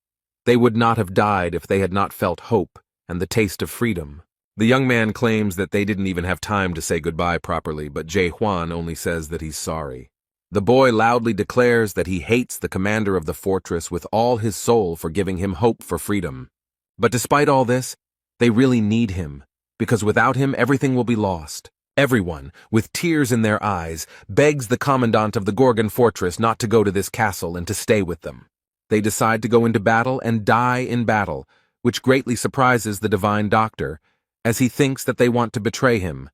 They would not have died if they had not felt hope and the taste of freedom. The young man claims that they didn't even have time to say goodbye properly, but Jae-hwan only says that he's sorry. The boy loudly declares that he hates the commander of the fortress with all his soul for giving him hope for freedom. But despite all this, they really need him, because without him everything will be lost. Everyone, with tears in their eyes, begs the commandant of the Gorgon fortress not to go to this castle and to stay with them. They decide to go into battle and die in battle, which greatly surprises the Divine Doctor, as he thinks that they want to betray him.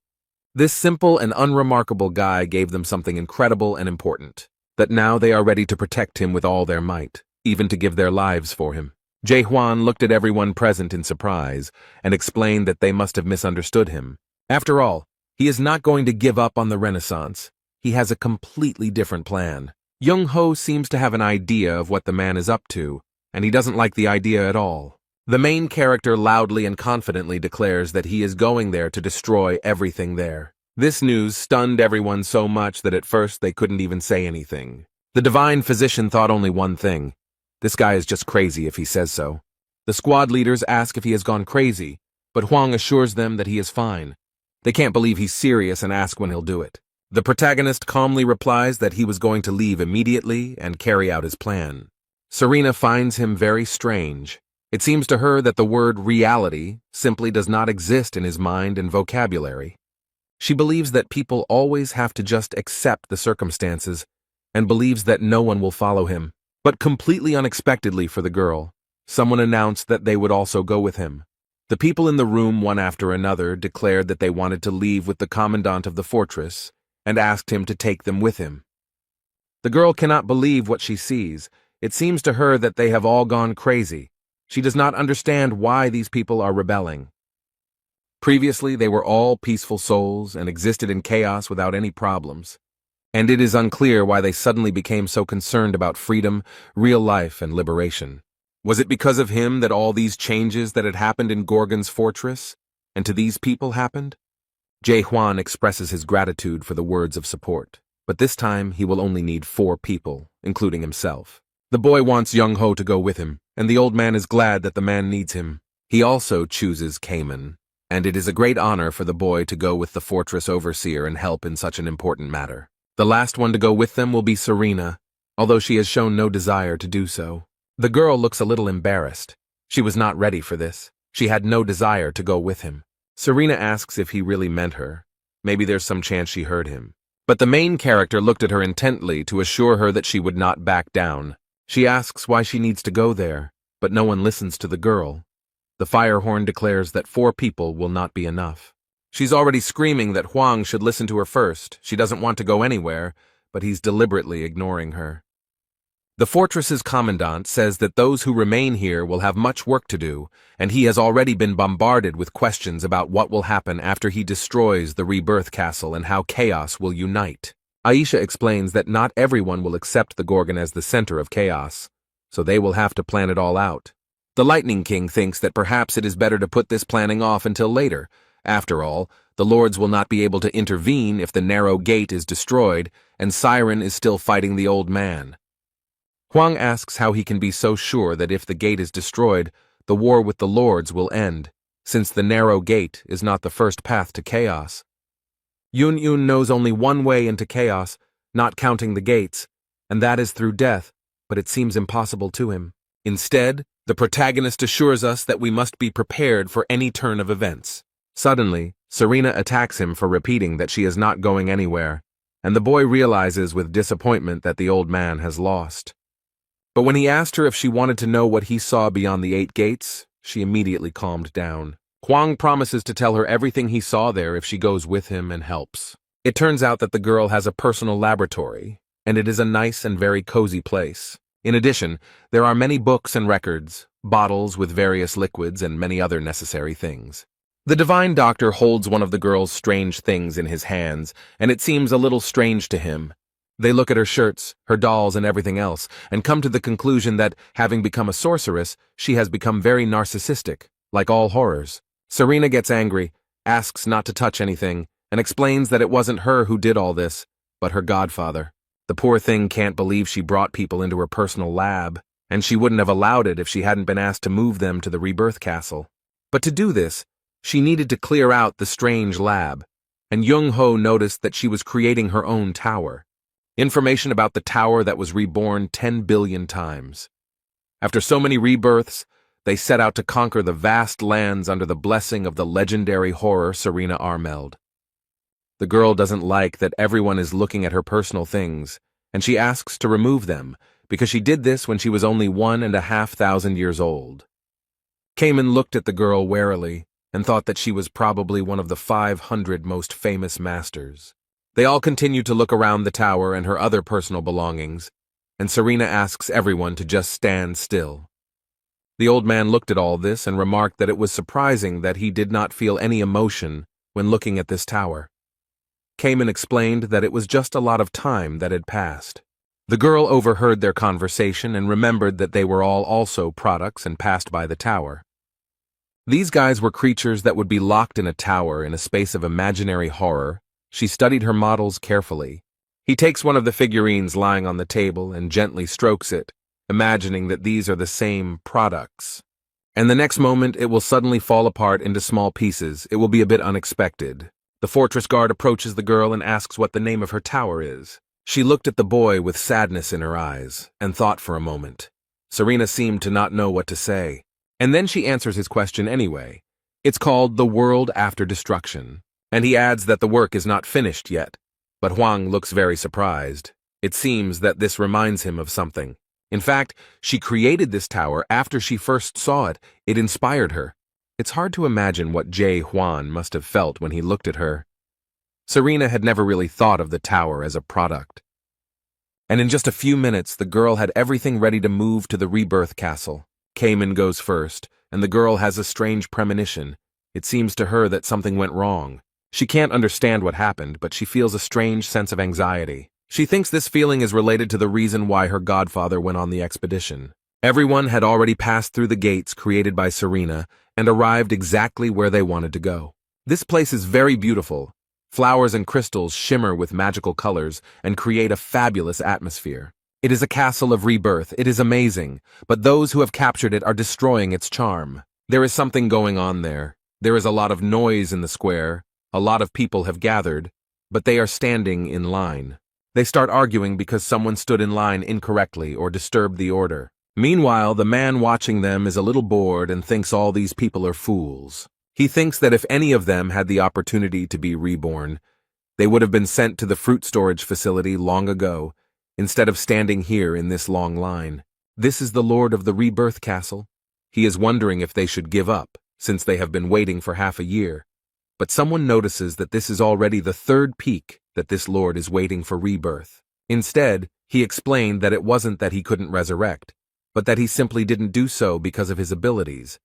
This simple and unremarkable guy gave them something incredible and important, that now they are ready to protect him with all their might, even to give their lives for him. Jae-hwan looked at everyone present in surprise and explained that they must have misunderstood him. After all, he is not going to give up on the Renaissance. He has a completely different plan. Young-ho seems to have an idea of what the man is up to, and he doesn't like the idea at all. The main character loudly and confidently declares that he is going there to destroy everything there. This news stunned everyone so much that at first they couldn't even say anything. The divine physician thought only one thing: this guy is just crazy if he says so. The squad leaders ask if he has gone crazy, but Huang assures them that he is fine. They can't believe he's serious and ask when he'll do it. The protagonist calmly replies that he was going to leave immediately and carry out his plan. Serena finds him very strange. It seems to her that the word reality simply does not exist in his mind and vocabulary. She believes that people always have to just accept the circumstances and believes that no one will follow him. But completely unexpectedly for the girl, someone announced that they would also go with him. The people in the room, one after another, declared that they wanted to leave with the commandant of the fortress and asked him to take them with him. The girl cannot believe what she sees. It seems to her that they have all gone crazy. She does not understand why these people are rebelling. Previously, they were all peaceful souls and existed in chaos without any problems. And it is unclear why they suddenly became so concerned about freedom, real life, and liberation. Was it because of him that all these changes that had happened in Gorgon's fortress and to these people happened? Jae Hwan expresses his gratitude for the words of support, but this time he will only need 4 people, including himself. The boy wants Young Ho to go with him, and the old man is glad that the man needs him. He also chooses Cayman, and it is a great honor for the boy to go with the fortress overseer and help in such an important matter. The last one to go with them will be Serena, although she has shown no desire to do so. The girl looks a little embarrassed. She was not ready for this. She had no desire to go with him. Serena asks if he really meant her. Maybe there's some chance she heard him. But the main character looked at her intently to assure her that she would not back down. She asks why she needs to go there, but no one listens to the girl. The fire horn declares that 4 people will not be enough. She's already screaming that Huang should listen to her first. She doesn't want to go anywhere, but he's deliberately ignoring her. The fortress's commandant says that those who remain here will have much work to do, and he has already been bombarded with questions about what will happen after he destroys the rebirth castle and how chaos will unite. Aisha explains that not everyone will accept the Gorgon as the center of chaos, so they will have to plan it all out. The Lightning King thinks that perhaps it is better to put this planning off until later. After all, the lords will not be able to intervene if the narrow gate is destroyed and Siren is still fighting the old man. Huang asks how he can be so sure that if the gate is destroyed, the war with the lords will end, since the narrow gate is not the first path to chaos. Yun knows only one way into chaos, not counting the gates, and that is through death, but it seems impossible to him. Instead, the protagonist assures us that we must be prepared for any turn of events. Suddenly, Serena attacks him for repeating that she is not going anywhere, and the boy realizes with disappointment that the old man has lost. But when he asked her if she wanted to know what he saw beyond the 8 gates, she immediately calmed down. Huang promises to tell her everything he saw there if she goes with him and helps. It turns out that the girl has a personal laboratory, and it is a nice and very cozy place. In addition, there are many books and records, bottles with various liquids, and many other necessary things. The divine doctor holds one of the girl's strange things in his hands, and it seems a little strange to him. They look at her shirts, her dolls, and everything else, and come to the conclusion that, having become a sorceress, she has become very narcissistic, like all horrors. Serena gets angry, asks not to touch anything, and explains that it wasn't her who did all this, but her godfather. The poor thing can't believe she brought people into her personal lab, and she wouldn't have allowed it if she hadn't been asked to move them to the rebirth castle. But to do this, she needed to clear out the strange lab, and Young Ho noticed that she was creating her own tower. Information about the tower that was reborn 10 billion times. After so many rebirths, they set out to conquer the vast lands under the blessing of the legendary horror Serena Armeld. The girl doesn't like that everyone is looking at her personal things, and she asks to remove them, because she did this when she was only 1,500 years old. Cayman looked at the girl warily, and thought that she was probably one of the 500 most famous masters. They all continue to look around the tower and her other personal belongings, and Serena asks everyone to just stand still. The old man looked at all this and remarked that it was surprising that he did not feel any emotion when looking at this tower. Cayman explained that it was just a lot of time that had passed. The girl overheard their conversation and remembered that they were all also products and passed by the tower. These guys were creatures that would be locked in a tower in a space of imaginary horror. She studied her models carefully. He takes one of the figurines lying on the table and gently strokes it, imagining that these are the same products. and the next moment it will suddenly fall apart into small pieces. It will be a bit unexpected. The fortress guard approaches the girl and asks what the name of her tower is. She looked at the boy with sadness in her eyes and thought for a moment. Serena seemed to not know what to say. And then she answers his question anyway. It's called The World After Destruction. And he adds that the work is not finished yet. But Huang looks very surprised. It seems that this reminds him of something. In fact, she created this tower after she first saw it. It inspired her. It's hard to imagine what Jay Huan must have felt when he looked at her. Serena had never really thought of the tower as a product. And in just a few minutes, the girl had everything ready to move to the rebirth castle. Cayman goes first, and the girl has a strange premonition. It seems to her that something went wrong. She can't understand what happened, but she feels a strange sense of anxiety. She thinks this feeling is related to the reason why her godfather went on the expedition. Everyone had already passed through the gates created by Serena and arrived exactly where they wanted to go. This place is very beautiful. Flowers and crystals shimmer with magical colors and create a fabulous atmosphere. It is a castle of rebirth. It is amazing, but those who have captured it are destroying its charm. There is something going on there. There is a lot of noise in the square. A lot of people have gathered, but they are standing in line. They start arguing because someone stood in line incorrectly or disturbed the order. Meanwhile, the man watching them is a little bored and thinks all these people are fools. He thinks that if any of them had the opportunity to be reborn, they would have been sent to the fruit storage facility long ago, instead of standing here in this long line. This is the Lord of the Rebirth Castle. He is wondering if they should give up, since they have been waiting for half a year. But someone notices that this is already the third peak that this Lord is waiting for rebirth. Instead, he explained that it wasn't that he couldn't resurrect, but that he simply didn't do so because of his abilities.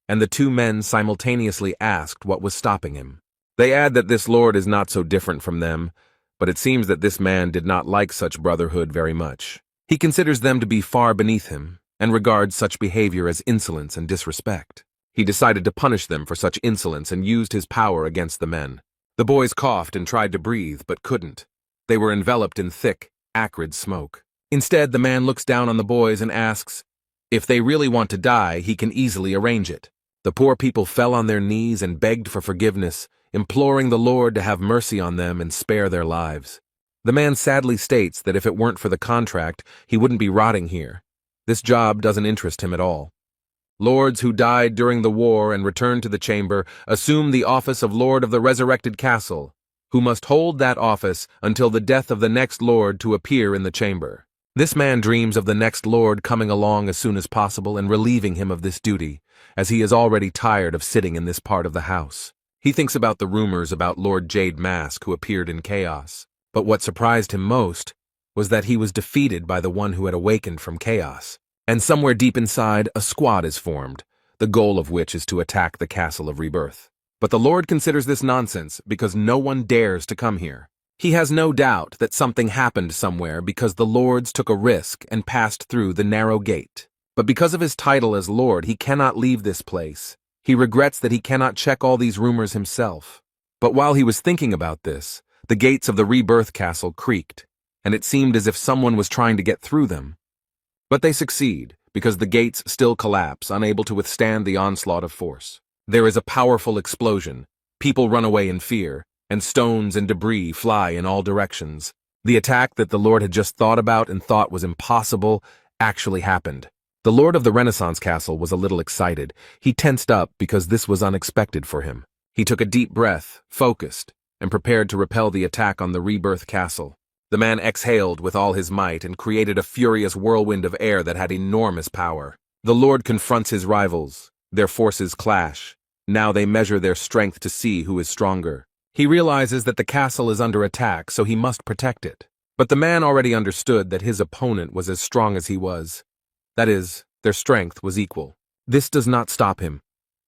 And the two men simultaneously asked what was stopping him. They add that this Lord is not so different from them, but it seems that this man did not like such brotherhood very much. He considers them to be far beneath him, and regards such behavior as insolence and disrespect. He decided to punish them for such insolence and used his power against the men. The boys coughed and tried to breathe, but couldn't. They were enveloped in thick, acrid smoke. Instead, the man looks down on the boys and asks, if they really want to die, he can easily arrange it. The poor people fell on their knees and begged for forgiveness, imploring the Lord to have mercy on them and spare their lives. The man sadly states that if it weren't for the contract, he wouldn't be rotting here. This job doesn't interest him at all. Lords who died during the war and returned to the chamber assume the office of Lord of the Resurrected Castle, who must hold that office until the death of the next Lord to appear in the chamber. This man dreams of the next Lord coming along as soon as possible and relieving him of this duty, as he is already tired of sitting in this part of the house. He thinks about the rumors about Lord Jade Mask who appeared in chaos, but what surprised him most was that he was defeated by the one who had awakened from chaos. And somewhere deep inside, a squad is formed, the goal of which is to attack the Castle of Rebirth. But the Lord considers this nonsense because no one dares to come here. He has no doubt that something happened somewhere because the Lords took a risk and passed through the narrow gate. But because of his title as Lord, he cannot leave this place. He regrets that he cannot check all these rumors himself. But while he was thinking about this, the gates of the Rebirth Castle creaked, and it seemed as if someone was trying to get through them. But they succeed, because the gates still collapse, unable to withstand the onslaught of force. There is a powerful explosion, people run away in fear, and stones and debris fly in all directions. The attack that the Lord had just thought about and thought was impossible actually happened. The Lord of the Renaissance Castle was a little excited. He tensed up because this was unexpected for him. He took a deep breath, focused, and prepared to repel the attack on the Rebirth Castle. The man exhaled with all his might and created a furious whirlwind of air that had enormous power. The Lord confronts his rivals. Their forces clash. Now they measure their strength to see who is stronger. He realizes that the castle is under attack, so he must protect it. But the man already understood that his opponent was as strong as he was. That is, their strength was equal. This does not stop him.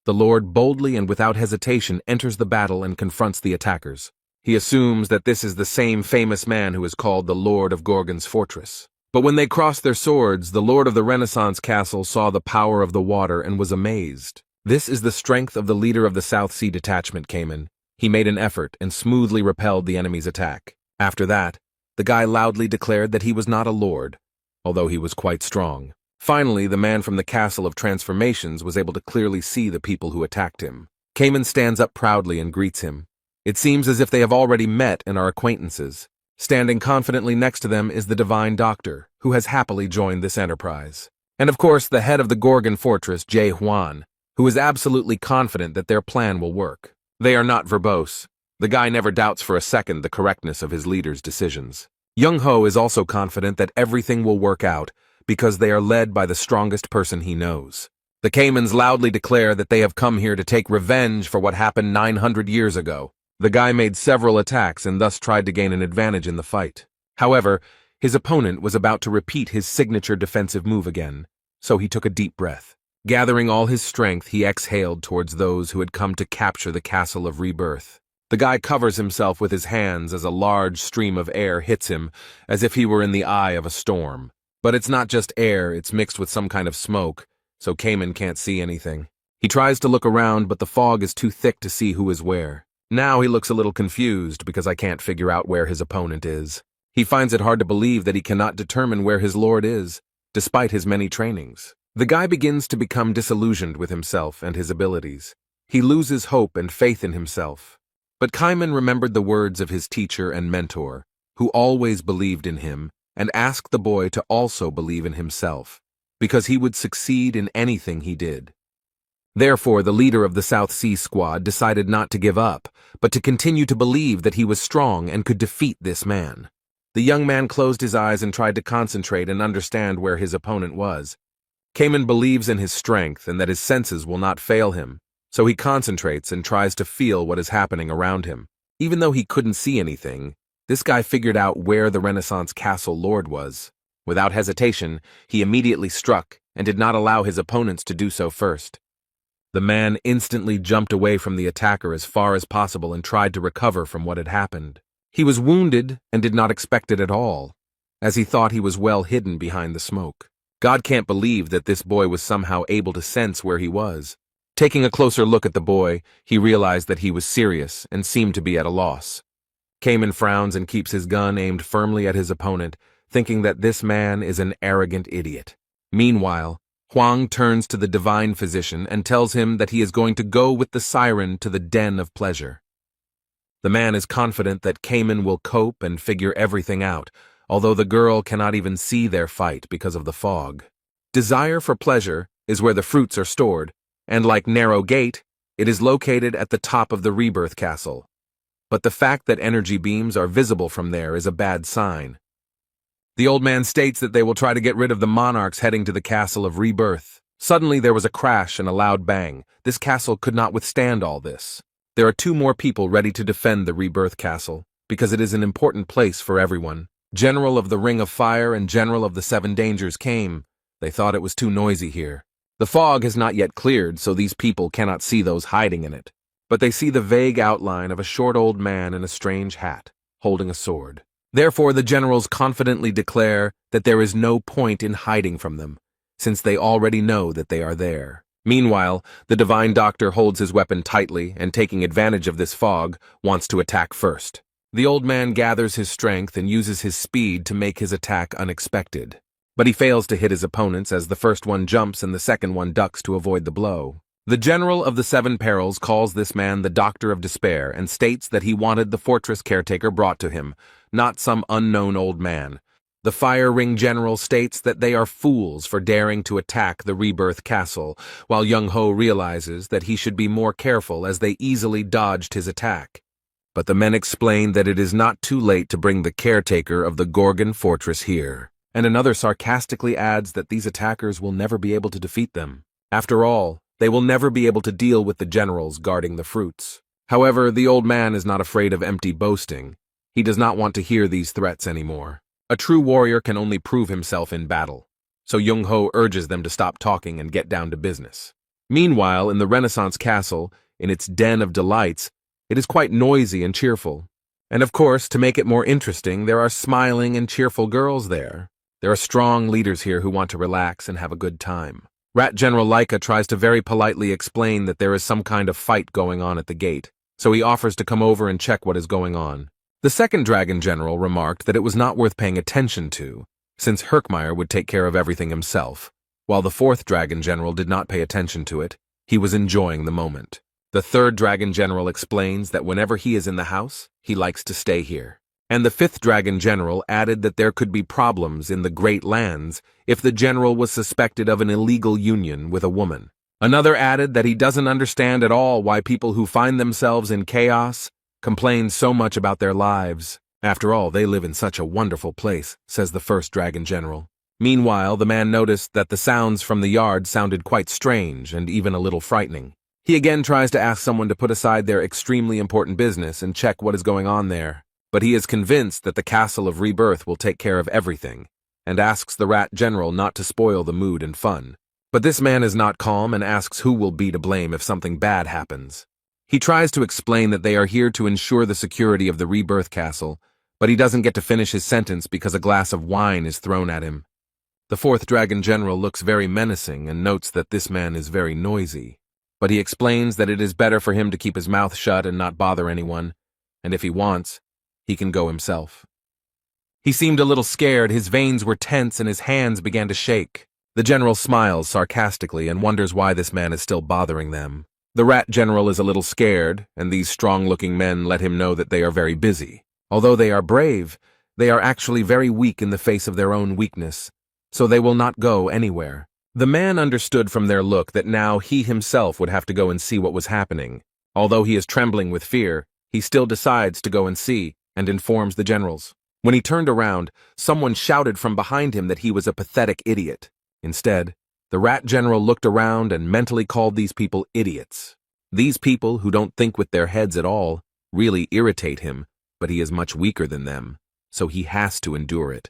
The Lord boldly and without hesitation enters the battle and confronts the attackers. He assumes that this is the same famous man who is called the Lord of Gorgon's Fortress. But when they crossed their swords, the Lord of the Renaissance Castle saw the power of the water and was amazed. This is the strength of the leader of the South Sea Detachment, Cayman. He made an effort and smoothly repelled the enemy's attack. After that, the guy loudly declared that he was not a lord, although he was quite strong. Finally, the man from the Castle of Transformations was able to clearly see the people who attacked him. Cayman stands up proudly and greets him. It seems as if they have already met and are acquaintances. Standing confidently next to them is the Divine Doctor, who has happily joined this enterprise. And of course, the head of the Gorgon Fortress, Jae Hwan, who is absolutely confident that their plan will work. They are not verbose. The guy never doubts for a second the correctness of his leader's decisions. Young-ho is also confident that everything will work out because they are led by the strongest person he knows. The Caymans loudly declare that they have come here to take revenge for what happened 900 years ago. The guy made several attacks and thus tried to gain an advantage in the fight. However, his opponent was about to repeat his signature defensive move again, so he took a deep breath. Gathering all his strength, he exhaled towards those who had come to capture the Castle of Rebirth. The guy covers himself with his hands as a large stream of air hits him, as if he were in the eye of a storm. But it's not just air, it's mixed with some kind of smoke, so Cayman can't see anything. He tries to look around, but the fog is too thick to see who is where. Now he looks a little confused because I can't figure out where his opponent is. He finds it hard to believe that he cannot determine where his lord is, despite his many trainings. The guy begins to become disillusioned with himself and his abilities. He loses hope and faith in himself. But Cayman remembered the words of his teacher and mentor, who always believed in him, and asked the boy to also believe in himself, because he would succeed in anything he did. Therefore, the leader of the South Sea Squad decided not to give up, but to continue to believe that he was strong and could defeat this man. The young man closed his eyes and tried to concentrate and understand where his opponent was. Cayman believes in his strength and that his senses will not fail him, so he concentrates and tries to feel what is happening around him. Even though he couldn't see anything, this guy figured out where the Renaissance Castle Lord was. Without hesitation, he immediately struck and did not allow his opponents to do so first. The man instantly jumped away from the attacker as far as possible and tried to recover from what had happened. He was wounded and did not expect it at all, as he thought he was well hidden behind the smoke. God can't believe that this boy was somehow able to sense where he was. Taking a closer look at the boy, he realized that he was serious and seemed to be at a loss. Cayman frowns and keeps his gun aimed firmly at his opponent, thinking that this man is an arrogant idiot. Meanwhile, Huang turns to the divine physician and tells him that he is going to go with the siren to the den of pleasure. The man is confident that Cayman will cope and figure everything out, although the girl cannot even see their fight because of the fog. Desire for pleasure is where the fruits are stored, and like Narrow Gate, it is located at the top of the Rebirth Castle. But the fact that energy beams are visible from there is a bad sign. The old man states that they will try to get rid of the monarchs heading to the Castle of Rebirth. Suddenly there was a crash and a loud bang. This castle could not withstand all this. There are 2 more people ready to defend the Rebirth Castle, because it is an important place for everyone. General of the Ring of Fire and General of the 7 Dangers came. They thought it was too noisy here. The fog has not yet cleared, so these people cannot see those hiding in it. But they see the vague outline of a short old man in a strange hat, holding a sword. Therefore, the generals confidently declare that there is no point in hiding from them, since they already know that they are there. Meanwhile, the Divine Doctor holds his weapon tightly and, taking advantage of this fog, wants to attack first. The old man gathers his strength and uses his speed to make his attack unexpected. But he fails to hit his opponents as the first one jumps and the second one ducks to avoid the blow. The General of the 7 Perils calls this man the Doctor of Despair and states that he wanted the fortress caretaker brought to him, not some unknown old man. The Fire Ring General states that they are fools for daring to attack the Rebirth Castle, while Young-ho realizes that he should be more careful as they easily dodged his attack. But the men explain that it is not too late to bring the caretaker of the Gorgon Fortress here. And another sarcastically adds that these attackers will never be able to defeat them. After all, they will never be able to deal with the generals guarding the fruits. However, the old man is not afraid of empty boasting. He does not want to hear these threats anymore. A true warrior can only prove himself in battle, so Young-ho urges them to stop talking and get down to business. Meanwhile, in the Renaissance Castle, in its den of delights, it is quite noisy and cheerful. And of course, to make it more interesting, there are smiling and cheerful girls there. There are strong leaders here who want to relax and have a good time. Rat General Laika tries to very politely explain that there is some kind of fight going on at the gate, so he offers to come over and check what is going on. The second Dragon General remarked that it was not worth paying attention to, since Herkmeyer would take care of everything himself. while the fourth dragon general did not pay attention to it. He was enjoying the moment. The third dragon general explains that whenever he is in the house, he likes to stay here. And the fifth dragon general added that there could be problems in the Great Lands if the general was suspected of an illegal union with a woman. Another added that he doesn't understand at all why people who find themselves in chaos complain so much about their lives. After all, they live in such a wonderful place, says the first dragon general. Meanwhile, the man noticed that the sounds from the yard sounded quite strange and even a little frightening. He again tries to ask someone to put aside their extremely important business and check what is going on there. But he is convinced that the Castle of Rebirth will take care of everything, and asks the rat general not to spoil the mood and fun. But this man is not calm and asks who will be to blame if something bad happens. He tries to explain that they are here to ensure the security of the Rebirth Castle, but he doesn't get to finish his sentence because a glass of wine is thrown at him. The fourth dragon general looks very menacing and notes that this man is very noisy. But he explains that it is better for him to keep his mouth shut and not bother anyone, and if he wants, he can go himself. He seemed a little scared, his veins were tense and his hands began to shake. The general smiles sarcastically and wonders why this man is still bothering them. The rat general is a little scared, and these strong-looking men let him know that they are very busy. Although they are brave, they are actually very weak in the face of their own weakness, so they will not go anywhere. The man understood from their look that now he himself would have to go and see what was happening. Although he is trembling with fear, he still decides to go and see, and informs the generals. When he turned around, someone shouted from behind him that he was a pathetic idiot. Instead, the rat general looked around and mentally called these people idiots. These people, who don't think with their heads at all, really irritate him, but he is much weaker than them, so he has to endure it.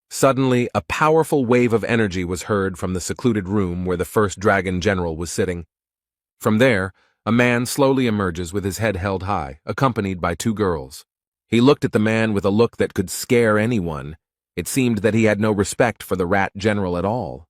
Suddenly, a powerful wave of energy was heard from the secluded room where the first dragon general was sitting. From there, a man slowly emerges with his head held high, accompanied by two girls. He looked at the man with a look that could scare anyone. It seemed that he had no respect for the rat general at all.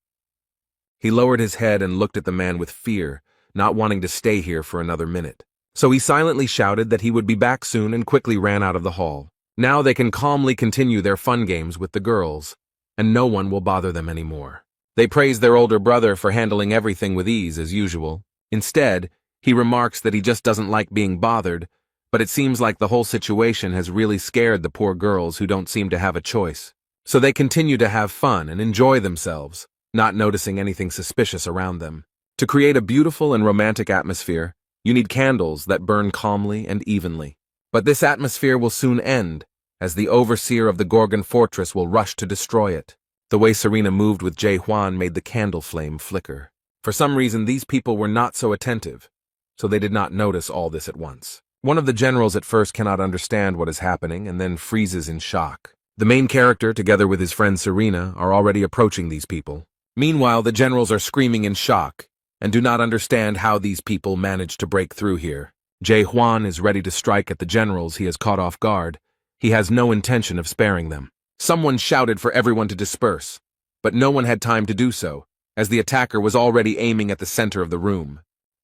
He lowered his head and looked at the man with fear, not wanting to stay here for another minute. So he silently shouted that he would be back soon and quickly ran out of the hall. Now they can calmly continue their fun games with the girls, and no one will bother them anymore. They praise their older brother for handling everything with ease as usual. Instead, he remarks that he just doesn't like being bothered, but it seems like the whole situation has really scared the poor girls who don't seem to have a choice. So they continue to have fun and enjoy themselves, not noticing anything suspicious around them. To create a beautiful and romantic atmosphere, you need candles that burn calmly and evenly. But this atmosphere will soon end, as the overseer of the Gorgon fortress will rush to destroy it. The way Serena moved with Jae-hwan made the candle flame flicker. For some reason, these people were not so attentive, so they did not notice all this at once. One of the generals at first cannot understand what is happening and then freezes in shock. The main character, together with his friend Serena, are already approaching these people. Meanwhile, the generals are screaming in shock and do not understand how these people managed to break through here. Jae-hwan is ready to strike at the generals he has caught off guard. He has no intention of sparing them. Someone shouted for everyone to disperse, but no one had time to do so, as the attacker was already aiming at the center of the room.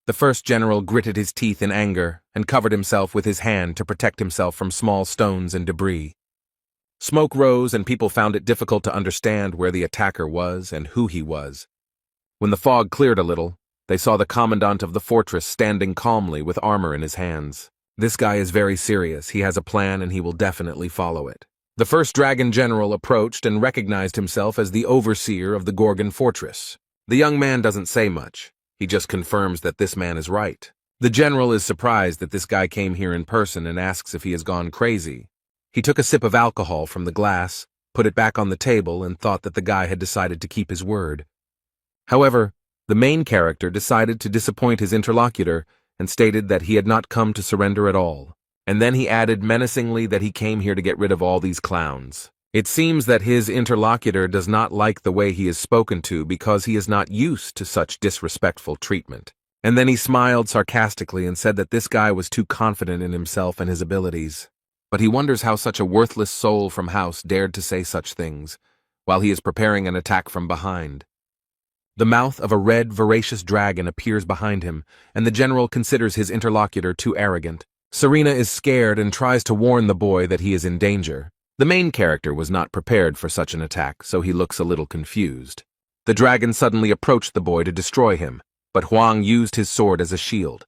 The first general gritted his teeth in anger and covered himself with his hand to protect himself from small stones and debris. Smoke rose and people found it difficult to understand where the attacker was and who he was. When the fog cleared a little, they saw the commandant of the fortress standing calmly with armor in his hands. This guy is very serious. He has a plan and he will definitely follow it. The first dragon general approached and recognized himself as the overseer of the Gorgon fortress. The young man doesn't say much. He just confirms that this man is right. The general is surprised that this guy came here in person and asks if he has gone crazy. He took a sip of alcohol from the glass, put it back on the table, and thought that the guy had decided to keep his word. However, the main character decided to disappoint his interlocutor and stated that he had not come to surrender at all. And then he added menacingly that he came here to get rid of all these clowns. It seems that his interlocutor does not like the way he is spoken to because he is not used to such disrespectful treatment. And then he smiled sarcastically and said that this guy was too confident in himself and his abilities. But he wonders how such a worthless soul from House dared to say such things, while he is preparing an attack from behind. The mouth of a red, voracious dragon appears behind him, and the general considers his interlocutor too arrogant. Serena is scared and tries to warn the boy that he is in danger. The main character was not prepared for such an attack, so he looks a little confused. The dragon suddenly approached the boy to destroy him, but Huang used his sword as a shield.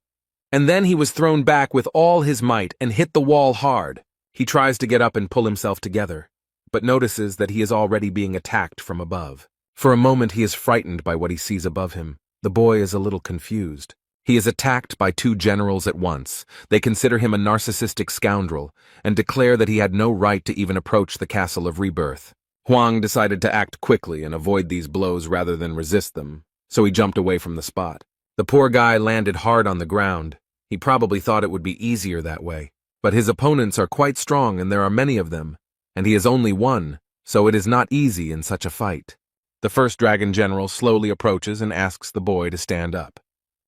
And then he was thrown back with all his might and hit the wall hard. He tries to get up and pull himself together, but notices that he is already being attacked from above. For a moment he is frightened by what he sees above him. The boy is a little confused. He is attacked by two generals at once. They consider him a narcissistic scoundrel and declare that he had no right to even approach the Castle of Rebirth. Huang decided to act quickly and avoid these blows rather than resist them, so he jumped away from the spot. The poor guy landed hard on the ground. He probably thought it would be easier that way. But his opponents are quite strong and there are many of them, and he is only one, so it is not easy in such a fight. The first dragon general slowly approaches and asks the boy to stand up.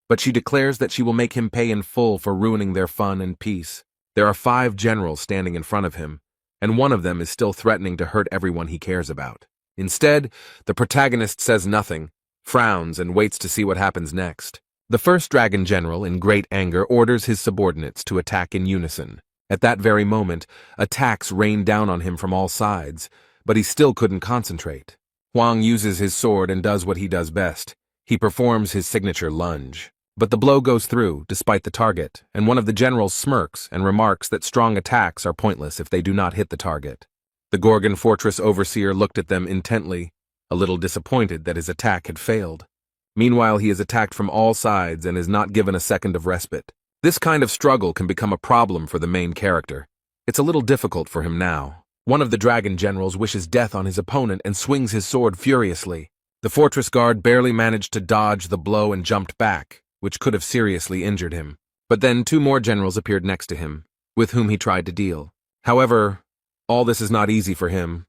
But she declares that she will make him pay in full for ruining their fun and peace. There are 5 generals standing in front of him, and one of them is still threatening to hurt everyone he cares about. Instead, the protagonist says nothing, frowns, and waits to see what happens next. The first dragon general, in great anger, orders his subordinates to attack in unison. At that very moment, attacks rained down on him from all sides, but he still couldn't concentrate. Huang uses his sword and does what he does best. He performs his signature lunge. But the blow goes through, despite the target, and one of the generals smirks and remarks that strong attacks are pointless if they do not hit the target. The Gorgon Fortress overseer looked at them intently, a little disappointed that his attack had failed. Meanwhile, he is attacked from all sides and is not given a second of respite. This kind of struggle can become a problem for the main character. It's a little difficult for him now. One of the dragon generals wishes death on his opponent and swings his sword furiously. The fortress guard barely managed to dodge the blow and jumped back, which could have seriously injured him. But then 2 more generals appeared next to him, with whom he tried to deal. However, all this is not easy for him,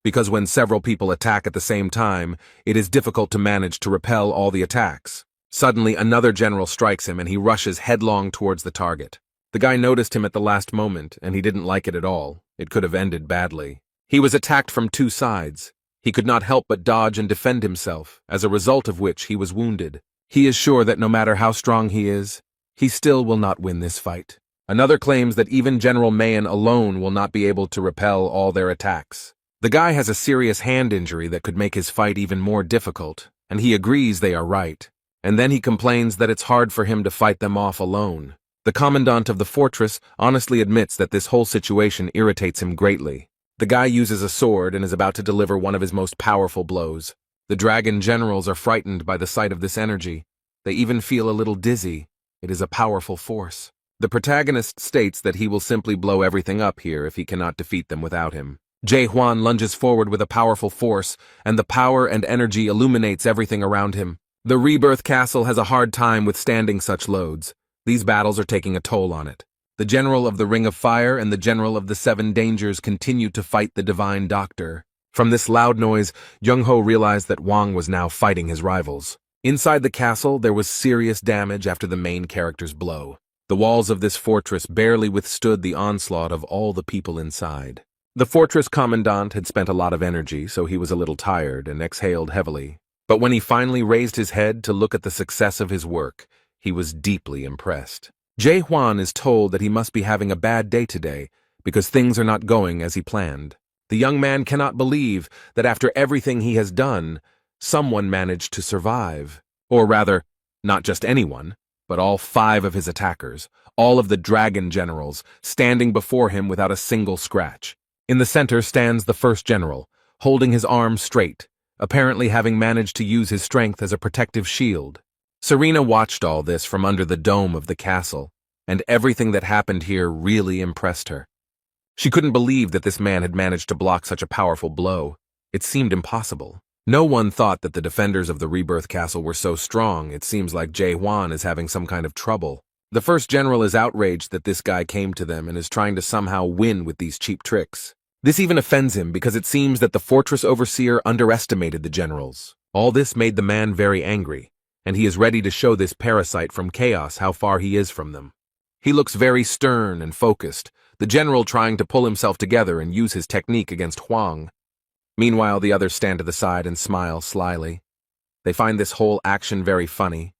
because when several people attack at the same time, it is difficult to manage to repel all the attacks. Suddenly, another general strikes him and he rushes headlong towards the target. The guy noticed him at the last moment, and he didn't like it at all. It could have ended badly. He was attacked from 2 sides. He could not help but dodge and defend himself, as a result of which he was wounded. He is sure that no matter how strong he is, he still will not win this fight. Another claims that even General Mayan alone will not be able to repel all their attacks. The guy has a serious hand injury that could make his fight even more difficult, and he agrees they are right. And then he complains that it's hard for him to fight them off alone. The commandant of the fortress honestly admits that this whole situation irritates him greatly. The guy uses a sword and is about to deliver one of his most powerful blows. The dragon generals are frightened by the sight of this energy. They even feel a little dizzy. It is a powerful force. The protagonist states that he will simply blow everything up here if he cannot defeat them without him. Jae Hwan lunges forward with a powerful force, and the power and energy illuminates everything around him. The Rebirth Castle has a hard time withstanding such loads. These battles are taking a toll on it. The General of the Ring of Fire and the General of the 7 Dangers continue to fight the Divine Doctor. From this loud noise, Jung-ho realized that Wang was now fighting his rivals. Inside the castle, there was serious damage after the main character's blow. The walls of this fortress barely withstood the onslaught of all the people inside. The fortress commandant had spent a lot of energy, so he was a little tired and exhaled heavily. But when he finally raised his head to look at the success of his work, he was deeply impressed. Jae Hwan is told that he must be having a bad day today because things are not going as he planned. The young man cannot believe that after everything he has done, someone managed to survive. Or rather, not just anyone, but all 5 of his attackers, all of the dragon generals, standing before him without a single scratch. In the center stands the first general, holding his arm straight, apparently having managed to use his strength as a protective shield. Serena watched all this from under the dome of the castle, and everything that happened here really impressed her. She couldn't believe that this man had managed to block such a powerful blow. It seemed impossible. No one thought that the defenders of the Rebirth Castle were so strong. It seems like Jae Hwan is having some kind of trouble. The first general is outraged that this guy came to them and is trying to somehow win with these cheap tricks. This even offends him because it seems that the fortress overseer underestimated the generals. All this made the man very angry, and he is ready to show this parasite from chaos how far he is from them. He looks very stern and focused, the general trying to pull himself together and use his technique against Huang. Meanwhile, the others stand to the side and smile slyly. They find this whole action very funny.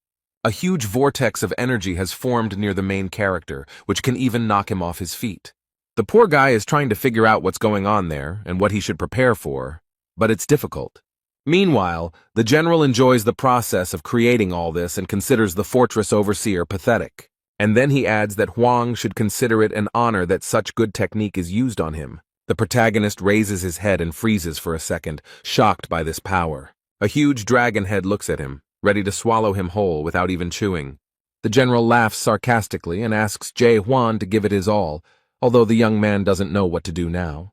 A huge vortex of energy has formed near the main character, which can even knock him off his feet. The poor guy is trying to figure out what's going on there and what he should prepare for, but it's difficult. Meanwhile, the general enjoys the process of creating all this and considers the fortress overseer pathetic. And then he adds that Huang should consider it an honor that such good technique is used on him. The protagonist raises his head and freezes for a second, shocked by this power. A huge dragon head looks at him, ready to swallow him whole without even chewing. The general laughs sarcastically and asks Jae Hwan to give it his all, although the young man doesn't know what to do now.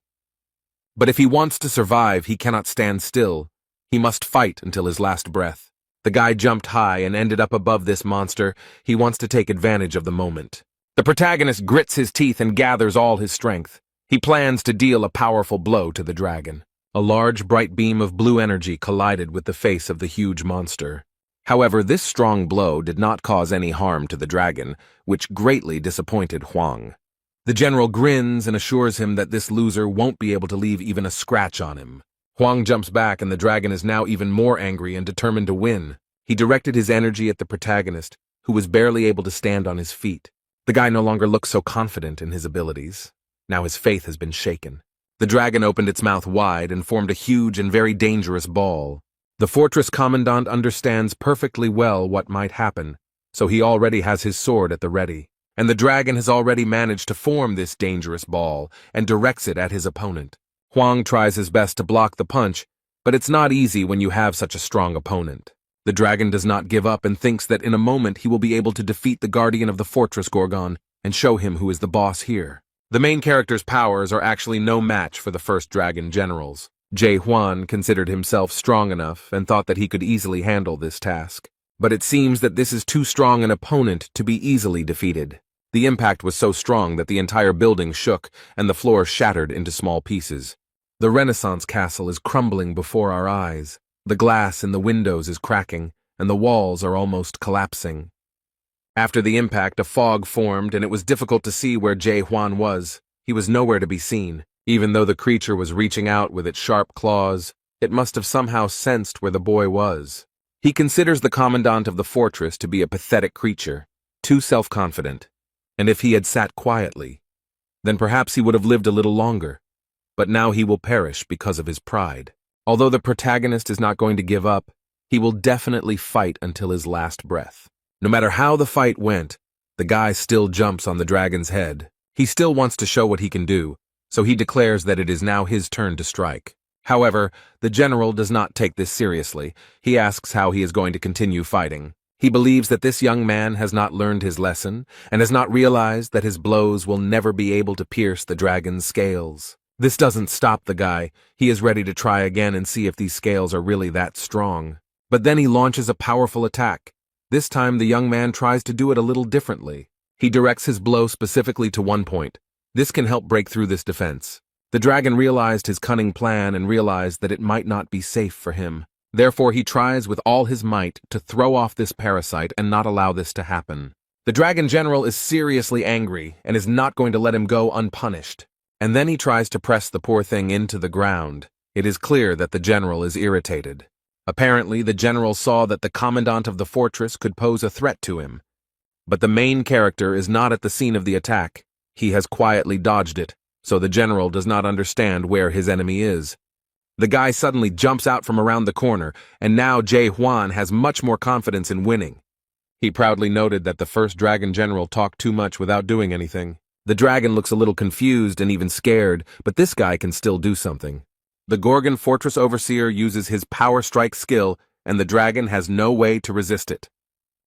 But if he wants to survive, he cannot stand still. He must fight until his last breath. The guy jumped high and ended up above this monster. He wants to take advantage of the moment. The protagonist grits his teeth and gathers all his strength. He plans to deal a powerful blow to the dragon. A large, bright beam of blue energy collided with the face of the huge monster. However, this strong blow did not cause any harm to the dragon, which greatly disappointed Huang. The general grins and assures him that this loser won't be able to leave even a scratch on him. Huang jumps back and the dragon is now even more angry and determined to win. He directed his energy at the protagonist, who was barely able to stand on his feet. The guy no longer looks so confident in his abilities. Now his faith has been shaken. The dragon opened its mouth wide and formed a huge and very dangerous ball. The fortress commandant understands perfectly well what might happen, so he already has his sword at the ready. And the dragon has already managed to form this dangerous ball and directs it at his opponent. Huang tries his best to block the punch, but it's not easy when you have such a strong opponent. The dragon does not give up and thinks that in a moment he will be able to defeat the guardian of the fortress Gorgon and show him who is the boss here. The main character's powers are actually no match for the first dragon generals. Jae Hwan considered himself strong enough and thought that he could easily handle this task. But it seems that this is too strong an opponent to be easily defeated. The impact was so strong that the entire building shook and the floor shattered into small pieces. The Renaissance castle is crumbling before our eyes. The glass in the windows is cracking, and the walls are almost collapsing. After the impact, a fog formed, and it was difficult to see where Jae Hwan was. He was nowhere to be seen. Even though the creature was reaching out with its sharp claws, it must have somehow sensed where the boy was. He considers the commandant of the fortress to be a pathetic creature, too self-confident. And if he had sat quietly, then perhaps he would have lived a little longer. But now he will perish because of his pride. Although the protagonist is not going to give up, he will definitely fight until his last breath. No matter how the fight went, the guy still jumps on the dragon's head. He still wants to show what he can do, so he declares that it is now his turn to strike. However, the general does not take this seriously. He asks how he is going to continue fighting. He believes that this young man has not learned his lesson and has not realized that his blows will never be able to pierce the dragon's scales. This doesn't stop the guy. He is ready to try again and see if these scales are really that strong. But then he launches a powerful attack. This time the young man tries to do it a little differently. He directs his blow specifically to one point. This can help break through this defense. The dragon realized his cunning plan and realized that it might not be safe for him. Therefore he tries with all his might to throw off this parasite and not allow this to happen. The dragon general is seriously angry and is not going to let him go unpunished. And then he tries to press the poor thing into the ground. It is clear that the general is irritated. Apparently, the general saw that the commandant of the fortress could pose a threat to him. But the main character is not at the scene of the attack. He has quietly dodged it, so the general does not understand where his enemy is. The guy suddenly jumps out from around the corner, and now Jae Hwan has much more confidence in winning. He proudly noted that the first dragon general talked too much without doing anything. The dragon looks a little confused and even scared, but this guy can still do something. The Gorgon Fortress Overseer uses his power strike skill, and the dragon has no way to resist it.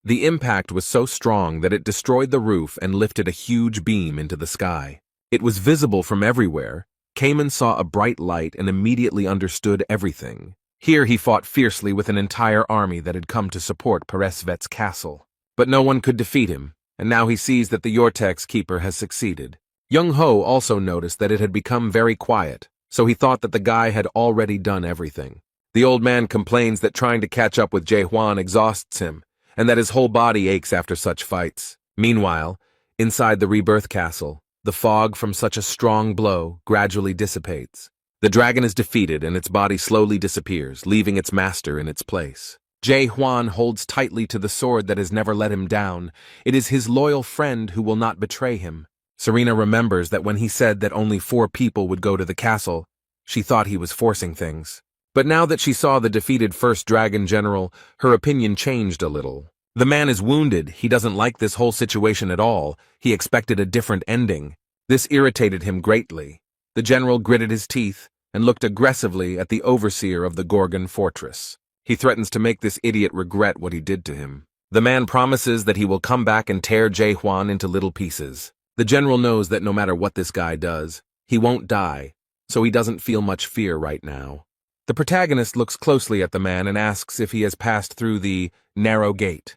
The impact was so strong that it destroyed the roof and lifted a huge beam into the sky. It was visible from everywhere. Cayman saw a bright light and immediately understood everything. Here he fought fiercely with an entire army that had come to support Peresvet's castle. But no one could defeat him, and now he sees that the Yortex keeper has succeeded. Young Ho also noticed that it had become very quiet, so he thought that the guy had already done everything. The old man complains that trying to catch up with Jae Hwan exhausts him, and that his whole body aches after such fights. Meanwhile, inside the Rebirth Castle, the fog from such a strong blow gradually dissipates. The dragon is defeated and its body slowly disappears, leaving its master in its place. Jae Hwan holds tightly to the sword that has never let him down. It is his loyal friend who will not betray him. Serena remembers that when he said that only 4 people would go to the castle, she thought he was forcing things. But now that she saw the defeated first dragon general, her opinion changed a little. The man is wounded, he doesn't like this whole situation at all, he expected a different ending. This irritated him greatly. The general gritted his teeth and looked aggressively at the overseer of the Gorgon fortress. He threatens to make this idiot regret what he did to him. The man promises that he will come back and tear Jae-hwan into little pieces. The general knows that no matter what this guy does, he won't die, so he doesn't feel much fear right now. The protagonist looks closely at the man and asks if he has passed through the narrow gate.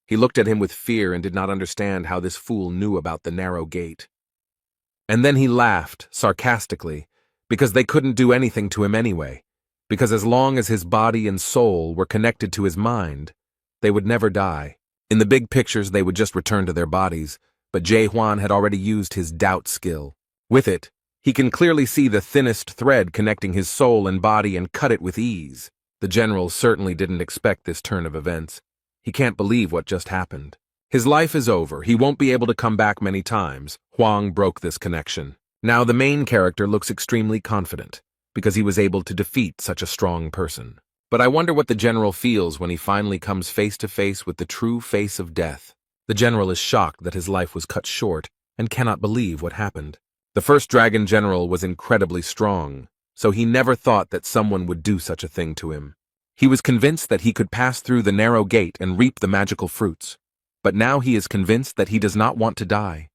He looked at him with fear and did not understand how this fool knew about the narrow gate. And then he laughed, sarcastically, because they couldn't do anything to him anyway, because as long as his body and soul were connected to his mind, they would never die. In the big pictures, they would just return to their bodies, but Jae-hwan had already used his doubt skill. With it, he can clearly see the thinnest thread connecting his soul and body and cut it with ease. The general certainly didn't expect this turn of events. He can't believe what just happened. His life is over. He won't be able to come back many times. Hwang broke this connection. Now the main character looks extremely confident, because he was able to defeat such a strong person. But I wonder what the general feels when he finally comes face to face with the true face of death. The general is shocked that his life was cut short and cannot believe what happened. The first dragon general was incredibly strong, so he never thought that someone would do such a thing to him. He was convinced that he could pass through the narrow gate and reap the magical fruits. But now he is convinced that he does not want to die.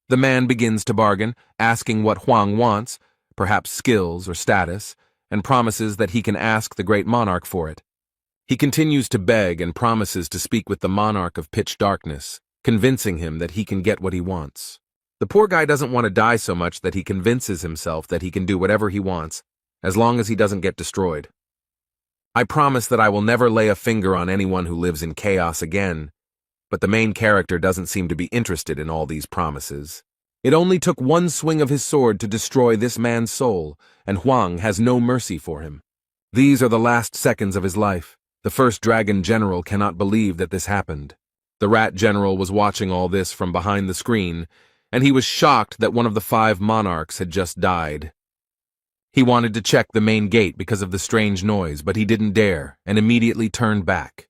The man begins to bargain, asking what Hwang wants, perhaps skills or status, and promises that he can ask the great monarch for it. He continues to beg and promises to speak with the monarch of pitch darkness, convincing him that he can get what he wants. The poor guy doesn't want to die so much that he convinces himself that he can do whatever he wants, as long as he doesn't get destroyed. I promise that I will never lay a finger on anyone who lives in chaos again, but the main character doesn't seem to be interested in all these promises. It only took one swing of his sword to destroy this man's soul, and Hwang has no mercy for him. These are the last seconds of his life. The first dragon general cannot believe that this happened. The rat general was watching all this from behind the screen, and he was shocked that one of the 5 monarchs had just died. He wanted to check the main gate because of the strange noise, but he didn't dare, and immediately turned back.